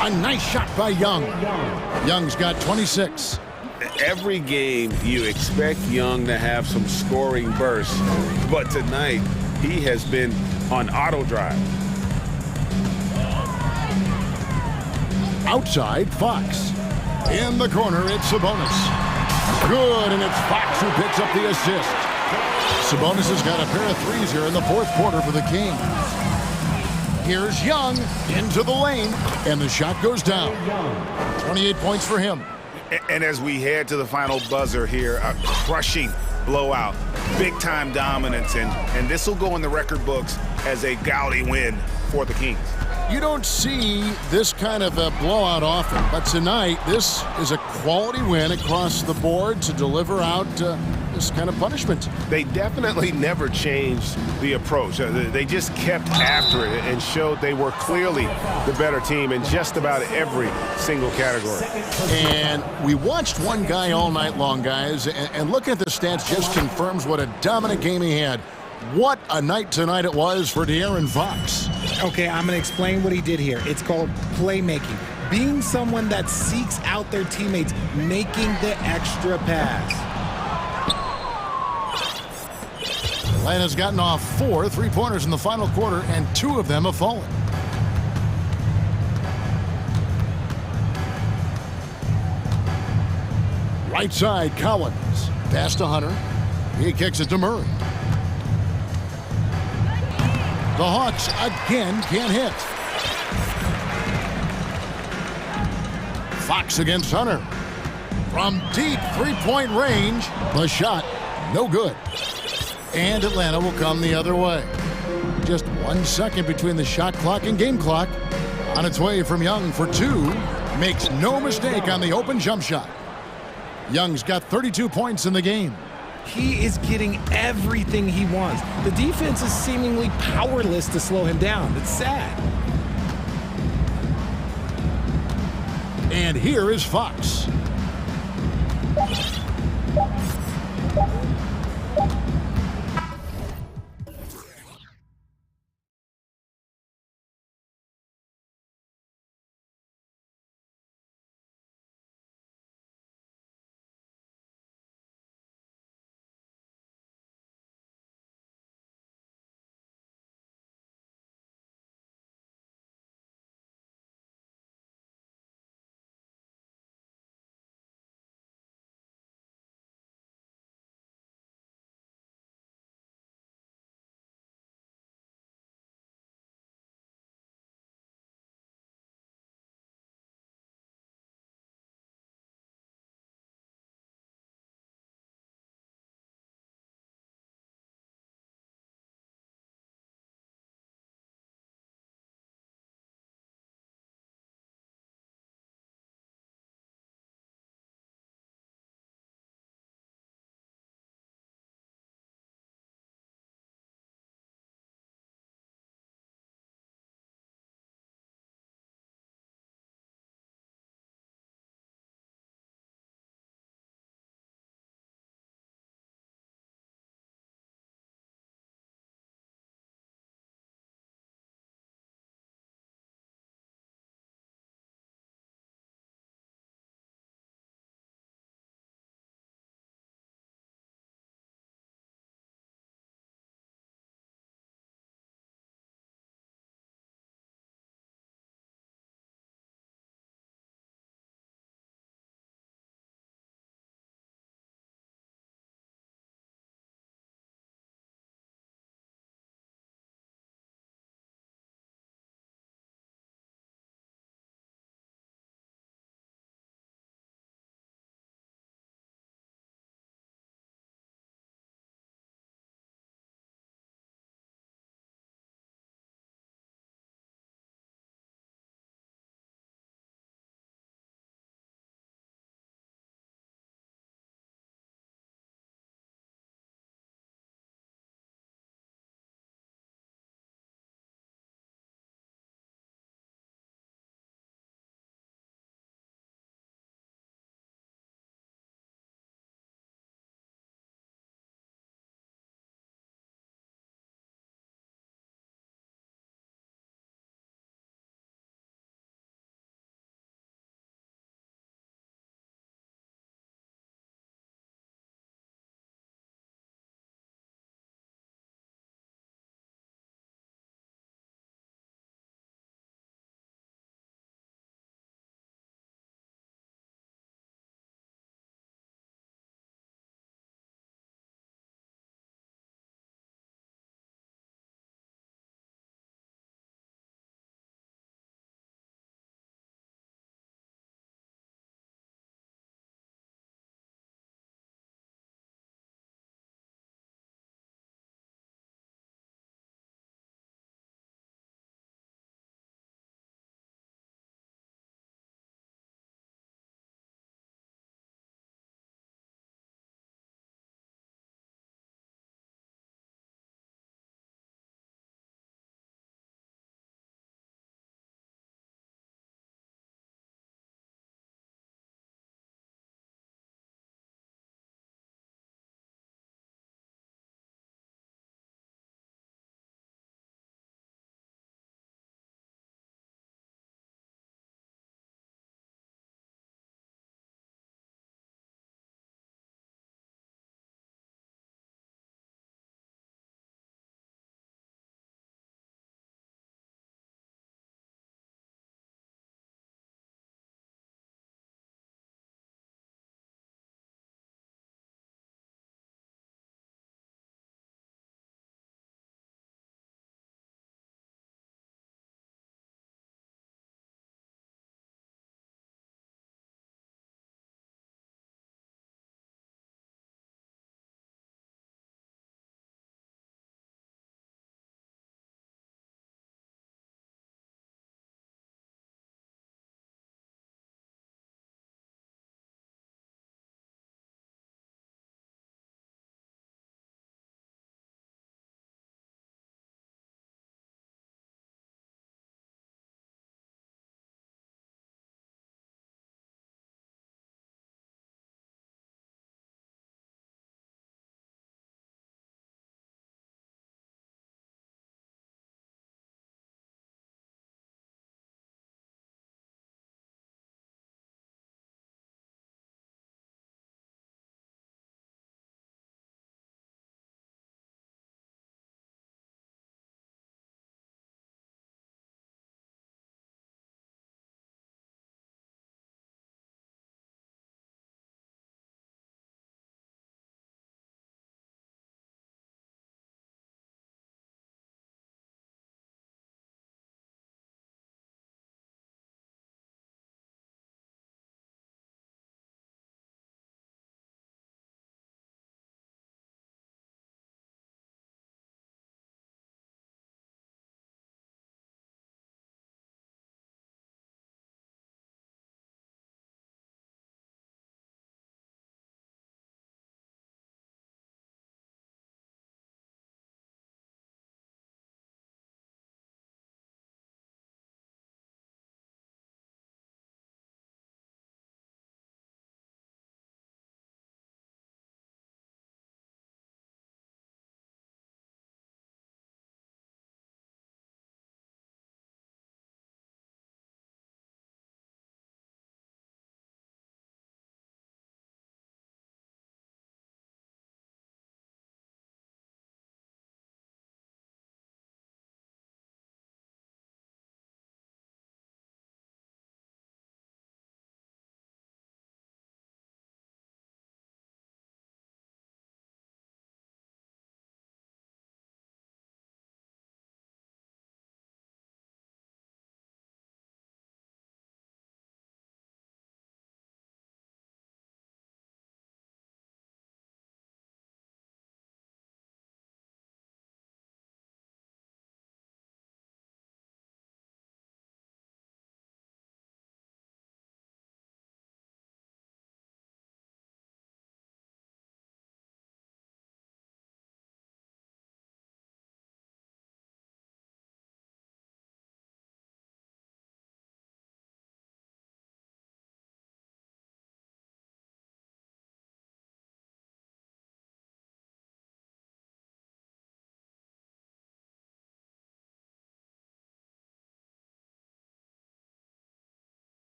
S1: A nice shot by Young. Young's got 26.
S11: Every game you expect Young to have some scoring bursts, but tonight he has been on auto drive.
S1: Outside, Fox. In the corner, it's Sabonis. Good, and it's Fox who picks up the assist. Sabonis has got a pair of threes here in the fourth quarter for the Kings. Here's Young into the lane, and the shot goes down. 28 points for him.
S11: And as we head to the final buzzer here, a crushing blowout. big-time dominance, and this will go in the record books as a gaudy win for the Kings.
S1: You don't see this kind of a blowout often, but tonight this is a quality win across the board to deliver out this kind of punishment.
S8: They definitely never changed the approach. They just kept after it and showed they were clearly the better team in just about every single category.
S1: And we watched one guy all night long, guys, and looking at the stats just confirms what a dominant game he had. What a night tonight it was for De'Aaron Fox.
S15: Okay, I'm going to explain what he did here. It's called playmaking. Being someone that seeks out their teammates, making the extra pass.
S1: Atlanta's gotten off 4 3-pointers in the final quarter, and 2 of them have fallen. Right side, Collins. Pass to Hunter. He kicks it to Murray. The Hawks again can't hit. Fox against Hunter. From deep three-point range, the shot, no good. And Atlanta will come the other way. Just 1 second between the shot clock and game clock. On its way from Young for 2. Makes no mistake on the open jump shot. Young's got 32 points in the game.
S15: He is getting everything he wants. The defense is seemingly powerless to slow him down. It's sad.
S1: And here is Fox.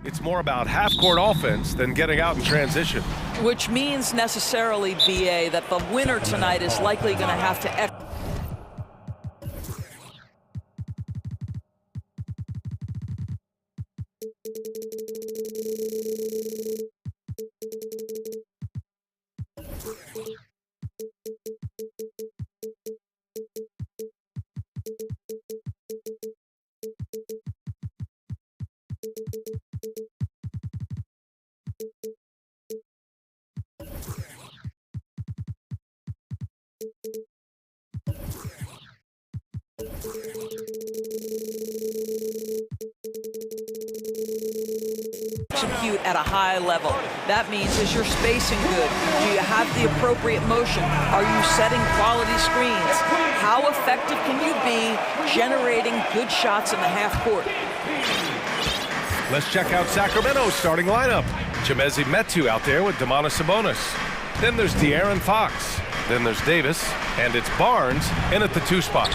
S2: It's more about half-court offense than getting out in transition.
S14: Which means necessarily, BA, that the winner tonight is likely going to have to execute at a high level. That means, is your spacing good? Do you have the appropriate motion? Are you setting quality screens? How effective can you be generating good shots in the half court?
S2: Let's check out Sacramento's starting lineup. Chimezie Metu out there with Domantas Sabonis. Then there's De'Aaron Fox. Then there's Davis. And it's Barnes in at the 2 spot.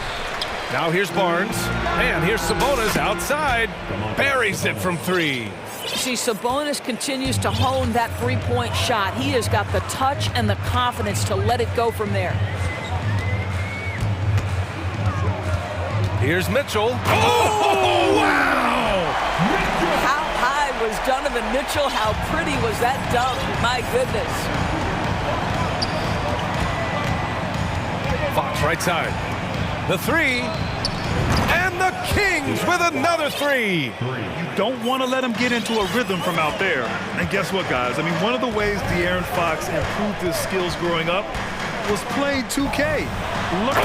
S2: Now here's Barnes. And here's Sabonis outside. Buries it from 3.
S14: See, Sabonis continues to hone that three-point shot. He has got the touch and the confidence to let it go from there.
S2: Here's Mitchell. Oh, wow!
S14: How high was Donovan Mitchell? How pretty was that dunk? My goodness.
S2: Fox right side. The 3. And the Kings with another 3.
S3: You don't want to let him get into a rhythm from out there. And guess what, guys? I mean, one of the ways De'Aaron Fox improved his skills growing up was playing 2K. Look,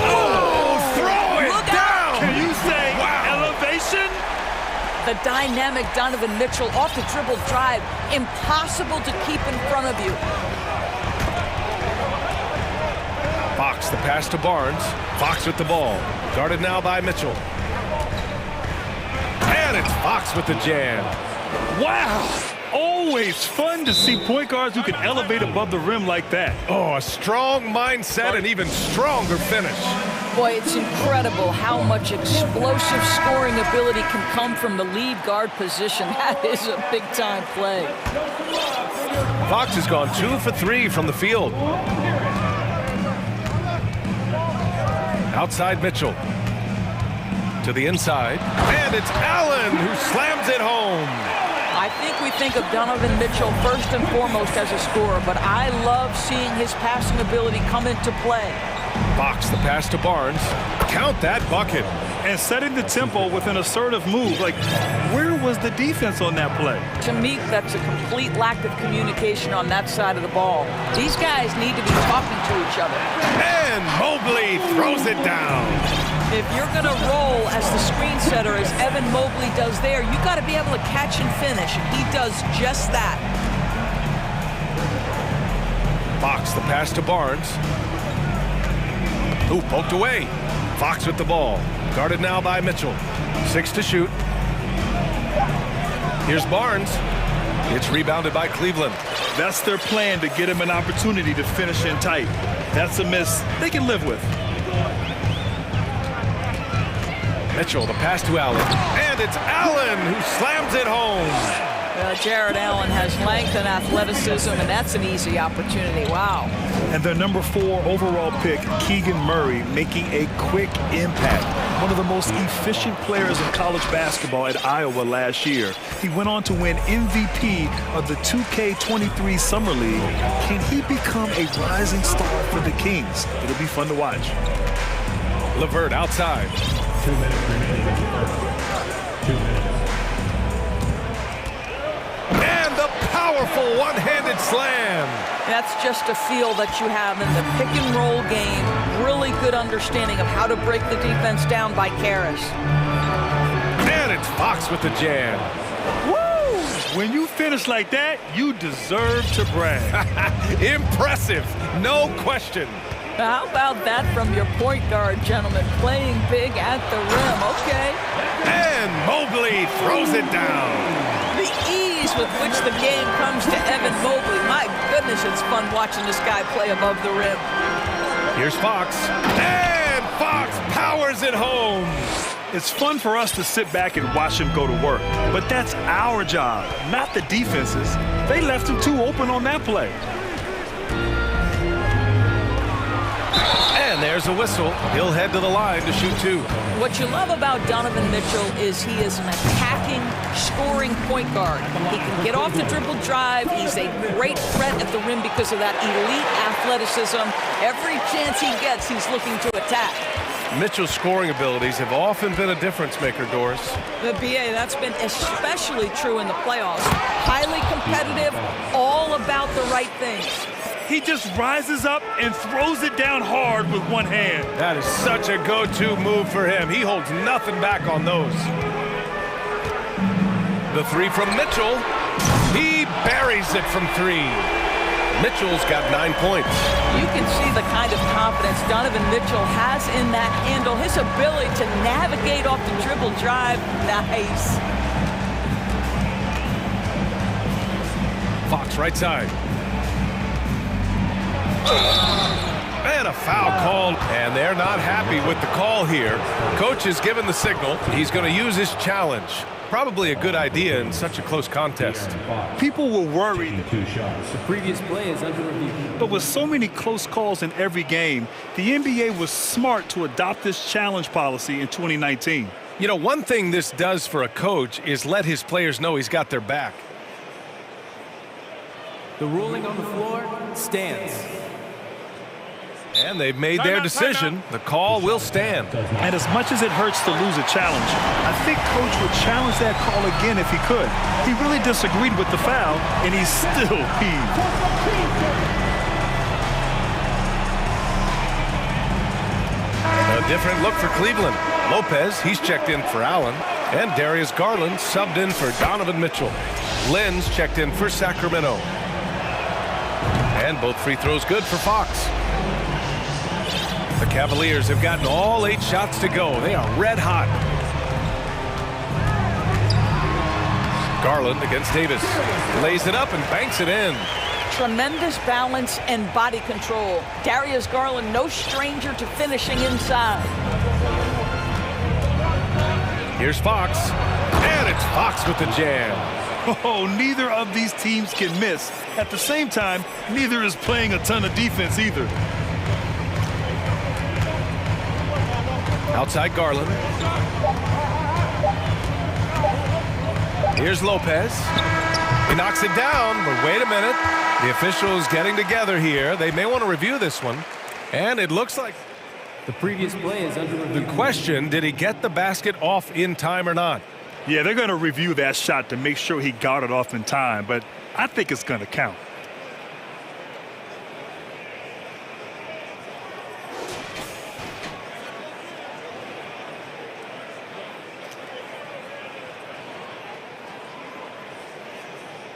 S2: throw it down!
S3: Can you say elevation?
S14: The dynamic Donovan Mitchell off the dribble drive. Impossible to keep in front of you.
S2: Fox, the pass to Barnes. Fox with the ball. Guarded now by Mitchell. And it's Fox with the jam.
S3: Wow! Always fun to see point guards who can elevate above the rim like that.
S2: Oh, a strong mindset and even stronger finish.
S14: Boy, it's incredible how much explosive scoring ability can come from the lead guard position. That is a big-time play.
S2: Fox has gone 2 for 3 from the field. Outside Mitchell. To the inside. And it's Allen who slams it home.
S14: I think we think of Donovan Mitchell first and foremost as a scorer, but I love seeing his passing ability come into play.
S2: Fox, the pass to Barnes. Count that bucket.
S3: And setting the tempo with an assertive move. Like, where was the defense on that play?
S14: To me, that's a complete lack of communication on that side of the ball. These guys need to be talking to each other.
S2: And Mobley throws it down.
S14: If you're going to roll as the screen setter, as Evan Mobley does there, you got to be able to catch and finish. He does just that.
S2: Fox, the pass to Barnes. Ooh, poked away. Fox with the ball. Guarded now by Mitchell. 6 to shoot. Here's Barnes. It's rebounded by Cleveland.
S3: That's their plan, to get him an opportunity to finish in tight. That's a miss they can live with.
S2: Mitchell, the pass to Allen. And it's Allen who slams it home.
S14: Jared Allen has length and athleticism, and that's an easy opportunity. Wow.
S3: And their number 4 overall pick, Keegan Murray, making a quick impact. One of the most efficient players in college basketball at Iowa last year. He went on to win MVP of the 2K23 Summer League. Can he become a rising star for the Kings? It'll be fun to watch.
S2: LeVert outside.
S5: 2 minutes remaining. 2 minutes.
S2: And the powerful one-handed slam.
S14: That's just a feel that you have in the pick-and-roll game. Really good understanding of how to break the defense down by Karras.
S2: And it's Fox with the jam.
S3: Woo! When you finish like that, you deserve to brag.
S2: Impressive, no question.
S14: How about that from your point guard, gentlemen? Playing big at the rim, okay.
S2: And Mobley throws it down.
S14: The ease with which the game comes to Evan Mobley. My goodness, it's fun watching this guy play above the rim.
S2: Here's Fox. And Fox powers it home.
S3: It's fun for us to sit back and watch him go to work, but that's our job, not the defense's. They left him too open on that play.
S2: And there's a whistle. He'll head to the line to shoot two.
S14: What you love about Donovan Mitchell is he is an attacking, scoring point guard. He can get off the dribble drive. He's a great threat at the rim because of that elite athleticism. Every chance he gets, he's looking to attack.
S2: Mitchell's scoring abilities have often been a difference maker, Doris.
S14: The BA, that's been especially true in the playoffs. Highly competitive, all about the right things.
S3: He just rises up and throws it down hard with one hand.
S2: That is such a go-to move for him. He holds nothing back on those. The three from Mitchell. He buries it from three. Mitchell's got 9 points.
S14: You can see the kind of confidence Donovan Mitchell has in that handle. His ability to navigate off the dribble drive, nice.
S2: Fox right side. And a foul called, and they're not happy with the call here. Coach has given the signal. He's going to use his challenge. Probably a good idea in such a close contest.
S3: People were worried.
S7: The previous play is under review.
S3: But with so many close calls in every game, the NBA was smart to adopt this challenge policy in 2019.
S2: You know, one thing this does for a coach is let his players know he's got their back.
S7: The ruling on the floor stands.
S2: And they've made their decision. The call will stand.
S3: And as much as it hurts to lose a challenge, I think Coach would challenge that call again if he could. He really disagreed with the foul, and he's still peeved.
S2: A different look for Cleveland. Lopez, he's checked in for Allen. And Darius Garland subbed in for Donovan Mitchell. Lynn's checked in for Sacramento. And both free throws good for Fox. The Cavaliers have gotten all 8 shots to go. They are red hot. Garland against Davis. Lays it up and banks it in.
S14: Tremendous balance and body control. Darius Garland, no stranger to finishing inside.
S2: Here's Fox. And it's Fox with the jam.
S3: Oh, neither of these teams can miss. At the same time, neither is playing a ton of defense either.
S2: Outside Garland. Here's Lopez. He knocks it down, but wait a minute. The officials getting together here. They may want to review this one. And it looks like
S7: the previous play is under review.
S2: The question, did he get the basket off in time or not?
S3: Yeah, they're going to review that shot to make sure he got it off in time, but I think it's going to count.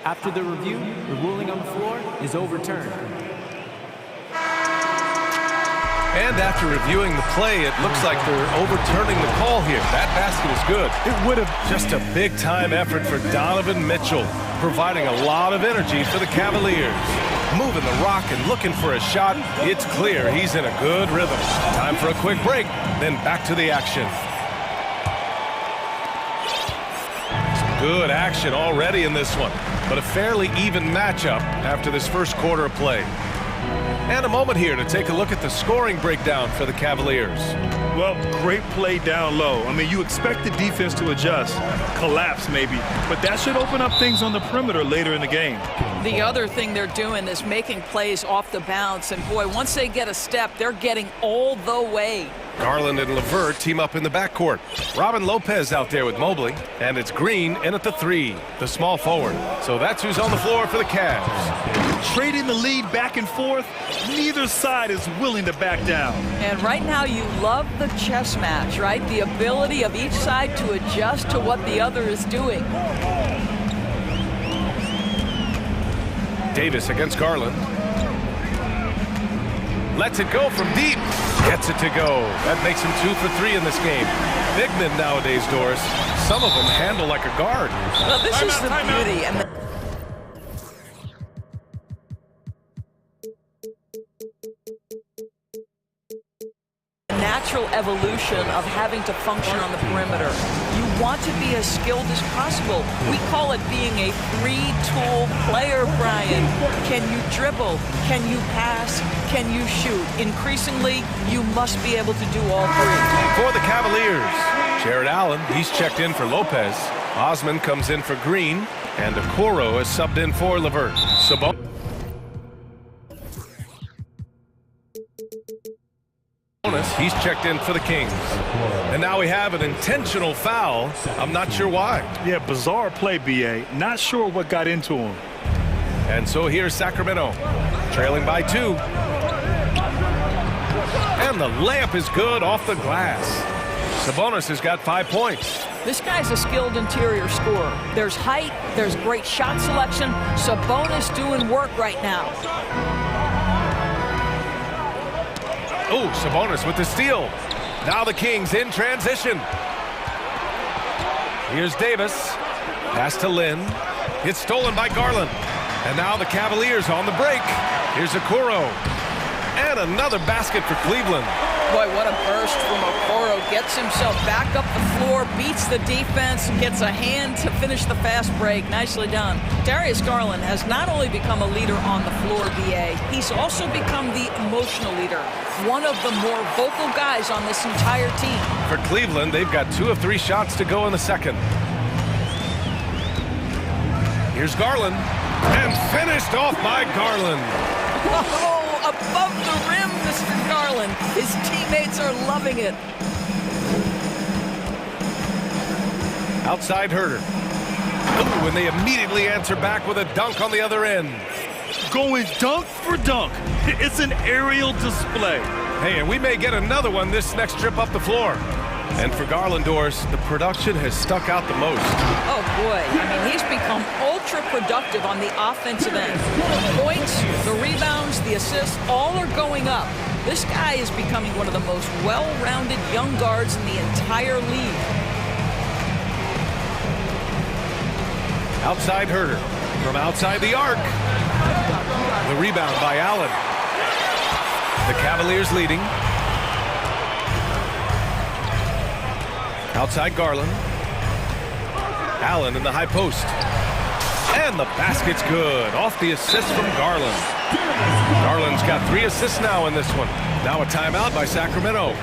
S7: After the review, the ruling on the floor is overturned.
S2: And after reviewing the play, it looks like they're overturning the call here. That basket is good.
S3: It would have
S2: just a big-time effort for Donovan Mitchell, providing a lot of energy for the Cavaliers. Moving the rock and looking for a shot. It's clear he's in a good rhythm. Time for a quick break, then back to the action. Good action already in this one, but a fairly even matchup after this first quarter of play. And a moment here to take a look at the scoring breakdown for the Cavaliers.
S3: Well, great play down low. I mean, you expect the defense to adjust, collapse maybe, but that should open up things on the perimeter later in the game.
S14: The other thing they're doing is making plays off the bounce, and boy, once they get a step, they're getting all the way.
S2: Garland and LeVert team up in the backcourt. Robin Lopez out there with Mobley, and it's Green in at the 3, the small forward. So that's who's on the floor for the Cavs.
S3: Trading the lead back and forth, neither side is willing to back down.
S14: And right now you love the chess match, right? The ability of each side to adjust to what the other is doing.
S2: Davis against Garland. Lets it go from deep. Gets it to go. That makes him 2 for 3 in this game. Big men nowadays, Doris. Some of them handle like a guard.
S14: Well, this is the beauty. And natural evolution of having to function on the perimeter. You want to be as skilled as possible. We call it being a three-tool player, Brian. Can you dribble? Can you pass? Can you shoot? Increasingly, you must be able to do all three.
S2: For the Cavaliers, Jared Allen, he's checked in for Lopez. Osman comes in for Green, and Okoro is subbed in for Levert. He's checked in for the Kings. And now we have an intentional foul. I'm not sure why.
S3: Yeah, bizarre play, B.A. Not sure what got into him.
S2: And so here's Sacramento, trailing by 2. And the layup is good off the glass. Sabonis has got 5 points.
S14: This guy's a skilled interior scorer. There's height, there's great shot selection. Sabonis doing work right now.
S2: Oh, Sabonis with the steal. Now the Kings in transition. Here's Davis. Pass to Lynn. It's stolen by Garland. And now the Cavaliers on the break. Here's Okoro. And another basket for Cleveland.
S14: Boy, what a burst from Okoro. Gets himself back up the floor, beats the defense, gets a hand to finish the fast break. Nicely done. Darius Garland has not only become a leader on the floor, BA, he's also become the emotional leader. One of the more vocal guys on this entire team.
S2: For Cleveland, they've got 2 of 3 shots to go in the second. Here's Garland. And finished off by Garland.
S14: Oh, above the rim, Mr. Garland. His teammates are loving it.
S2: Outside Herter. Ooh, and they immediately answer back with a dunk on the other end.
S3: Going dunk for dunk. It's an aerial display.
S2: Hey, and we may get another one this next trip up the floor. And for Garland, Doris, the production has stuck out the most.
S14: Oh, boy. I mean, he's become ultra-productive on the offensive end. The points, the rebounds, the assists, all are going up. This guy is becoming one of the most well-rounded young guards in the entire league.
S2: Outside Herter. From outside the arc. The rebound by Allen. The Cavaliers leading. Outside Garland. Allen in the high post. And the basket's good. Off the assist from Garland. Garland's got 3 assists now in this one. Now a timeout by Sacramento.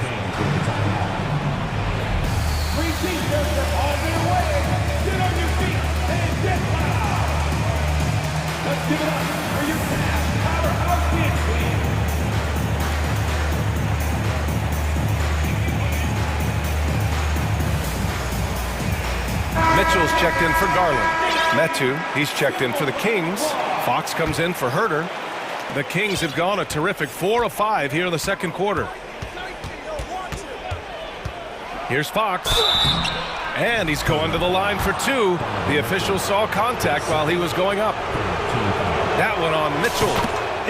S5: Let's give it up for your powerhouse dance team.
S2: Mitchell's checked in for Garland. Metu, he's checked in for the Kings. Fox comes in for Herter. The Kings have gone a terrific 4 of 5 here in the second quarter. Here's Fox. And he's going to the line for 2. The official saw contact while he was going up. That one on Mitchell.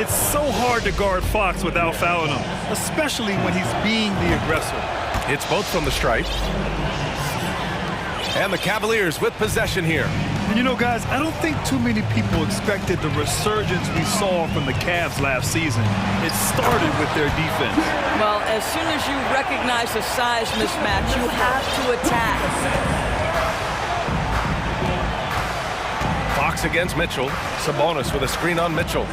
S3: It's so hard to guard Fox without fouling him, especially when he's being the aggressor.
S2: It's both from the stripe. And the Cavaliers with possession here.
S3: And you know, guys, I don't think too many people expected the resurgence we saw from the Cavs last season. It started with their defense.
S14: Well, as soon as you recognize a size mismatch, you have to attack.
S2: Fox against Mitchell. Sabonis with a screen on Mitchell.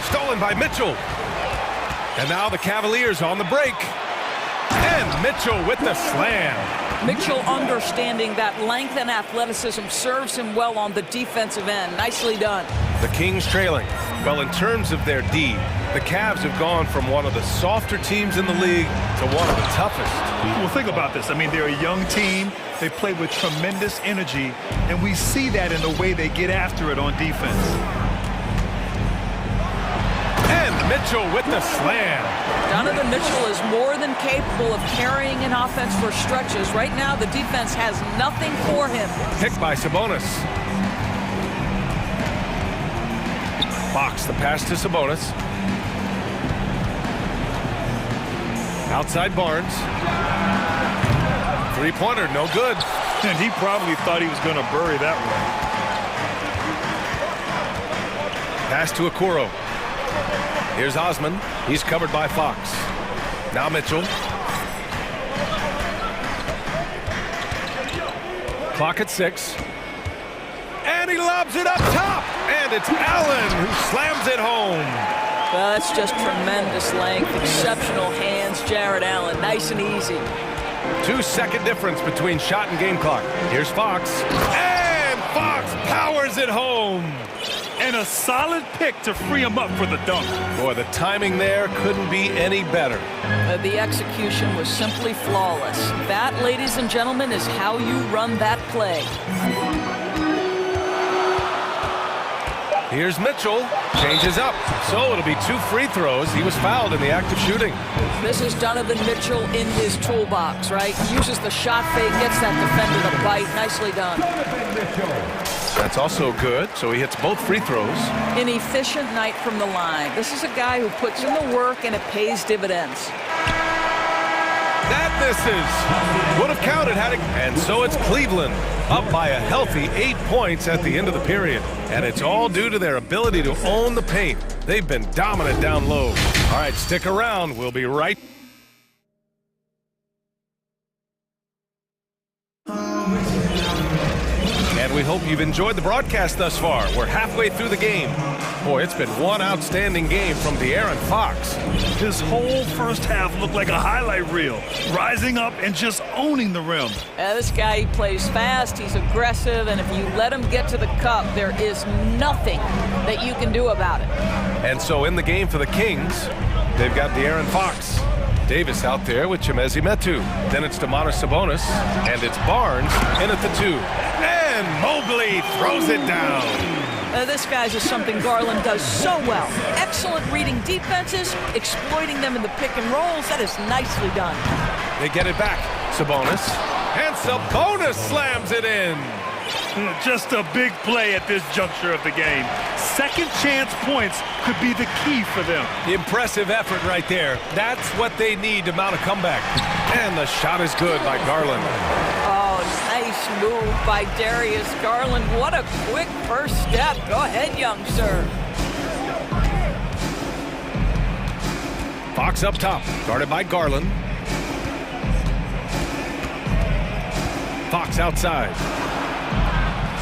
S2: Stolen by Mitchell. And now the Cavaliers on the break. And Mitchell with the slam.
S14: Mitchell, understanding that length and athleticism, serves him well on the defensive end. Nicely done.
S2: The Kings trailing. Well, in terms of their D, the Cavs have gone from one of the softer teams in the league to one of the toughest.
S3: Well, think about this. I mean, they're a young team. They play with tremendous energy, and we see that in the way they get after it on defense.
S2: And Mitchell with the slam.
S14: Donovan Mitchell is more than capable of carrying an offense for stretches. Right now, the defense has nothing for him.
S2: Picked by Sabonis. Fox, the pass to Sabonis. Outside Barnes. Three-pointer, no good.
S3: And he probably thought he was going to bury that one.
S2: Pass to Okoro. Here's Osman. He's covered by Fox. Now Mitchell. Clock at 6. And he lobs it up top. And it's Allen who slams it home.
S14: Well, that's just tremendous length, exceptional hands. Jared Allen, nice and easy.
S2: 2-second difference between shot and game clock. Here's Fox. And Fox powers it home.
S3: And a solid pick to free him up for the dunk.
S2: Boy, the timing there couldn't be any better.
S14: The execution was simply flawless. That, ladies and gentlemen, is how you run that play.
S2: Here's Mitchell. Changes up. So it'll be 2 free throws. He was fouled in the act of shooting.
S14: This is Donovan Mitchell in his toolbox, right? Uses the shot fake, gets that defender to bite. Nicely done.
S2: That's also good, so he hits both free throws.
S14: An efficient night from the line. This is a guy who puts in the work and it pays dividends.
S2: That misses. Would have counted had it. And so it's Cleveland, up by a healthy 8 points at the end of the period. And it's all due to their ability to own the paint. They've been dominant down low. All right, stick around. We'll be right back. And we hope you've enjoyed the broadcast thus far. We're halfway through the game. Boy, it's been one outstanding game from De'Aaron Fox.
S3: His whole first half looked like a highlight reel, rising up and just owning the rim.
S14: This guy, he plays fast, he's aggressive, and if you let him get to the cup, there is nothing that you can do about it.
S2: And so in the game for the Kings, they've got De'Aaron Fox. Davis out there with Chimezie Metu. Then it's Domantas Sabonis, and it's Barnes in at the 2. And Mobley throws it down.
S14: This guy's just something Garland does so well. Excellent reading defenses, exploiting them in the pick and rolls. That is nicely done.
S2: They get it back. Sabonis. And Sabonis slams it in.
S3: Just a big play at this juncture of the game. Second chance points could be the key for them.
S2: Impressive effort right there. That's what they need to mount a comeback. And the shot is good by Garland.
S14: Oh, nice move by Darius Garland. What a quick first step. Go ahead, young sir.
S2: Fox up top, guarded by Garland. Fox outside.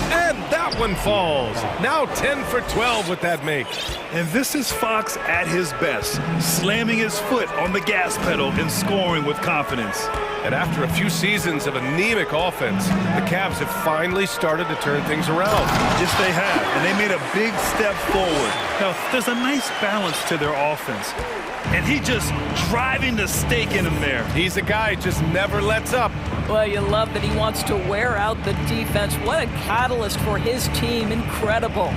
S2: And that one falls. Now 10 for 12 with that make.
S3: And this is Fox at his best, slamming his foot on the gas pedal and scoring with confidence.
S2: And after a few seasons of anemic offense, the Cavs have finally started to turn things around.
S3: Yes, they have, and they made a big step forward. Now, there's a nice balance to their offense, and he just driving the stake in him there.
S2: He's a guy who just never lets up.
S14: Well, you love that he wants to wear out the defense. What a catalyst for his team. Incredible.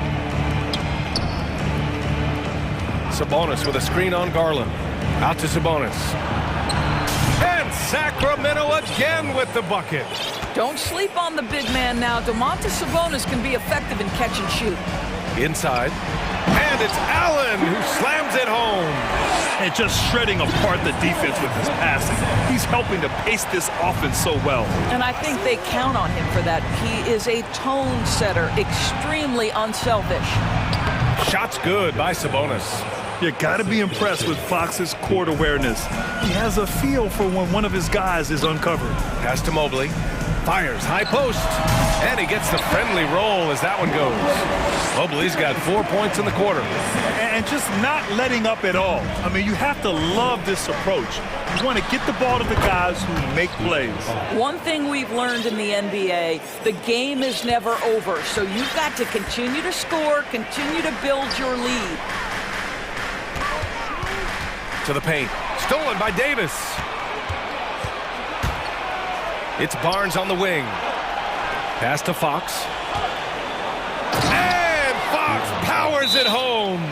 S2: Sabonis with a screen on Garland. Out to Sabonis. And Sacramento again with the bucket.
S14: Don't sleep on the big man now. Domantas Sabonis can be effective in catch and shoot.
S2: Inside. And it's Allen who slams it home.
S3: And just shredding apart the defense with his passing. He's helping to pace this offense so well.
S14: And I think they count on him for that. He is a tone setter, extremely unselfish.
S2: Shot's good by Sabonis.
S3: You got to be impressed with Fox's court awareness. He has a feel for when one of his guys is uncovered.
S2: Pass to Mobley. Fires high post. And he gets the friendly roll as that one goes. Mobley's got 4 points in the quarter.
S3: And just not letting up at all. I mean, you have to love this approach. You want to get the ball to the guys who make plays.
S14: One thing we've learned in the NBA, the game is never over. So you've got to continue to score, continue to build your lead.
S2: To the paint. Stolen by Davis. It's Barnes on the wing. Pass to Fox. And Fox powers it home.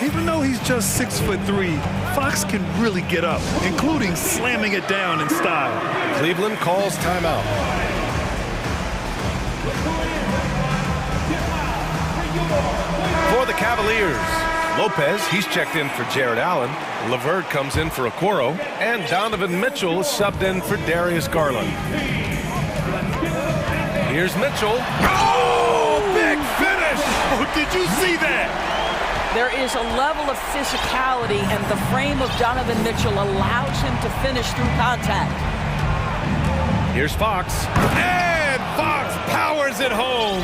S3: Even though he's just 6'3", Fox can really get up, including slamming it down in style.
S2: Cleveland calls timeout. For the Cavaliers, Lopez, he's checked in for Jared Allen. LeVert comes in for Okoro. And Donovan Mitchell is subbed in for Darius Garland. Here's Mitchell. Oh, big finish!
S3: Oh, did you see that?
S14: There is a level of physicality, and the frame of Donovan Mitchell allows him to finish through contact.
S2: Here's Fox. And Fox powers it home.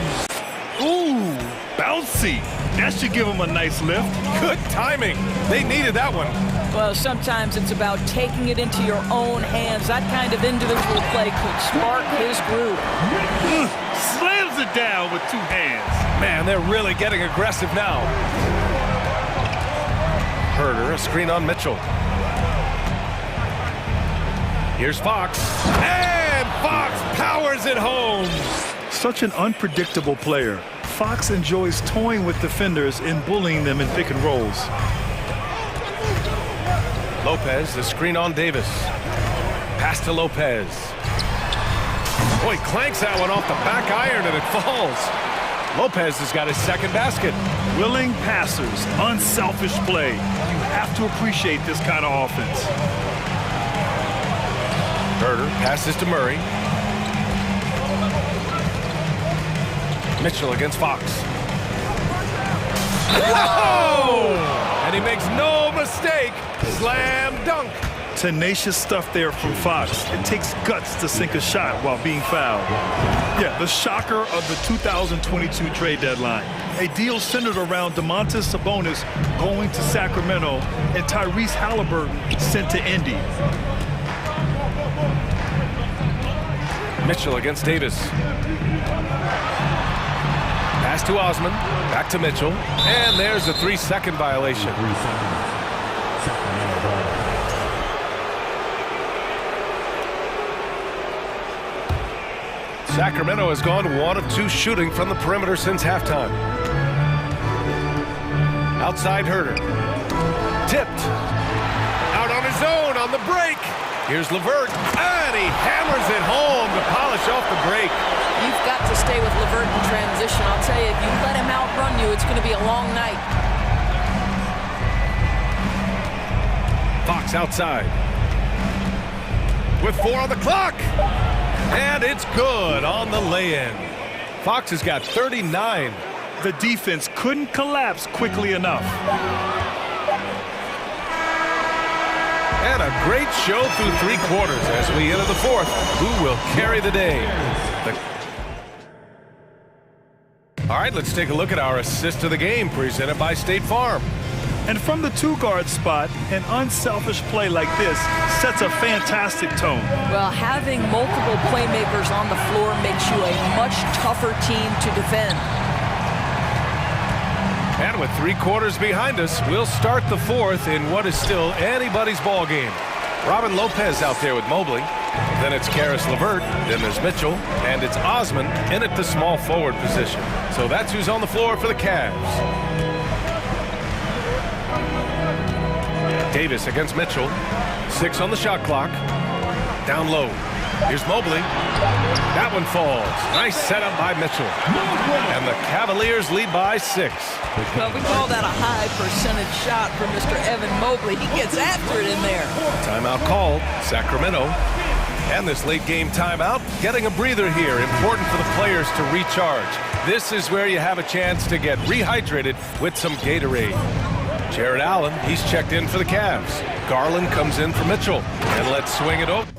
S3: Ooh, bouncy. That should give him a nice lift.
S2: Good timing. They needed that one.
S14: Well, sometimes it's about taking it into your own hands. That kind of individual play could spark his groove.
S3: Slams it down with two hands.
S2: Man, they're really getting aggressive now. Herder, a screen on Mitchell. Here's Fox. And Fox powers it home.
S3: Such an unpredictable player. Fox enjoys toying with defenders and bullying them in pick and rolls.
S2: Lopez, the screen on Davis. Pass to Lopez. Boy, clanks that one off the back iron and it falls. Lopez has got his second basket.
S3: Willing passers, unselfish play. You have to appreciate this kind of offense.
S2: Herder passes to Murray. Mitchell against Fox. Oh! And he makes no mistake. Slam dunk.
S3: Tenacious stuff there from Fox. It takes guts to sink a shot while being fouled. Yeah, the shocker of the 2022 trade deadline. A deal centered around Domantas Sabonis going to Sacramento and Tyrese Halliburton sent to Indy.
S2: Mitchell against Davis. Pass to Osman. Back to Mitchell. And there's a 3-second violation. Sacramento has gone 1 of 2 shooting from the perimeter since halftime. Outside Herder. Tipped. Out on his own on the break. Here's LeVert. And he hammers it home to polish off the break.
S14: You've got to stay with LeVert in transition. I'll tell you, if you let him outrun you, it's going to be a long night.
S2: Fox outside. With 4 on the clock. And it's good on the lay-in. Fox has got 39.
S3: The defense couldn't collapse quickly enough.
S2: And a great show through 3 quarters as we enter the 4th. Who will carry the day? All right, let's take a look at our assist of the game presented by State Farm.
S3: And from the 2-guard spot, an unselfish play like this sets a fantastic tone.
S14: Well, having multiple playmakers on the floor makes you a much tougher team to defend.
S2: And with 3 quarters behind us, we'll start the 4th in what is still anybody's ball game. Robin Lopez out there with Mobley. Then it's Karis LeVert. Then there's Mitchell. And it's Osman in at the small forward position. So that's who's on the floor for the Cavs. Davis against Mitchell. 6 on the shot clock. Down low. Here's Mobley. That one falls. Nice setup by Mitchell. And the Cavaliers lead by 6.
S14: Well, we call that a high percentage shot for Mr. Evan Mobley. He gets after it in there.
S2: Timeout called. Sacramento. And this late game timeout, getting a breather here. Important for the players to recharge. This is where you have a chance to get rehydrated with some Gatorade. Jared Allen, he's checked in for the Cavs. Garland comes in for Mitchell. And let's swing it over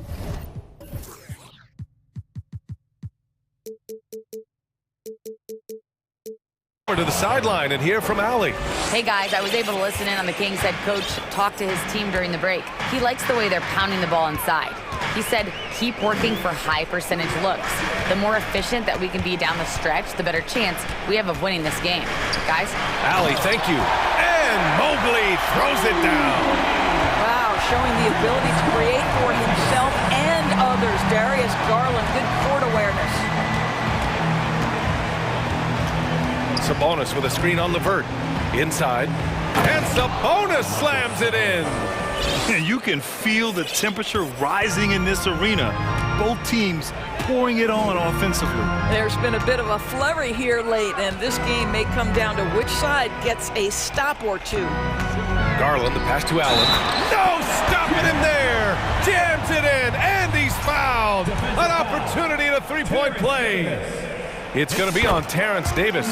S2: to the sideline and hear from Allie.
S6: Hey guys, I was able to listen in on the Kings head coach talk to his team during the break. He likes the way they're pounding the ball inside. He said, keep working for high percentage looks. The more efficient that we can be down the stretch, the better chance we have of winning this game. Guys?
S2: Allie, thank you. And Mobley throws it down.
S14: Wow, showing the ability to create for himself and others. Darius Garland, good court awareness.
S2: Sabonis with a screen on LeVert. Inside. And Sabonis slams it in.
S3: You can feel the temperature rising in this arena. Both teams pouring it on offensively.
S14: There's been a bit of a flurry here late, and this game may come down to which side gets a stop or two.
S2: Garland, the pass to Allen. No stopping him there. Jams it in, and he's fouled. An opportunity at a three-point play. It's going to be on Terrence Davis.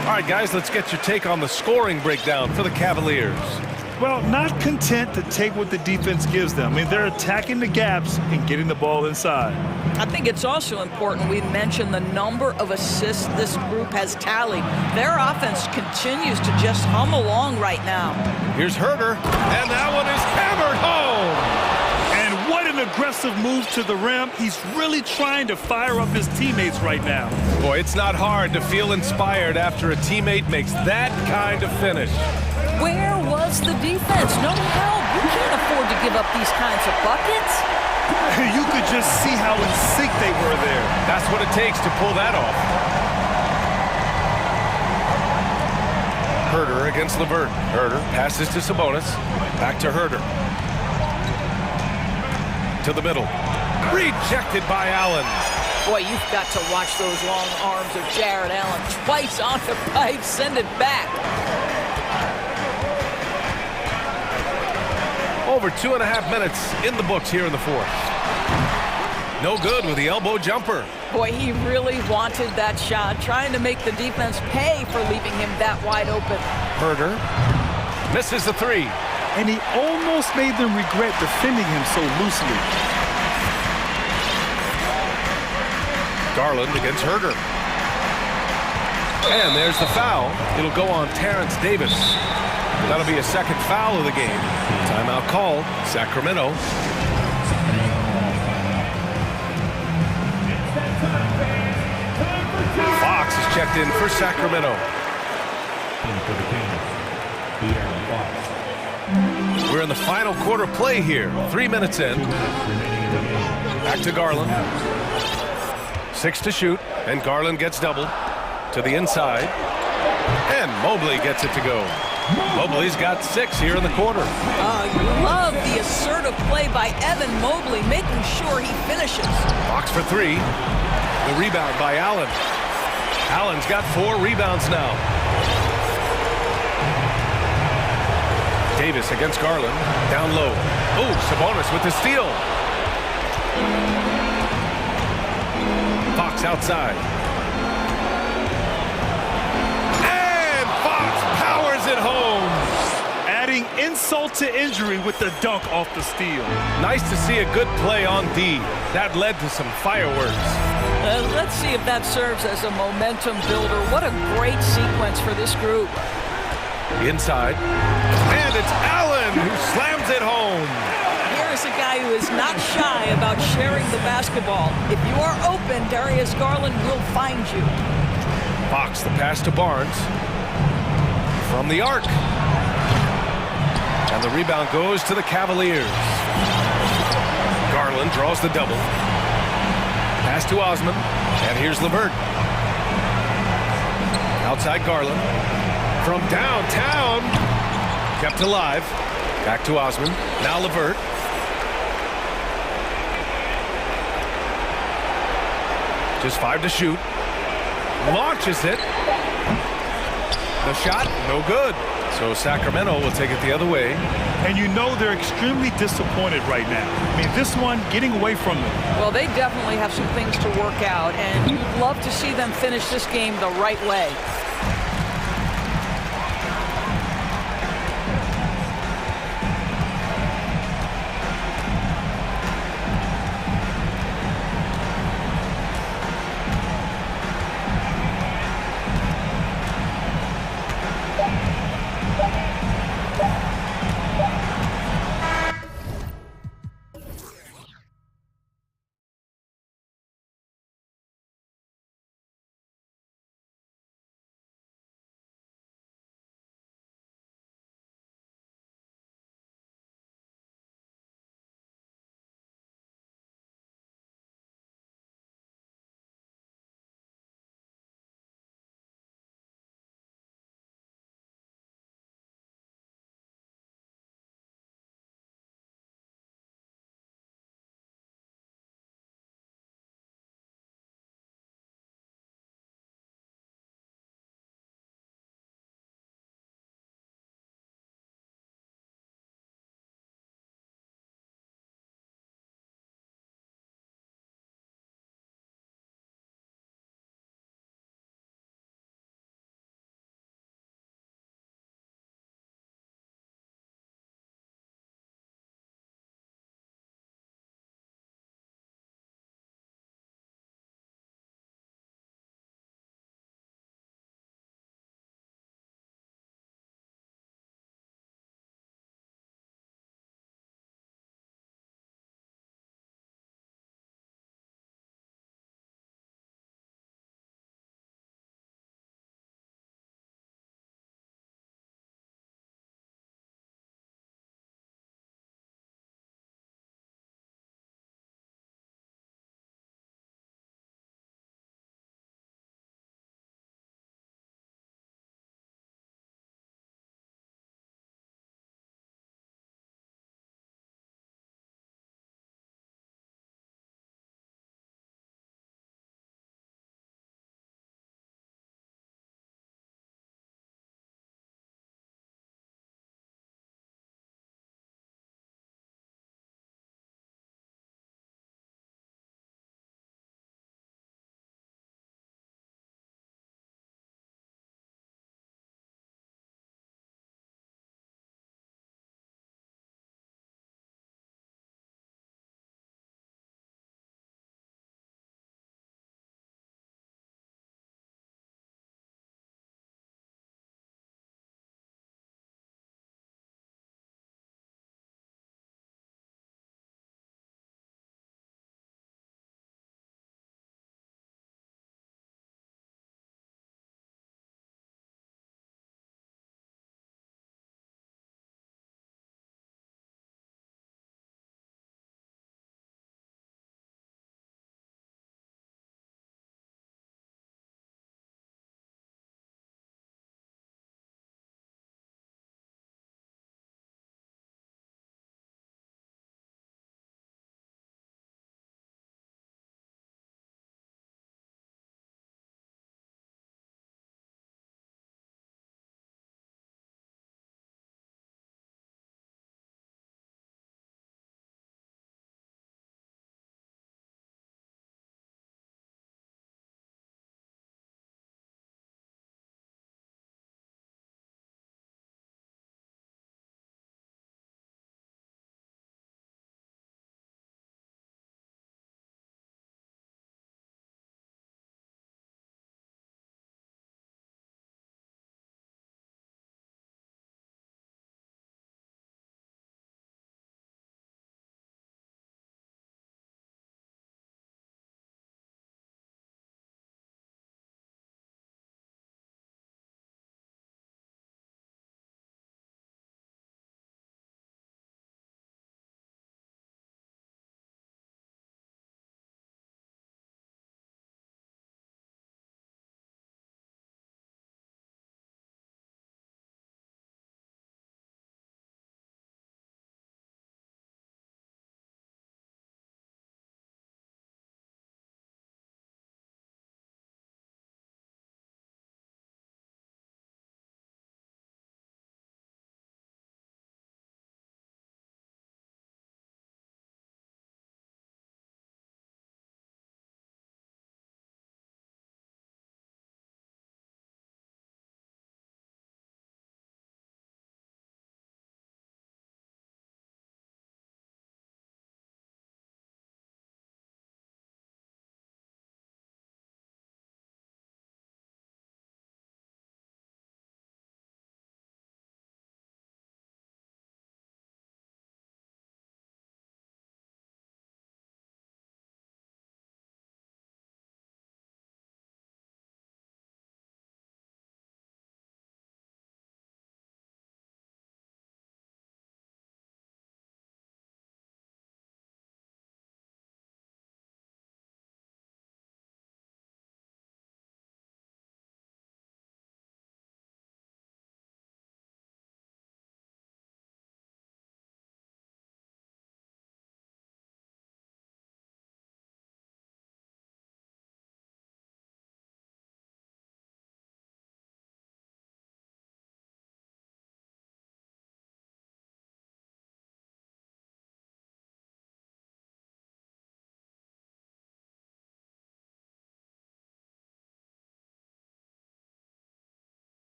S2: All right, guys, let's get your take on the scoring breakdown for the Cavaliers.
S3: Well, not content to take what the defense gives them. I mean, they're attacking the gaps and getting the ball inside.
S14: I think it's also important we mention the number of assists this group has tallied. Their offense continues to just hum along right now.
S2: Here's Herder, and that one is hammered home.
S3: And what an aggressive move to the rim. He's really trying to fire up his teammates right now.
S2: Boy, it's not hard to feel inspired after a teammate makes that kind of finish.
S14: Where was the defense? No help. You can't afford to give up these kinds of buckets.
S3: You could just see how in sync they were there.
S2: That's what it takes to pull that off. Herder against LeVert. Herder passes to Sabonis. Back to Herder. To the middle. Rejected by Allen.
S14: Boy, you've got to watch those long arms of Jared Allen. Twice on the pipe, send it back.
S2: Over 2.5 minutes in the books here in the fourth. No good with the elbow jumper.
S14: Boy, he really wanted that shot, trying to make the defense pay for leaving him that wide open.
S2: Herder misses the three.
S3: And he almost made them regret defending him so loosely.
S2: Garland against Herder. And there's the foul. It'll go on Terrence Davis. That'll be a second foul of the game. Timeout called, Sacramento. Fox is checked in for Sacramento. We're in the final quarter play here. 3 minutes in. Back to Garland. 6 to shoot, and Garland gets doubled to the inside. And Mobley gets it to go. Mobley's got 6 here in the quarter.
S14: You love the assertive play by Evan Mobley, making sure he finishes.
S2: Fox for 3. The rebound by Allen. Allen's got 4 rebounds now. Davis against Garland. Down low. Oh, Sabonis with the steal. Fox outside. And Fox powers it home.
S3: Adding insult to injury with the dunk off the steal.
S2: Nice to see a good play on D. That led to some fireworks.
S14: Let's see if that serves as a momentum builder. What a great sequence for this group.
S2: Inside. And it's Allen who slams it home.
S14: Here's a guy who is not shy about sharing the basketball. If you are open, Darius Garland will find you.
S2: Fox, the pass to Barnes. From the arc. And the rebound goes to the Cavaliers. Garland draws the double. Pass to Osman. And here's LeVert. Outside Garland. From downtown. Kept alive. Back to Osman. Now LeVert. Just 5 to shoot. Launches it. The shot, no good. So Sacramento will take it the other way.
S3: And you know they're extremely disappointed right now. I mean, this one getting away from them.
S14: Well, they definitely have some things to work out, and you'd love to see them finish this game the right way.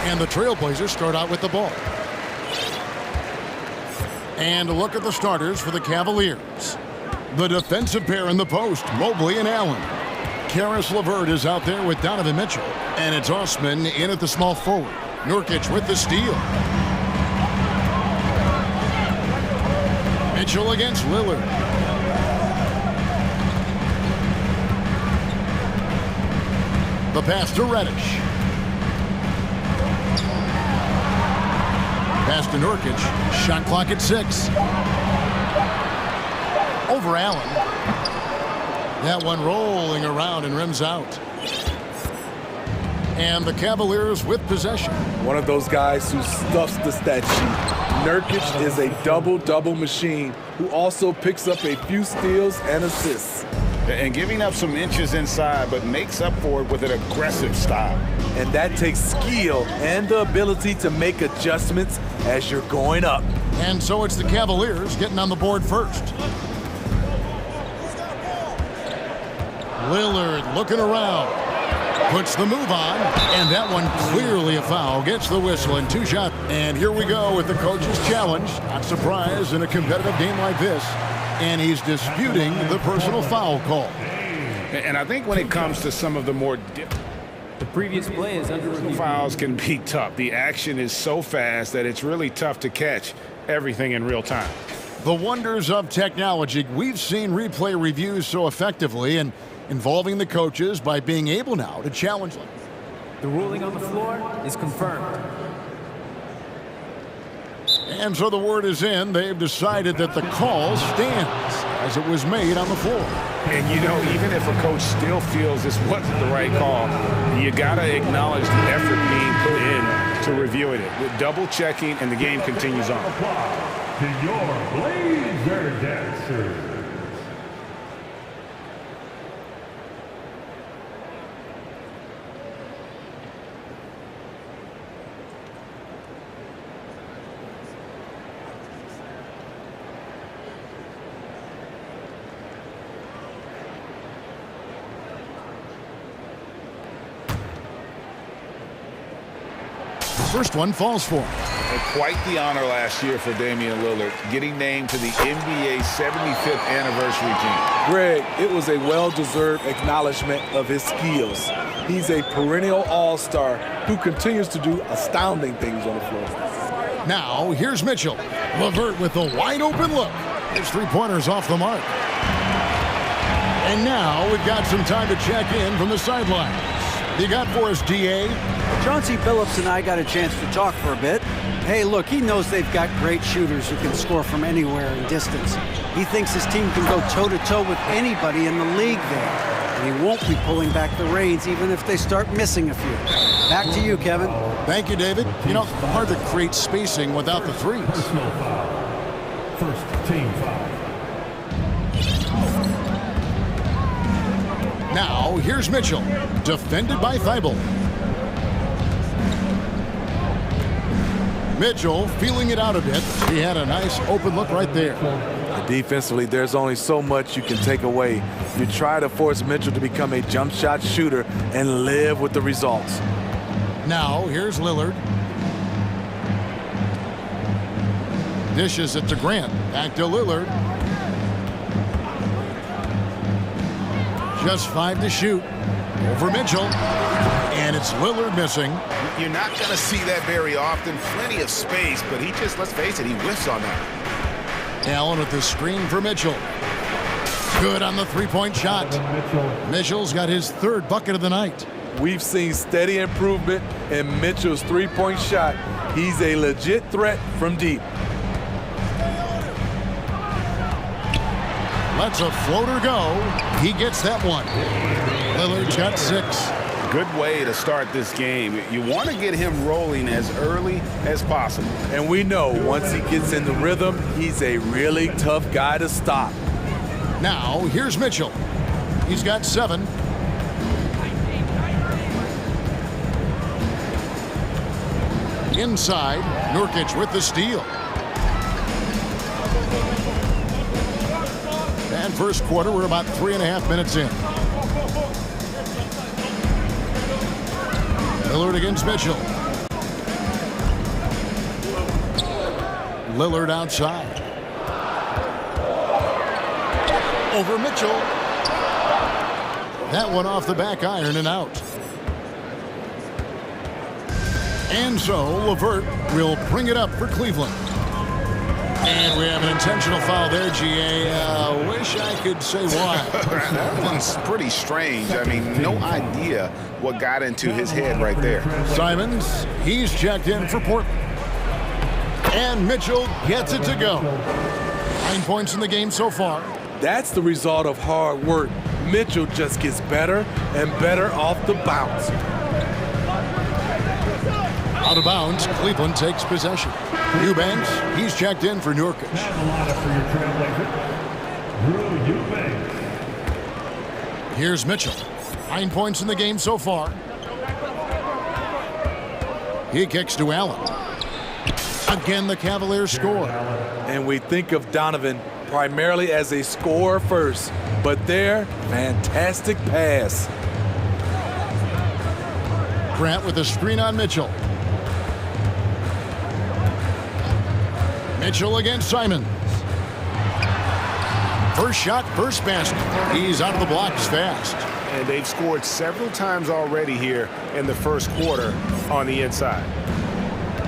S1: And the Trailblazers start out with the ball. And look at the starters for the Cavaliers. The defensive pair in the post, Mobley and Allen. Karis LeVert is out there with Donovan Mitchell. And it's Osman in at the small forward. Nurkic with the steal. Mitchell against Lillard. The pass to Reddish. Pass to Nurkic. Shot clock at 6. Over Allen. That one rolling around and rims out. And the Cavaliers with possession.
S10: One of those guys who stuffs the stat sheet. Nurkic is a double-double machine who also picks up a few steals and assists.
S11: And giving up some inches inside, but makes up for it with an aggressive style.
S10: And that takes skill and the ability to make adjustments as you're going up.
S1: And so it's the Cavaliers getting on the board first. Lillard looking around. Puts the move on, and that one clearly a foul. Gets the whistle and 2 shots. And here we go with the coach's challenge. Not surprised in a competitive game like this. And he's disputing the personal foul call.
S11: And I think when it comes to some of the more
S7: the previous play is under review.
S11: Fouls can be tough. The action is so fast that it's really tough to catch everything in real time.
S1: The wonders of technology. We've seen replay reviews so effectively and involving the coaches by being able now to challenge them.
S7: The ruling on the floor is confirmed.
S1: And so the word is in. They've decided that the call stands as it was made on the floor.
S11: And, you know, even if a coach still feels this wasn't the right call, you got to acknowledge the effort being put in to reviewing it. With double checking, and the game continues on.
S5: To your Blazer dancers.
S1: First one falls for him.
S11: And quite the honor last year for Damian Lillard, getting named to the NBA 75th anniversary team.
S10: Greg, it was a well-deserved acknowledgement of his skills. He's a perennial all-star who continues to do astounding things on the floor.
S1: Now, here's Mitchell. LeVert with a wide-open look. His 3-pointers off the mark. And now we've got some time to check in from the sidelines. You got for us, D.A.?
S9: Chauncey Billups and I got a chance to talk for a bit. Hey, look, he knows they've got great shooters who can score from anywhere in distance. He thinks his team can go toe-to-toe with anybody in the league there. And he won't be pulling back the reins even if they start missing a few. Back to you, Kevin.
S1: Thank you, David. You know, hard to create spacing without the threes.
S5: Personal foul. First team foul.
S1: Now, here's Mitchell, defended by Thibault. Mitchell feeling it out a bit. He had a nice open look right there.
S10: Defensively, there's only so much you can take away. You try to force Mitchell to become a jump shot shooter and live with the results.
S1: Now, here's Lillard. Dishes it to Grant. Back to Lillard. Just 5 to shoot. Over Mitchell. And it's Lillard missing.
S8: You're not going to see that very often. Plenty of space, but he just, let's face it, he whiffs on that.
S1: Allen with the screen for Mitchell. Good on the 3-point shot. Mitchell's got his 3rd bucket of the night.
S10: We've seen steady improvement in Mitchell's 3-point shot. He's a legit threat from deep.
S1: Lets a floater go. He gets that one. Lillard's got 6.
S11: Good way to start this game. You want to get him rolling as early as possible.
S10: And we know once he gets in the rhythm, he's a really tough guy to stop.
S1: Now, here's Mitchell. He's got 7. Inside, Nurkic with the steal. And first quarter, we're about 3.5 minutes in. Lillard against Mitchell. Lillard outside. Over Mitchell. That one off the back iron and out. And so LeVert will bring it up for Cleveland. And we have an intentional foul there, GA. Wish I could say why.
S11: That one's pretty strange. I mean, no idea what got into his head right there.
S1: Simons, he's checked in for Portland. And Mitchell gets it to go. 9 points in the game so far.
S10: That's the result of hard work. Mitchell just gets better and better off the bounce.
S1: Out of bounds, Cleveland takes possession. Eubanks, he's checked in for Nurkic. Here's Mitchell. 9 points in the game so far. He kicks to Allen. Again, the Cavaliers score.
S10: And we think of Donovan primarily as a scorer first, but there, fantastic pass.
S1: Grant with a screen on Mitchell. Mitchell against Simons. First shot, first basket. He's out of the blocks fast.
S11: And they've scored several times already here in the first quarter on the inside.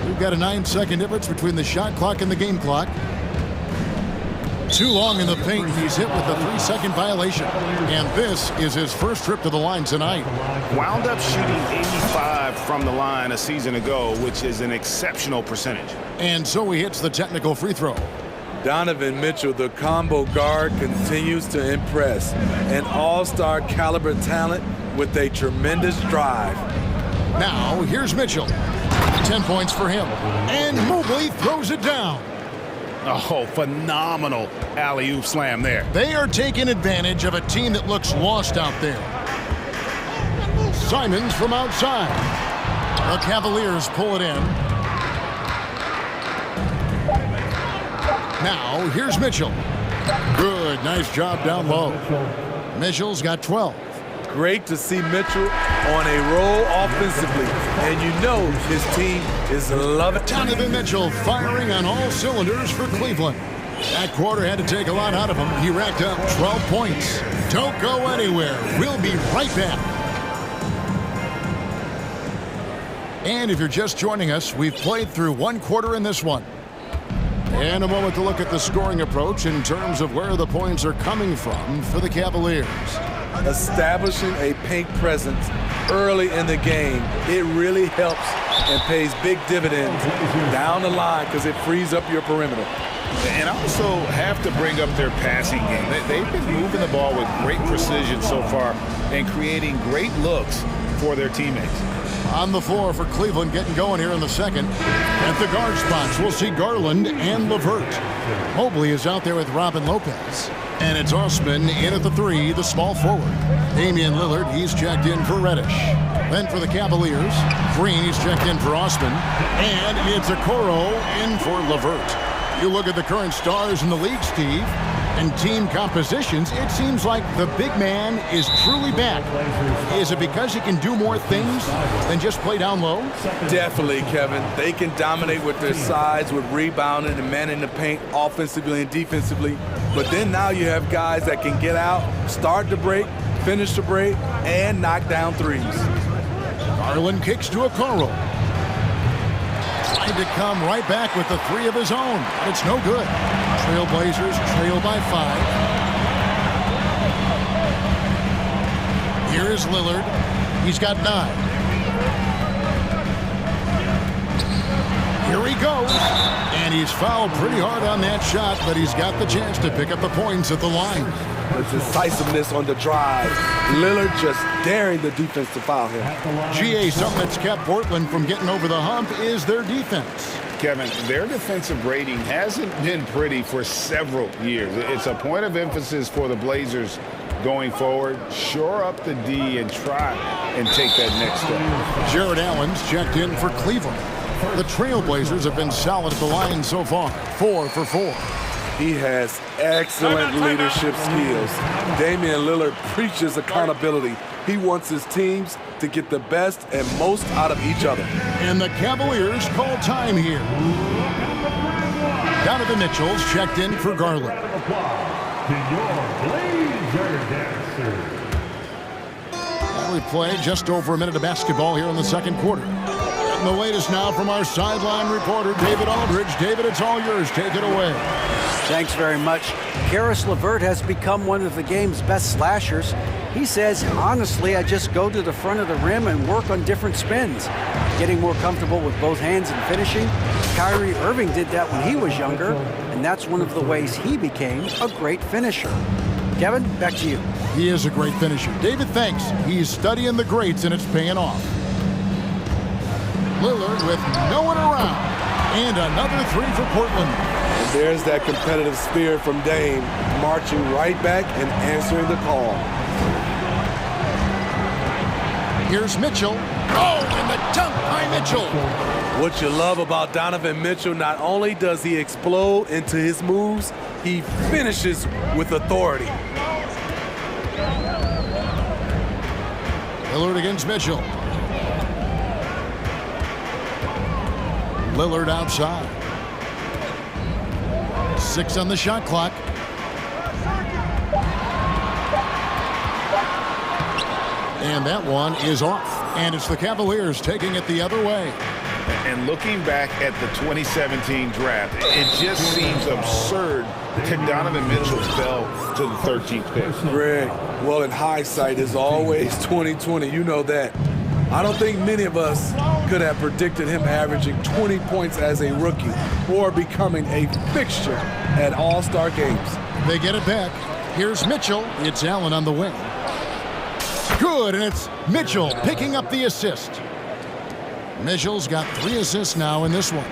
S1: We've got a 9-second difference between the shot clock and the game clock. Too long in the paint. He's hit with a 3-second violation. And this is his first trip to the line tonight.
S11: Wound up shooting 85 from the line a season ago, which is an exceptional percentage.
S1: And so he hits the technical free throw.
S10: Donovan Mitchell, the combo guard, continues to impress. An all-star caliber talent with a tremendous drive.
S1: Now, here's Mitchell. 10 points for him. And Mobley throws it down.
S11: Oh, phenomenal alley-oop slam there.
S1: They are taking advantage of a team that looks lost out there. Simons from outside. The Cavaliers pull it in. Now, here's Mitchell. Good, nice job down low. Mitchell's got 12.
S10: Great to see Mitchell on a roll offensively. And you know his team is loving it.
S1: Donovan Mitchell firing on all cylinders for Cleveland. That quarter had to take a lot out of him. He racked up 12 points. Don't go anywhere. We'll be right back. And if you're just joining us, we've played through one quarter in this one. And a moment to look at the scoring approach in terms of where the points are coming from for the Cavaliers.
S10: Establishing a paint presence early in the game, it really helps and pays big dividends down the line because it frees up your perimeter.
S11: And I also have to bring up their passing game. They've been moving the ball with great precision so far and creating great looks for their teammates.
S1: On the floor for Cleveland, getting going here in the second. At the guard spots, we'll see Garland and LeVert. Mobley is out there with Robin Lopez. And it's Osman in at the 3, the small forward. Damian Lillard, he's checked in for Reddish. Then for the Cavaliers, Green, he's checked in for Osman. And it's Okoro in for LeVert. You look at the current stars in the league, Steve, and team compositions, it seems like the big man is truly back. Is it because he can do more things than just play down low?
S10: Definitely, Kevin. They can dominate with their size, with rebounding and manning the paint offensively and defensively. But then now you have guys that can get out, start the break, finish the break, and knock down threes.
S1: Garland kicks to Okoro. Tried to come right back with the 3 of his own, but it's no good. Trailblazers trail by 5. Here is Lillard. He's got 9. Here he goes. And he's fouled pretty hard on that shot, but he's got the chance to pick up the points at the line.
S10: The decisiveness on the drive. Lillard just daring the defense to foul him.
S1: GA, something that's kept Portland from getting over the hump is their defense.
S11: Kevin, their defensive rating hasn't been pretty for several years. It's a point of emphasis for the Blazers going forward. Shore up the D and try and take that next step.
S1: Jared Allen's checked in for Cleveland. The Trailblazers have been solid at the line so far, 4 for 4.
S10: He has excellent leadership skills. Damian Lillard preaches accountability. He wants his teams to get the best and most out of each other.
S1: And the Cavaliers call time here. Donovan Mitchell's checked in for Garland.
S5: Round of applause to your Blazer dancers.
S1: And we play just over a minute of basketball here in the second quarter. And the latest now from our sideline reporter, David Aldridge. David, it's all yours. Take it away.
S9: Thanks very much. Karis LeVert has become one of the game's best slashers. He says, honestly, I just go to the front of the rim and work on different spins. Getting more comfortable with both hands and finishing. Kyrie Irving did that when he was younger, and that's one of the ways he became a great finisher. Kevin, back to you.
S1: He is a great finisher. David, thanks. He's studying the greats, and it's paying off. Lillard with no one around. And another three for Portland.
S10: And there's that competitive spirit from Dame, marching right back and answering the call.
S1: Here's Mitchell. Oh, and the dunk by Mitchell.
S10: What you love about Donovan Mitchell, not only does he explode into his moves, he finishes with authority.
S1: Lillard against Mitchell. Lillard outside. 6 on the shot clock. And that one is off. And it's the Cavaliers taking it the other way.
S11: And looking back at the 2017 draft, it just seems absurd that Donovan Mitchell fell to the 13th pick.
S10: Greg, well, in hindsight, is always 2020. You know that. I don't think many of us could have predicted him averaging 20 points as a rookie or becoming a fixture at All-Star games.
S1: They get it back. Here's Mitchell. It's Allen on the wing. Good, and it's Mitchell picking up the assist. Mitchell's got 3 assists now in this one.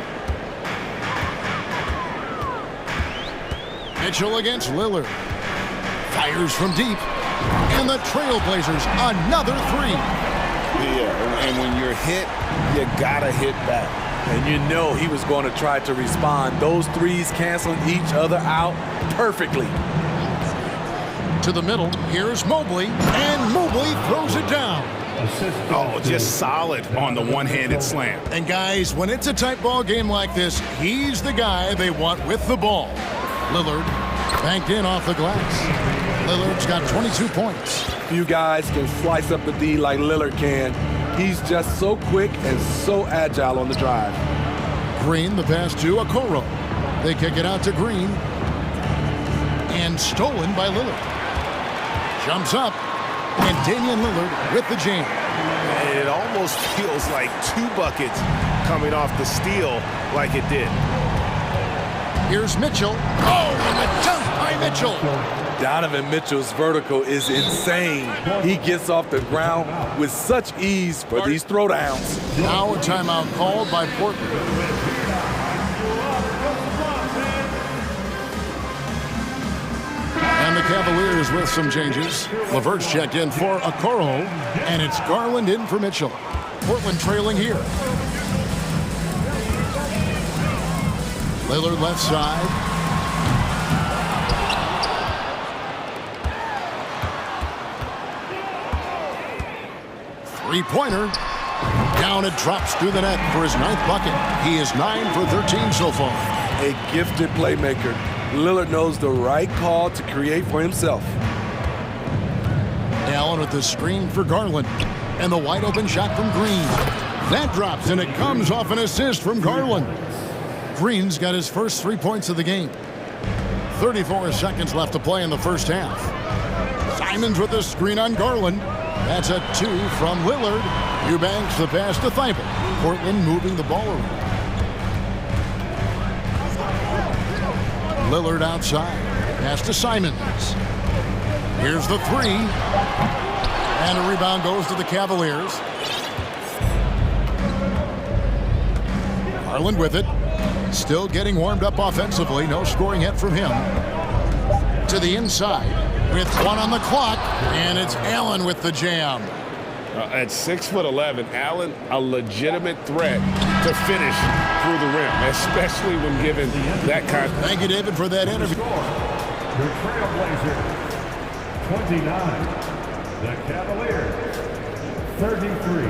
S1: Mitchell against Lillard. Fires from deep. And the Trailblazers, another 3.
S11: Yeah, and when you're hit, you gotta hit back.
S10: And you know he was going to try to respond. Those threes canceling each other out perfectly.
S1: To the middle, here's Mobley, and Mobley throws it down.
S11: Oh, just solid on the one-handed slam.
S1: And guys, when it's a tight ball game like this, he's the guy they want with the ball. Lillard banked in off the glass. Lillard's got 22 points.
S10: Few guys can slice up the D like Lillard can. He's just so quick and so agile on the drive.
S1: Green, the pass to Okoro. They kick it out to Green. And stolen by Lillard. Jumps up. And Damian Lillard with the jam.
S11: It almost feels like 2 buckets coming off the steal like it did.
S1: Here's Mitchell. Oh, and the dunk by Mitchell.
S10: Donovan Mitchell's vertical is insane. He gets off the ground with such ease for these throwdowns.
S1: Now a timeout called by Portland. And the Cavaliers with some changes. LeVert's checked in for Okoro, and it's Garland in for Mitchell. Portland trailing here. Lillard left side. Three-pointer. Down it drops through the net for his 9th bucket. He is 9 for 13 so far.
S10: A gifted playmaker. Lillard knows the right call to create for himself.
S1: Allen with the screen for Garland. And the wide open shot from Green. That drops, and it comes off an assist from Garland. Green's got his first 3 points of the game. 34 seconds left to play in the first half. Simons with the screen on Garland. That's a 2 from Lillard. Eubanks the pass to Thibault. Portland moving the ball around. Lillard outside. Pass to Simons. Here's the 3. And a rebound goes to the Cavaliers. Garland with it. Still getting warmed up offensively. No scoring yet from him. To the inside with 1 on the clock. And it's Allen with the jam.
S11: At 6'11", Allen, a legitimate threat to finish through the rim, especially when given that kind.
S1: Thank you, David, for that interview.
S5: The Trailblazers, 29. The Cavaliers, 33.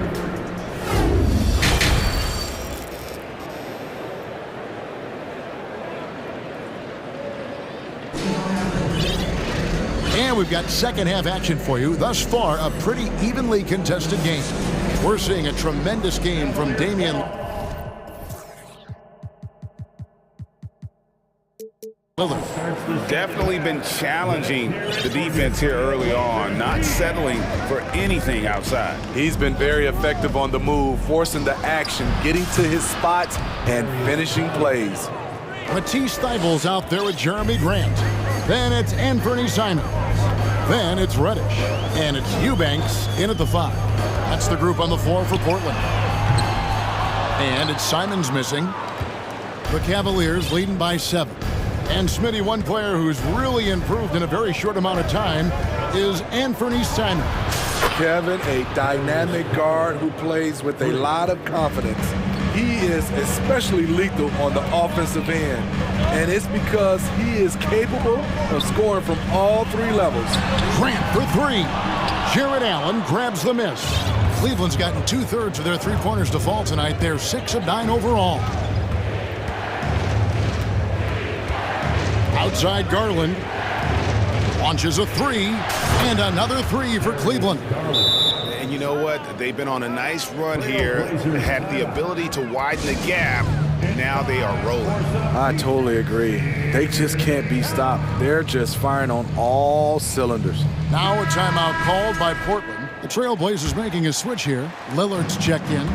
S1: And we've got second half action for you. Thus far, a pretty evenly contested game. We're seeing a tremendous game from Damian Lillard.
S11: Definitely been challenging the defense here early on, not settling for anything outside.
S10: He's been very effective on the move, forcing the action, getting to his spots, and finishing plays.
S1: Matisse Thybulle's out there with Jeremy Grant. Then it's Anthony Simons. Then it's Reddish. And it's Eubanks in at the 5. That's the group on the floor for Portland. And it's Simons missing. The Cavaliers leading by 7. And Smitty, one player who's really improved in a very short amount of time is Anthony Simons.
S10: Kevin, a dynamic guard who plays with a lot of confidence. He is especially lethal on the offensive end, and it's because he is capable of scoring from all 3 levels.
S1: Grant for 3. Jared Allen grabs the miss. Cleveland's gotten 2/3 of their three-pointers to fall tonight. They're 6 of 9 overall. Outside Garland. Launches a 3, and another 3 for Cleveland.
S11: And you know what? They've been on a nice run here, had the ability to widen the gap. Now they are rolling.
S10: I totally agree. They just can't be stopped. They're just firing on all cylinders.
S1: Now a timeout called by Portland. The Trailblazers making a switch here. Lillard's checked in.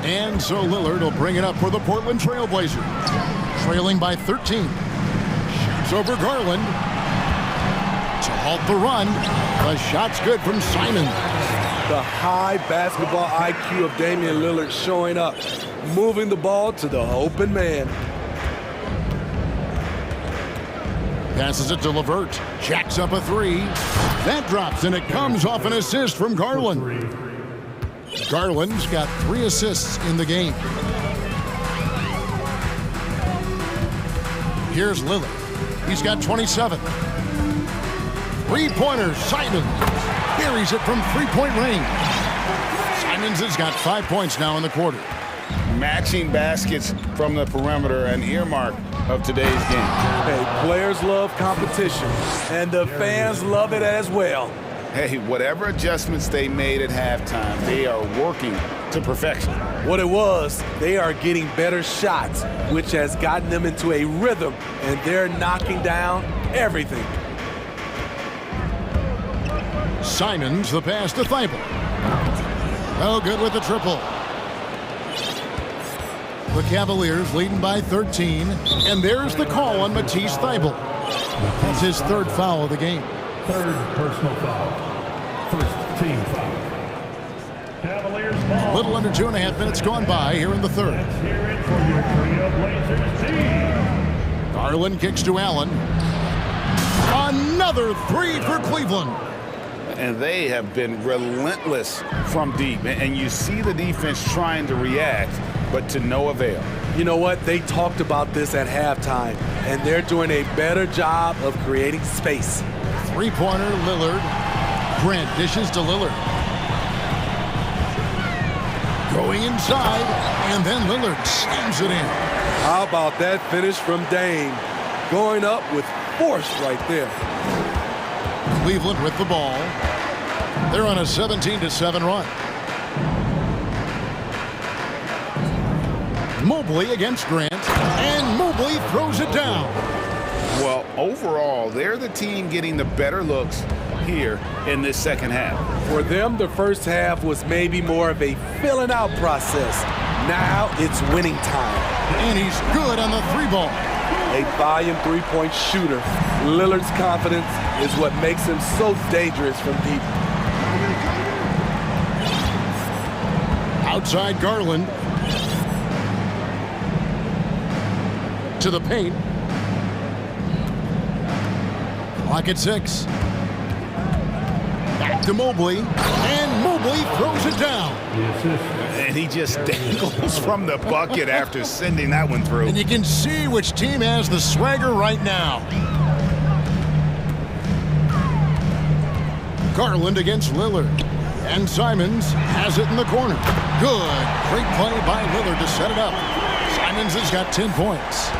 S1: And so Lillard will bring it up for the Portland Trailblazers. Trailing by 13. Shoots over Garland. To halt the run. The shot's good from Simons.
S10: The high basketball IQ of Damian Lillard showing up, moving the ball to the open man.
S1: Passes it to LeVert. Jacks up a 3. That drops, and it comes off an assist from Garland. Garland's got 3 assists in the game. Here's Lillard. He's got 27. Three-pointer, Simons. Buries it from three-point range. Simons has got 5 points now in the quarter.
S11: Matching baskets from the perimeter, an earmark of today's game.
S10: Hey, players love competition, and the fans love it as well.
S11: Hey, whatever adjustments they made at halftime, they are working to perfection.
S10: What it was, they are getting better shots, which has gotten them into a rhythm, and they're knocking down everything.
S1: Simons, the pass to Thibault. No good with the triple. The Cavaliers leading by 13, and there's the call on Matisse Thybulle. That's his 3rd foul of the game.
S5: 3rd personal foul. 1st team foul. Cavaliers ball.
S1: A little under 2.5 minutes gone by here in the 3rd.
S5: Let's hear it for your Trailblazers team.
S1: Garland kicks to Allen. Another 3 for Cleveland.
S11: And they have been relentless from deep. And you see the defense trying to react, but to no avail.
S10: You know what? They talked about this at halftime, and they're doing a better job of creating space.
S1: Three-pointer, Lillard. Grant dishes to Lillard. Going inside, and then Lillard slams it in.
S10: How about that finish from Dame? Going up with force right there.
S1: Cleveland with the ball. They're on a 17-7 run. Mobley against Grant, and Mobley throws it down.
S11: Well, overall, they're the team getting the better looks here in this second half.
S10: For them, the first half was maybe more of a filling out process. Now it's winning time.
S1: And he's good on the 3-ball.
S10: A volume 3-point shooter. Lillard's confidence is what makes him so dangerous from deep.
S1: Outside Garland. To the paint. Clock at 6. Back to Mobley. And Mobley throws it down.
S11: And he just dangles from the bucket after sending that one through.
S1: And you can see which team has the swagger right now. Garland against Lillard. And Simons has it in the corner. Good. Great play by Lillard to set it up. Simons has got 10 points.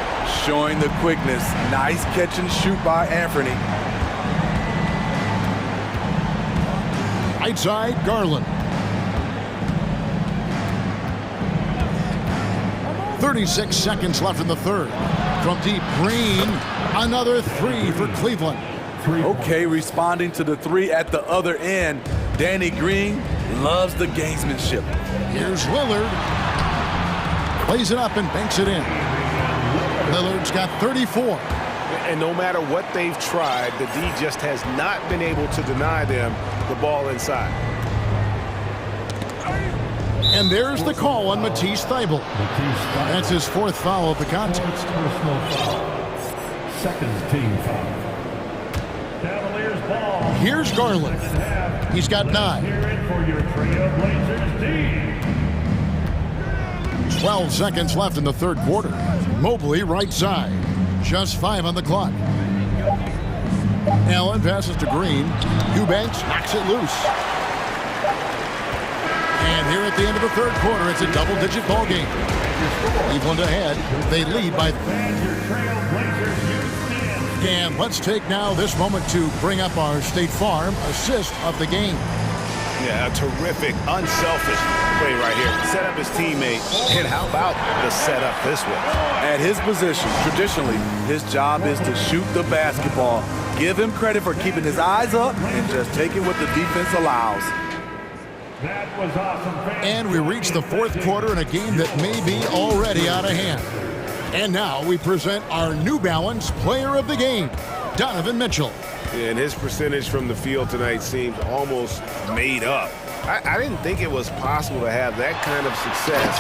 S10: Showing the quickness. Nice catch and shoot by Anthony.
S1: Right side, Garland. 36 seconds left in the third. From deep, Green. Another three for Cleveland.
S10: Okay, responding to the three at the other end. Danny Green loves the gamesmanship.
S1: Here's Lillard. Plays it up and banks it in. Lillard's got 34.
S8: And no matter what they've tried, the D just has not been able to deny them the ball inside.
S1: And there's the call on Matisse Thybulle. That's his fourth foul of the contest.
S5: Second team foul. Cavaliers ball.
S1: Here's Garland. He's got 9.
S5: Here in for your Trailblazers D.
S1: 12 seconds left in the third quarter. Mobley right side. Just 5 on the clock. Allen passes to Green. Eubanks knocks it loose. And here at the end of the third quarter, it's a double-digit ball game. Cleveland ahead. They lead by... And let's take now this moment to bring up our State Farm assist of the game.
S8: Yeah, a terrific, unselfish play right here. Set up his teammate, and how about the setup this way?
S10: At his position, traditionally, his job is to shoot the basketball. Give him credit for keeping his eyes up and just taking what the defense allows.
S5: That was awesome.
S1: And we reach the fourth quarter in a game that may be already out of hand. And now we present our New Balance Player of the Game, Donovan Mitchell.
S8: And his percentage from the field tonight seemed almost made up. I didn't think it was possible to have that kind of success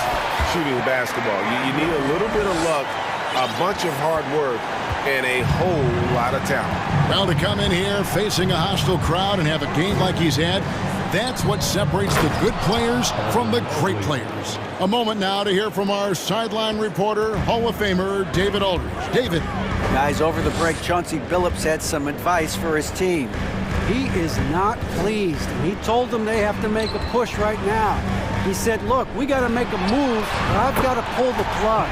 S8: shooting the basketball. You need a little bit of luck, a bunch of hard work, and a whole lot of talent.
S1: Well, to come in here facing a hostile crowd and have a game like he's had, that's what separates the good players from the great players. A moment now to hear from our sideline reporter, Hall of Famer David Aldridge. David.
S9: Guys, over the break, Chauncey Billups had some advice for his team. He is not pleased, and he told them they have to make a push right now. He said, look, we got to make a move, but I've got to pull the plug.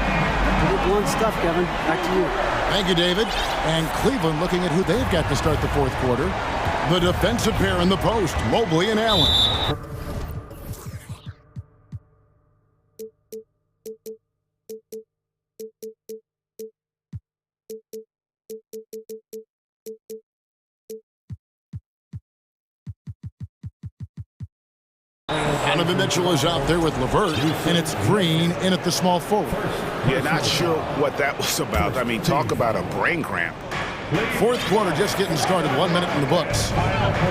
S9: Pretty blunt stuff, Kevin. Back to you.
S1: Thank you, David. And Cleveland looking at who they've got to start the fourth quarter. The defensive pair in the post, Mobley and Allen. Donovan Mitchell is out there with LeVert, and it's Green in at the small forward.
S8: Yeah, not sure what that was about. I mean, talk about a brain cramp.
S1: Fourth quarter just getting started, 1 minute in the books.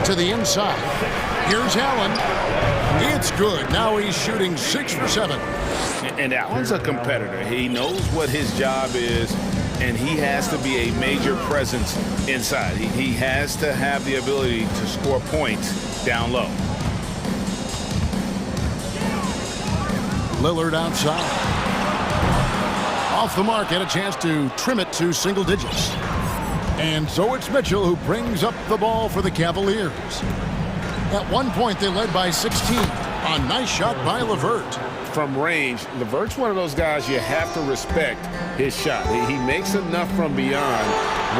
S1: To the inside. Here's Allen. It's good. Now he's shooting 6 for 7.
S8: And Allen's a competitor. He knows what his job is, and he has to be a major presence inside. He has to have the ability to score points down low.
S1: Lillard outside. Off the mark, had a chance to trim it to single digits. And so it's Mitchell who brings up the ball for the Cavaliers. At one point, they led by 16. A nice shot by LeVert.
S8: From range, LeVert's one of those guys you have to respect his shot. He makes enough from beyond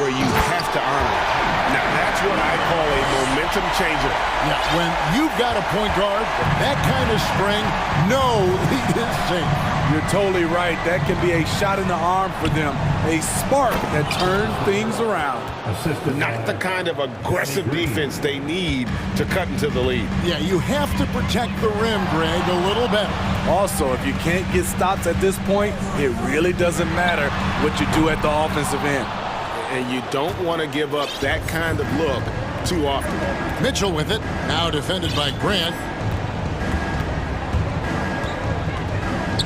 S8: where you have to honor it. Now, that's what I call a momentum changer.
S1: Yeah, when you've got a point guard, that kind of spring, no lead is safe.
S10: You're totally right. That can be a shot in the arm for them. A spark that turns things around.
S8: Not the kind of aggressive defense they need to cut into the lead.
S1: Yeah, you have to protect the rim, Greg, a little better.
S10: Also, if you can't get stops at this point, it really doesn't matter what you do at the offensive end.
S8: And you don't want to give up that kind of look too often.
S1: Mitchell with it, now defended by Grant.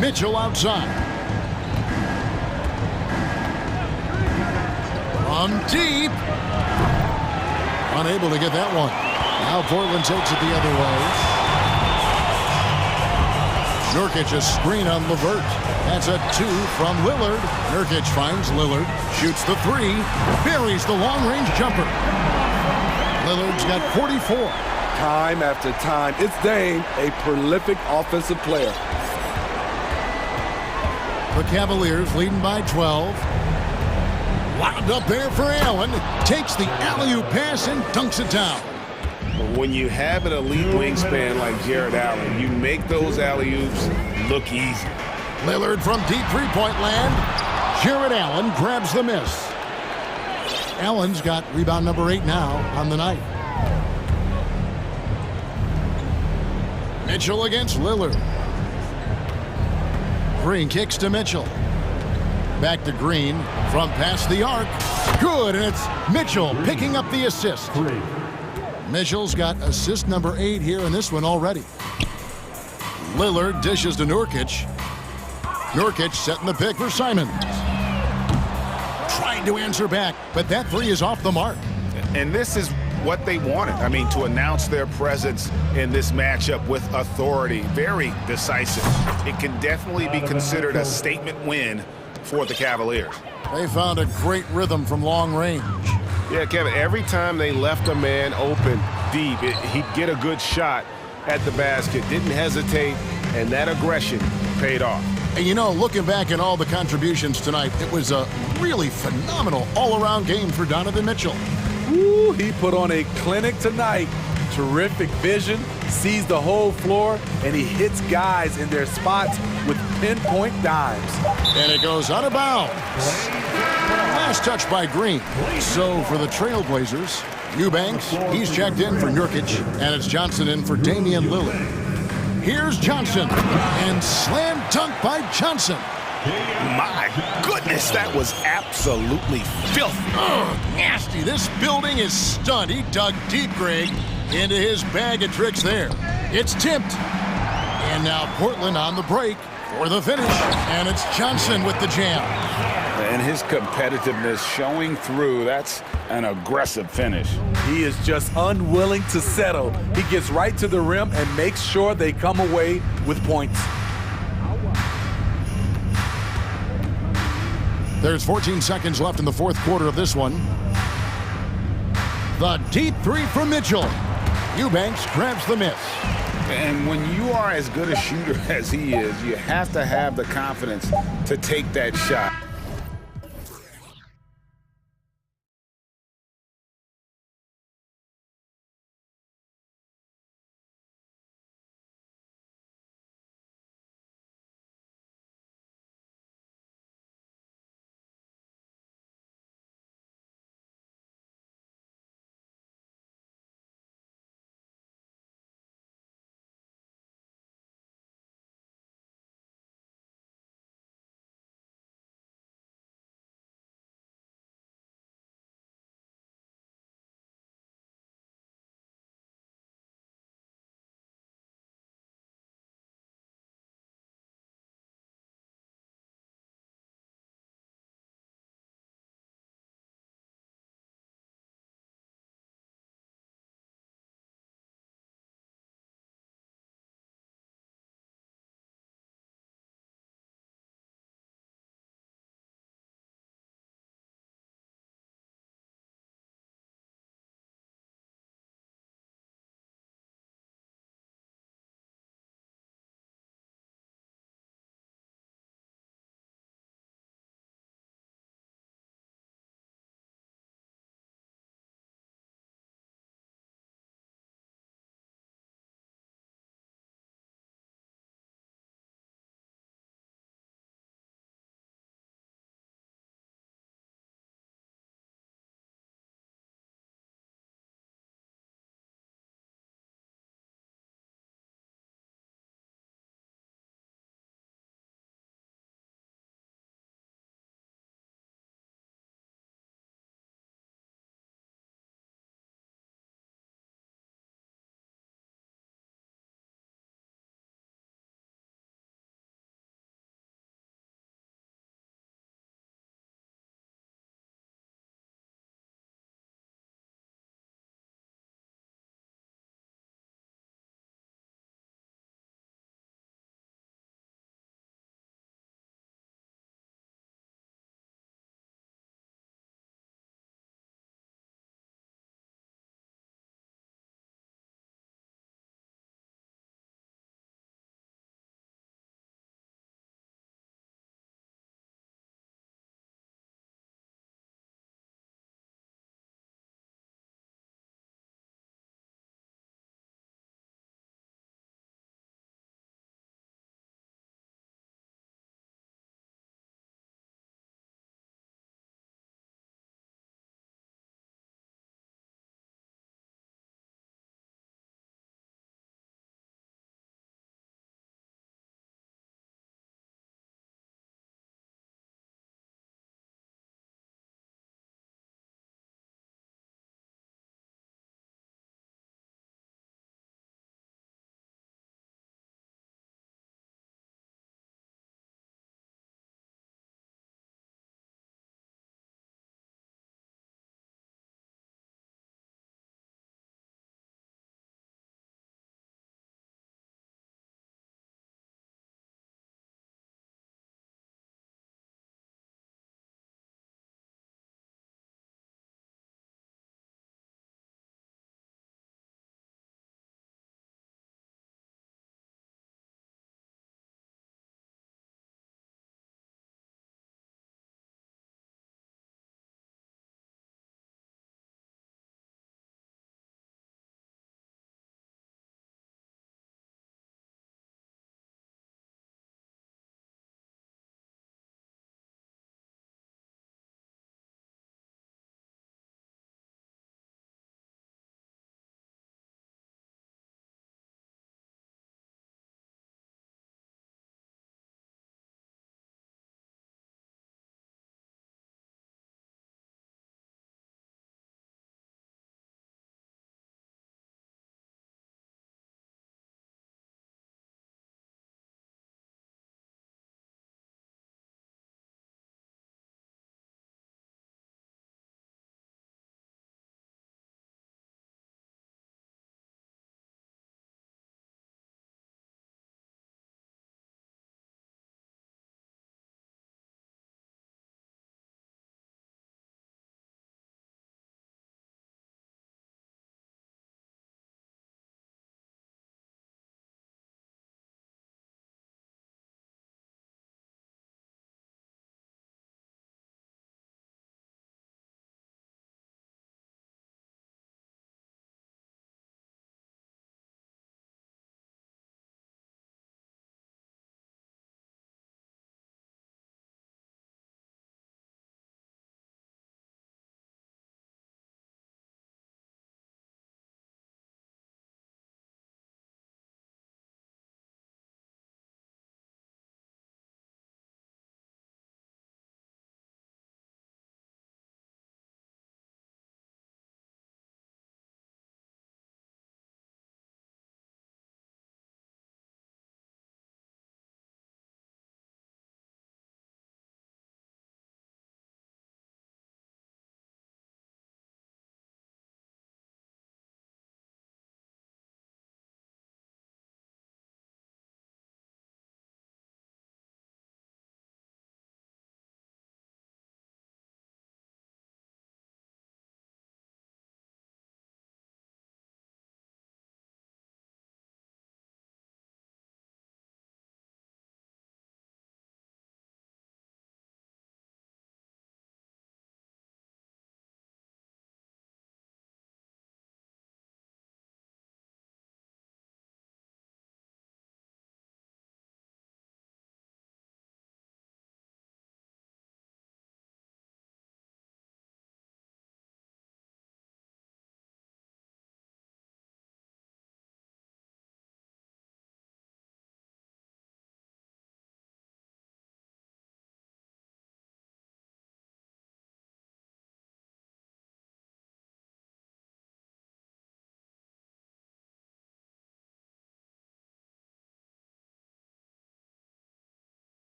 S1: Mitchell outside. From deep. Unable to get that one. Now Portland takes it the other way. Nurkic a screen on LeVert. That's a 2 from Lillard. Nurkic finds Lillard. Shoots the 3. Buries the long-range jumper. Lillard's got 44.
S10: Time after time, it's Dame, a prolific offensive player.
S1: The Cavaliers leading by 12. Wound up there for Allen. Takes the alley-oop pass and dunks it down.
S8: But when you have an elite wingspan like Jared Allen, you make those alley-oops look easy.
S1: Lillard from deep three-point land. Jared Allen grabs the miss. Allen's got rebound number 8 now on the night. Mitchell against Lillard. Green kicks to Mitchell. Back to Green from past the arc. Good, and it's Mitchell picking up the assist. Mitchell's got assist number 8 here in this one already. Lillard dishes to Nurkic. Nurkic setting the pick for Simons. Trying to answer back, but that three is off the mark.
S11: And this is what they wanted. I mean, to announce their presence in this matchup with authority. Very decisive. It can definitely be considered a statement win for the Cavaliers.
S1: They found a great rhythm from long range.
S8: Yeah, Kevin, every time they left a man open deep, he'd get a good shot at the basket, didn't hesitate, and that aggression paid off.
S1: And you know, looking back at all the contributions tonight, it was a really phenomenal all-around game for Donovan Mitchell.
S10: Ooh, he put on a clinic tonight. Terrific vision, sees the whole floor, and he hits guys in their spots with pinpoint dimes.
S1: And it goes out of bounds. Last touch by Green. So for the Trailblazers, Eubanks, he's checked in for Nurkic, and it's Johnson in for Damian Lillard. Here's Johnson, and slam dunk by Johnson.
S11: My goodness, that was absolutely filthy.
S1: Nasty. This building is stunned. He dug deep, Greg, into his bag of tricks there. It's tipped. And now Portland on the break for the finish. And it's Johnson with the jam.
S11: And his competitiveness showing through. That's an aggressive finish.
S10: He is just unwilling to settle. He gets right to the rim and makes sure they come away with points.
S1: There's 14 seconds left in the fourth quarter of this one. The deep three from Mitchell. Eubanks grabs the miss.
S11: And when you are as good a shooter as he is, you have to have the confidence to take that shot.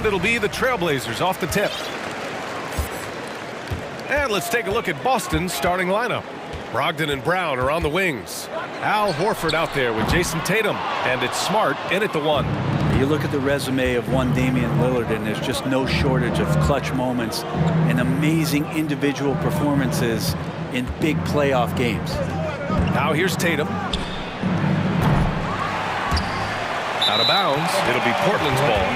S2: And it'll be the Trailblazers off the tip. And let's take a look at Boston's starting lineup. Brogdon and Brown are on the wings. Al Horford out there with Jason Tatum. And it's Smart in at the 1.
S12: You look at the resume of one Damian Lillard, and there's just no shortage of clutch moments and amazing individual performances in big playoff games.
S2: Now here's Tatum. Out of bounds. It'll be Portland's ball.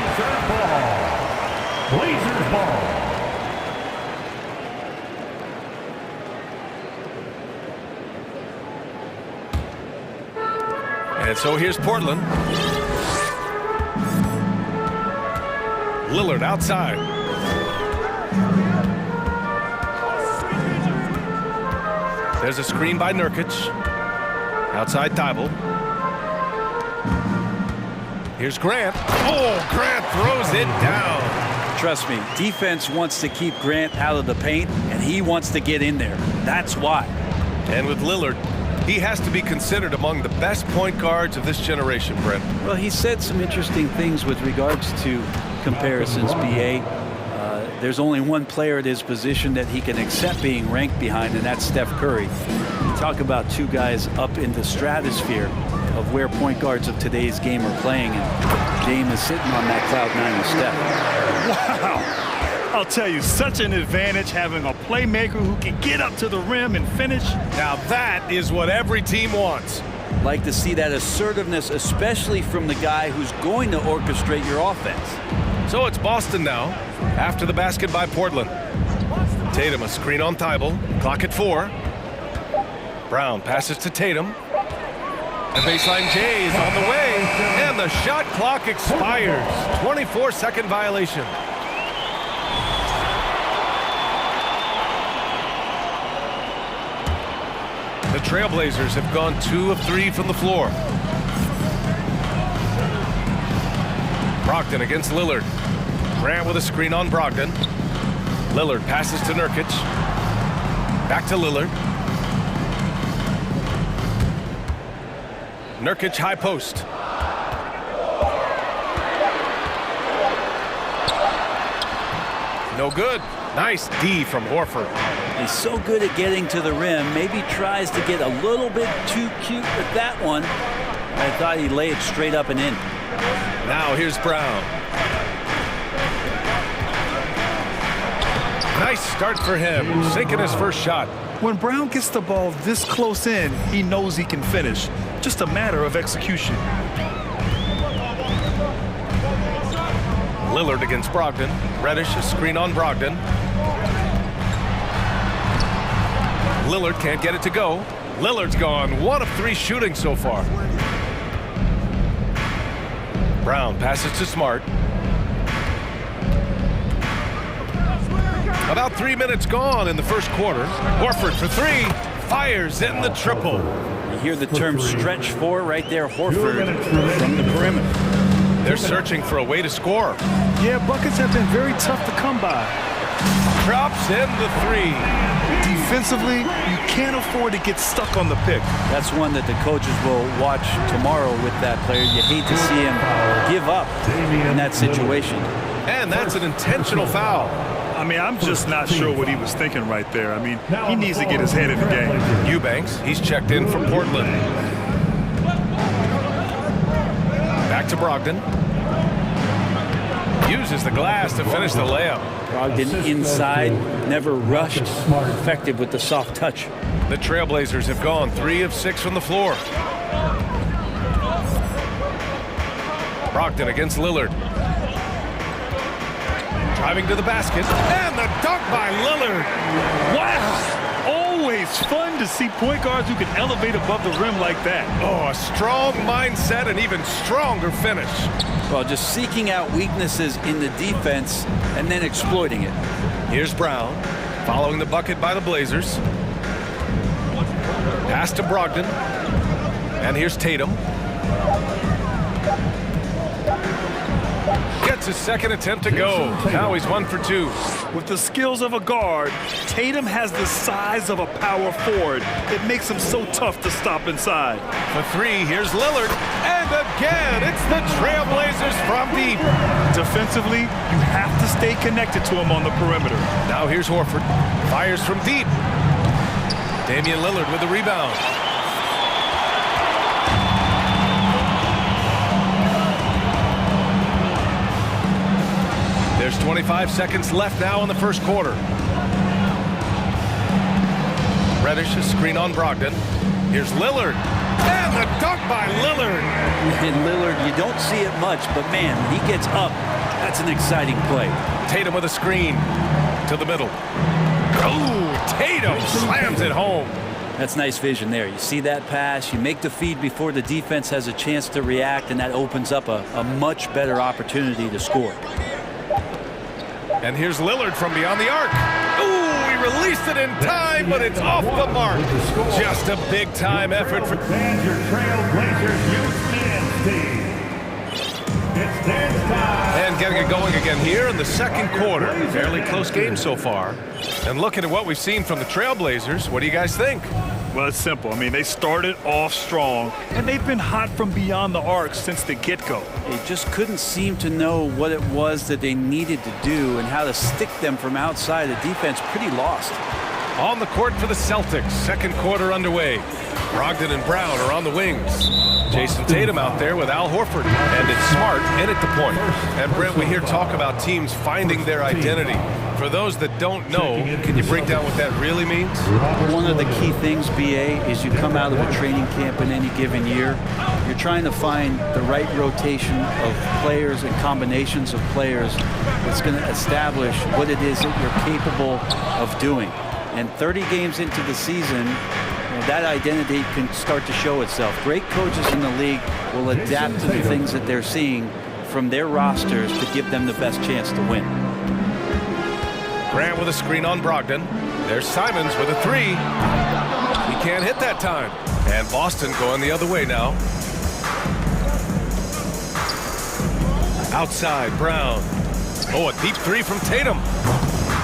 S5: Blazers ball.
S2: And so here's Portland. Lillard outside. There's a screen by Nurkic. Outside Thibault. Here's Grant. Oh, Grant throws it down.
S12: Trust me, defense wants to keep Grant out of the paint, and he wants to get in there. That's why.
S2: And with Lillard, he has to be considered among the best point guards of this generation, Brent.
S12: Well, he said some interesting things with regards to comparisons, BA. There's only one player at his position that he can accept being ranked behind, and that's Steph Curry. You talk about two guys up in the stratosphere of where point guards of today's game are playing, and Dame is sitting on that cloud 9 with Steph.
S3: Wow. I'll tell you, such an advantage having a playmaker who can get up to the rim and finish.
S2: Now that is what every team wants.
S12: Like to see that assertiveness, especially from the guy who's going to orchestrate your offense.
S2: So it's Boston now, after the basket by Portland. Tatum a screen on Thibault, clock at 4. Brown passes to Tatum. The baseline J is on the way, and the shot clock expires. 24-second violation. The Trailblazers have gone 2 of 3 from the floor. Brogdon against Lillard. Grant with a screen on Brogdon. Lillard passes to Nurkic. Back to Lillard. Nurkic high post. No good. Nice D from Horford.
S12: He's so good at getting to the rim. Maybe tries to get a little bit too cute with that one. I thought he'd lay it straight up and in.
S2: Now here's Brown. Nice start for him, sinking his first shot.
S3: When Brown gets the ball this close in, he knows he can finish. Just a matter of execution.
S2: Lillard against Brogdon. Reddish a screen on Brogdon. Lillard can't get it to go. Lillard's gone 1 of 3 shooting so far. Brown passes to Smart. About 3 minutes gone in the first quarter. Horford for 3. Fires in the triple.
S12: You hear the term stretch 4 right there. Horford from the perimeter.
S2: They're searching for a way to score.
S3: Yeah, buckets have been very tough to come by.
S2: Drops in the 3.
S3: Defensively, you can't afford to get stuck on the pick.
S12: That's one that the coaches will watch tomorrow with that player. You hate to see him give up in that situation.
S2: And that's an intentional foul.
S3: I mean, I'm just not sure what he was thinking right there. I mean, he needs to get his head in the game.
S2: Eubanks, he's checked in from Portland. Back to Brogdon. Uses the glass to finish the layup.
S12: Brogdon inside, never rushed, effective with the soft touch.
S2: The Trailblazers have gone 3 of 6 from the floor. Brogdon against Lillard. Driving to the basket, and the dunk by Lillard.
S3: Wow! Always fun to see point guards who can elevate above the rim like that.
S2: Oh, a strong mindset and even stronger finish.
S12: Well, just seeking out weaknesses in the defense and then exploiting it.
S2: Here's Brown, following the bucket by the Blazers. Pass to Brogdon. And here's Tatum. Gets his second attempt to go. Now he's 1 for 2.
S3: With the skills of a guard, Tatum has the size of a power forward. It makes him so tough to stop inside.
S2: For 3, here's Lillard. And again, it's the Trailblazers from deep.
S3: Defensively, you have to stay connected to him on the perimeter.
S2: Now here's Horford. Fires from deep. Damian Lillard with the rebound. There's 25 seconds left now in the first quarter. Reddish, a screen on Brogdon. Here's Lillard. And the dunk by Lillard.
S12: And Lillard, you don't see it much, but man, when he gets up, that's an exciting play.
S2: Tatum with a screen to the middle. Oh, Tatum slams it home.
S12: That's nice vision there. You see that pass, you make the feed before the defense has a chance to react, and that opens up a much better opportunity to score.
S2: And here's Lillard from beyond the arc. Ooh, he released it in time, but it's off the mark. Just a big-time effort for...
S5: Fans, your Trailblazers youth men's team. It's dance time.
S2: And getting it going again here in the second quarter. Fairly close game so far. And looking at what we've seen from the Trailblazers, what do you guys think?
S3: Well, it's simple. I mean, they started off strong, and they've been hot from beyond the arc since the get-go.
S12: They just couldn't seem to know what it was that they needed to do and how to stick them from outside. The defense pretty lost.
S2: On the court for the Celtics, second quarter underway. Brogdon and Brown are on the wings. Jason Tatum out there with Al Horford. And it's Smart in at the point. And Brent, we hear talk about teams finding their identity. For those that don't know, can you break down what that really means?
S12: One of the key things, BA, is you come out of a training camp in any given year. You're trying to find the right rotation of players and combinations of players that's going to establish what it is that you're capable of doing. And 30 games into the season, that identity can start to show itself. Great coaches in the league will adapt to the things that they're seeing from their rosters to give them the best chance to win.
S2: Grant with a screen on Brogdon. There's Simons with a 3. He can't hit that time. And Boston going the other way now. Outside, Brown. Oh, a deep 3 from Tatum.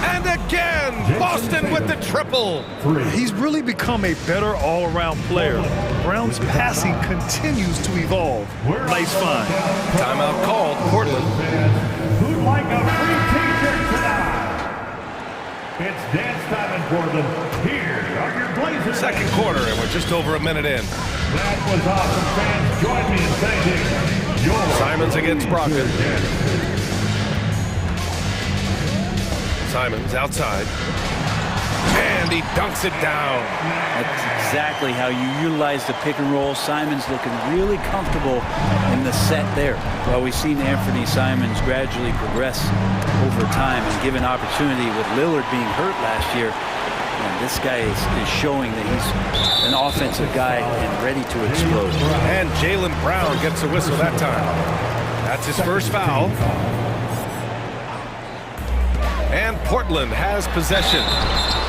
S2: And again, Boston with the triple.
S3: He's really become a better all-around player. Brown's passing continues to evolve. Nice find.
S2: Timeout called, Portland.
S5: Who'd like a free t-shirt tonight? It's dance time in Portland. Here are your Blazers.
S2: Second quarter, and we're just over a minute in.
S5: That was awesome, fans. Join me in thanking your
S2: Simons against Brogdon. Simons outside. And he dunks it down.
S12: That's exactly how you utilize the pick and roll. Simons looking really comfortable in the set there. Well, we've seen Anthony Simons gradually progress over time and given opportunity with Lillard being hurt last year. And this guy is showing that he's an offensive guy and ready to explode.
S2: And Jaylen Brown gets a whistle that time. That's his first foul. And Portland has possession.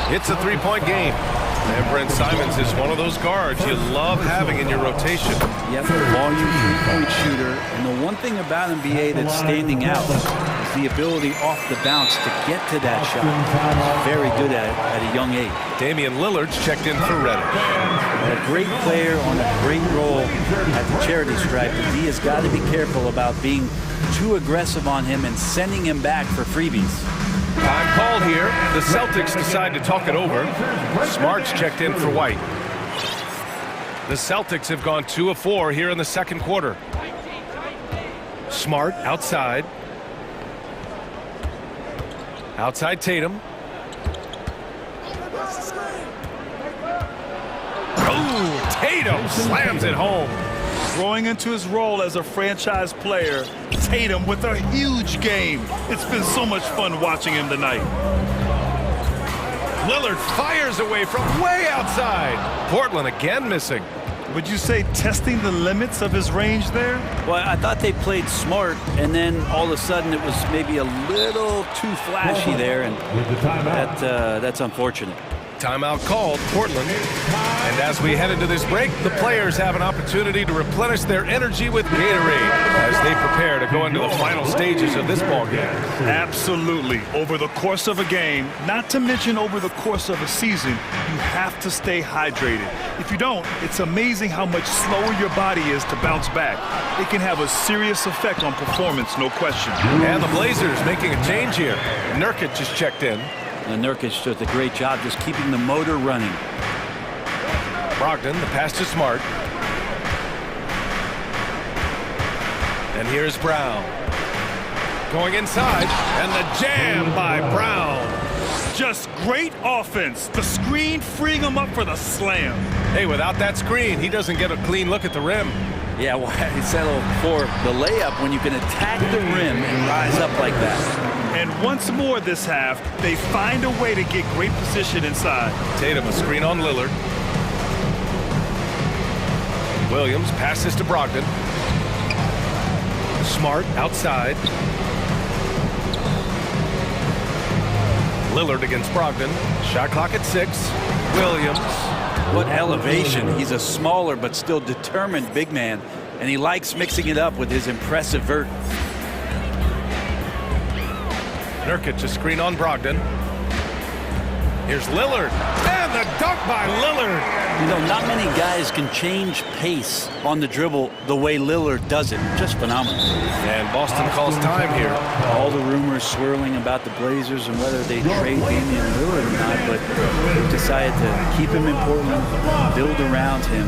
S2: It's a three-point game. And Brent Simons is one of those guards you love having in your rotation.
S12: Yep, volume three-point shooter. And the one thing about NBA that's standing out is the ability off the bounce to get to that shot. He's very good at it at a young age.
S2: Damian Lillard's checked in for Reddish.
S12: A great player on a great role at the charity stripe. But he has got to be careful about being too aggressive on him and sending him back for freebies.
S2: Time called here. The Celtics decide to talk it over. Smart's checked in for White. The Celtics have gone 2 of 4 here in the second quarter. Smart outside. Outside Tatum. Oh, Tatum slams it home.
S3: Growing into his role as a franchise player, Tatum with a huge game. It's been so much fun watching him tonight.
S2: Lillard fires away from way outside. Portland again missing.
S3: Would you say testing the limits of his range there?
S12: Well, I thought they played smart, and then all of a sudden it was maybe a little too flashy there, and that's unfortunate.
S2: Timeout called, Portland. And as we head into this break, the players have an opportunity to replenish their energy with Gatorade as they prepare to go into the final stages of this ball game.
S3: Absolutely. Over the course of a game, not to mention over the course of a season, you have to stay hydrated. If you don't, it's amazing how much slower your body is to bounce back. It can have a serious effect on performance, no question.
S2: And the Blazers making a change here. Nurkic just checked in.
S12: And Nurkic does a great job just keeping the motor running.
S2: Brogdon, the pass to Smart. And here's Brown. Going inside, and the jam by Brown.
S3: Just great offense. The screen freeing him up for the slam.
S2: Hey, without that screen, he doesn't get a clean look at the rim.
S12: Yeah, well, he settled for the layup when you can attack the rim and rise up like that.
S3: And once more this half, they find a way to get great position inside.
S2: Tatum a screen on Lillard. Williams passes to Brogdon. Smart outside. Lillard against Brogdon. Shot clock at 6. Williams.
S12: What elevation. He's a smaller but still determined big man, and he likes mixing it up with his impressive vert.
S2: Nurkic a screen on Brogdon. Here's Lillard. And the dunk by Lillard.
S12: You know, not many guys can change pace on the dribble the way Lillard does it. Just phenomenal.
S2: And Boston calls time here.
S12: All the rumors swirling about the Blazers and whether they trade Damian Lillard or not, but they decided to keep him in Portland, build around him,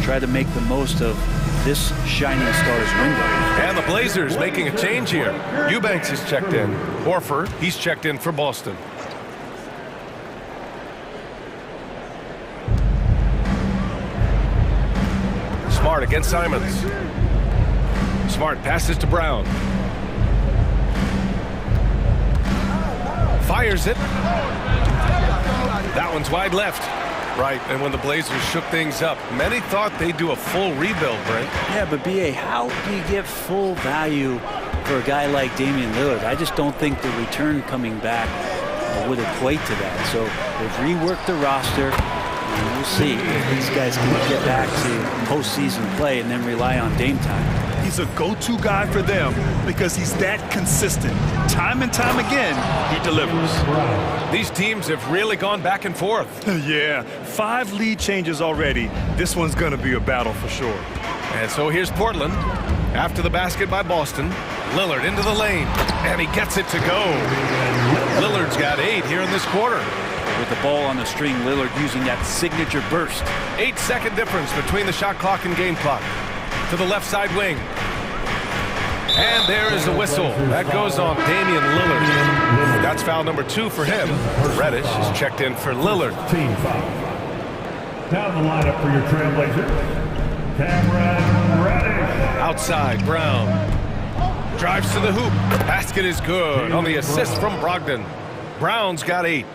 S12: try to make the most of this shining star's window.
S2: And the Blazers making a change here. Eubanks is checked in. Horford, he's checked in for Boston. Smart against Simons. Smart passes to Brown. Fires it. That one's wide left. Right, and when the Blazers shook things up, many thought they'd do a full rebuild, Brent.
S12: Yeah, but B.A., how do you get full value for a guy like Damian Lillard? I just don't think the return coming back would equate to that. So they've reworked the roster, and we'll see if these guys can get back to postseason play and then rely on Dame time.
S3: He's a go-to guy for them because he's that consistent. Time and time again, he delivers.
S2: These teams have really gone back and forth.
S3: Yeah, 5 lead changes already. This one's going to be a battle for sure.
S2: And so here's Portland. After the basket by Boston, Lillard into the lane, and he gets it to go. Lillard's got 8 here in this quarter.
S12: With the ball on the string, Lillard using that signature burst.
S2: 8-second difference between the shot clock and game clock. To the left side wing. And there is the whistle. That goes on Damian Lillard. That's foul number 2 for him. Reddish is checked in for Lillard.
S5: Team foul. Down the lineup for your Trailblazers, Cameron Reddish.
S2: Outside, Brown. Drives to the hoop. Basket is good on the assist from Brogdon. Brown's got 8.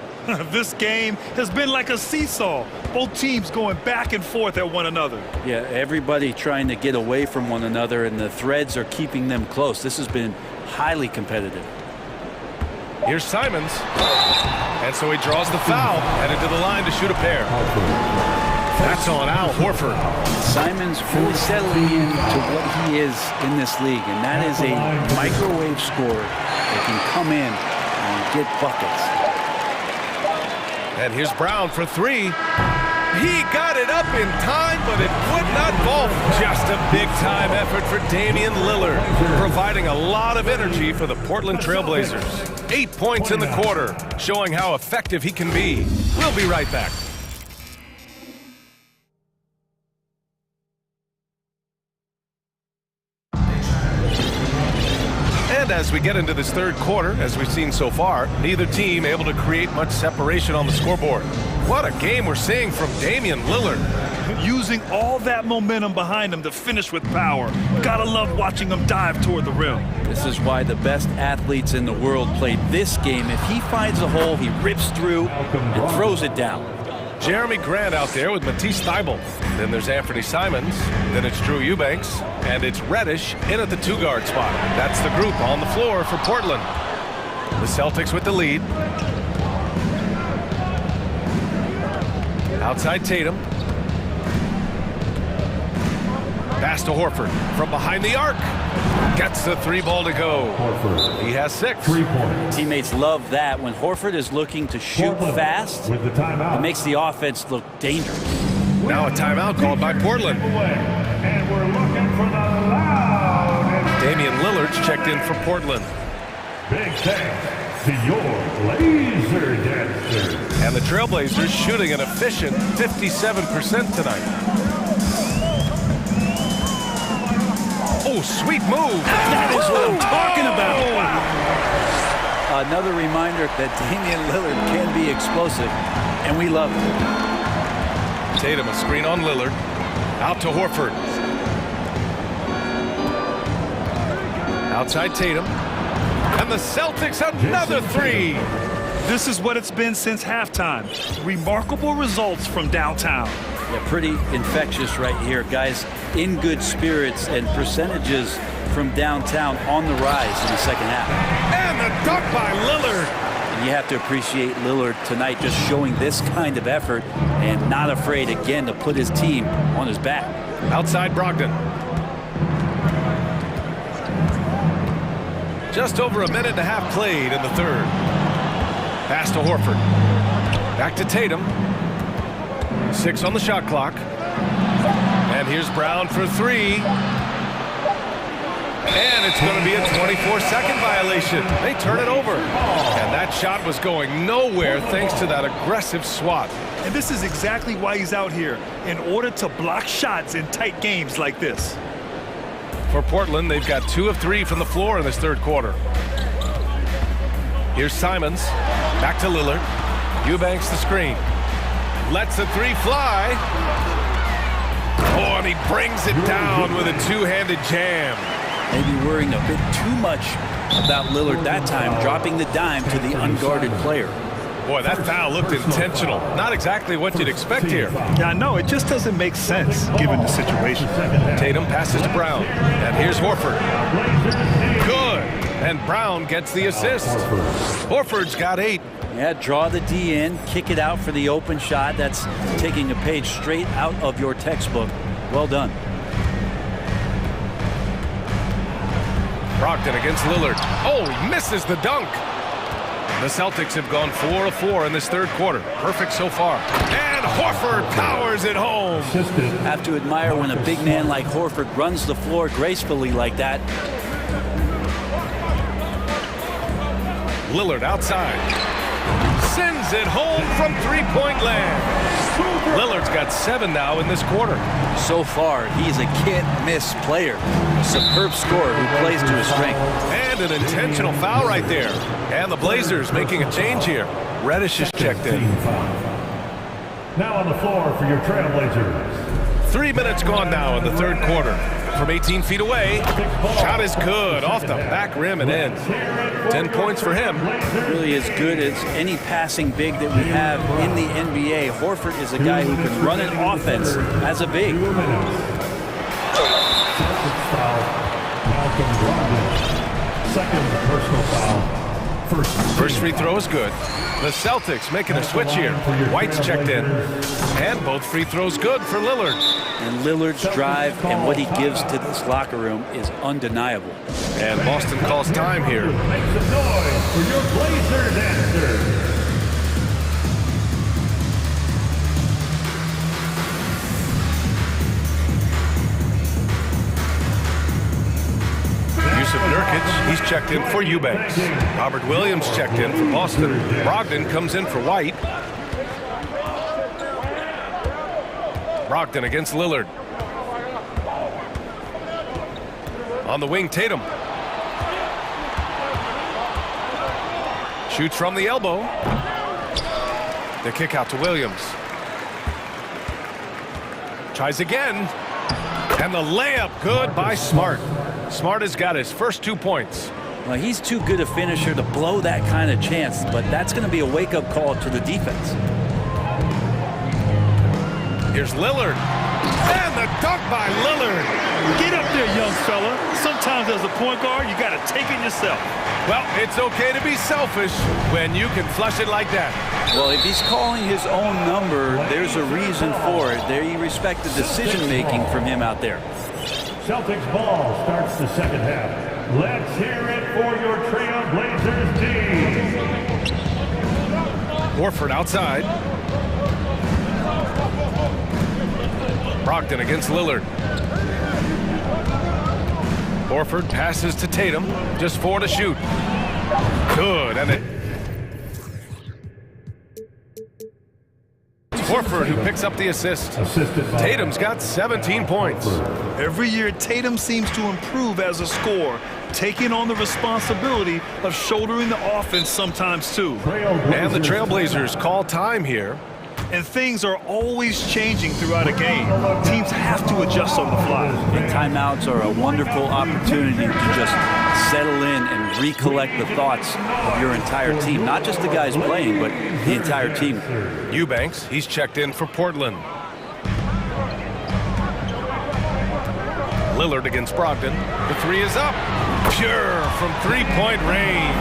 S3: This game has been like a seesaw. Both teams going back and forth at one another.
S12: Yeah, everybody trying to get away from one another, and the threads are keeping them close. This has been highly competitive.
S2: Here's Simons. And so he draws the foul, headed to the line to shoot a pair. That's on Al Horford.
S12: Simons really settling into what he is in this league, and that is a microwave scorer that can come in and get buckets.
S2: And here's Brown for 3. He got it up in time, but it would not fall. Just a big-time effort for Damian Lillard, providing a lot of energy for the Portland Trailblazers. 8 points in the quarter, showing how effective he can be. We'll be right back. And as we get into this third quarter, as we've seen so far, neither team able to create much separation on the scoreboard. What a game we're seeing from Damian Lillard.
S3: Using all that momentum behind him to finish with power. Gotta love watching him dive toward the rim.
S12: This is why the best athletes in the world play this game. If he finds a hole, he rips through and throws it down.
S2: Jeremy Grant out there with Matisse Thybulle. Then there's Anthony Simons. Then it's Drew Eubanks. And it's Reddish in at the 2-guard spot. That's the group on the floor for Portland. The Celtics with the lead. Outside Tatum. Pass to Horford from behind the arc. Gets the 3 ball to go. He has 6.
S5: 3 points.
S12: Teammates love that. When Horford is looking to shoot fast,
S5: with the timeout.
S12: it makes the offense look dangerous.
S2: Now a timeout called by Portland.
S5: And we're looking for the loud.
S2: Damian Lillard's checked in for Portland.
S5: Big thanks to your laser dancers.
S2: And the Trailblazers shooting an efficient 57% tonight. Oh, sweet move.
S12: That is what I'm talking about. Another reminder that Damian Lillard can be explosive, and we love it.
S2: Tatum, a screen on Lillard. Out to Horford. Outside Tatum. And the Celtics another 3.
S3: This is what it's been since halftime. Remarkable results from downtown.
S12: Yeah, pretty infectious right here, guys. In good spirits, and percentages from downtown on the rise in the second half.
S2: And the dunk by Lillard.
S12: And you have to appreciate Lillard tonight just showing this kind of effort and not afraid again to put his team on his back.
S2: Outside Brogdon. Just over a minute and a half played in the third. Pass to Horford. Back to Tatum. 6 on the shot clock. And here's Brown for 3. And it's going to be a 24-second violation. They turn it over. And that shot was going nowhere thanks to that aggressive swat.
S3: And this is exactly why he's out here, in order to block shots in tight games like this.
S2: For Portland, they've got 2 of 3 from the floor in this third quarter. Here's Simons. Back to Lillard. Eubanks the screen. Lets the 3 fly. Oh, and he brings it down with a 2-handed jam.
S12: Maybe worrying a bit too much about Lillard that time, dropping the dime to the unguarded player.
S2: Boy, that foul looked intentional. Not exactly what you'd expect here.
S3: Yeah, I know. It just doesn't make sense given the situation.
S2: Tatum passes to Brown. And here's Horford. Good. And Brown gets the assist. Horford's got 8.
S12: Yeah, draw the D in, kick it out for the open shot. That's taking a page straight out of your textbook. Well done.
S2: Brogdon against Lillard. Oh, he misses the dunk. The Celtics have gone 4 of 4 in this third quarter. Perfect so far. And Horford powers it home.
S12: Have to admire when a big man like Horford runs the floor gracefully like that.
S2: Lillard outside. Sends it home from 3-point land. Lillard's got 7 now in this quarter.
S12: So far, he's a can't-miss player. Superb scorer who plays to his strength.
S2: And an intentional foul right there. And the Blazers making a change here. Reddish is checked in.
S5: Now on the floor for your Trailblazers.
S2: 3 minutes gone now in the third quarter. From 18 feet away, shot is good off the back rim and in. 10 points for him.
S12: Really as good as any passing big that we have in the NBA. Horford is a guy who can run an offense as a big.
S5: Second personal foul.
S2: First free throw is good. The Celtics making a switch here. White's checked in. And both free throws good for Lillard.
S12: And Lillard's drive and what he gives to this locker room is undeniable.
S2: And Boston calls time here.
S5: Make some noise for your Blazer dancers.
S2: Nurkic, he's checked in for Eubanks. Robert Williams checked in for Boston. Brogdon comes in for White. Brogdon against Lillard. On the wing, Tatum. Shoots from the elbow. The kick out to Williams. Tries again. And the layup good by Smart. Smart has got his first 2 points.
S12: Well, he's too good a finisher to blow that kind of chance, but that's going to be a wake-up call to the defense.
S2: Here's Lillard. And the dunk by Lillard.
S3: Get up there, young young fella. Sometimes as a point guard, you got to take it yourself.
S2: Well, it's okay to be selfish when you can flush it like that.
S12: Well, if he's calling his own number, there's a reason for it. They respect the decision-making from him out there.
S5: Celtics ball starts the second half. Let's hear it for your Trailblazers team.
S2: Horford outside. Brogdon against Lillard. Horford passes to Tatum. Just 4 to shoot. Good, and it... Horford who picks up the assist. Tatum's got 17 points.
S3: Every year, Tatum seems to improve as a scorer, taking on the responsibility of shouldering the offense sometimes too.
S2: And the Trailblazers call time here.
S3: And things are always changing throughout a game. Teams have to adjust on the fly.
S12: And timeouts are a wonderful opportunity to just settle in and recollect the thoughts of your entire team. Not just the guys playing, but the entire team.
S2: Eubanks, he's checked in for Portland. Lillard against Brogdon. The 3 is up. Pure from 3-point range.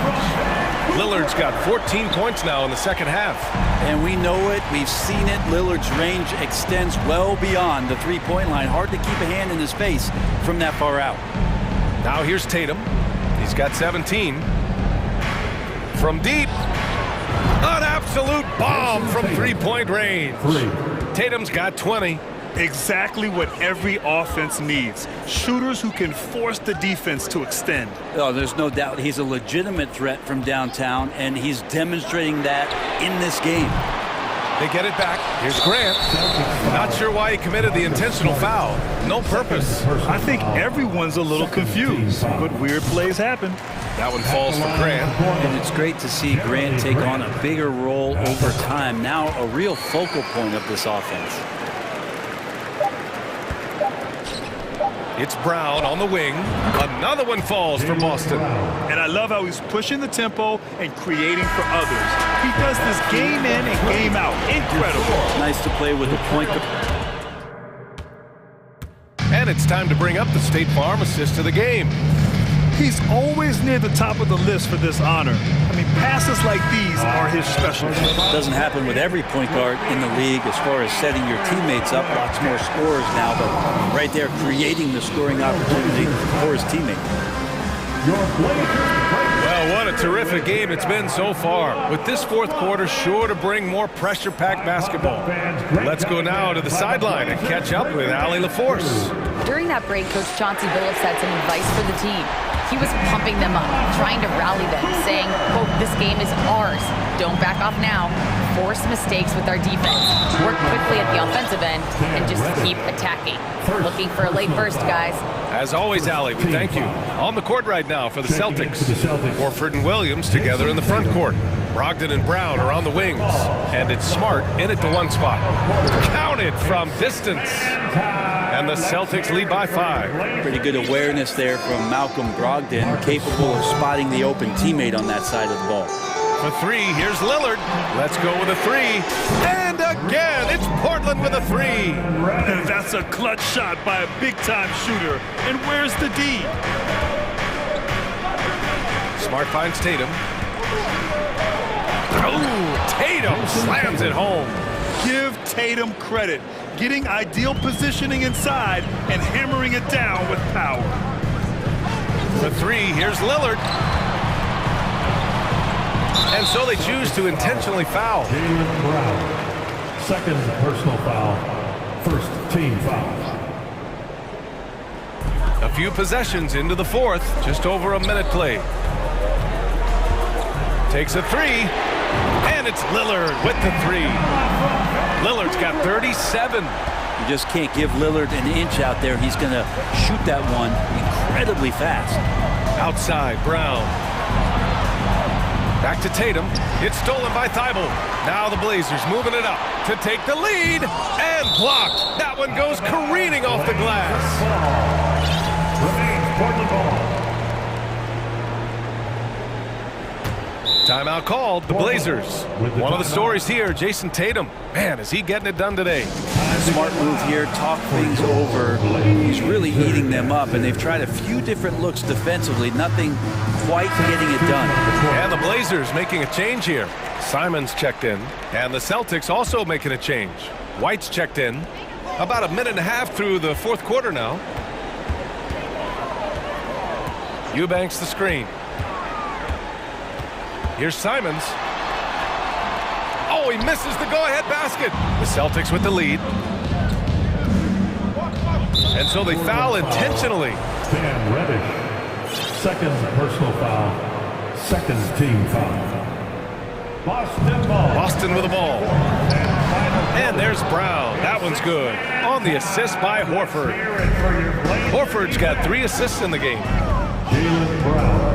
S2: Lillard's got 14 points now in the second half.
S12: And we know it. We've seen it. Lillard's range extends well beyond the 3-point line. Hard to keep a hand in his face from that far out.
S2: Now here's Tatum. He's got 17. From deep. An absolute bomb from 3-point range. Tatum's got 20.
S3: Exactly what every offense needs. Shooters who can force the defense to extend.
S12: Oh, there's no doubt he's a legitimate threat from downtown, and he's demonstrating that in this game.
S2: They get it back. Here's Grant. Not sure why he committed the intentional foul. No purpose.
S3: I think everyone's a little confused, but weird plays happen.
S2: That one falls for Grant.
S12: And it's great to see Grant take on a bigger role over time. Now a real focal point of this offense.
S2: It's Brown on the wing. Another one falls for Boston.
S3: And I love how he's pushing the tempo and creating for others. He does this game in and game out. Incredible.
S12: Nice to play with a point.
S2: And it's time to bring up the State Farm assist of the game.
S3: He's always near the top of the list for this honor. I mean, passes like these are his specialty.
S12: Doesn't happen with every point guard in the league as far as setting your teammates up. Lots more scorers now, but right there creating the scoring opportunity for his teammate.
S2: Well, what a terrific game it's been so far. With this fourth quarter sure to bring more pressure-packed basketball. Let's go now to the sideline and catch up with Allie LaForce.
S6: During that break, Coach Chauncey Billups had some advice for the team. He was pumping them up, trying to rally them, saying, quote, "This game is ours. Don't back off now. Force mistakes with our defense. Work quickly at the offensive end and just keep attacking." Looking for a late burst, guys.
S2: As always, Allie, we thank you. On the court right now for the Celtics. Horford and Williams together in the front court. Brogdon and Brown are on the wings. And it's Smart in at the 1 spot. Counted from distance. And the Celtics lead by 5.
S12: Pretty good awareness there from Malcolm Brogdon, capable of spotting the open teammate on that side of the ball.
S2: For 3, here's Lillard. Let's go with a 3. And again, it's Portland with a 3.
S3: And that's a clutch shot by a big-time shooter. And where's the D?
S2: Smart finds Tatum. Oh, Tatum slams it home.
S3: Give Tatum credit. Getting ideal positioning inside and hammering it down with power.
S2: For 3, here's Lillard. And so they choose to intentionally foul.
S5: Second personal foul. First team foul.
S2: A few possessions into the fourth. Just over a minute played. Takes a 3. And it's Lillard with the 3. Lillard's got 37.
S12: You just can't give Lillard an inch out there. He's going to shoot that one incredibly fast.
S2: Outside, Brown. Back to Tatum. It's stolen by Thibault. Now the Blazers moving it up to take the lead. And blocked. That one goes careening off the glass.
S5: Portland ball.
S2: Timeout called, the Blazers. One of the stories here, Jason Tatum. Man, is he getting it done today.
S12: smart move here, talk things over. He's really eating them up, and they've tried a few different looks defensively, nothing quite getting it done.
S2: And the Blazers making a change here. Simons checked in, and the Celtics also making a change. White's checked in. About a minute and a half through the fourth quarter now. Eubanks the screen. Here's Simons. Oh, he misses the go-ahead basket. The Celtics with the lead. And so they foul intentionally.
S5: Dan Reddish, second personal foul, second team foul. Boston ball.
S2: Boston with the ball. And there's Brown. That one's good. On the assist by Horford. Horford's got 3 assists in the game.
S5: Jaylen Brown.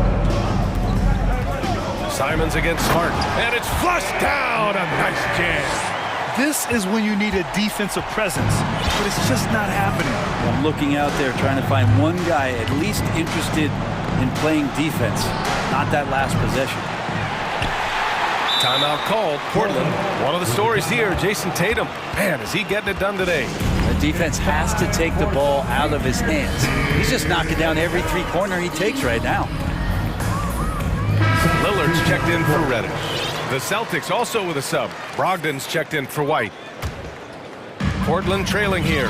S2: Simons against Smart. And it's flushed down. A nice jam.
S3: This is when you need a defensive presence, but it's just not happening.
S12: I'm looking out there trying to find one guy at least interested in playing defense, not that last possession.
S2: Timeout called. Portland. One of the stories here, Jason Tatum. Man, is he getting it done today?
S12: The defense has to take the ball out of his hands. He's just knocking down every three-pointer he takes right now.
S2: Lillard's checked in for Reddish. The Celtics also with a sub. Brogdon's checked in for White. Portland trailing here.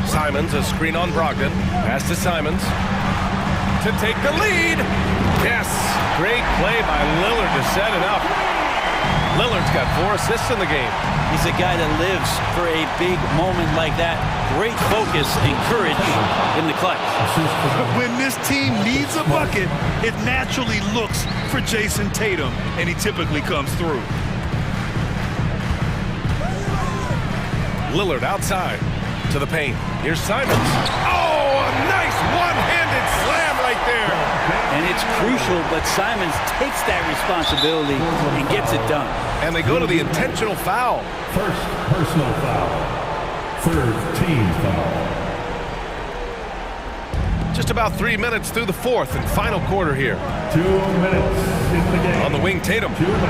S2: Simons, a screen on Brogdon. Pass to Simons to take the lead. Yes, great play by Lillard to set it up. Lillard's got 4 assists in the game.
S12: He's a guy that lives for a big moment like that. Great focus and courage in the clutch.
S3: When this team needs a bucket, it naturally looks for Jason Tatum, and he typically comes through.
S2: Lillard outside to the paint. Here's Simons. Oh, a nice one-handed slam right there.
S12: And it's crucial, but Simons takes that responsibility and gets it done.
S2: And they go to the intentional foul.
S5: First personal foul. Third team foul.
S2: Just about 3 minutes through the fourth and final quarter here.
S5: 2 minutes in the game.
S2: On the wing, Tatum.
S5: 2 minutes.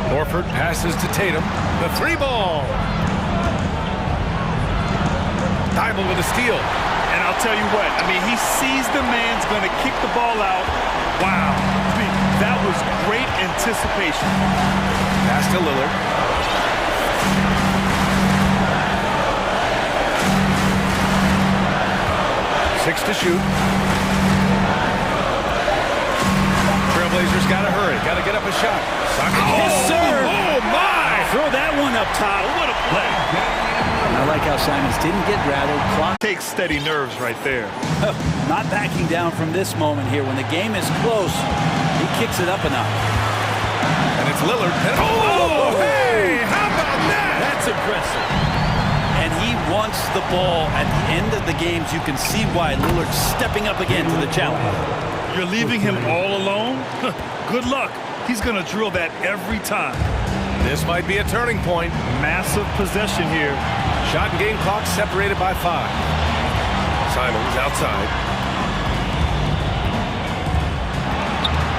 S2: Horford passes to Tatum. The 3-ball. Thibault with a steal.
S3: And I'll tell you what, I mean, he sees the man's going to kick the ball out. Wow. I mean, that was great anticipation.
S2: Pass to Lillard. Six to shoot. Trailblazers got to hurry. Got to get up a shot.
S12: Yes, sir.
S2: Oh, my.
S12: Throw that one up top. What a play. I like how Simons didn't get rattled. Clock
S3: takes steady nerves right there.
S12: Not backing down from this moment here. When the game is close, he kicks it up a notch.
S2: And it's Lillard. Oh, hey, how about that?
S12: That's aggressive. And he wants the ball at the end of the games. You can see why Lillard's stepping up again to the challenge.
S3: You're leaving him all alone? Good luck. He's going to drill that every time.
S2: This might be a turning point.
S3: Massive possession here.
S2: Shot and game clock separated by 5. Simons outside.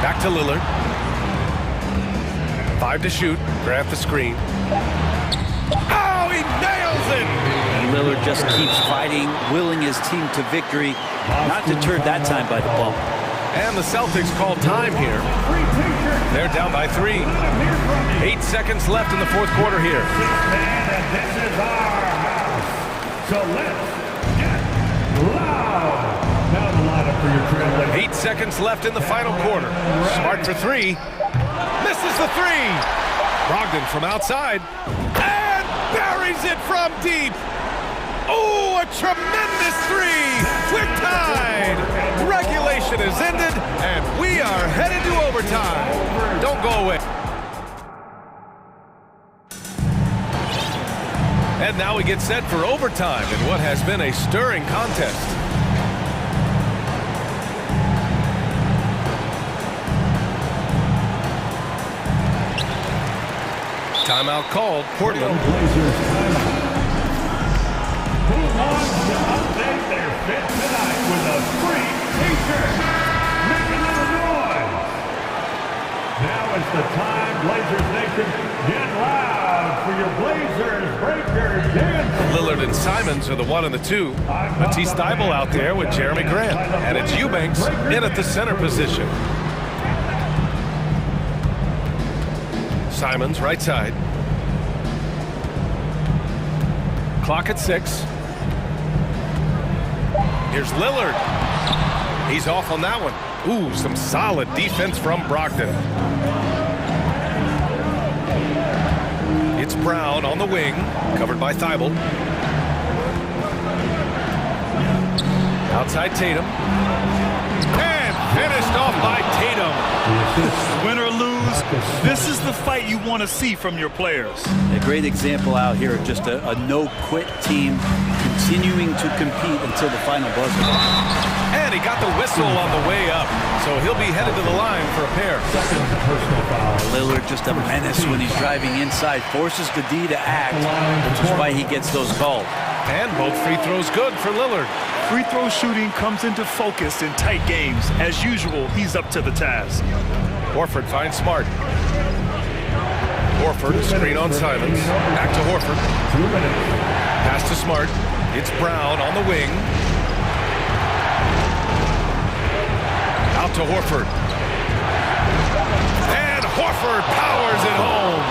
S2: Back to Lillard. 5 to shoot. Grab the screen. Oh, he nails it!
S12: And Lillard just keeps fighting, willing his team to victory. Not deterred that time by the ball.
S2: And the Celtics call time here. They're down by 3. 8 seconds left in the fourth quarter here.
S5: And this is our house. So let's get loud. Now the lineup for your Trailblazers.
S2: 8 seconds left in the final quarter. Smart for 3. Misses the 3. Brogdon from outside. And buries it from deep. Oh, a tremendous 3. We're tied. Regulation is ended, and we are headed to overtime. Don't go away. And now we get set for overtime in what has been a stirring contest. Timeout called. Portland.
S5: Blazers timeout. Who wants to update their fit tonight with a free t-shirt? Make a little noise. Now it's the time, Blazers Nation. Get loud for your Blazers Breaker dance.
S2: Lillard and Simons are the 1 and the 2. Matisse Thybulle out there with Jeremy Grant. And it's Eubanks in at the center position. Simons, right side. Clock at 6. Here's Lillard. He's off on that one. Ooh, some solid defense from Brogdon. It's Brown on the wing, covered by Thybulle. Outside Tatum. And finished off by Tatum.
S3: Win or lose, this is the fight you want to see from your players.
S12: A great example out here of just a no-quit team continuing to compete until the final buzzer.
S2: And he got the whistle on the way up, so he'll be headed to the line for a pair.
S12: Lillard just a menace when he's driving inside, forces the D to act, which is why he gets those calls.
S2: And both free throws good for Lillard.
S3: Free throw shooting comes into focus in tight games. As usual, he's up to the task.
S2: Horford finds Smart. Horford, screen on Simons. Back to Horford. Pass to Smart. It's Brown on the wing. Out to Horford. And Horford powers it home.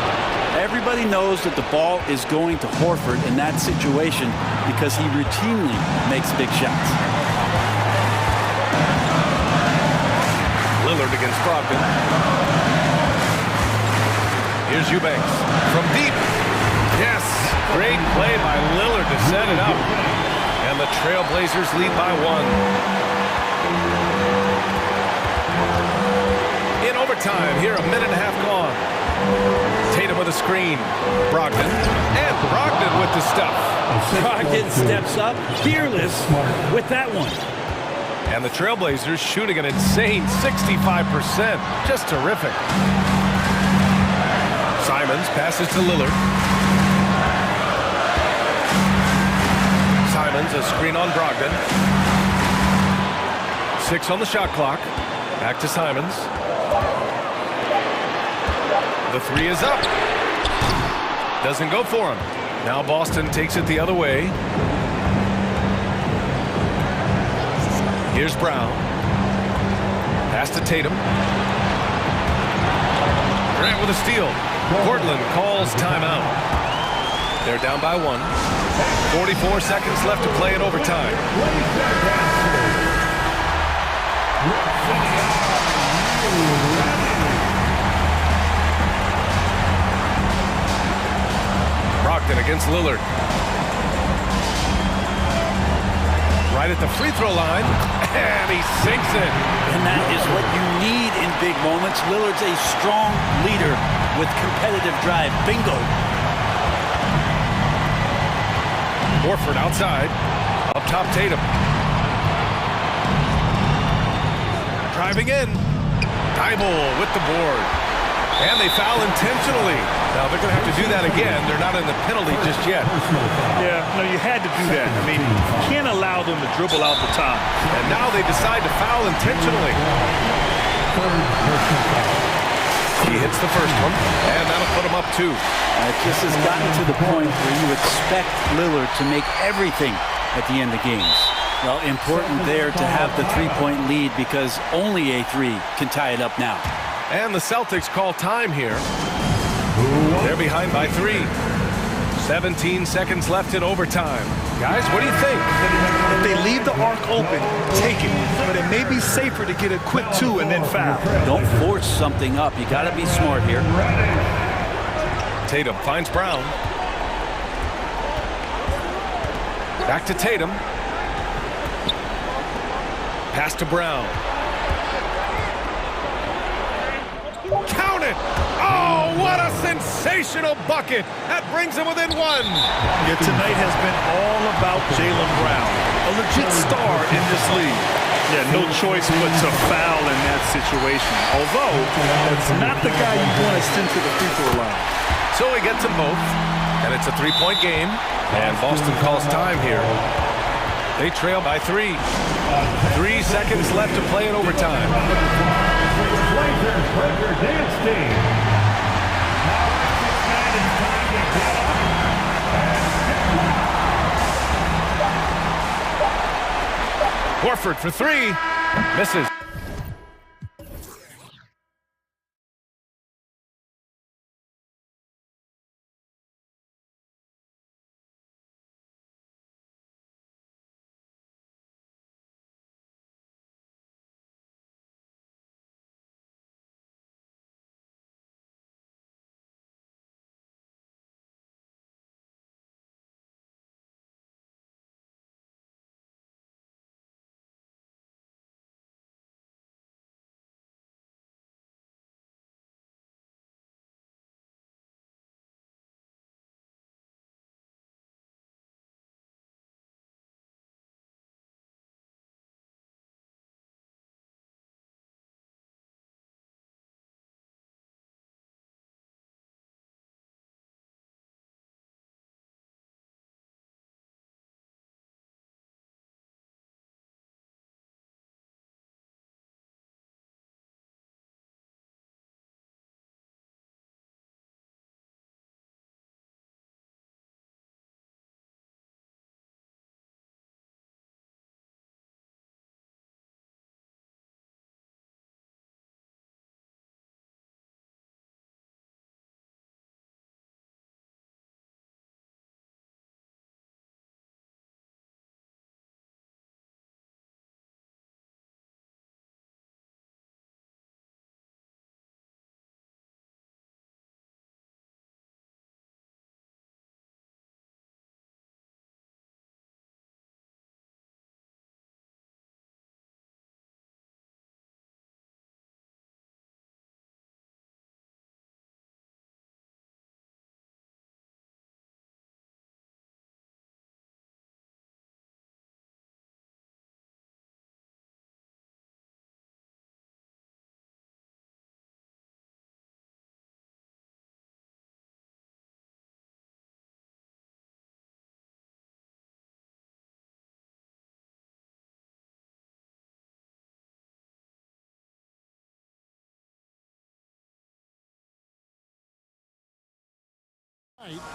S12: Everybody knows that the ball is going to Horford in that situation because he routinely makes big shots.
S2: Lillard against Brogdon. Here's Eubanks from deep. Yes, great play by Lillard to set it up. And the Trailblazers lead by 1. In overtime, here a minute and a half gone. Tatum with a screen. Brogdon. And Brogdon with the stuff.
S12: Brogdon steps up, fearless with that one.
S2: And the Trailblazers shooting an insane 65%. Just terrific. Simons passes to Lillard. Simons, a screen on Brogdon. 6 on the shot clock. Back to Simons. The 3 is up. Doesn't go for him. Now Boston takes it the other way. Here's Brown. Pass to Tatum. Grant with a steal. Portland calls timeout. They're down by 1. 44 seconds left to play in overtime. Brogdon against Lillard. Right at the free throw line, and he sinks it.
S12: And that is what you need in big moments. Lillard's a strong leader with competitive drive. Bingo.
S2: Horford outside. Up top, Tatum. Driving in. Thybulle with the board. And they foul intentionally. Now they're going to have to do that again. They're not in the penalty just yet.
S3: Yeah, no, you had to do that. I mean, you can't allow them to dribble out the time.
S2: And now they decide to foul intentionally. He hits the first one, and that'll put him up 2.
S12: It just has gotten to the point where you expect Lillard to make everything at the end of games. Well, important there to have the three-point lead because only a 3 can tie it up now.
S2: And the Celtics call time here. They're behind by 3. 17 seconds left in overtime. Guys, what do you think?
S3: If they leave the arc open, take it. But it may be safer to get a quick 2 and then foul.
S12: Don't force something up. You got to be smart here.
S2: Tatum finds Brown. Back to Tatum. Pass to Brown. Count it! Oh, what a sensational bucket! That brings him within 1.
S3: Yeah, tonight has been all about Jaylen Brown, a legit star in this league. Yeah, no choice but to foul in that situation. Although, that's not the guy you want to send to the free throw line.
S2: So he gets them both, and it's a 3-point game, and Boston calls time here. They trail by 3. 3 seconds left to play in overtime.
S5: Blazers break your dance team. Now, it's time to get up and get
S2: Horford for 3. Misses.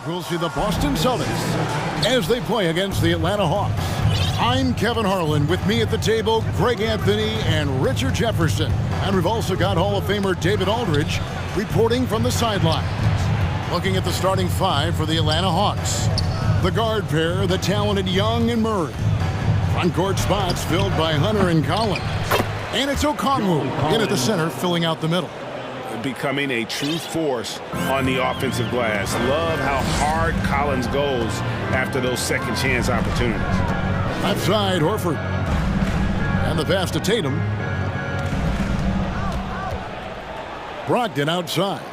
S1: We'll see the Boston Celtics as they play against the Atlanta Hawks. I'm Kevin Harlan. With me at the table, Greg Anthony and Richard Jefferson. And we've also got Hall of Famer David Aldridge reporting from the sidelines. Looking at the starting 5 for the Atlanta Hawks. The guard pair, the talented Young and Murray. Front court spots filled by Hunter and Collins. And it's Okongwu in at the center, filling out the middle.
S11: Becoming a true force on the offensive glass. Love how hard Collins goes after those second chance opportunities.
S1: Left side, Horford. And the pass to Tatum. Brogdon outside.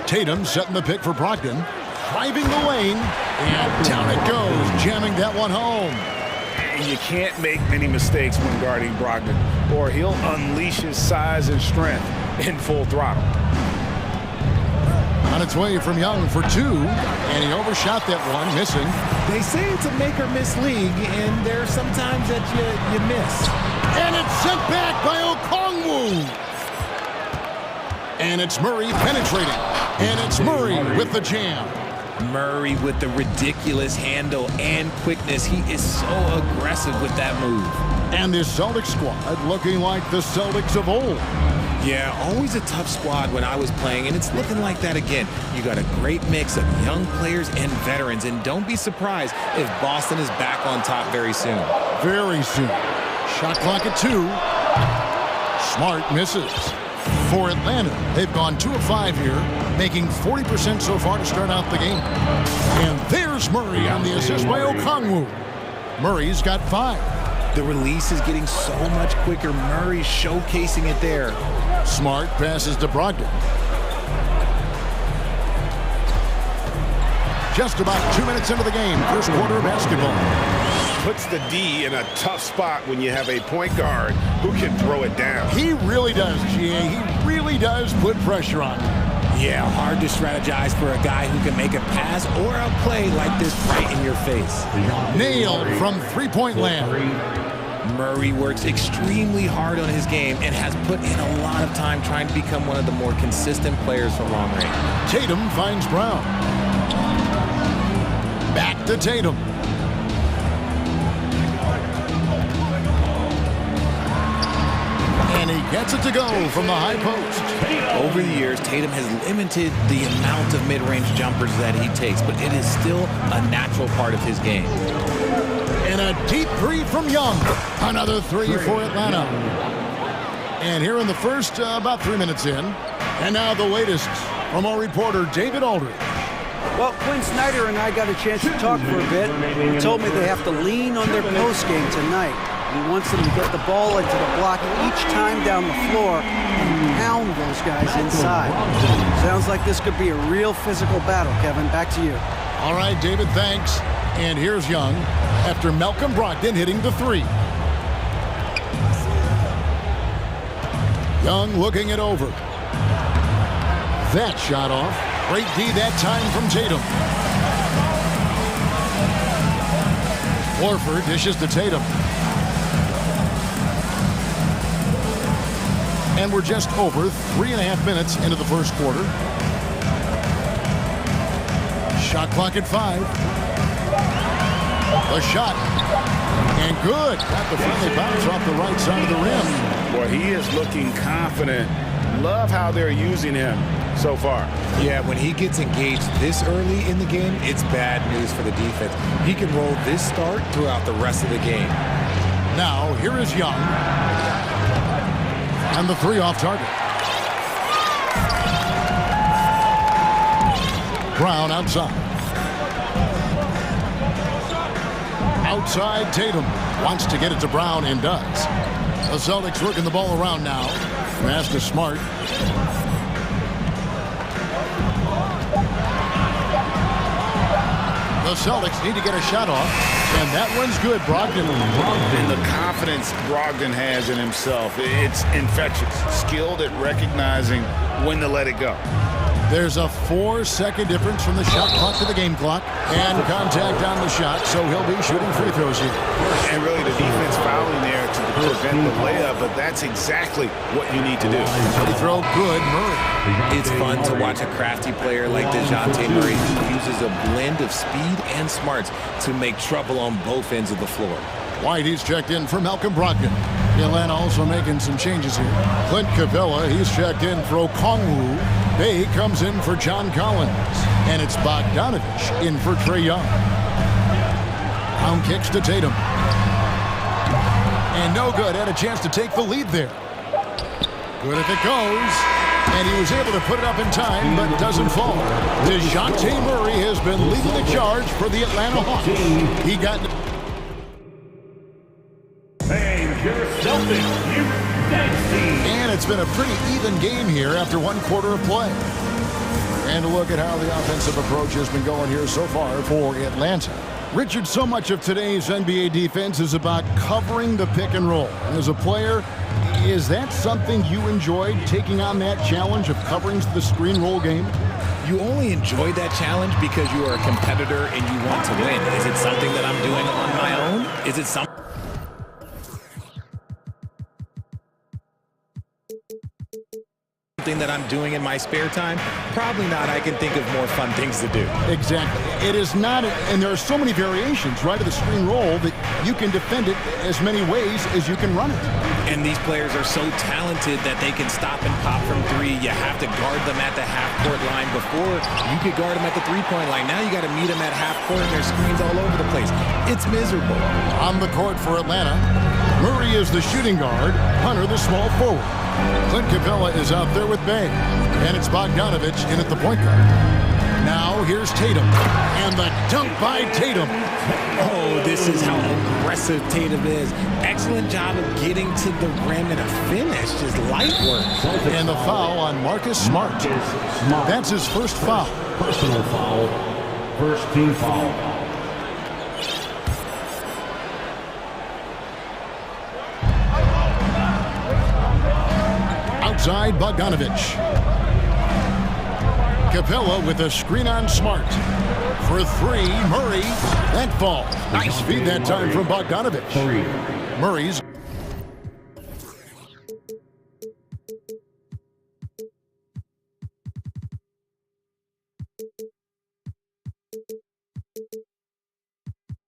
S1: Tatum setting the pick for Brogdon. Driving the lane. And down it goes, jamming that one home.
S11: You can't make many mistakes when guarding Brogdon, or he'll unleash his size and strength in full throttle.
S1: On its way from Young for 2, and he overshot that one, missing.
S15: They say it's a make or miss league, and there are some times that you miss.
S1: And it's sent back by Okongwu. And it's Murray penetrating. And it's Murray with the jam.
S4: Murray with the ridiculous handle and quickness. He is so aggressive with that move.
S1: And this Celtics squad looking like the Celtics of old.
S4: Yeah, always a tough squad when I was playing, and it's looking like that again. You got a great mix of young players and veterans, and don't be surprised if Boston is back on top very soon.
S1: Very soon. Shot clock at 2. Smart misses. For Atlanta, they've gone 2 of 5 here, making 40% so far to start out the game. And there's Murray on the assist by Okongwu. Murray's got 5.
S4: The release is getting so much quicker. Murray showcasing it there.
S1: Smart passes to Brogdon. Just about 2 minutes into the game, first quarter of basketball.
S11: Puts the D in a tough spot when you have a point guard who can throw it down.
S1: He really does, GA. He really does put pressure on him.
S4: Yeah, hard to strategize for a guy who can make a pass or a play like this right in your face.
S1: Nailed from three-point land.
S4: Murray works extremely hard on his game and has put in a lot of time trying to become one of the more consistent players from long range.
S1: Tatum finds Brown. Back to Tatum. And he gets it to go from the high post.
S4: Over the years, Tatum has limited the amount of mid-range jumpers that he takes, but it is still a natural part of his game.
S1: And a deep three from Young. Another three for Atlanta. And here in the first, about 3 minutes in. And now the latest from our reporter, David Aldridge.
S9: Well, Quinn Snyder and I got a chance to talk for a bit. He told me they have to lean on their post game tonight. He wants them to get the ball into the block each time down the floor and pound those guys inside. Sounds like this could be a real physical battle, Kevin. Back to you.
S1: All right, David, thanks. And here's Young after Malcolm Brogdon hitting the three. Young looking it over. That shot off. Great D that time from Tatum. Horford dishes to Tatum. And we're just over 3.5 minutes into the first quarter. Shot clock at 5. A shot. And good. Got the friendly bounce off the right side of the rim.
S11: Boy, he is looking confident. Love how they're using him so far.
S4: Yeah, when he gets engaged this early in the game, it's bad news for the defense. He can roll this start throughout the rest of the game.
S1: Now, here is Young. And the three off target. Brown outside. Outside, Tatum wants to get it to Brown and does. The Celtics working the ball around now. Pass to Smart. The Celtics need to get a shot off, and that one's good. Brogdon.
S11: And the confidence Brogdon has in himself, it's infectious. Skilled at recognizing when to let it go.
S1: There's a 4-second difference from the shot clock to the game clock, and contact on the shot, so he'll be shooting free throws here.
S11: And really the defense fouling there to prevent the layup, but that's exactly what you need to do.
S1: Free throw, good. Murray.
S4: It's fun to watch a crafty player like DeJounte Murray who uses a blend of speed and smarts to make trouble on both ends of the floor.
S1: White, he's checked in for Malcolm Brogdon. Atlanta also making some changes here. Clint Capella, he's checked in for Okongwu. Bay comes in for John Collins. And it's Bogdanovich in for Trae Young. Brown kicks to Tatum. And no good. Had a chance to take the lead there. Good if it goes. And he was able to put it up in time, but doesn't fall. DeJounte Murray has been leading the charge for the Atlanta Hawks. He got... And it's been a pretty even game here after one quarter of play. And look at how the offensive approach has been going here so far for Atlanta. Richard, so much of today's NBA defense is about covering the pick and roll. And as a player, is that something you enjoyed, taking on that challenge of covering the screen roll game?
S4: You only enjoy that challenge because you are a competitor and you want to win. Is it something that I'm doing on my own? Is it something that I'm doing in my spare time? Probably not. I can think of more fun things to do.
S1: Exactly. It is not, and there are so many variations, right, of the screen roll that you can defend it as many ways as you can run it.
S4: And these players are so talented that they can stop and pop from three. You have to guard them at the half-court line. Before, you could guard them at the three-point line. Now you got to meet them at half-court, and there's screens all over the place. It's miserable.
S1: On the court for Atlanta, Murray is the shooting guard, Hunter the small forward. Clint Capella is out there with Bay, and it's Bogdanovich in at the point guard. Now here's Tatum, and the dunk by Tatum.
S4: Oh, this is how aggressive Tatum is. Excellent job of getting to the rim and a finish, just light work.
S1: And the foul on Marcus Smart. That's his first foul.
S5: Personal foul, first team foul.
S1: Outside Bogdanovich. Capella with a screen on Smart. For three, Murray. That ball. Nice feed that time from Bogdanovich. Murray's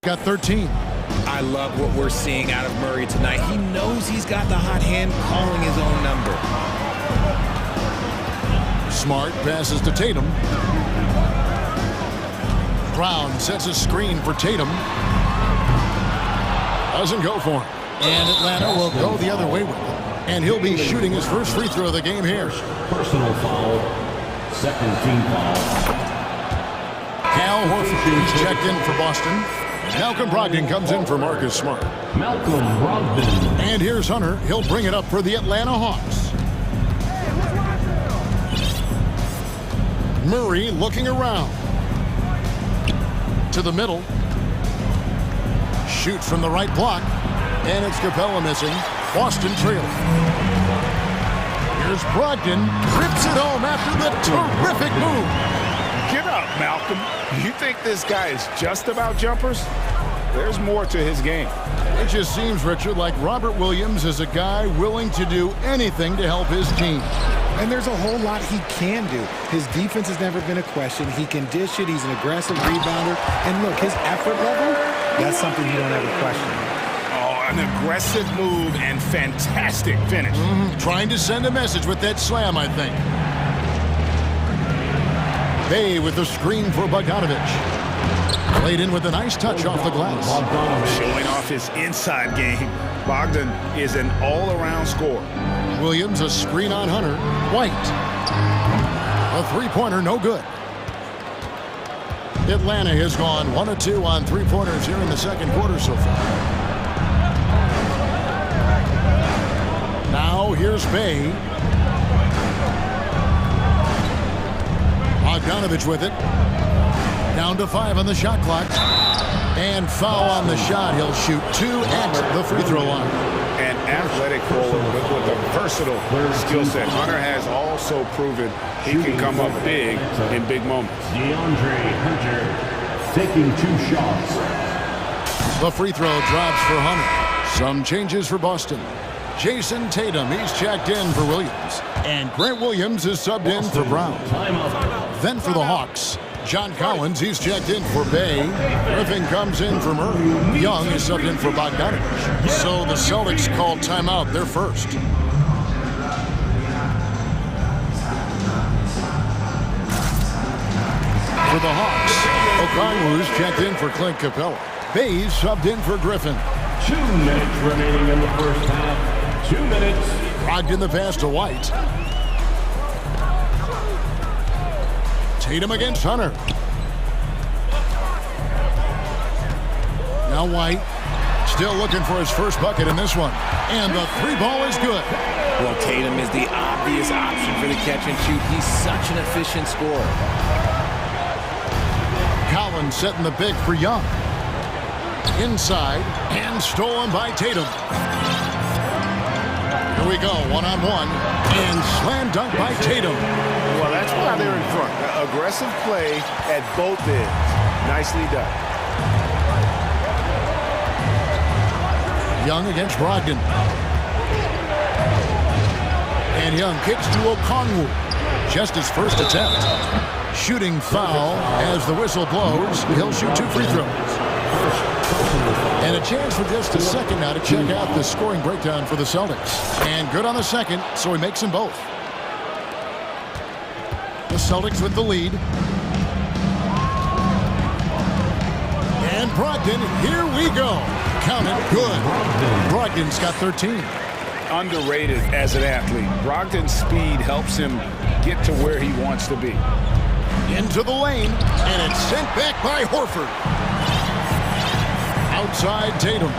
S1: got 13.
S4: I love what we're seeing out of Murray tonight. He knows he's got the hot hand calling his own number.
S1: Smart passes to Tatum. Brown sets a screen for Tatum. Doesn't go for him. And Atlanta will go the other way with it. And he'll be shooting his first free throw of the game here.
S5: Personal foul. Second team foul.
S1: Al Horford is checked in for Boston. Malcolm Brogdon comes in for Marcus Smart.
S5: Malcolm Brogdon.
S1: And here's Hunter. He'll bring it up for the Atlanta Hawks. Murray looking around. To the middle. Shoots from the right block. And it's Capella missing. Boston trailing. Here's Brogdon. Rips it home after the terrific move.
S11: Get up, Malcolm. You think this guy is just about jumpers? There's more to his game.
S1: It just seems, Richard, like Robert Williams is a guy willing to do anything to help his team.
S15: And there's a whole lot he can do. His defense has never been a question. He can dish it. He's an aggressive rebounder. And look, his effort level, that's something you don't ever question.
S11: Oh, an aggressive move and fantastic finish.
S1: Trying to send a message with that slam, I think. Bay with the screen for Bogdanovich. Played in with a nice touch off the glass.
S11: Showing off his inside game. Bogdan is an all-around scorer.
S1: Williams a screen on Hunter. White. A three-pointer, no good. Atlanta has gone 1 of 2 on three-pointers here in the second quarter so far. Now here's Bay. Bogdanovich with it. Down to 5 on the shot clock. And foul on the shot. He'll shoot 2 at the free throw line.
S11: An athletic forward with a versatile skill set. Hunter has also proven he can come up big in big moments.
S5: DeAndre Hunter taking 2 shots.
S1: The free throw drops for Hunter. Some changes for Boston. Jason Tatum, he's checked in for Williams. And Grant Williams is subbed in for Brown. Then for the Hawks, John Collins, he's checked in for Bay. Griffin comes in for Murray. Young is subbed in for Bogdanovich. So the Celtics called timeout. They're first. For the Hawks, Okongwu's checked in for Clint Capella. Bay's subbed in for Griffin.
S5: 2 minutes remaining in the first half. 2 minutes.
S1: Brogdon the pass to White. Tatum against Hunter. Now White still looking for his first bucket in this one. And the 3 ball is good.
S4: Well, Tatum is the obvious option for the catch and shoot. He's such an efficient scorer.
S1: Collins setting the big for Young. Inside and stolen by Tatum. Here we go, one-on-one, and slam dunk by Tatum.
S11: Well, that's why they're in front. Aggressive play at both ends. Nicely done.
S1: Young against Brogdon. And Young kicks to Okongwu. Just his first attempt. Shooting foul as the whistle blows. He'll shoot 2 free throws. And a chance for just a second now to check out the scoring breakdown for the Celtics. And good on the second, so he makes them both. The Celtics with the lead. And Brogdon, here we go. Count it, good. Brogdon's got 13.
S11: Underrated as an athlete. Brogdon's speed helps him get to where he wants to be.
S1: Into the lane, and it's sent back by Horford. Outside Tatum.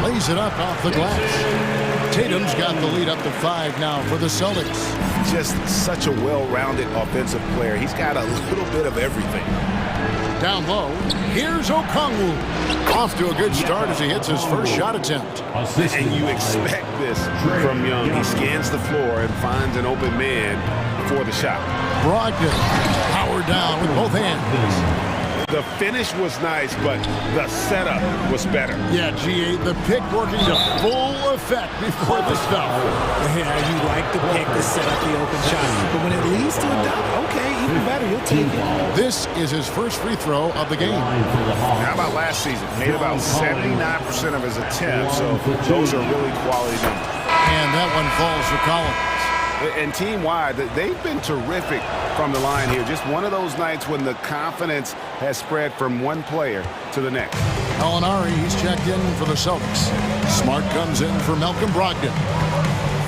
S1: Lays it up off the glass. Tatum's got the lead up to 5 now for the Celtics.
S11: Just such a well-rounded offensive player. He's got a little bit of everything.
S1: Down low, here's Okongwu. Off to a good start as he hits his first shot attempt.
S11: And you expect this from Young. He scans the floor and finds an open man before the shot.
S1: Brogdon, power down with both hands.
S11: The finish was nice, but the setup was better.
S1: Yeah, G.A., the pick working to full effect before the stuff.
S4: Yeah, you like the pick to set up the open shot. But when it leads to a dunk, okay, even better, you'll take it.
S1: This is his first free throw of the game.
S11: How about last season? Made about 79% of his attempts, so those are really quality numbers.
S1: And that one falls for Collins.
S11: And team-wide, they've been terrific from the line here. Just one of those nights when the confidence has spread from one player to the next.
S1: Gallinari, he's checked in for the Celtics. Smart comes in for Malcolm Brogdon.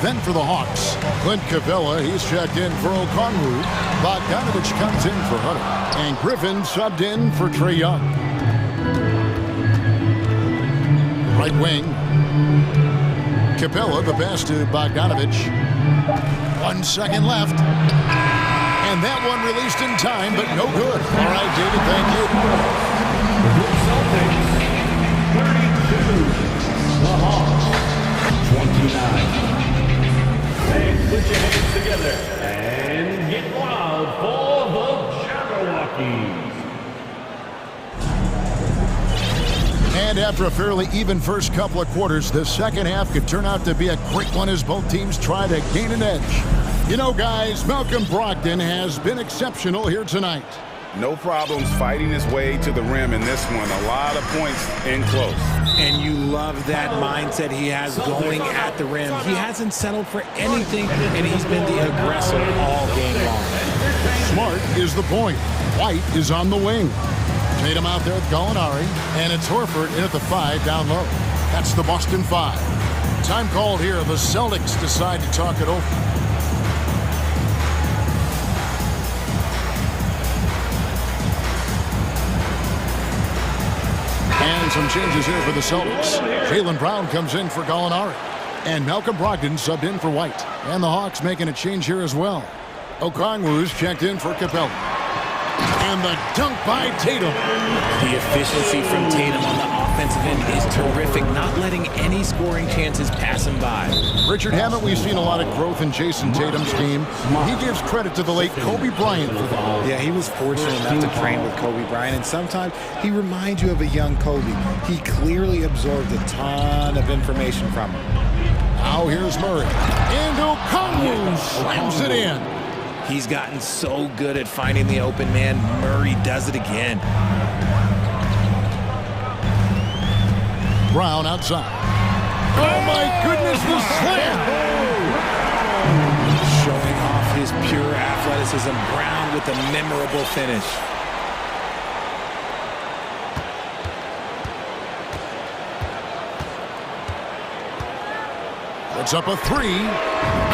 S1: Then for the Hawks, Clint Capella, he's checked in for Okongwu. Bogdanovich comes in for Hunter. And Griffin subbed in for Trae Young. Right wing. Capella, the pass to Bogdanovich. 1 second left. And that one released in time, but no good. All right, David, thank you.
S5: The Celtics, 32. The Hawks, 29. And put your hands together and get wild for the Jabberwockies.
S1: And after a fairly even first couple of quarters, the second half could turn out to be a great one as both teams try to gain an edge. You know, guys, Malcolm Brogdon has been exceptional here tonight.
S11: No problems fighting his way to the rim in this one. A lot of points in close.
S4: And you love that mindset he has going at the rim. He hasn't settled for anything, and he's been the aggressor all game long.
S1: Smart is the point. White is on the wing. Tatum out there with Gallinari, and it's Horford in at the 5 down low. That's the Boston 5. Time called here. The Celtics decide to talk it over. And some changes here for the Celtics. Jaylen Brown comes in for Gallinari. And Malcolm Brogdon subbed in for White. And the Hawks making a change here as well. Okongwu's checked in for Capella. And the dunk by Tatum.
S4: The efficiency from Tatum on the offensive end is terrific, not letting any scoring chances pass him by.
S1: Richard, haven't we seen a lot of growth in Jason Tatum's team? He gives credit to the late Kobe Bryant for that.
S15: Yeah, he was fortunate enough to train with Kobe Bryant, and sometimes he reminds you of a young Kobe. He clearly absorbed a ton of information from him.
S1: Now here's Murray. And Okongwu slams it in.
S4: He's gotten so good at finding the open man. Murray does it again.
S1: Brown outside. Oh my goodness, the slam!
S4: Showing off his pure athleticism. Brown with a memorable finish.
S1: Puts up a 3.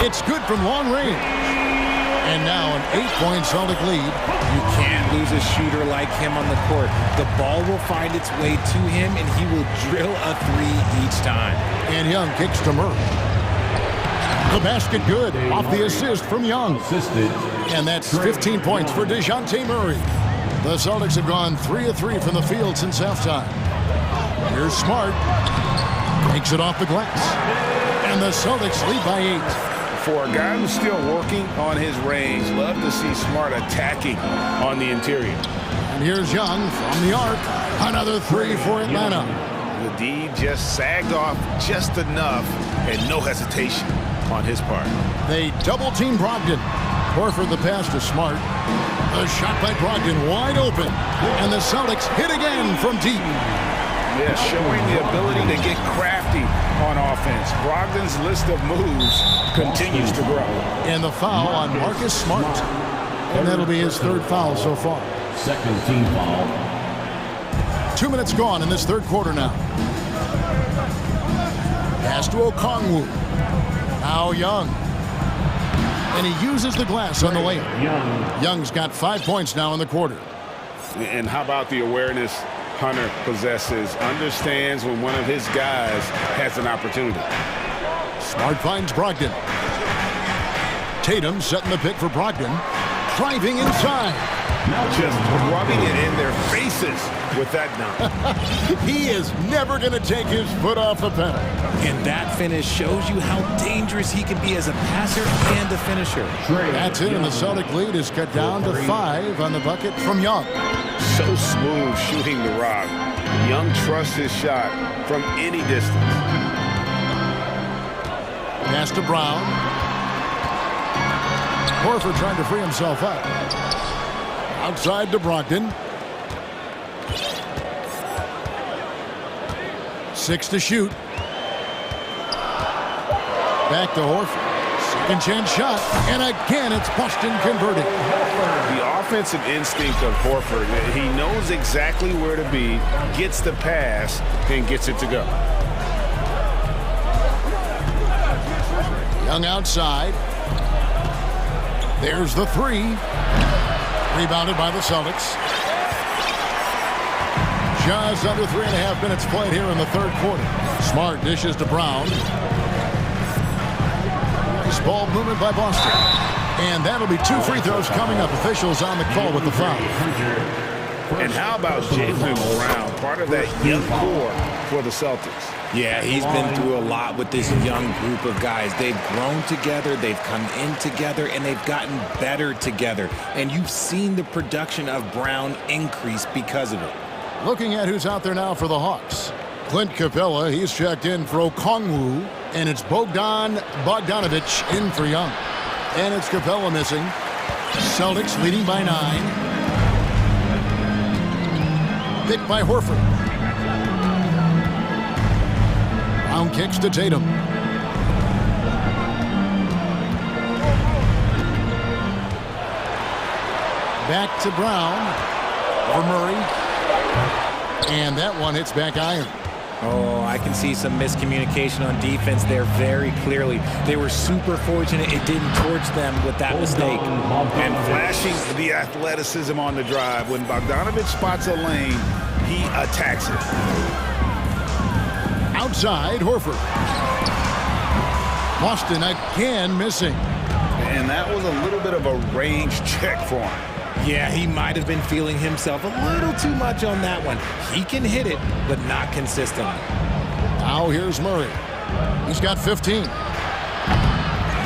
S1: It's good from long range. And now an 8-point Celtic lead.
S4: You can't lose a shooter like him on the court. The ball will find its way to him, and he will drill a 3 each time.
S1: And Young kicks to Murray. The basket good off the assist from Young. And that's 15 points for DeJounte Murray. The Celtics have gone 3 of 3 from the field since halftime. Here's Smart. Takes it off the glass. And the Celtics lead by 8.
S11: For a guy who's still working on his range, love to see Smart attacking on the interior.
S1: And here's Young from the arc. Another 3 for Atlanta.
S11: The D just sagged off just enough and no hesitation on his part.
S1: They double-team Brogdon. Horford the pass to Smart. A shot by Brogdon wide open. And the Celtics hit again from deep.
S11: Yeah, showing the ability to get crafty on offense. Brogdon's list of moves continues to grow.
S1: And the foul on Marcus Smart. And that'll be his 3rd foul so far.
S5: Second team foul.
S1: 2 minutes gone in this 3rd quarter now. Pass to Okongwu. Now Young. And he uses the glass on the layup. Young's got 5 points now in the quarter.
S11: And how about the awareness Hunter possesses, understands when one of his guys has an opportunity.
S1: Smart finds Brogdon. Tatum setting the pick for Brogdon. Driving inside.
S11: just rubbing it in their faces with that dunk.
S1: He is never going to take his foot off the pedal.
S4: And that finish shows you how dangerous he can be as a passer and a finisher.
S1: That's it, and the Celtic lead is cut down to 5 on the bucket from Young.
S11: So smooth shooting the rock. Young trusts his shot from any distance.
S1: Pass to Brown. Horford trying to free himself up. Outside to Brogdon. 6 to shoot. Back to Horford. Second chance shot. And again, it's Boston converting.
S11: The offensive instinct of Horford, he knows exactly where to be, gets the pass, and gets it to go.
S1: Young outside. There's the 3. Rebounded by the Celtics. Just under 3.5 minutes played here in the third quarter. Smart dishes to Brown. Nice ball movement by Boston. And that'll be 2 free throws coming up. Officials on the call with the foul.
S11: And how about Jaylen Brown, part of that young core for the Celtics?
S4: Yeah, he's been through a lot with this young group of guys. They've grown together, they've come in together, and they've gotten better together. And you've seen the production of Brown increase because of it.
S1: Looking at who's out there now for the Hawks. Clint Capella, he's checked in for Okongwu, and it's Bogdanovich in for Young. And it's Capella missing. Celtics leading by 9. Picked by Horford. Brown kicks to Tatum. Back to Brown for Murray. And that one hits back iron.
S4: Oh, I can see some miscommunication on defense there very clearly. They were super fortunate it didn't torch them with that mistake.
S11: And flashing the athleticism on the drive. When Bogdanovich spots a lane, he attacks it.
S1: Outside, Horford. Boston again missing.
S11: And that was a little bit of a range check for him.
S4: Yeah, he might have been feeling himself a little too much on that one. He can hit it, but not consistently.
S1: Now here's Murray. He's got 15.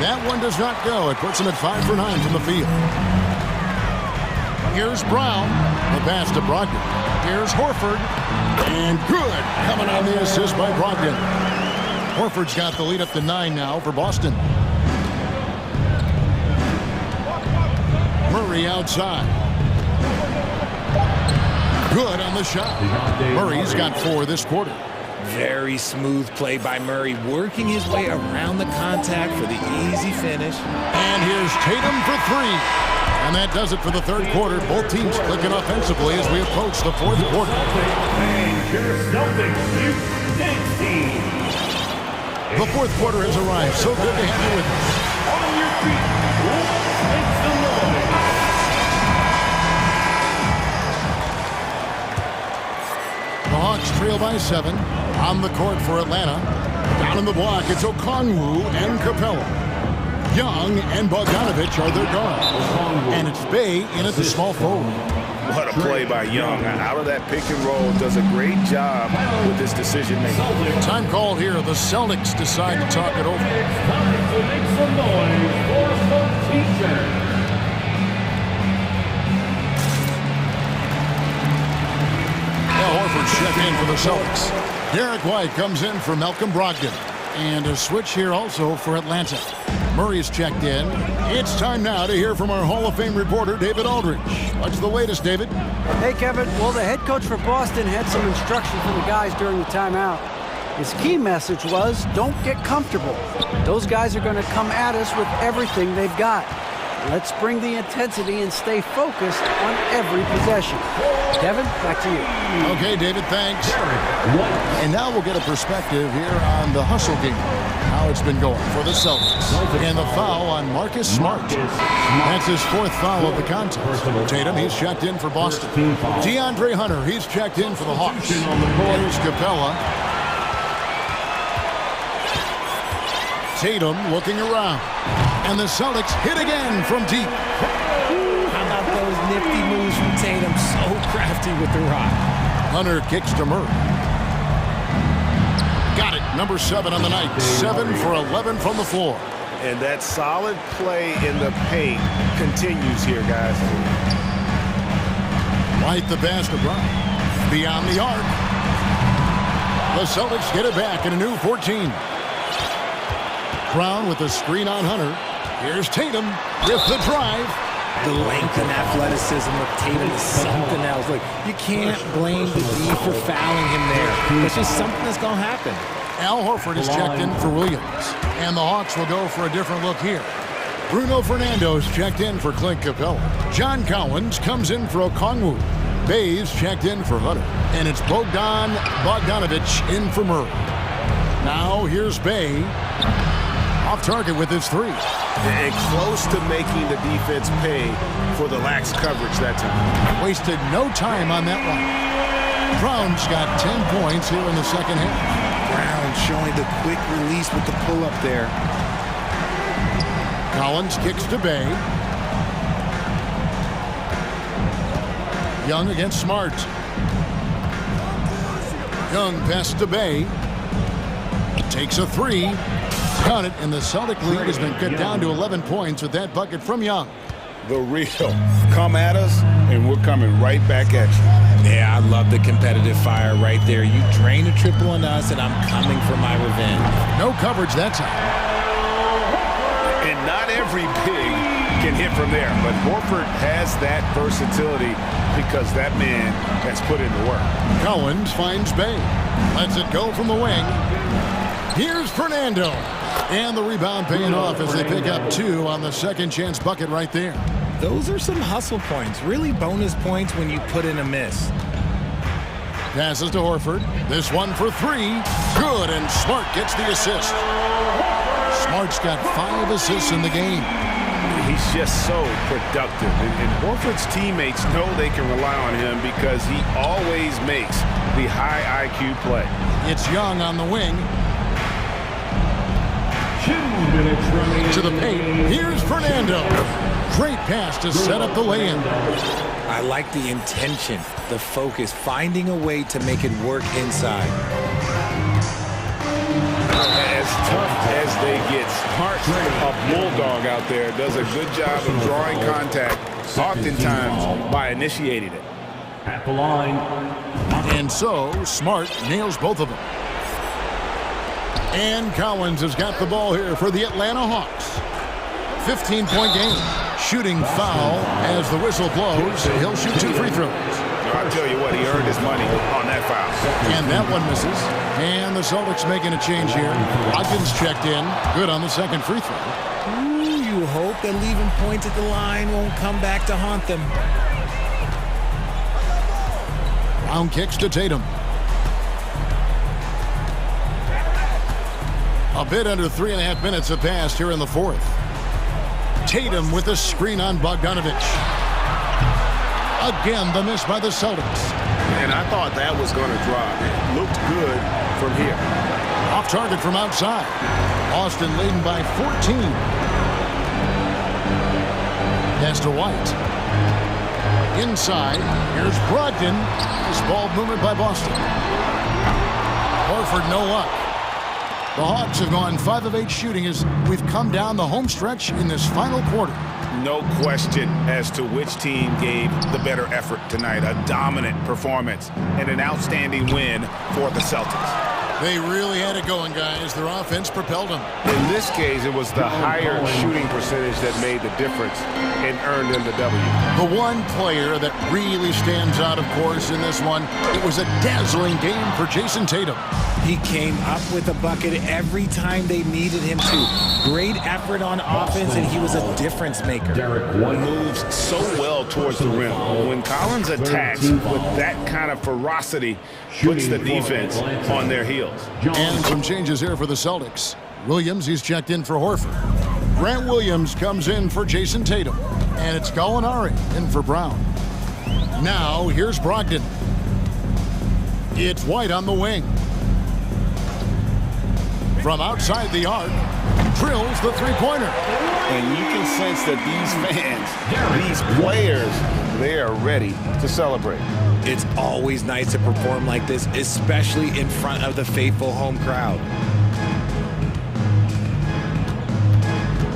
S1: That one does not go. It puts him at 5 for 9 from the field. Here's Brown. The pass to Brogdon. Here's Horford. And good. Coming on the assist by Brogdon. Horford's got the lead up to 9 now for Boston. Murray outside. Good on the shot. Murray's got 4 this quarter.
S4: Very smooth play by Murray, working his way around the contact for the easy finish.
S1: And here's Tatum for 3. And that does it for the third quarter. Both teams clicking offensively as we approach the fourth quarter. The fourth quarter has arrived. So good to have you with us.
S5: On your feet, make some noise.
S1: The Hawks trail by 7. On the court for Atlanta. Down in the block, it's Okongwu and Capella. Young and Bogdanovich are their guards. And it's Bay in at the small forward.
S11: What a play by Young. Out of that pick and roll, does a great job with this decision making.
S1: Time call here. The Celtics decide to talk it over.
S5: It's time to make some noise for some teachers.
S1: Horford check in for the Celtics. Derek White comes in for Malcolm Brogdon. And a switch here also for Atlanta. Murray's checked in. It's time now to hear from our Hall of Fame reporter, David Aldridge. What's the latest, David?
S9: Hey, Kevin. Well, the head coach for Boston had some instruction for the guys during the timeout. His key message was, don't get comfortable. Those guys are going to come at us with everything they've got. Let's bring the intensity and stay focused on every possession. Kevin, back to you.
S1: Okay, David, thanks. And now we'll get a perspective here on the hustle game, how it's been going for the Celtics. And the foul on Marcus Smart. That's his 4th foul of the contest. Tatum, he's checked in for Boston. DeAndre Hunter, he's checked in for the Hawks. Here's Capella. Tatum looking around. And the Celtics hit again from deep.
S4: How about those nifty moves from Tatum. So crafty with the rock.
S1: Hunter kicks to Murray. Got it. Number 7 on the night. 7 for 11 from the floor.
S8: And that solid play in the paint continues here, guys.
S1: Right the basket run. Beyond the arc. The Celtics get it back in a new 14. Brown with the screen on Hunter. Here's Tatum with the drive.
S4: The length and athleticism of Tatum is something else. Look, you can't blame the D for fouling him there. It's just something that's going to happen.
S1: Al Horford is checked in for Williams. And the Hawks will go for a different look here. Bruno Fernando's checked in for Clint Capella. John Collins comes in for Okongwu. Bay's checked in for Hunter. And it's Bogdanovich in for Murray. Now here's Bay. Off target with his 3.
S8: And close to making the defense pay for the lax coverage that time.
S1: Wasted no time on that one. Brown's got 10 points here in the second half.
S15: Brown showing the quick release with the pull-up there.
S1: Collins kicks to Bay. Young against Smart. Young pass to Bay. Takes a 3. Got it, and the Celtic lead has been cut down to 11 points with that bucket from Young.
S11: The real come at us, and we're coming right back at you.
S4: Yeah, I love the competitive fire right there. You drain a triple on us, and I'm coming for my revenge.
S1: No coverage that time.
S8: And not every big can hit from there, but Horford has that versatility because that man has put in the work.
S1: Collins finds Bay. Lets it go from the wing. Here's Fernando. And the rebound paying off as they pick up 2 on the second chance bucket right there.
S4: Those are some hustle points. Really bonus points when you put in a miss.
S1: Passes to Horford. This one for 3. Good, and Smart gets the assist. Smart's got 5 assists in the game.
S8: He's just so productive. And Horford's teammates know they can rely on him because he always makes the high IQ play.
S1: It's Young on the wing.
S5: 2 minutes remaining.
S1: To the paint. Here's Fernando. Great pass to set up the lay-in.
S4: I like the intention, the focus, finding a way to make it work inside.
S8: As tough as they get, Smart, a bulldog out there, does a good job of drawing contact, oftentimes by initiating it.
S5: At the line.
S1: And so, Smart nails both of them. And Collins has got the ball here for the Atlanta Hawks. 15-point game. Shooting foul as the whistle blows. He'll shoot 2 free throws.
S8: I'll tell you what, he earned his money on that foul.
S1: And that one misses. And the Celtics making a change here. Watkins checked in. Good on the second free throw.
S4: Ooh, you hope that leaving points at the line won't come back to haunt them.
S1: Brown kicks to Tatum. A bit under 3.5 minutes have passed here in the fourth. Tatum with a screen on Bogdanovich. Again, the miss by the Celtics.
S8: And I thought that was going to drop. It looked good from here.
S1: Off target from outside. Austin leading by 14. Pass to White. Inside, here's Brogdon. This ball movement by Boston. Horford, no luck. The Hawks have gone 5 of 8 shooting as we've come down the home stretch in this final quarter.
S11: No question as to which team gave the better effort tonight. A dominant performance and an outstanding win for the Celtics.
S1: They really had it going, guys. Their offense propelled them.
S8: In this case, it was the higher shooting percentage that made the difference and earned them the W.
S1: The one player that really stands out, of course, in this one, it was a dazzling game for Jason Tatum.
S4: He came up with a bucket every time they needed him to. Great effort on offense, and he was a difference maker.
S11: Moves so well towards the rim. When Collins attacks with that kind of ferocity, puts the defense on their heels.
S1: And some changes here for the Celtics. Williams, he's checked in for Horford. Grant Williams comes in for Jason Tatum. And it's Gallinari in for Brown. Now, here's Brogdon. It's White on the wing. From outside the arc, drills the three-pointer.
S11: And you can sense that these fans, these players,
S8: they are ready to celebrate.
S4: It's always nice to perform like this, especially in front of the faithful home crowd.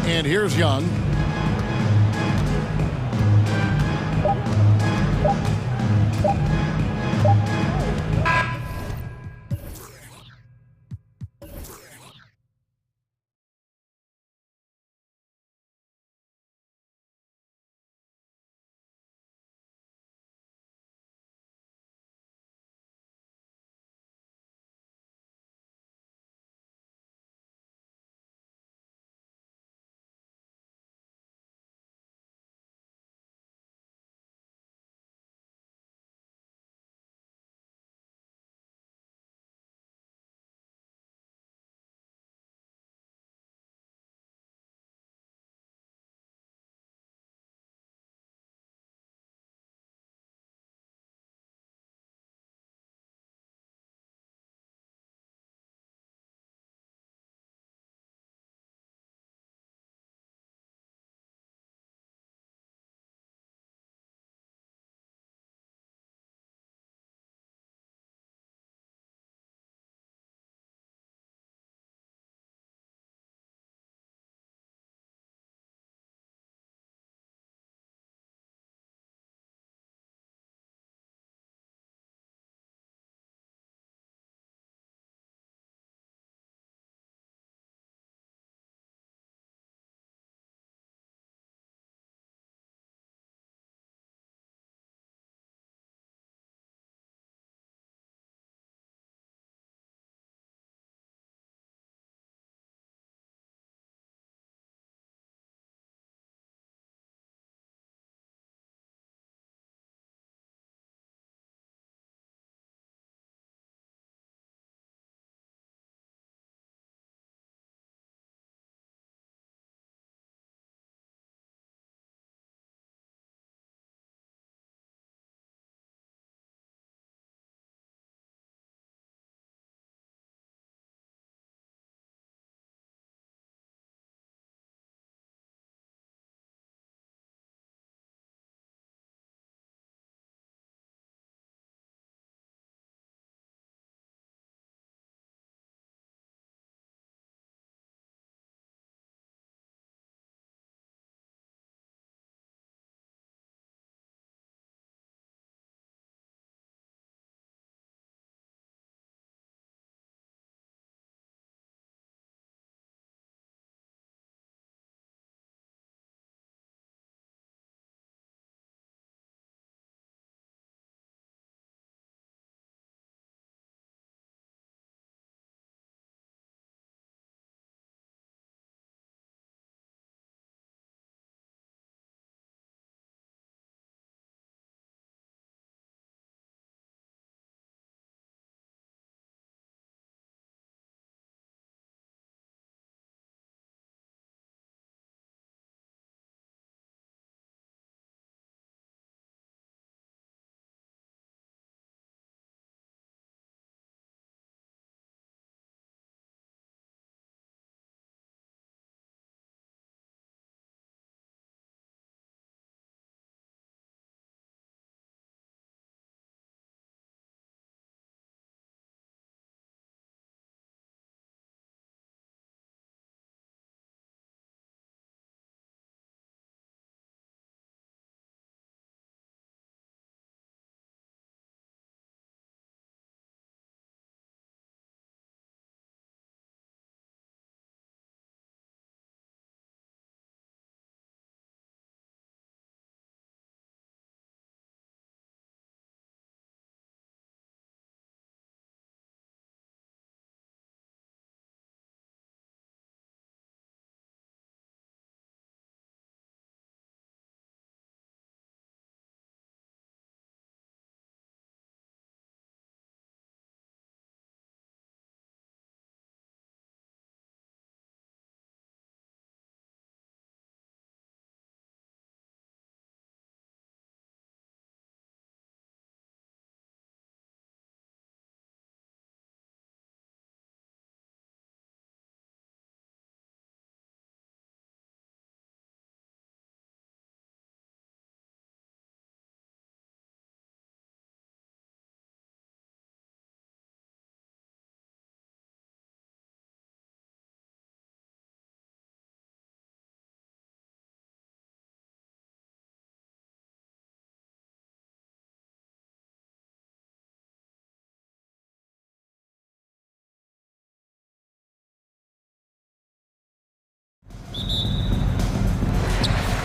S1: And here's Young.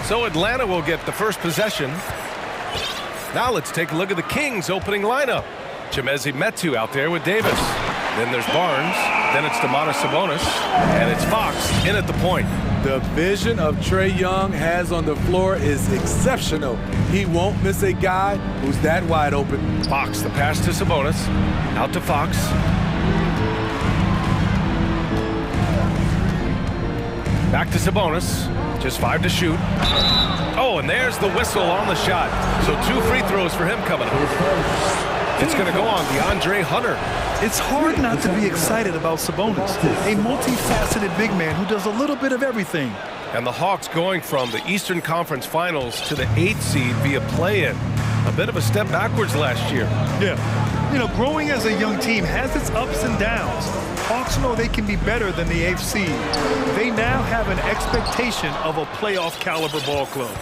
S2: So Atlanta will get the first possession. Now let's take a look at the Kings' opening lineup. Chimezie Metu out there with Davis. Then there's Barnes. Then it's Domantas Sabonis. And it's Fox in at the point.
S10: The vision of Trae Young has on the floor is exceptional. He won't miss a guy who's that wide open.
S2: Fox, the pass to Sabonis. Out to Fox. Back to Sabonis. Just 5 to shoot. Oh, and there's the whistle on the shot. So 2 free throws for him coming up. It's going to go on DeAndre Hunter.
S3: It's hard not to be excited about Sabonis, a multifaceted big man who does a little bit of everything.
S2: And the Hawks going from the Eastern Conference Finals to the 8th seed via play-in. A bit of a step backwards last year.
S3: Yeah. You know, growing as a young team has its ups and downs. Hawks know they can be better than the 8th seed. They now have an expectation of a playoff caliber ball club.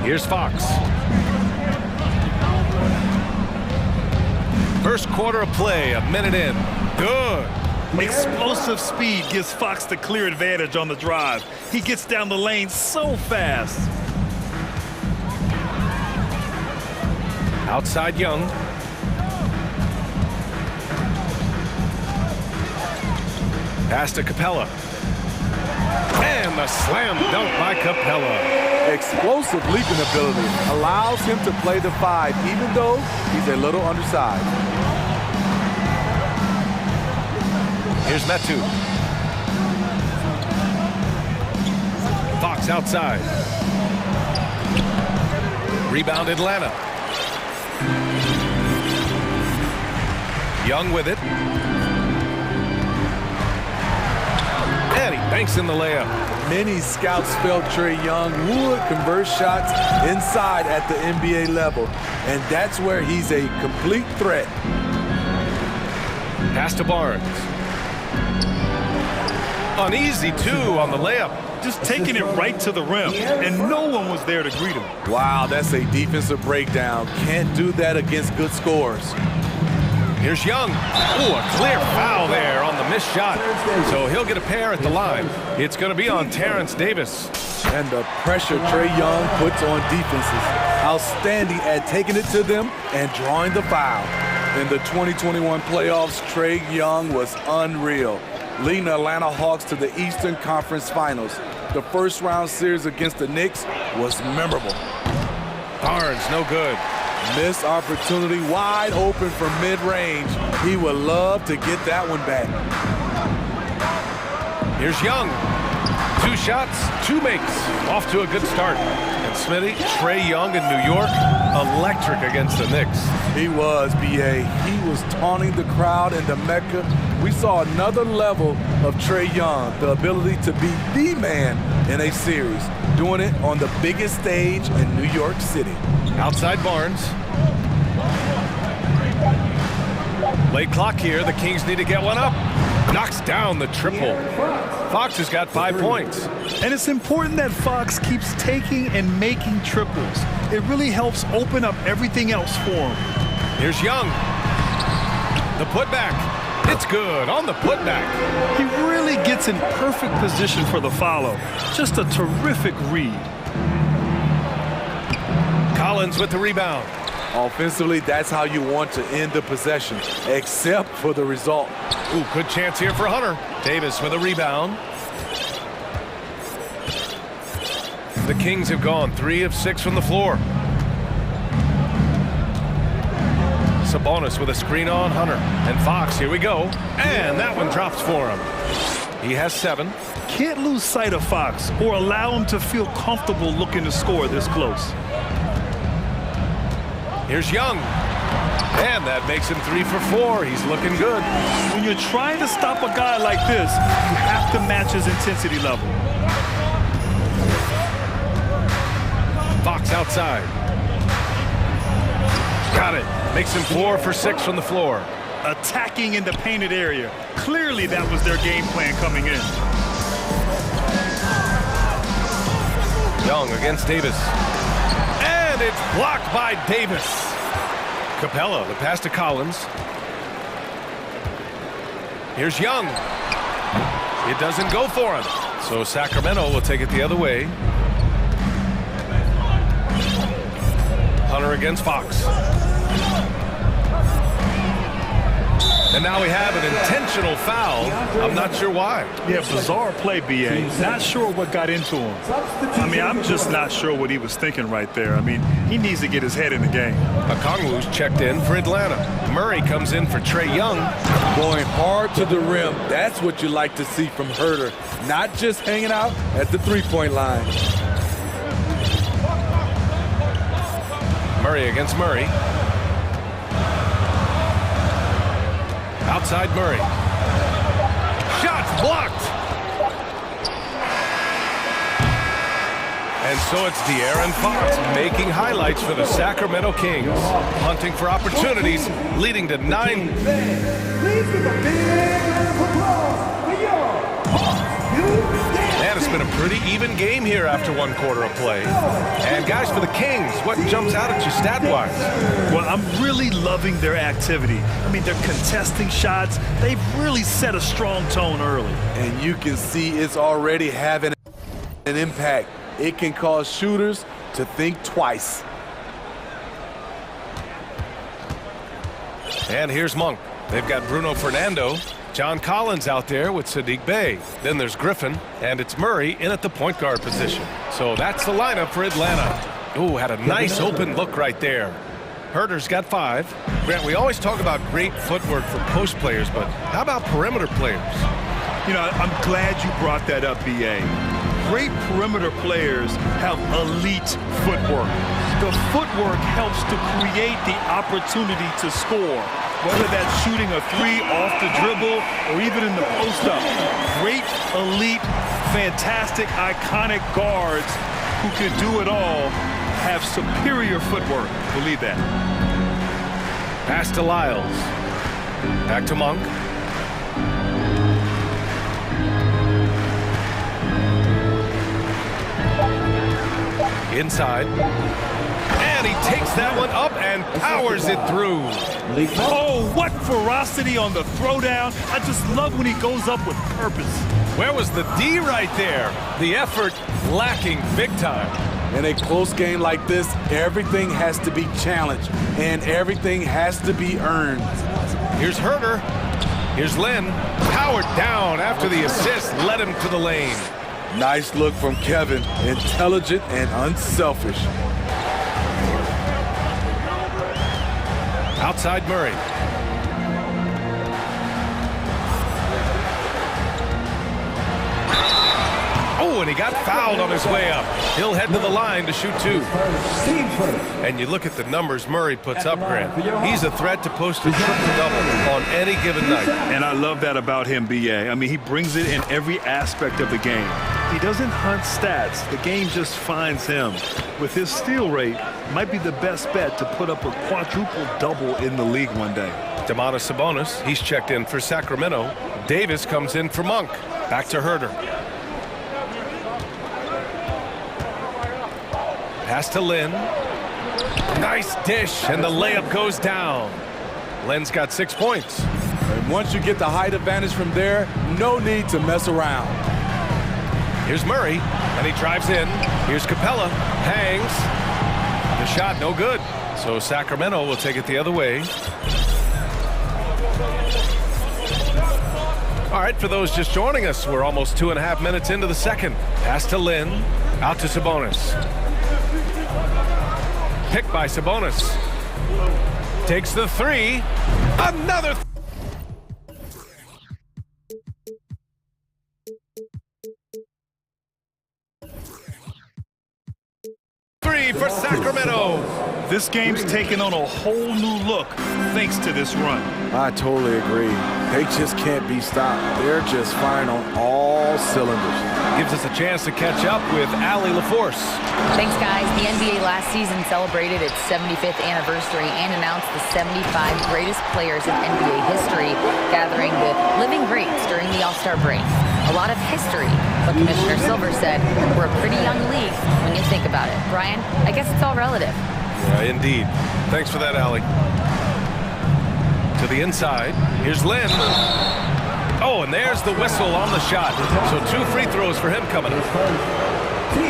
S2: Here's Fox. First quarter of play, a minute in. Good.
S3: Explosive speed gives Fox the clear advantage on the drive. He gets down the lane so fast.
S2: Outside Young. Pass to Capella. And the slam dunk by Capella.
S10: Explosive leaping ability allows him to play the 5, even though he's a little undersized.
S2: Here's Metu. Fox outside. Rebound Atlanta. Young with it. And he banks in the layup.
S10: Many scouts felt Trae Young would convert shots inside at the NBA level, and that's where he's a complete threat.
S2: Pass to Barnes. Uneasy, too, on the layup.
S3: Just taking it right to the rim, and no one was there to greet him.
S10: Wow, that's a defensive breakdown. Can't do that against good scores.
S2: Here's Young. Ooh, a clear foul there on the missed shot. So he'll get a pair at the line. It's going to be on Terrence Davis.
S10: And the pressure Trae Young puts on defenses. Outstanding at taking it to them and drawing the foul. In the 2021 playoffs, Trae Young was unreal, leading the Atlanta Hawks to the Eastern Conference Finals. The first round series against the Knicks was memorable.
S2: Barnes, no good.
S10: Missed opportunity, wide open from mid-range. He would love to get that one back.
S2: Here's Young. 2 shots, 2 makes. Off to a good start. And Smitty, Trae Young in New York, electric against the Knicks.
S10: He was, B.A. He was taunting the crowd in the Mecca. We saw another level of Trae Young, the ability to be the man in a series, doing it on the biggest stage in New York City.
S2: Outside Barnes. Late clock here. The Kings need to get one up. Knocks down the triple. Fox has got 5 points.
S3: And it's important that Fox keeps taking and making triples. It really helps open up everything else for him.
S2: Here's Young. The putback. It's good on the putback.
S3: He really gets in perfect position for the follow. Just a terrific read.
S2: Collins with the rebound.
S10: Offensively, that's how you want to end the possession, except for the result.
S2: Ooh, good chance here for Hunter. Davis with a rebound. The Kings have gone 3 of 6 from the floor. Sabonis with a screen on Hunter. And Fox, here we go. And that one drops for him. He has 7.
S3: Can't lose sight of Fox or allow him to feel comfortable looking to score this close.
S2: Here's Young. And that makes him 3 for 4. He's looking good.
S3: When you're trying to stop a guy like this, you have to match his intensity level.
S2: Fox outside. Got it. Makes him 4 for 6 from the floor.
S3: Attacking in the painted area. Clearly that was their game plan coming in.
S2: Young against Davis. And it's blocked by Davis. Capella, the pass to Collins. Here's Young. It doesn't go for him. So Sacramento will take it the other way. Hunter against Fox. And now we have an intentional foul. I'm not sure why.
S3: Yeah, bizarre play, B.A. Not sure what got into him. I mean, I'm just not sure what he was thinking right there. I mean, he needs to get his head in the game.
S2: Okongwu's checked in for Atlanta. Murray comes in for Trae Young.
S10: Going hard to the rim. That's what you like to see from Herter. Not just hanging out at the three-point line.
S2: Murray against Murray. Outside Murray. Shots blocked. And so it's De'Aaron Fox making highlights for the Sacramento Kings. Hunting for opportunities, leading to 9.
S5: Please give a big round of applause for your
S2: And it's been a pretty even game here after 1 quarter of play. And guys, for the Kings, what jumps out at you stat-wise?
S3: Well, I'm really loving their activity. I mean, they're contesting shots. They've really set a strong tone early.
S10: And you can see it's already having an impact. It can cause shooters to think twice.
S2: And here's Monk. They've got Bruno Fernando. John Collins out there with Sadiq Bey. Then there's Griffin, and it's Murray in at the point guard position. So that's the lineup for Atlanta. Ooh, had a nice open look right there. Herter's got 5. Grant, we always talk about great footwork for post players, but how about perimeter players?
S3: You know, I'm glad you brought that up, B.A. Great perimeter players have elite footwork. The footwork helps to create the opportunity to score, whether that's shooting a 3 off the dribble or even in the post-up. Great, elite, fantastic, iconic guards who can do it all have superior footwork. Believe that.
S2: Pass to Lyles. Back to Monk. Inside. And he takes that one up and powers it through.
S3: Oh, what ferocity on the throwdown. I just love when he goes up with purpose.
S2: Where was the D right there? The effort lacking big time.
S10: In a close game like this, everything has to be challenged and everything has to be earned.
S2: Here's Herter. Here's Lynn. Powered down after the assist led him to the lane.
S10: Nice look from Kevin. Intelligent and unselfish.
S2: Outside Murray. Oh, and he got fouled on his way up. He'll head to the line to shoot 2. And you look at the numbers Murray puts up, Grant. He's a threat to post a triple-double on any given night.
S3: And I love that about him, B.A. I mean, he brings it in every aspect of the game. He doesn't hunt stats. The game just finds him. With his steal rate, might be the best bet to put up a quadruple-double in the league one day.
S2: Domantas Sabonis, he's checked in for Sacramento. Davis comes in for Monk. Back to Herter. Pass to Lynn. Nice dish, and the layup goes down. Lynn's got 6 points.
S10: And once you get the height advantage from there, no need to mess around.
S2: Here's Murray, and he drives in. Here's Capella, hangs. The shot, no good. So Sacramento will take it the other way. All right, for those just joining us, we're almost 2.5 minutes into the second. Pass to Lynn, out to Sabonis. Picked by Sabonis. Takes the 3. Another 3 for Sacramento.
S3: This game's taken on a whole new look thanks to this run.
S10: I totally agree. They just can't be stopped. They're just firing on all cylinders.
S2: Gives us a chance to catch up with Allie LaForce.
S6: Thanks, guys. The NBA last season celebrated its 75th anniversary and announced the 75 greatest players in NBA history, gathering the living greats during the All-Star break. A lot of history, but Commissioner Silver said we're a pretty young league when you think about it. Brian, I guess it's all relative.
S2: Yeah, indeed. Thanks for that, Allie. To the inside. Here's Lynn. Oh, and there's the whistle on the shot. So 2 free throws for him coming up.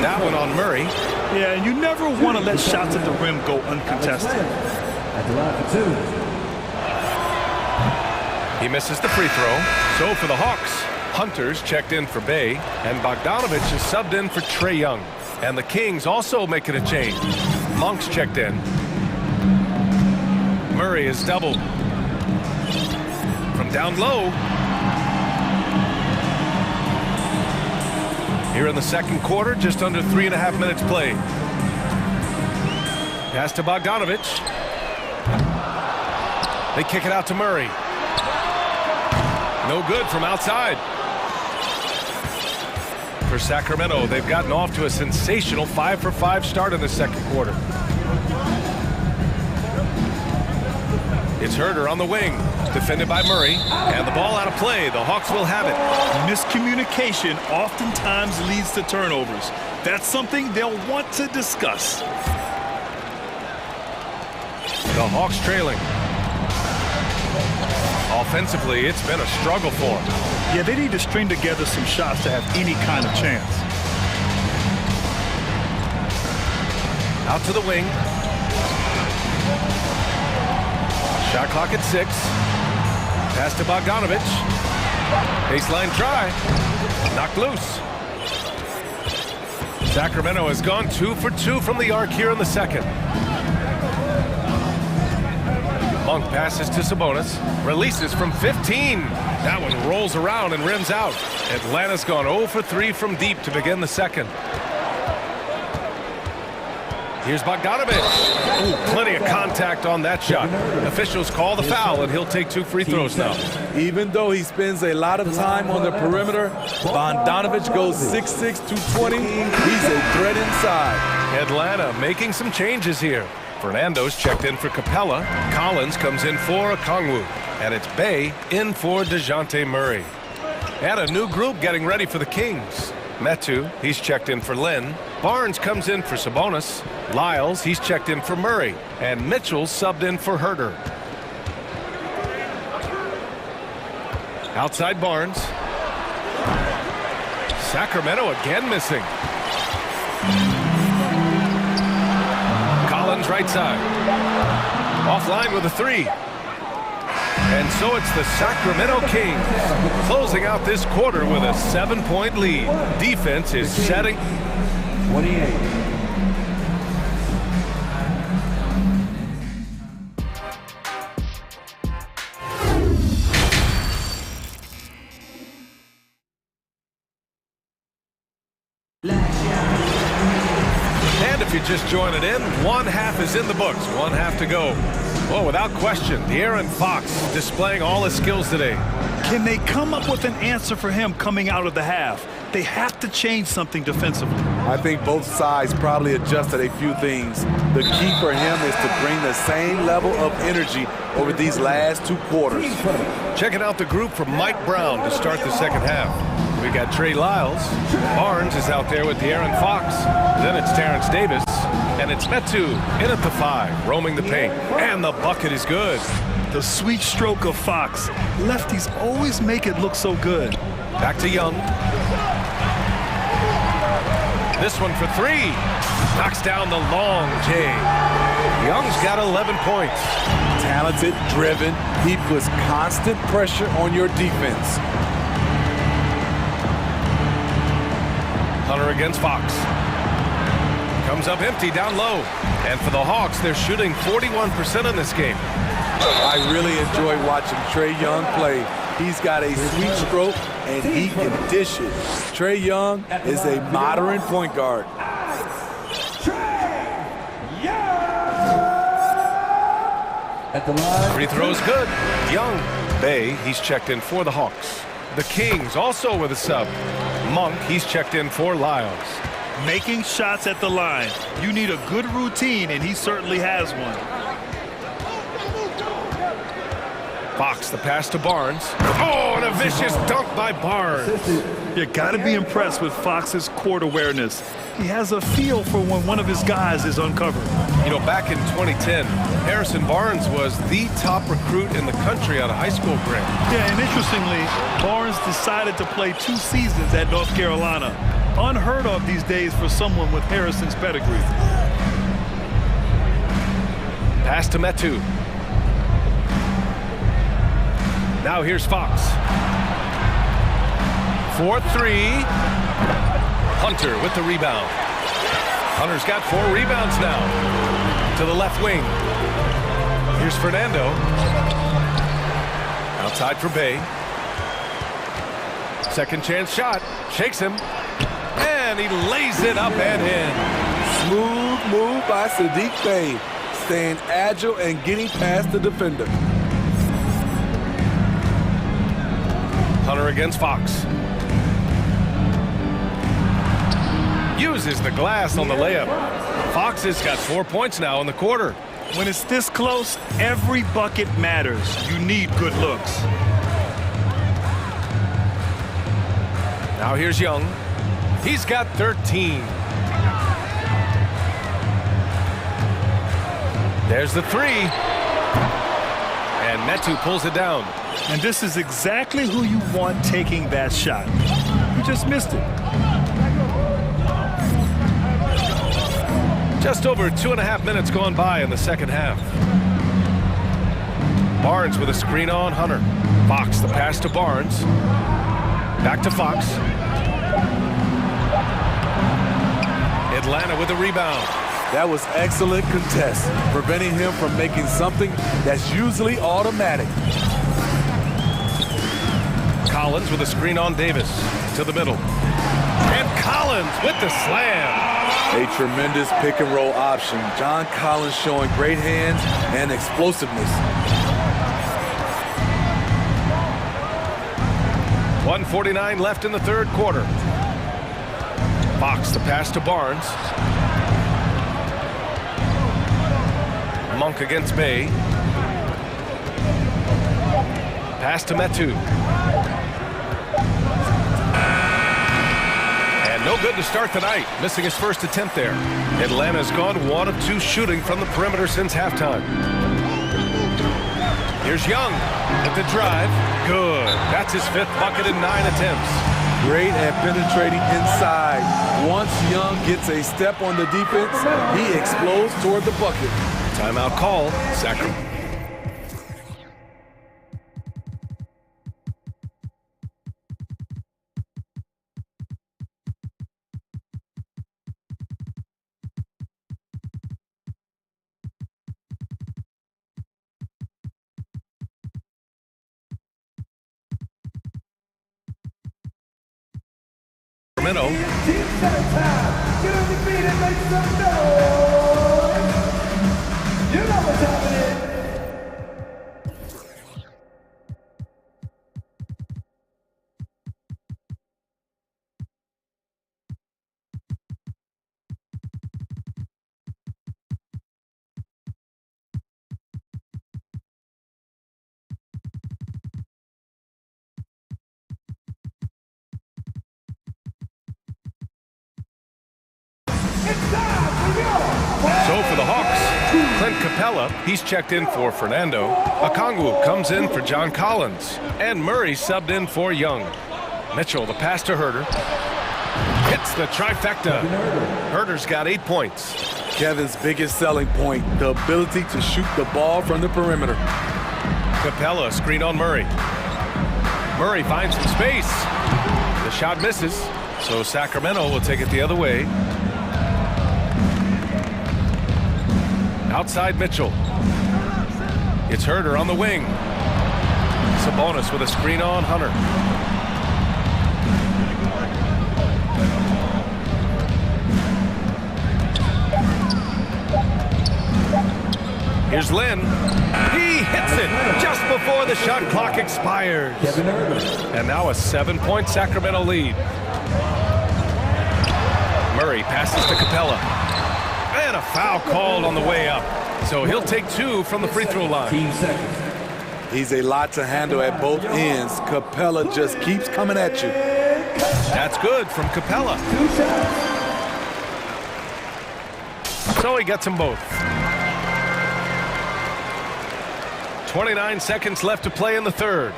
S2: That one on Murray.
S3: Yeah, and you never want to let shots at the rim go uncontested.
S5: At the line for 2.
S2: He misses the free throw. So for the Hawks, Hunter's checked in for Bay, and Bogdanovich is subbed in for Trae Young. And the Kings also making a change. Monk's checked in. Murray is doubled. From down low. Here in the second quarter, just under 3.5 minutes played. Pass to Bogdanovich. They kick it out to Murray. No good from outside. For Sacramento, they've gotten off to a sensational 5-for-5 start in the second quarter. It's Herder on the wing, defended by Murray, and the ball out of play. The Hawks will have it.
S3: Miscommunication oftentimes leads to turnovers. That's something they'll want to discuss.
S2: The Hawks trailing. Offensively, it's been a struggle for them.
S3: Yeah, they need to string together some shots to have any kind of chance.
S2: Out to the wing. Shot clock at 6. Pass to Bogdanovich. Baseline try. Knocked loose. Sacramento has gone 2 for 2 from the arc here in the second. Monk passes to Sabonis. Releases from 15. That one rolls around and rims out. Atlanta's gone 0 for 3 from deep to begin the second. Here's Bogdanovich. Ooh, plenty of contact on that shot. Officials call the foul, and he'll take 2 free throws now.
S10: Even though he spends a lot of time on the perimeter, Bogdanovich goes 6'6", 220. He's a threat inside.
S2: Atlanta making some changes here. Fernando's checked in for Capella. Collins comes in for Okongwu. And it's Bay in for DeJounte Murray. And a new group getting ready for the Kings. Metu, he's checked in for Lynn. Barnes comes in for Sabonis. Lyles, he's checked in for Murray. And Mitchell subbed in for Herder. Outside Barnes. Sacramento again missing. Collins right side. Offline with a 3. And so it's the Sacramento Kings closing out this quarter with a 7-point lead. Defense is setting.
S5: 28.
S2: And if you're just joining in, one half is in the books, one half to go. Well, without question, De'Aaron Fox displaying all his skills today.
S3: Can they come up with an answer for him coming out of the half? They have to change something defensively.
S10: I think both sides probably adjusted a few things. The key for him is to bring the same level of energy over these last 2 quarters.
S2: Checking out the group from Mike Brown to start the second half. We got Trey Lyles. Barnes is out there with De'Aaron Fox. Then it's Terrence Davis. And it's Metu in at the 5, roaming the paint. And the bucket is good.
S3: The sweet stroke of Fox. Lefties always make it look so good.
S2: Back to Young. This one for 3. Knocks down the long J. Young's got 11 points.
S10: Talented, driven. He puts constant pressure on your defense.
S2: Hunter against Fox. Comes up empty down low. And for the Hawks, they're shooting 41% in this game.
S10: I really enjoy watching Trae Young play. He's got a sweet stroke, and he can dish it. Trae Young is a modern point guard.
S5: At the line.
S2: Free throw's good. Young. Bay, he's checked in for the Hawks. The Kings also with a sub. Monk, he's checked in for Lyles.
S3: Making shots at the line. You need a good routine, and he certainly has one.
S2: Fox, the pass to Barnes. Oh, and a vicious dunk by Barnes.
S3: You got to be impressed with Fox's court awareness. He has a feel for when one of his guys is uncovered.
S2: You know, back in 2010, Harrison Barnes was the top recruit in the country out of high school grade.
S3: Yeah, and interestingly, Barnes decided to play 2 seasons at North Carolina. Unheard of these days for someone with Harrison's pedigree.
S2: Pass to Metu. Now here's Fox. 4-3. Hunter with the rebound. Hunter's got 4 rebounds now. To the left wing. Here's Fernando. Outside for Bay. Second chance shot. Shakes him. And he lays it up and in.
S10: Smooth move by Sadiq Bey. Staying agile and getting past the defender.
S2: Hunter against Fox. Uses the glass on the layup. Fox has got 4 points now in the quarter.
S3: When it's this close, every bucket matters. You need good looks.
S2: Now here's Young. He's got 13. There's the 3. And Metu pulls it down.
S3: And this is exactly who you want taking that shot. You just missed it.
S2: Just over 2.5 minutes gone by in the second half. Barnes with a screen on Hunter. Fox, the pass to Barnes. Back to Fox. Atlanta with a rebound.
S10: That was excellent contest, preventing him from making something that's usually automatic.
S2: Collins with a screen on Davis. To the middle. And Collins with the slam.
S10: A tremendous pick and roll option. John Collins showing great hands and explosiveness.
S2: 1:49 left in the third quarter. Fox, the pass to Barnes. Monk against Bay. Pass to Metu. And no good to start the night, missing his first attempt there. Atlanta's gone 1 of 2 shooting from the perimeter since halftime. Here's Young with the drive. Good. That's his 5th bucket in 9 attempts.
S10: Great at penetrating inside. Once Young gets a step on the defense, he explodes toward the bucket.
S2: Timeout call. Sacramento.
S5: Get on your feet and make some noise. You know what's happening.
S2: So for the Hawks, Clint Capella, he's checked in for Fernando. Okongwu comes in for John Collins. And Murray subbed in for Young. Mitchell, the pass to Herter. Hits the trifecta. Herter's got 8 points.
S10: Kevin's biggest selling point, the ability to shoot the ball from the perimeter.
S2: Capella, screen on Murray. Murray finds some space. The shot misses, so Sacramento will take it the other way. Outside Mitchell. It's Herter on the wing. Sabonis with a screen on Hunter. Here's Lynn. He hits it just before the shot clock expires. And now a 7-point Sacramento lead. Murray passes to Capella. And a foul called on the way up. So he'll take 2 from the free throw line.
S10: He's a lot to handle at both ends. Capella just keeps coming at you.
S2: That's good from Capella. So he gets them both. 29 seconds left to play in the third.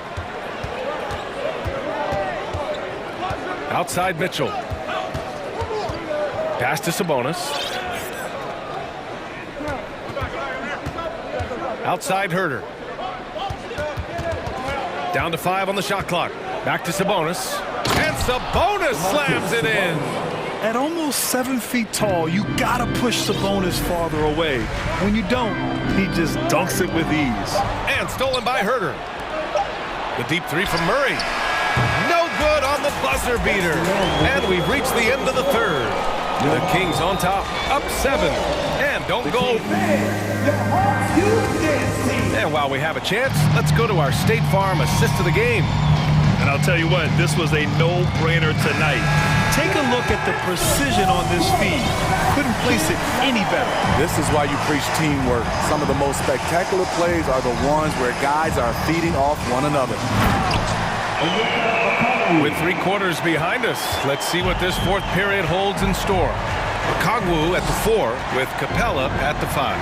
S2: Outside Mitchell. Pass to Sabonis. Outside Herter. Down to 5 on the shot clock. Back to Sabonis. And Sabonis slams it in.
S3: At almost 7 feet tall, you gotta push Sabonis farther away. When you don't, he just dunks it with ease.
S2: And stolen by Herter. The deep three from Murray. No good on the buzzer beater. And we've reached the end of the third. The Kings on top, up 7. And don't go. And while we have a chance, let's go to our State Farm assist of the game.
S3: And I'll tell you what, this was a no-brainer tonight. Take a look at the precision on this feed. Couldn't place it any better.
S10: This is why you preach teamwork. Some of the most spectacular plays are the ones where guys are feeding off one another.
S2: With 3 quarters behind us, let's see what this fourth period holds in store. Okongwu at the 4 with Capella at the 5.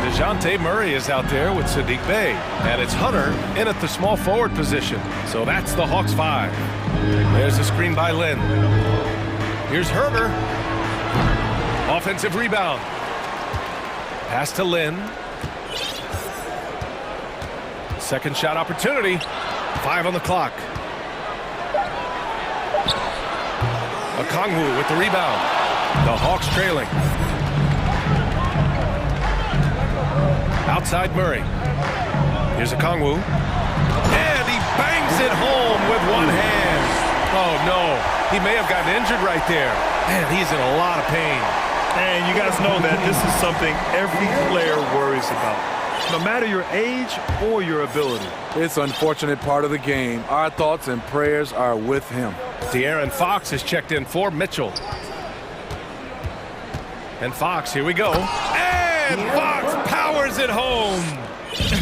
S2: DeJounte Murray is out there with Sadiq Bey. And it's Hunter in at the small forward position. So that's the Hawks 5. There's a screen by Lynn. Here's Herter. Offensive rebound. Pass to Lynn. Second shot opportunity. 5 on the clock. Okongwu with the rebound. The Hawks trailing. Outside Murray. Here's Okongwu. And he bangs it home with one hand. Oh, no. He may have gotten injured right there. Man, he's in a lot of pain.
S3: And you guys know that this is something every player worries about, no matter your age or your ability.
S10: It's an unfortunate part of the game. Our thoughts and prayers are with him.
S2: De'Aaron Fox has checked in for Mitchell. And Fox, here we go. And Fox powers it home.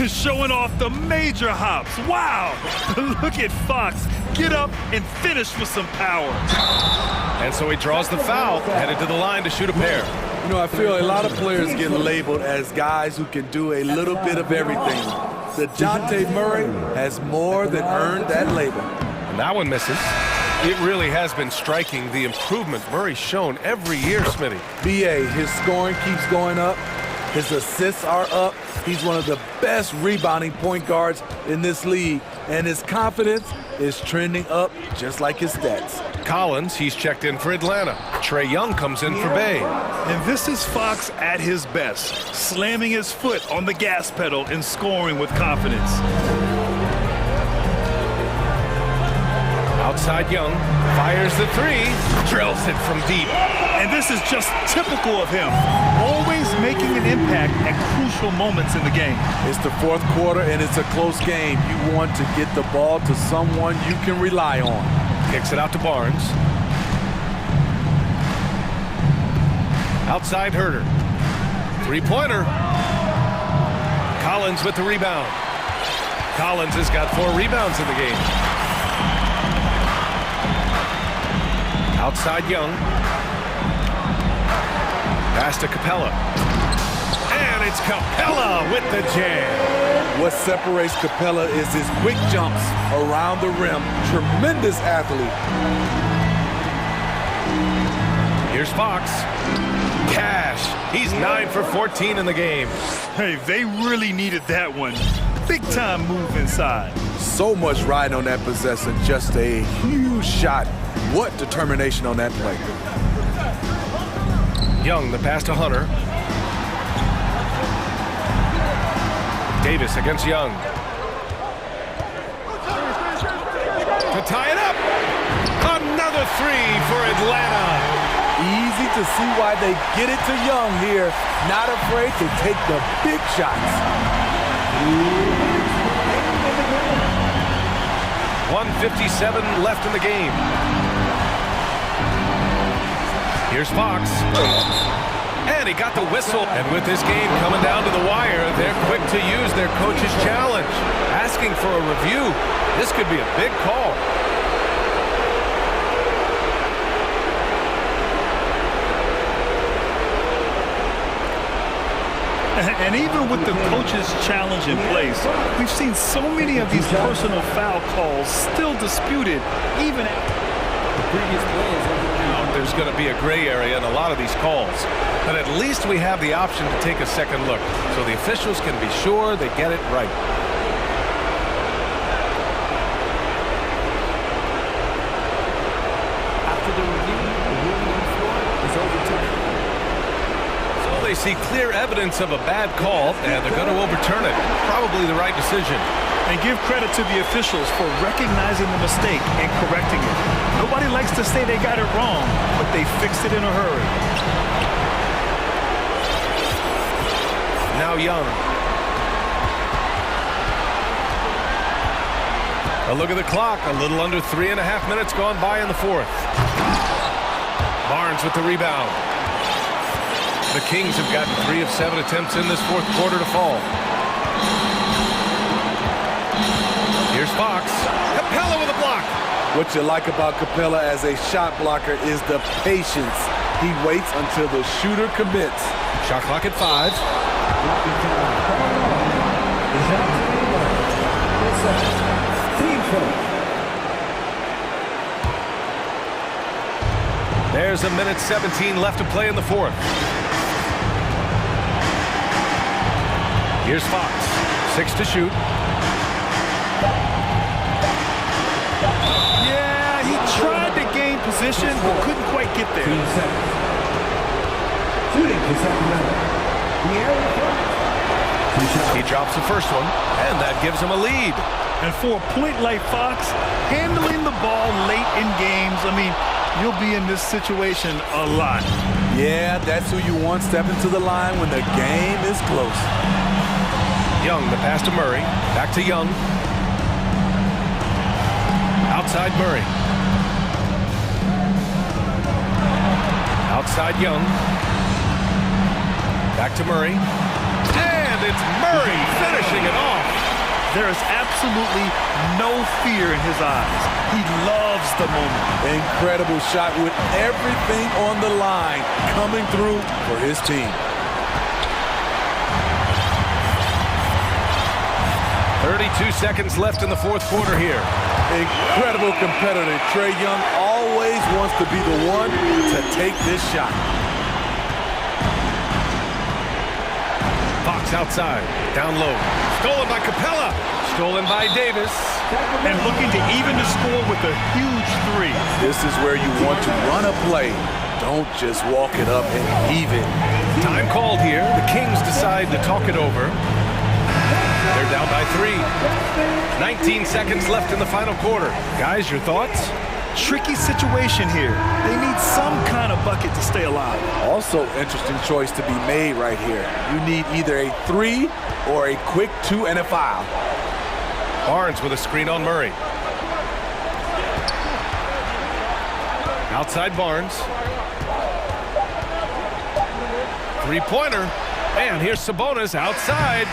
S3: Showing off the major hops. Wow. Look at Fox. Get up and finish with some power.
S2: And so he draws the foul, headed to the line to shoot a pair.
S10: You know, I feel a lot of players get labeled as guys who can do a little bit of everything. DeJounte Murray has more than earned that label.
S2: And that one misses. It really has been striking, the improvement Murray's shown every year, Smitty.
S10: BA, his scoring keeps going up. His assists are up. He's one of the best rebounding point guards in this league. And his confidence is trending up just like his stats.
S2: Collins, he's checked in for Atlanta. Trae Young comes in for Bay.
S3: And this is Fox at his best, slamming his foot on the gas pedal and scoring with confidence.
S2: Outside Young, fires the 3, drills it from deep.
S3: And this is just typical of him, always making an impact at crucial moments in the game.
S10: It's the fourth quarter and it's a close game. You want to get the ball to someone you can rely on.
S2: Kicks it out to Barnes. Outside Herter. 3-pointer. Collins with the rebound. Collins has got 4 rebounds in the game. Outside Young. Pass to Capella. And it's Capella with the jam.
S10: What separates Capella is his quick jumps around the rim. Tremendous athlete.
S2: Here's Fox. Cash. He's 9 for 14 in the game.
S3: Hey, they really needed that one. Big time move inside.
S10: So much riding on that possession. Just a huge shot. What determination on that play.
S2: Young, the pass to Hunter. Davis against Young. To tie it up. Another 3 for Atlanta.
S10: Easy to see why they get it to Young here. Not afraid to take the big shots.
S2: 1:57 left in the game. Here's Fox. And he got the whistle. And with this game coming down to the wire, they're quick to use their coach's challenge. Ask asking for a review. This could be a big call.
S3: And even with the coach's challenge in place, we've seen so many of these personal foul calls still disputed, even
S7: The previous play is overturned.
S2: There's going to be a gray area in a lot of these calls. But at least we have the option to take a second look, so the officials can be sure they get it right.
S7: After the review, the ruling on the floor is overturned.
S2: So they see clear evidence of a bad call, and they're going to overturn it. Probably the right decision.
S3: and give credit to the officials for recognizing the mistake and correcting it. Nobody likes to say they got it wrong, but they fixed it in a hurry.
S2: Now Young. A look at the clock. A little under 3.5 minutes gone by in the fourth. Barnes with the rebound. The Kings have gotten 3 of 7 attempts in this fourth quarter to fall. Here's Fox. Capella with a block.
S10: What you like about Capella as a shot blocker is the patience. He waits until the shooter commits.
S2: Shot clock at 5. There's 1:17 left to play in the fourth. Here's Fox. 6 to shoot.
S3: Yeah, he tried to gain position, but couldn't quite get there.
S2: He drops the first one, and that gives him a lead.
S3: And for a point like Fox, handling the ball late in games, I mean, you'll be in this situation a lot.
S10: Yeah, that's who you want stepping to the line when the game is close.
S2: Young, the pass to Murray. Back to Young. Outside Murray. Outside Young. Back to Murray. And it's Murray finishing it off.
S3: There is absolutely no fear in his eyes. He loves the moment.
S10: Incredible shot with everything on the line coming through for his team.
S2: 32 seconds left in the fourth quarter here.
S10: Incredible competitor. Trae Young always wants to be the one to take this shot.
S2: Fox outside, down low. Stolen by Capella. Stolen by Davis.
S3: And looking to even the score with a huge 3.
S10: This is where you want to run a play. Don't just walk it up and heave it.
S2: Time called here. The Kings decide to talk it over. They're down by 3. 19 seconds left in the final quarter. Guys, your thoughts?
S3: Tricky situation here. They need some kind of bucket to stay alive.
S10: Also, interesting choice to be made right here. You need either a 3 or a quick 2 and a foul.
S2: Barnes with a screen on Murray. Outside Barnes. Three-pointer. And here's Sabonis outside.